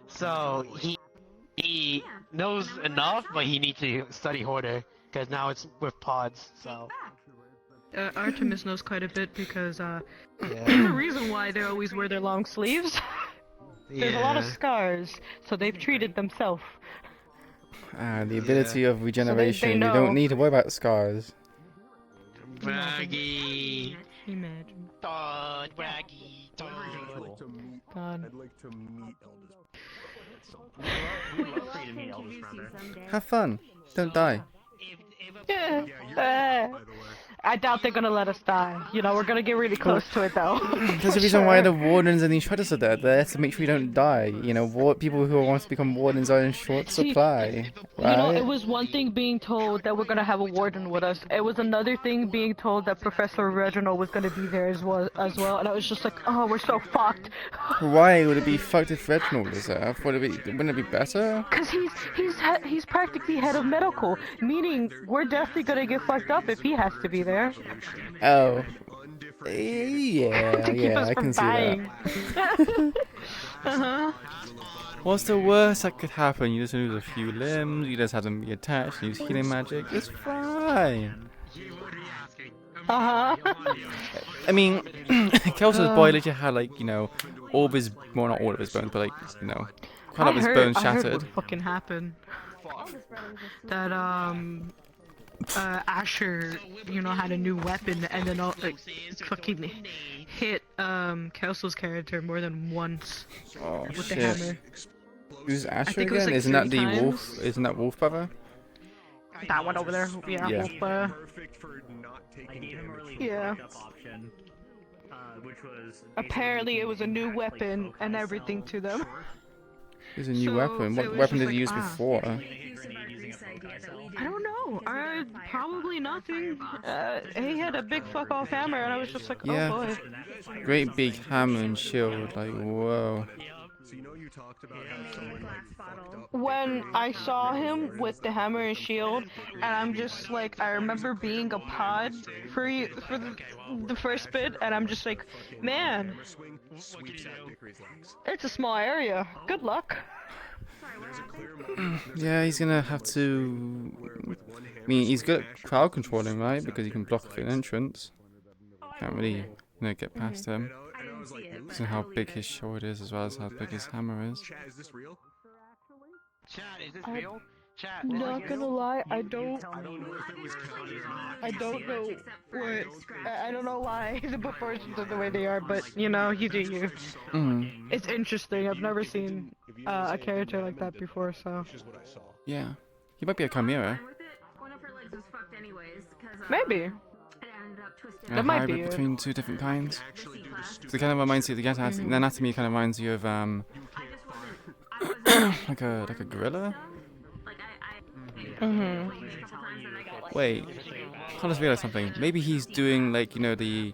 So he knows enough, but he needs to study harder because now it's with pods. So. Artemis knows quite a bit because there's a reason why they always wear their long sleeves. There's a lot of scars, so they've treated themselves. The ability of regeneration. know. You don't need to worry about scars. Braggy. Imagine. Todd, Braggy. Todd. God. I'd like to meet Eldest. Have fun. Don't die. I doubt they're gonna let us die. You know, we're gonna get really close to it though. There's a reason why the wardens and the shredders are there. They're to make sure you don't die. You know, people who want to become wardens are in short supply. Right? You know, it was one thing being told that we're gonna have a warden with us. It was another thing being told that Professor Reginald was gonna be there as well. And I was just like, oh, we're so fucked. Why would it be fucked if Reginald was there? Wouldn't it be better? Cause he's practically head of medical, meaning we're definitely gonna get fucked up if he has to be there. Oh. Yeah, I can see that. What's the worst that could happen? You just lose a few limbs, you just have them be attached, use healing magic, it's fine. I mean, Kelso's body literally had, like, you know, all of his, well, not all of his bones, but, like, you know, quite a lot of his bones I heard shattered. what fucking happened. That, Asher, you know, had a new weapon and then fucking hit Kelso's character more than once with the hammer. Who's Asher think it was, again? like, Isn't that 3 the times. wolf? Isn't that wolf brother? That one over there, yeah. Yeah. Wolf, I gave him a really Yeah. fucked up option, which was apparently it was a new weapon and everything to them. It was a new So, weapon. it What was weapon just did you like, use before? I don't know. Probably nothing. He had a big fuck off hammer, and I was just like, Yeah. oh boy. Great big hammer and shield, like, whoa. So you know you talked about how someone like fucked up. When I saw him with the hammer and shield, and I'm just like, I remember being a pod for the first bit, and I'm just like, man, it's a small area. Good luck. Yeah, he's gonna have to. I mean, he's good at crowd controlling, right? Because he can block an entrance. Can't really, you know, get past him. So how big his sword is, as well as how big his hammer is. Chat, is this real? Chat, is this real? Chat. Not gonna lie, I don't know what. I don't know why the proportions are the way they are, but you know, you do you. It's interesting. I've never seen a character like that before, so. Yeah, he might be a chimera. Maybe. A That might hybrid be it. between two different kinds. So it kind of reminds you. The anatomy kind of reminds you of like a gorilla. Wait, I just realized something. Maybe he's doing, like, you know, the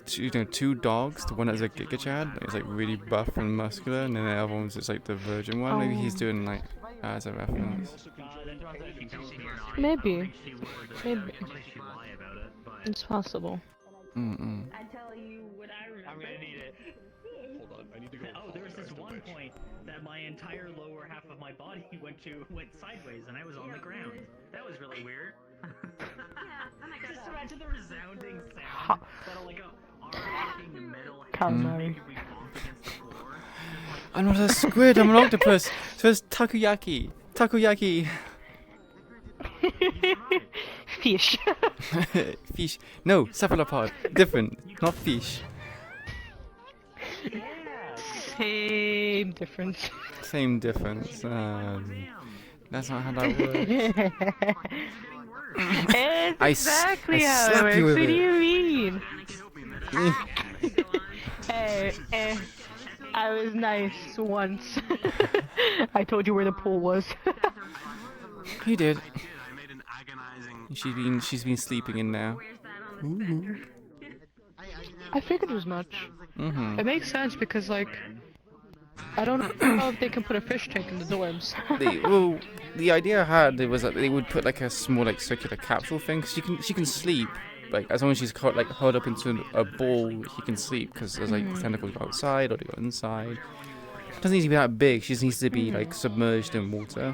two dogs. The one that's a Giga Chad, it's like really buff and muscular, and then the other one's just like the virgin one. Maybe he's doing like as a reference. Maybe. It's possible. I tell you what I remember. I'm gonna need it. Hold on, I need to go. Oh, there was this one point that my entire lower half of my body went sideways, and I was on the ground. That was really weird. Just imagine the resounding sound that'll like a fucking metal head if we bump against the floor. I'm not a squid. I'm an octopus. So it's takoyaki. Takoyaki. Fish. Fish. No, cephalopod. Different. Not fish. Same difference. Same difference. That's not how that works. It's exactly I how slap it you works. with What do it. you mean? Hey, I was nice once. I told you where the pool was. He did. She's been sleeping in there. Ooh. I figured as much. Mm-hmm. It makes sense because, like, I don't know if they can put a fish tank in the dorms. Well, the idea I had was that they would put like a small like circular capsule thing. Cause she can sleep, like as long as she's caught, like held up into a ball, she can sleep because there's like tentacles go outside or they go inside. It doesn't need to be that big. She just needs to be like submerged in water.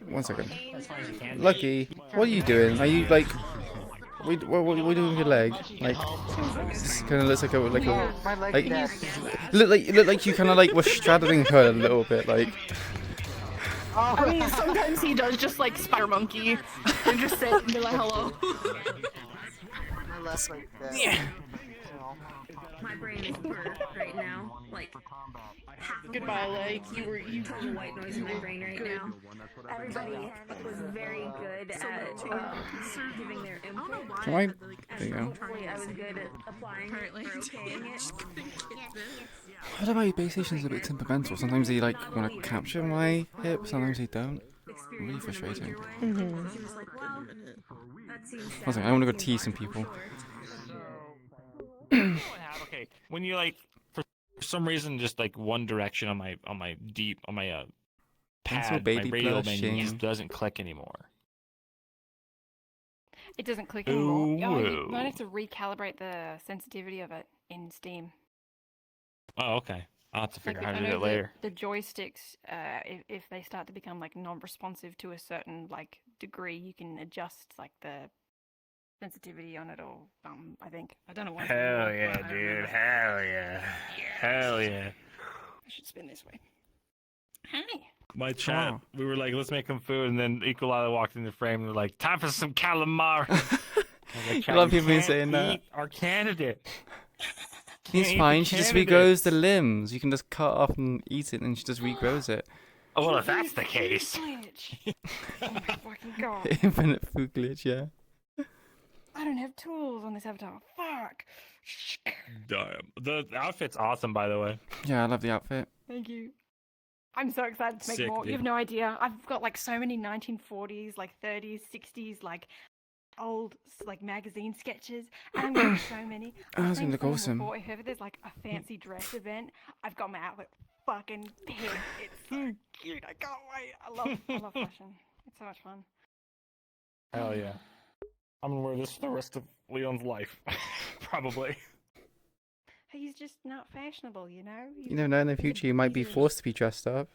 One second. Lucky, what are you doing? Are you like? What are you doing with your leg? Like, this kind of looks like look like you kind of like were straddling her a little bit, like. I mean, sometimes he does just like spider monkey and just sit and be like, hello. Yeah. My brain is burnt right now. Like, Goodbye, leg. You total white noise in my brain right now. Everybody was very good at giving their input. Right. There you go. Hopefully, I was good at applying it or okaying it. I don't know, base station's a bit temperamental. Sometimes they like want to capture my hip, sometimes they don't. Really frustrating. I want to go tease some people. Okay, when you like for some reason just like one direction on my pad, my radio menu just doesn't click anymore. It doesn't click anymore. Oh, you might have to recalibrate the sensitivity of it in Steam. Oh, okay. I'll have to figure out how to do know that later. The joysticks, if they start to become like non-responsive to a certain like degree, you can adjust like the sensitivity on it, or I think I don't know what. Hell yeah, dude! Hell yeah! Hell yeah! I should spin this way. Hi. My chat, we were like, let's make him food, and then Iku'lylah walked in the frame and we're like, time for some calamari. I love people saying that. Our candidate. He's fine. She just regrows the limbs. You can just cut off and eat it, and she just regrows it. Oh well, if that's the case. Oh my fucking god! Infinite food glitch, yeah. I don't have tools on this avatar. Fuck. Damn. The outfit's awesome, by the way. Yeah, I love the outfit. Thank you. I'm so excited to make Sick, more. dude. You have no idea. I've got like so many 1940s, like 30s, 60s, like old like magazine sketches, and I'm getting so many. Oh, that's gonna look awesome. If ever there's like a fancy dress event, I've got my outfit fucking picked. It's so cute. I can't wait. I love fashion. It's so much fun. Hell yeah. I'm gonna wear this for the rest of Leon's life. Probably. He's just not fashionable, you know? You never know, in the future you might be forced to be dressed up.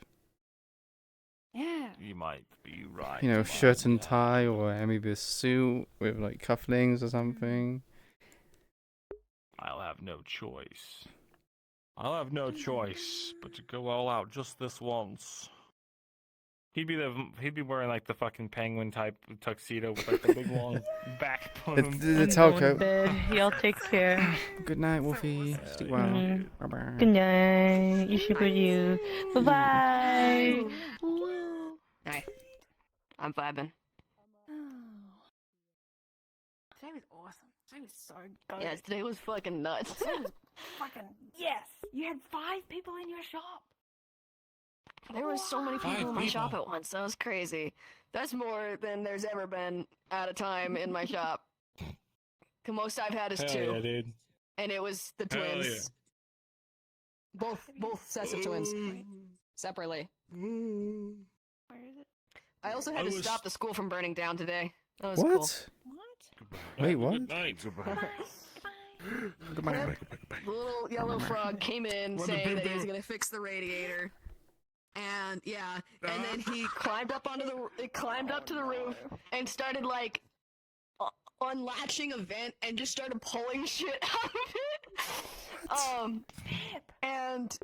Yeah. You might be right. You know, shirt and tie, or maybe a suit with like cufflinks or something. I'll have no choice. I'll have no choice but to go all out just this once. He'd be wearing like the fucking penguin type tuxedo with like the big long back plume. The tailcoat. Y'all take care. Good night, Wolfie. Sleep well. Bye-bye. Good night. You should you. Bye-bye. Hi. I'm vibing. Today was awesome. Today was so good. Yeah, today was fucking nuts. Today was fucking yes. You had 5 people in your shop. There were so many people in my shop at once. That was crazy. That's more than there's ever been at a time in my shop. The most I've had is 2. Yeah, dude. And it was the Hell twins. yeah. Both sets of twins. Separately. Where is it? I also had to stop the school from burning down today. That was What? cool. Wait, what? Good night. Goodbye. The little yellow frog came in saying that he was gonna fix the radiator. And yeah, and then he climbed up to the roof and started like unlatching a vent and just started pulling shit out of it. And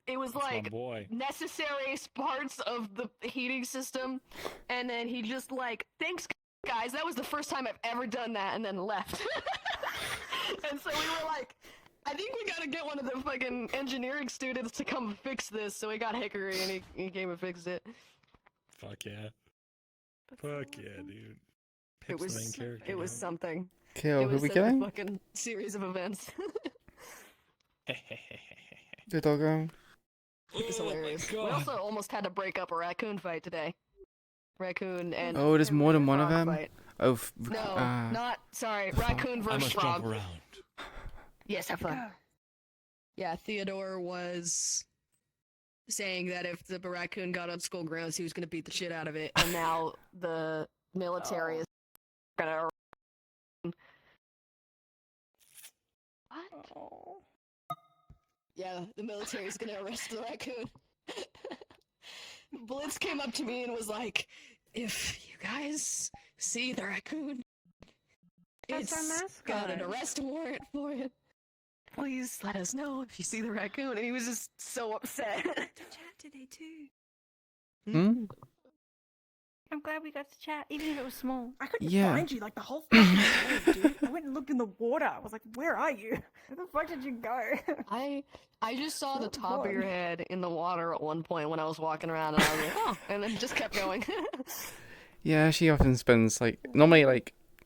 it was like necessary parts of the heating system, and then he just like, thanks guys, that was the first time I've ever done that, and then left. And so we were like, I think we gotta get one of the fucking engineering students to come fix this. So we got Hickory, and he came and fixed it. Fuck yeah. Fuck yeah, dude. It Pip's the main character. was something. Kill. It Who was we such a killing? fucking series of events. The doggo. It was hilarious. We also almost had to break up a raccoon fight today. Raccoon and Oh, there's more than one of frog them? fight. Oh, No, not sorry. Raccoon versus frog. Yes, have fun. Yeah, Theodore was saying that if the raccoon got on school grounds, he was going to beat the shit out of it, and now the military is gonna. What? Yeah, the military is gonna arrest the raccoon. Blitz came up to me and was like, "If you guys see the raccoon, That's our it's got an mascot." arrest warrant for it. Please let us know if you see the raccoon." And he was just so upset. Chat today too. Hmm? I'm glad we got to chat, even if it was small. I couldn't Yeah. find you like the whole fucking day, dude. I went and looked in the water. I was like, where are you? Where the fuck did you go? I just saw the So top of your fun. head in the water at one point when I was walking around, and I was like, "Oh," and then just kept going. Yeah, she often spends normally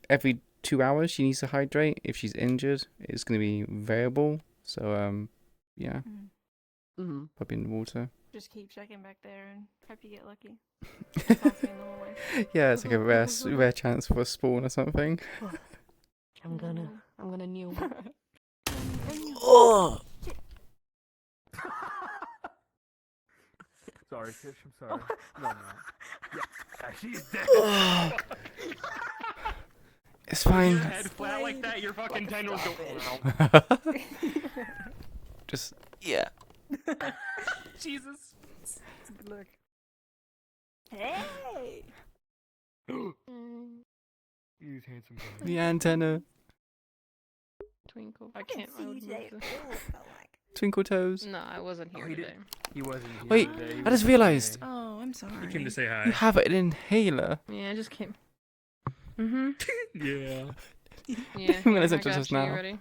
every 2 hours she needs to hydrate. If she's injured, it's gonna be variable. So yeah, Mm-hmm. probably in the water. Just keep checking back there and hope you get lucky. Yeah, it's like a rare chance for a spawn or something. I'm gonna kneel. Oh! Sorry, Tish, I'm sorry. No. Yeah, she's dead. It's fine. Your head flat like that, your fucking tendrils go. Just yeah. Jesus. Good luck. Hey! He's handsome guy. The antenna. Twinkle. I can't. I would move the- Twinkle toes. No, I wasn't here he today. He wasn't here Wait, today. He I was just realized. Oh, I'm sorry. He came to say hi. You have an inhaler. Yeah, I just came. Mm-hmm. Yeah. Yeah. I'm gonna I send got just you. You now. ready?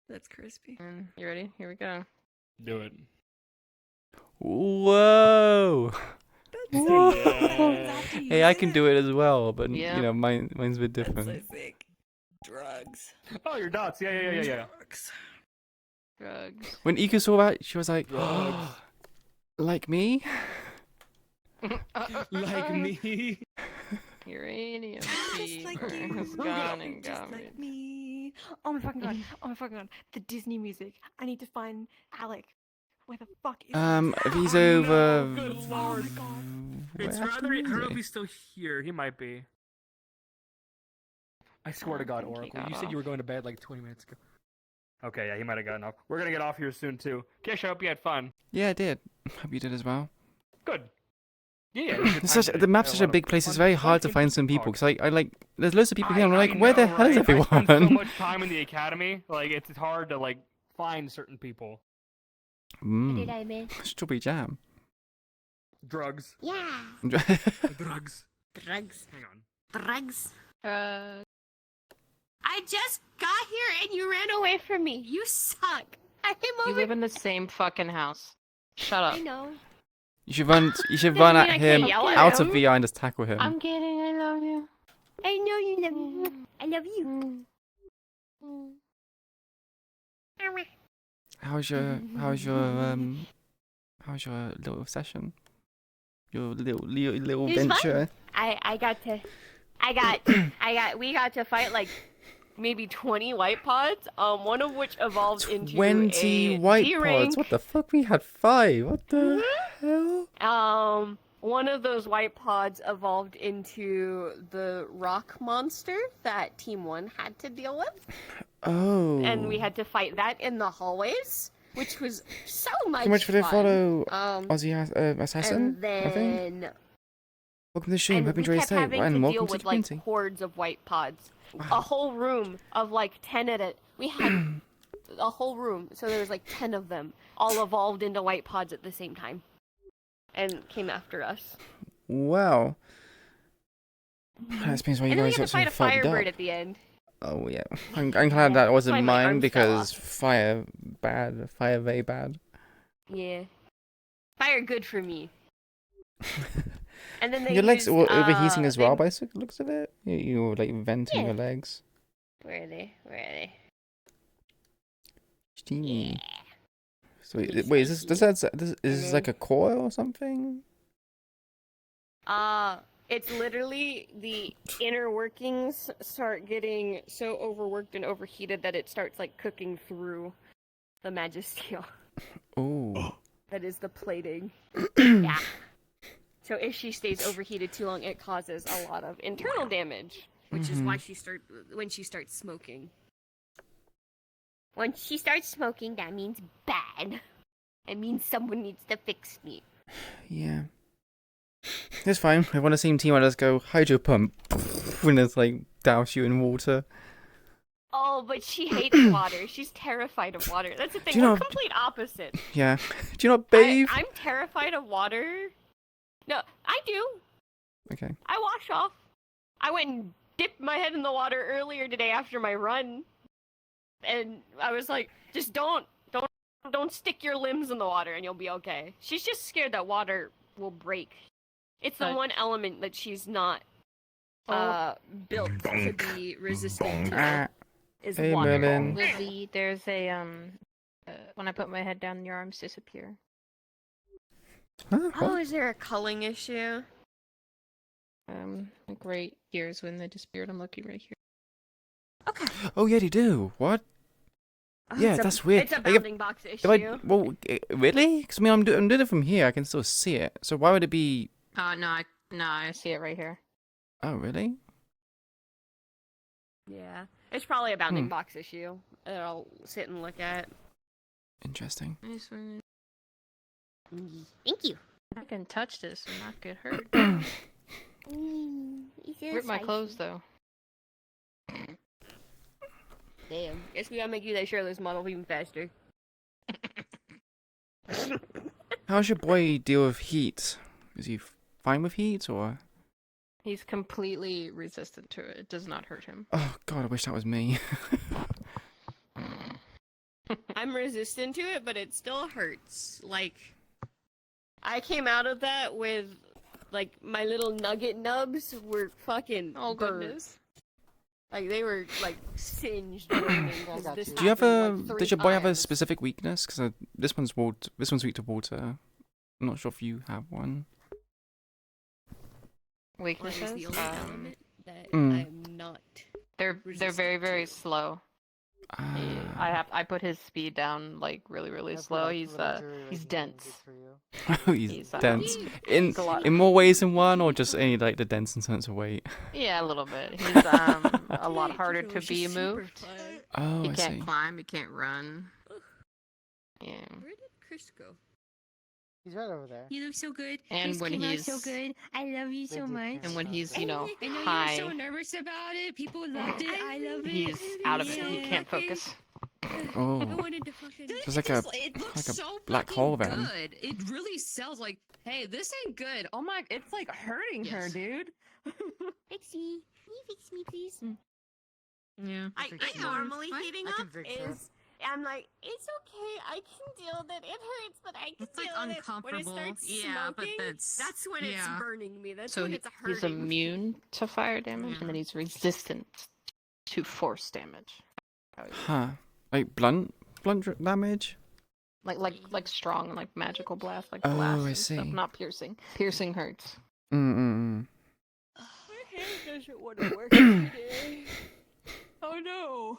That's crispy. You ready? Here we go. Do it. Whoa! Whoa. Yeah. Hey, I can do it as well, but Yeah. you know, mine's a bit different. sick. Drugs. Oh, your dots. Yeah. Drugs. When Ika saw that, she was like, Drugs. like me? Like me. Uranium Just like fever you. has gone and Just got like me. me. Oh my fucking god. Oh my fucking god. The Disney music. I need to find Alec. Where the fuck is If he's Oh, over. no, good lord. It's Where rather. I don't know if is he? he's still here. He might be. I swear to God, think he Oracle, got you said you off. were going to bed like 20 minutes ago. Okay, yeah, he might have gotten off. We're gonna get off here soon too. Kish, I hope you had fun. Yeah, I did. Hope you did as well. Good. Yeah, it was a good It's time such, today. the map's Had a such a lot big of place. It's fun- very fun hard to find some interesting people talks. because I like. There's loads of people here. I'm like, I where the know, hell is right? I spend so everyone? much time in the academy. Like it's hard to like find certain people. What did I miss? Strawberry jam. Drugs. Yeah. Drugs. Drugs. Hang on. Drugs. Uh, I just got here and you ran away from me. You suck. I came you over. live in the same fucking house. Shut up. I know. You should run. You should Doesn't run mean at I him can't yell at out of him. VR and just tackle him. I'm kidding. I love you. I know you love me. I love you. How's your little session? Your little It was venture. fun. We got to fight like maybe 20 white pods. One of which evolved into 20 a white D-rank. pods. What the fuck? We had 5. What the hell? One of those white pods evolved into the rock monster that Team 1 had to deal with. Oh. And we had to fight that in the hallways, which was so much How much would it fun. follow Aussie And Assassin? I think. then Welcome to the stream. and Hope you we enjoy your kept stay. having And to welcome deal to with the like community. hordes of white pods. A whole room of like 10 at it. We had a whole room, so there was like 10 of them, all evolved into white pods at the same time, and came after us. Wow. That explains why you And then we guys had got to so fight a fucked firebird up. at the end. Oh yeah. I'm glad that wasn't That's why my mine arms fell because fire bad. Fire very bad. Yeah. Fire good for me. And then they Your legs used, are overheating as well, they- by the looks of it. You're like venting Yeah. your legs. Where are they? Where are they? Steamy. So wait, is this like a coil or something? It's literally the inner workings start getting so overworked and overheated that it starts like cooking through the magisteel. Oh. That is the plating. Yeah. So if she stays overheated too long, it causes a lot of internal damage, which is why when she starts smoking. When she starts smoking, that means bad. It means someone needs to fix me. Yeah. It's fine. If on the same team, I just go hydro pump when it's like douse you in water. Oh, but she hates water. She's terrified of water. That's the thing. Do you We're know- complete opposite. Yeah. Do you not bathe? I'm terrified of water. No, I do. Okay. I wash off. I went and dipped my head in the water earlier today after my run, and I was like, just don't stick your limbs in the water, and you'll be okay. She's just scared that water will break. It's the one element that she's not built to be resistant to. Is Hey, water. Merlin. Lizzie, there's a when I put my head down, your arms disappear. Huh? Oh, is there a culling issue? Like right here is when they disappeared. I'm looking right here. Oh yeah, they do. What? Yeah, It's a- that's weird. it's a Like, bounding box issue. Well, really? Because I mean, I'm doing it from here. I can still see it. So why would it be? No, I see it right here. Oh, really? Yeah, it's probably a bounding Hmm. box issue that I'll sit and look at. Interesting. Thank you. I can touch this and not get hurt. Rip Rip my clothes though. Damn. Guess we gotta make you that shirtless model even faster. How's your boy deal with heat? Is he fine with heat or? He's completely resistant to it. It does not hurt him. Oh God, I wish that was me. I'm resistant to it, but it still hurts. Like, I came out of that with, like, my little nugget nubs were fucking Oh, burnt. goodness. Like, they were, like, singed. burning, 'cause this Do you have happened, a? like, 3 Does your boy have a times. specific weakness? Because this one's water. This one's weak to water. I'm not sure if you have one. Weaknesses. What is the only element that Mm. I'm not. They're very very slow. Ah. I put his speed down like really slow. He's dense. Oh, he's dense. It's a lot. In more ways than one, or just any like the dense in sense of weight. Yeah, a little bit. He's a lot harder to be moved. Oh, He I can't see. climb. He can't run. Yeah. Where did Chris go? He's right over there. You look so good. And This when came out he's- so good. I love you so much. And when he's I know high, you were so nervous about it. People loved it. I love it. he's out of it. He can't focus. Oh. I wanted to fucking. So it's like a It looks like a so black fucking hole then. good. It really sounds like, hey, this ain't good. Oh my, it's like hurting her, dude. Fixie, can you fix me, please? Yeah. I normally heating I can up fix her. is. I'm like, it's okay. I can deal that. It hurts, but I can It's, like, deal with it. uncomfortable. When it starts Yeah, but smoking, that's- when it's yeah. burning me. That's So when it's he's hurting. immune to fire damage, and then he's resistant to force damage. Huh? Like blunt damage? Like strong, like magical blast, like Oh, blast I and stuff, see. not piercing. Piercing hurts. Mm. My hand doesn't want to work today. Oh no.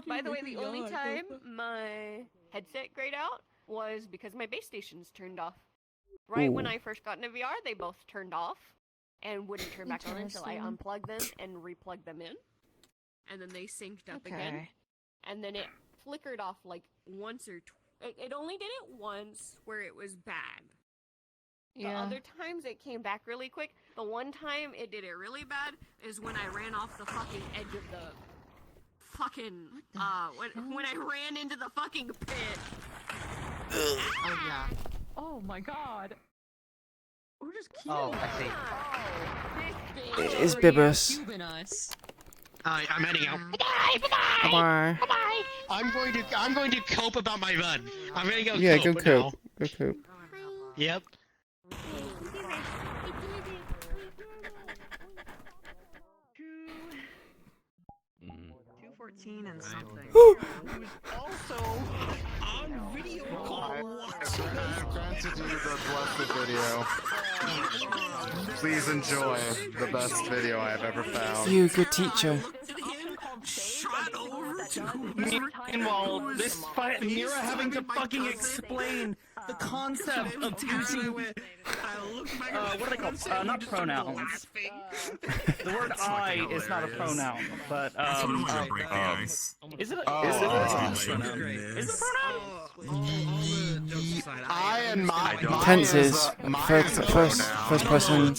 By the way, the only time my headset grayed out was because my base stations turned off. Right when Ooh. I first got into VR, they both turned off and wouldn't turn back on until I Interesting. unplugged them and replugged them in. And then they synced up again. Okay. And then it flickered off like once or it only did it once where it was bad. The Yeah. other times it came back really quick. The one time it did it really bad is when I ran off the fucking edge of the fucking when I ran into the fucking pit. Oh yeah. Oh my god. Who just Oh, I see. It's Bibbus. Cubing us. I'm heading out. Bye. I'm going to cope about my run. I'm gonna go Yeah, cope go now. cope. Go cope. Yep. 14 and something. Also on video call. I've granted you the blessed video. Please enjoy the best video I've ever found. You good teacher. Shot over to meanwhile, this Mira having to fucking explain the concept of using what are they called? Not pronouns. The word I is not a pronoun, but is it a pronoun? Is it a pronoun? I and my Tenses. First person.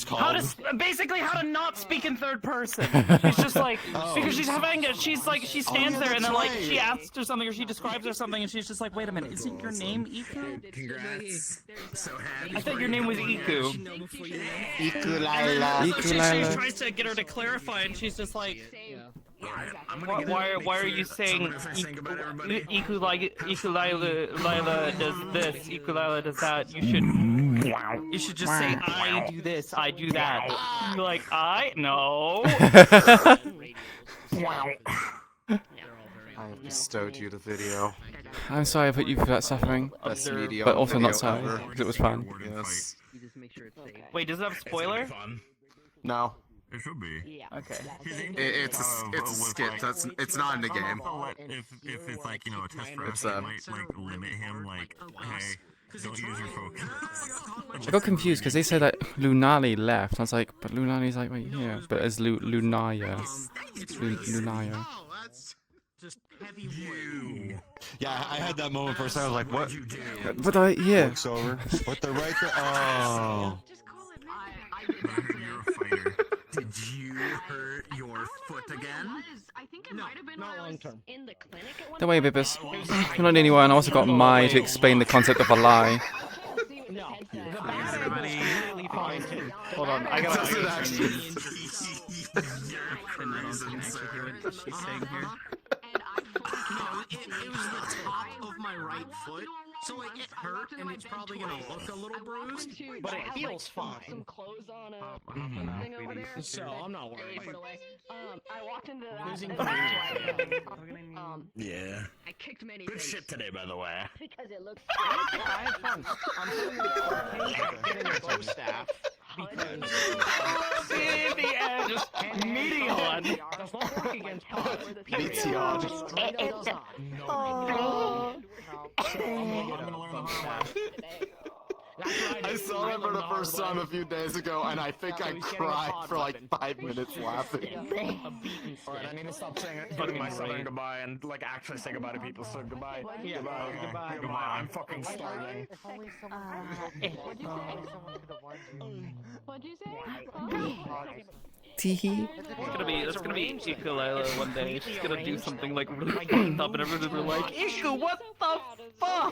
Basically how to not speak in third person. She's just like, because she's having it, she stands there and then like she asks her something or she describes her something and she's just like, wait a minute, isn't your name Iku? Congrats. So happy. I thought your name was Iku. Iku'lylah. She tries to get her to clarify and she's just like, why are you saying Iku'lylah does this, Iku'lylah does that? You should just say I do this, I do that. You're like, no. I have bestowed you the video. I'm sorry I put you through that suffering. Best media But also not video sorry, ever. because it was fun. Yes. Wait, does it have a spoiler? No. It should be. Okay. It's a skit. It's not in the game. If it's like, you know, a test for It's us, it might like limit him, like, hey, don't use your focus. I got confused because they said that Lunali left. I was like, but Lunali's like right here. But it's Lunaya. Lunaya. Yeah, I had that moment first. I was like, what? But yeah. Looks over. But they're right there. Oh. You're a fighter. Did you hurt your foot again? I think it might have been not long term. in the clinic at one Don't worry, Bibbas. You're not the only one. I also got Mai to explain the concept of a lie. No. Hold on, I Does gotta it actually? she's saying here. It was the top of my right foot, so like it hurt, and it's probably gonna look a little bruised, but it feels fine. some clothes on a thing over there. So I'm not worried. I walked into Losing Yeah. I kicked many Good things. shit today, by the way. Because it looks I had fun. I'm getting a bow staff because The edge, Meteon. I saw that for the first time a few days ago, and I think I cried for like 5 minutes laughing. Alright, I need to stop saying fucking my southern goodbye and like actually say goodbye to people. So goodbye. Goodbye. Goodbye. I'm fucking starving. What'd you say? Teehee. That's gonna be Iku'lylah one day. She's gonna do something like really fucked up, and everyone's gonna be like, Iku, what the fuck?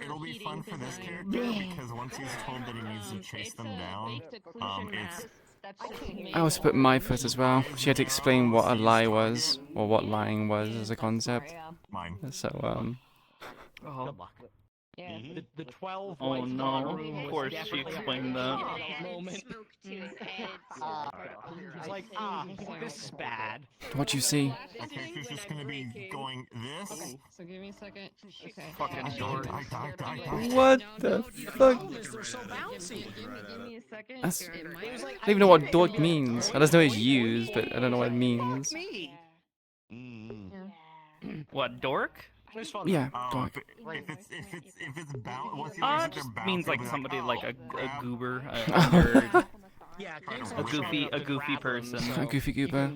It'll be fun for this character because once he's told that he needs to chase them down, it's. I also put my foot as well. She had to explain what a lie was, or what lying was as a concept. Mine. So, Good luck. Yeah. The 12. Oh no! Of course she explained that. Moment. It's like, this is bad. What you see? My character's just gonna be going this. Okay, so give me a second. Okay. Fucking short. What the fuck? They're so bouncy. Give me a second. That's, I don't even know what dork means. I just know it's used, but I don't know what it means. What, dork? Yeah, dork. If it's bound, what's the reason Just they're means like bouncing? somebody like a goober, a nerd, Yeah, a goofy person. A goofy goober.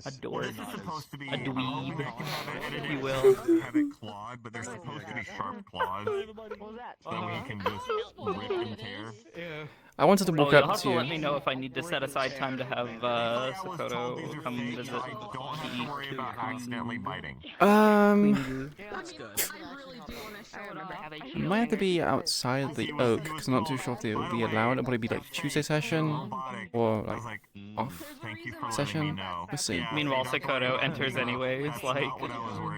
A dork. This is supposed to be A dweeb, they can have it edited if you will. to have it clawed, but they're supposed to be sharp claws. So that way you can just rip and tear. I wanted to walk you'll up have to to you. let me know if I need to set aside time to have Sakoto come visit. I don't have to worry about accidentally biting. That's good. It might have to be outside the oak, because I'm not too sure if they would be allowed. It'll probably be like Tuesday session, or like off session. We'll see. Meanwhile, Sakoto enters anyways, like,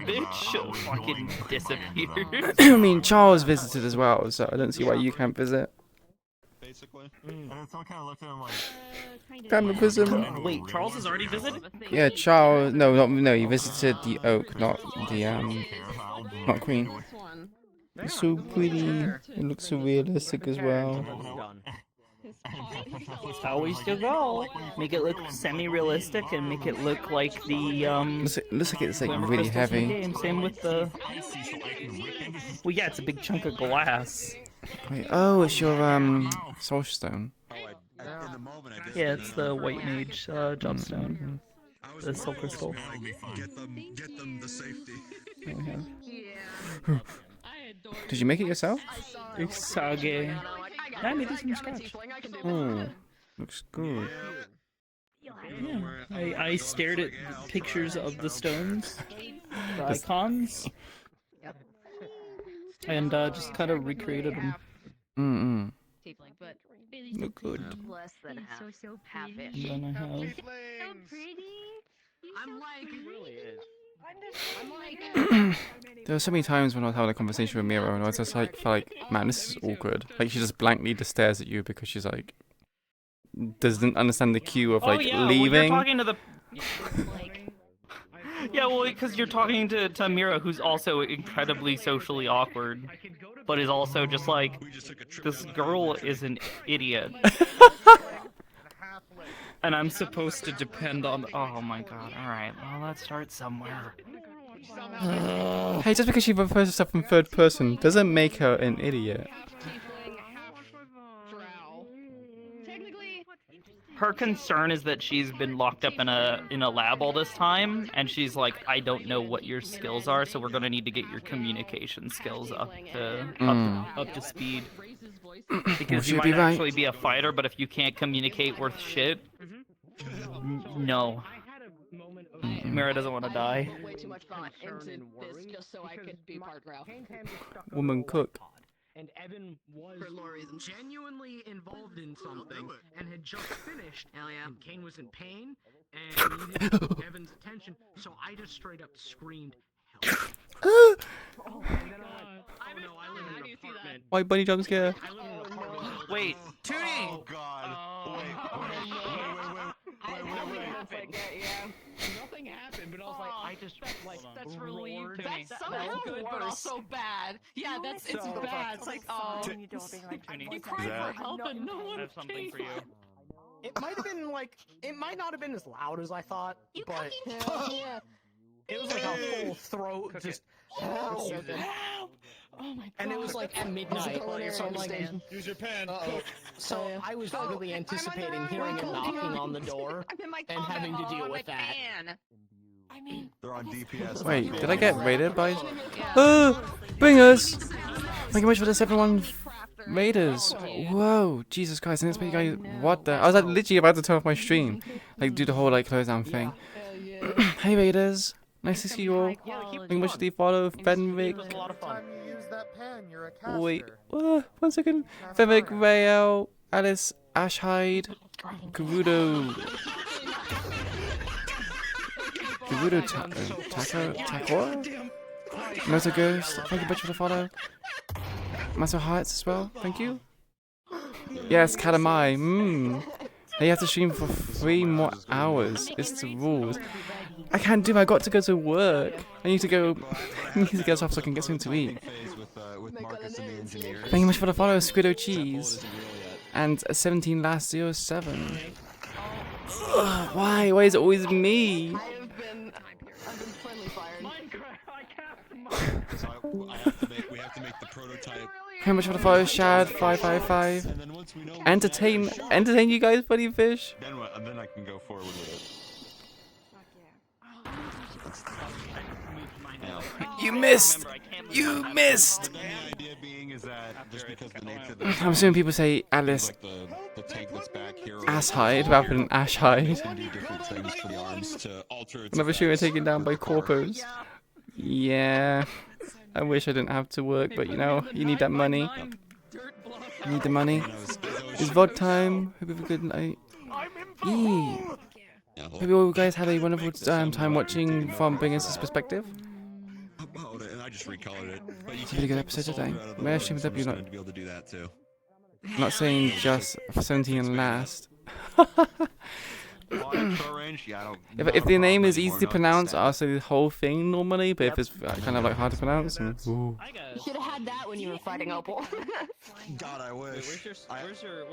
bitch, fucking disappears. I mean, Charles visited as well, so I don't see why you can't visit. Basically. And then someone kind of looked at him like, Cannibalism. Wait, Charles has already visited? Yeah, Charles. No, he visited the Oak, not the not Queen. It's so pretty. It looks so realistic as well. That's how we still go. Make it look semi-realistic and make it look like the Looks like it's like Glamour really crystals in the heavy. game. Same with the. Well, yeah, it's a big chunk of glass. Wait, oh, it's your soul stone. Yeah, it's the white mage jobstone. The soul crystal. Get them the safety. Did you make it yourself? Sage. I made this from scratch. Oh, looks good. Yeah, I stared at pictures of the stones, the icons, and just kind of recreated them. But Look good. less than half-ish. And then I have. So pretty. I'm like, it really is. There were so many times when I was having a conversation with Miro, and I was just like, felt like, man, this is awkward. Like she just blankly just stares at you because she's like, doesn't understand the cue of like leaving. Well, you're talking to the. Yeah, well, because you're talking to Mira, who's also incredibly socially awkward, but is also just like, this girl is an idiot. And I'm supposed to depend on. Oh my god, alright, well, let's start somewhere. Hey, just because she refers to stuff in third person doesn't make her an idiot. Her concern is that she's been locked up in a lab all this time, and she's like, I don't know what your skills are, so we're gonna need to get your communication skills up to speed. Because you might actually be a fighter, but if you can't communicate worth shit, no. Mira doesn't want to die. Way too much thought into this just so I could be part Ralph. Woman cook. And Evan was genuinely involved in something and had just finished. Hell yeah. And Kane was in pain and needed Evan's attention, so I just straight up screamed, help. And then I live in an apartment. White bunny jump scare. Wait, Tootie! Oh god. Wait. Nothing happened, but I was like, I just like That's relieved. roared. That's somehow good, but also bad. Yeah, it's bad. It's like, oh, you cried for help and no one I have something for you. It might have been like, it might not have been as loud as I thought, but yeah. it was like a full throat, just help. Oh my god. And it was like at midnight, so I'm like, use your pen. so I was really anticipating hearing him knocking on the door and having to deal with that. I mean, They're on DPS. Wait, did I get raided by? Bringers! Thank you much for the 7-1 raiders. Whoa, Jesus Christ! And this guy, what the? I was like literally about to turn off my stream, like do the whole like close down thing. Hey raiders, nice to see you all. Thank you much for the follow, Fenric. Wait, 1 second. Fenric, Rael, Alice, Ashhide, Gerudo. Takor? Motor Ghost, thank you much for the follow. Master Hearts as well, thank you. Yes, Kalamai, You have to stream for 3 more hours. It's the rules. I can't do it, I got to go to work. I need to go get off so I can get something to eat. Thank you much for the follow, Squiddo Cheese. And 17 last 07. Why? Why is it always me? I've been friendly fired. We have to make the prototype. Thank you much for the follow, Shad555. Entertain you guys, buddy fish. Then I can go forward with it. You missed! You missed! The idea being is that just because the nature of the I'm assuming people say Alice the tank that's back here Asshide rather than Ashhide. can do different things for the arms to alter its Another streamer effects. taken down by corpos. Yeah. I wish I didn't have to work, but you know, you need that money. You need the money. It's VOD time. Hope you have a good night. Yee. Hope you all guys had a wonderful time watching from Bringus' perspective. And I just recolored it. But It's a really good episode today. May I stream with you? to be able to do that too. I'm not saying just for 17 and last. Short range? Yeah, I don't. If the name is easy to pronounce, I'll say the whole thing normally. But if it's kind of like hard to pronounce, then, ooh. You should have had that when you were fighting Opal. God, I wish. Where's your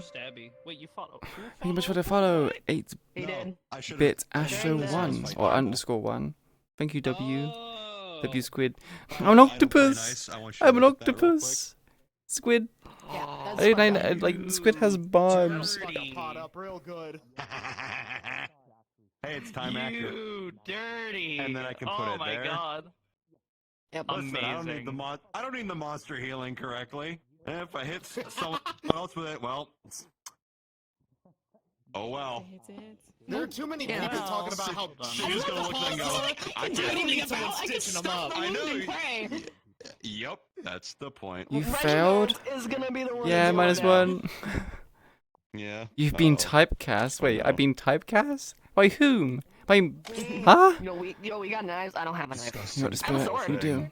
stabby? Wait, you fought. Thank you much for the follow. 8-bit Astro1 or _1. Thank you, W. W Squid. I'm an octopus. I'm an octopus. Squid. Like Squid has barbs. Pot up real good. Hey, it's time accurate. You dirty. And then I can put it there. Oh my god. Yep. Listen, I don't need the monster healing correctly. And if I hit someone else with it, well. Oh well. There are too many people talking about how She's just gonna look at them and go, I can stitching them up. I know. Yep, that's the point. You failed? Is gonna be the one Yeah, -1. Yeah. You've been typecast. Wait, I've been typecast? By whom? By... Huh? We got knives. I don't have a knife. You got the spirit. You do.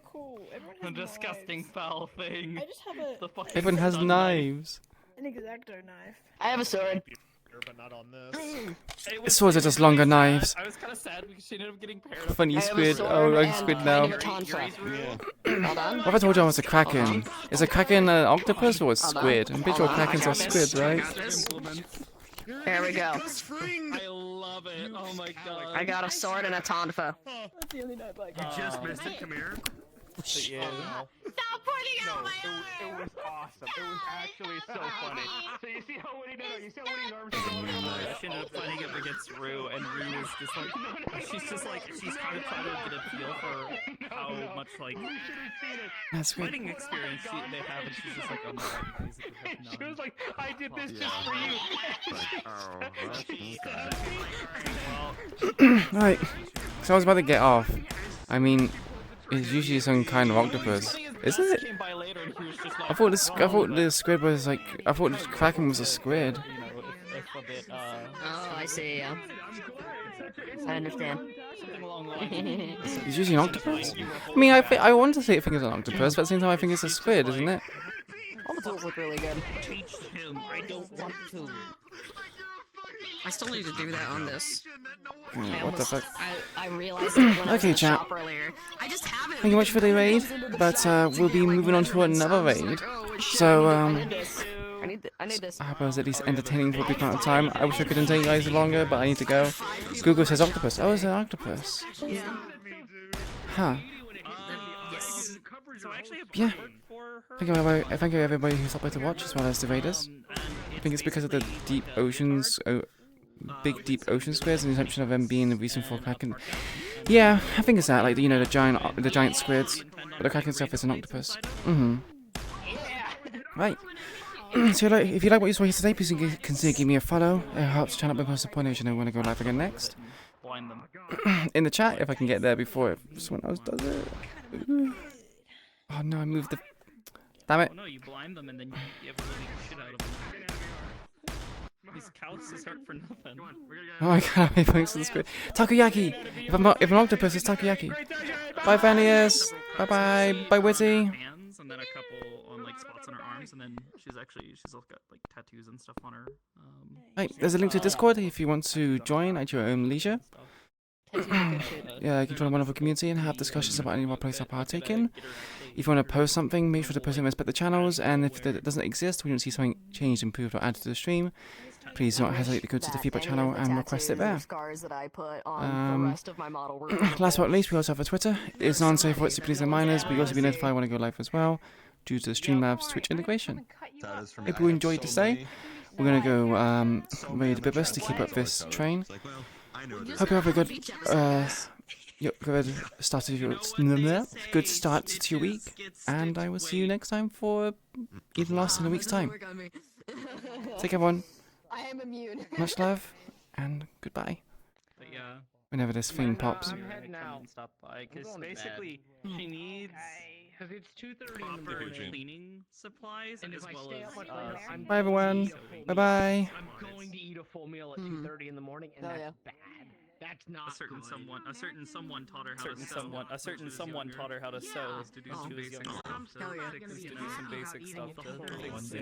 A disgusting foul thing. I just have a... Everyone has knives. An X-Acto knife. I have a sword. But not on this. Swords are just longer knives. I was kind of sad because she ended up getting paired. Funny Squid. Oh, I'm Squid now. What if I told you I was a Kraken? Is a Kraken an octopus or a squid? I'm pretty sure Krakens are squids, right? There we go. I love it. Oh my god. I got a sword and a tonfa. That's the only knife I You just missed it, come here. Yeah. Stop pointing out my It was awesome. It was actually so funny. So you see how Woody did it? You see how Woody's arms are going? She ended up fighting up against Rue, and Rue is just like, she's kind of trying to get a feel for how much like That's good. fighting experience they have, and she's just like, oh my god, you basically have none. She was like, I did this just for you. Right. So I was about to get off. I mean, it's usually some kind of octopus, isn't it? I thought the squid was like. I thought the Kraken was a squid. Oh, I see. Yeah. I understand. It's usually an octopus. I mean, I want to say I think it's an octopus, but at the same time I think it's a squid, isn't it? All the tools look really good. Teach him. I don't want to. I still need to do that on this. Yeah, what the fuck? I realized it when I was Okay, in the chat. shop earlier. I just haven't. Thank you much for the raid, but we'll be moving on to another raid. So I need this. I hope I was at least entertaining for a big amount of time. I wish I could entertain you guys longer, but I need to go. Google says octopus. Oh, it's an octopus. Huh. Yeah. Thank you everybody who stopped by to watch, as well as the raiders. I think it's because of the deep oceans, big deep ocean squids, and the assumption of them being the reason for Kraken. Yeah, I think it's that, like the giant squids, but the Kraken stuff is an octopus. Right. So if you like what you saw here today, please consider giving me a follow. It helps the channel by posting point if you know when I go live again next. Blind them. In the chat, if I can get there before someone else does it. Oh no, I moved the... Damn it. Oh no, you blind them and then you have to beat the shit out of them. These calluses hurt for nothing. Oh my god, I'm thanks to the squid. Takoyaki! If an octopus, it's takoyaki. Bye, Phineas. Bye-bye. Bye, Witty. Hands and then a couple on like spots on her arms, and then she's also got like tattoos and stuff on her. Right, there's a link to Discord if you want to join at your own leisure. Yeah, you can join a wonderful community and have discussions about any of our plays I partake in. If you want to post something, make sure to post it and respect the channels, and if it doesn't exist, or you want to see something changed, improved, or added to the stream, please don't hesitate to go to the feedback channel and request it there. Scars that I put on the rest of my model room. Last but not least, we also have a Twitter. It's non-safe for Itsy and minors, but you also be notified when I go live as well, due to the Streamlabs Twitch integration. If you enjoyed the stay, we're going to go raid Bibus to keep up this train. Hope you have a good start to your week, and I will see you next time for even less than a week's time. Take care, everyone. I am immune. Much love, and goodbye. But yeah. Whenever this thing pops. I'm heading out. Stop by because basically she needs. Because it's 2:30 in the morning. Cleaning supplies And as if I well stay as. up much later, I'm Bye, everyone. Bye-bye. I'm going to eat a full meal at 2:30 in the morning, and that's bad. That's not A certain someone taught her how to sew. A certain someone taught her how to sew. To do some basic stuff. Hell yeah. To do some basic stuff. To fix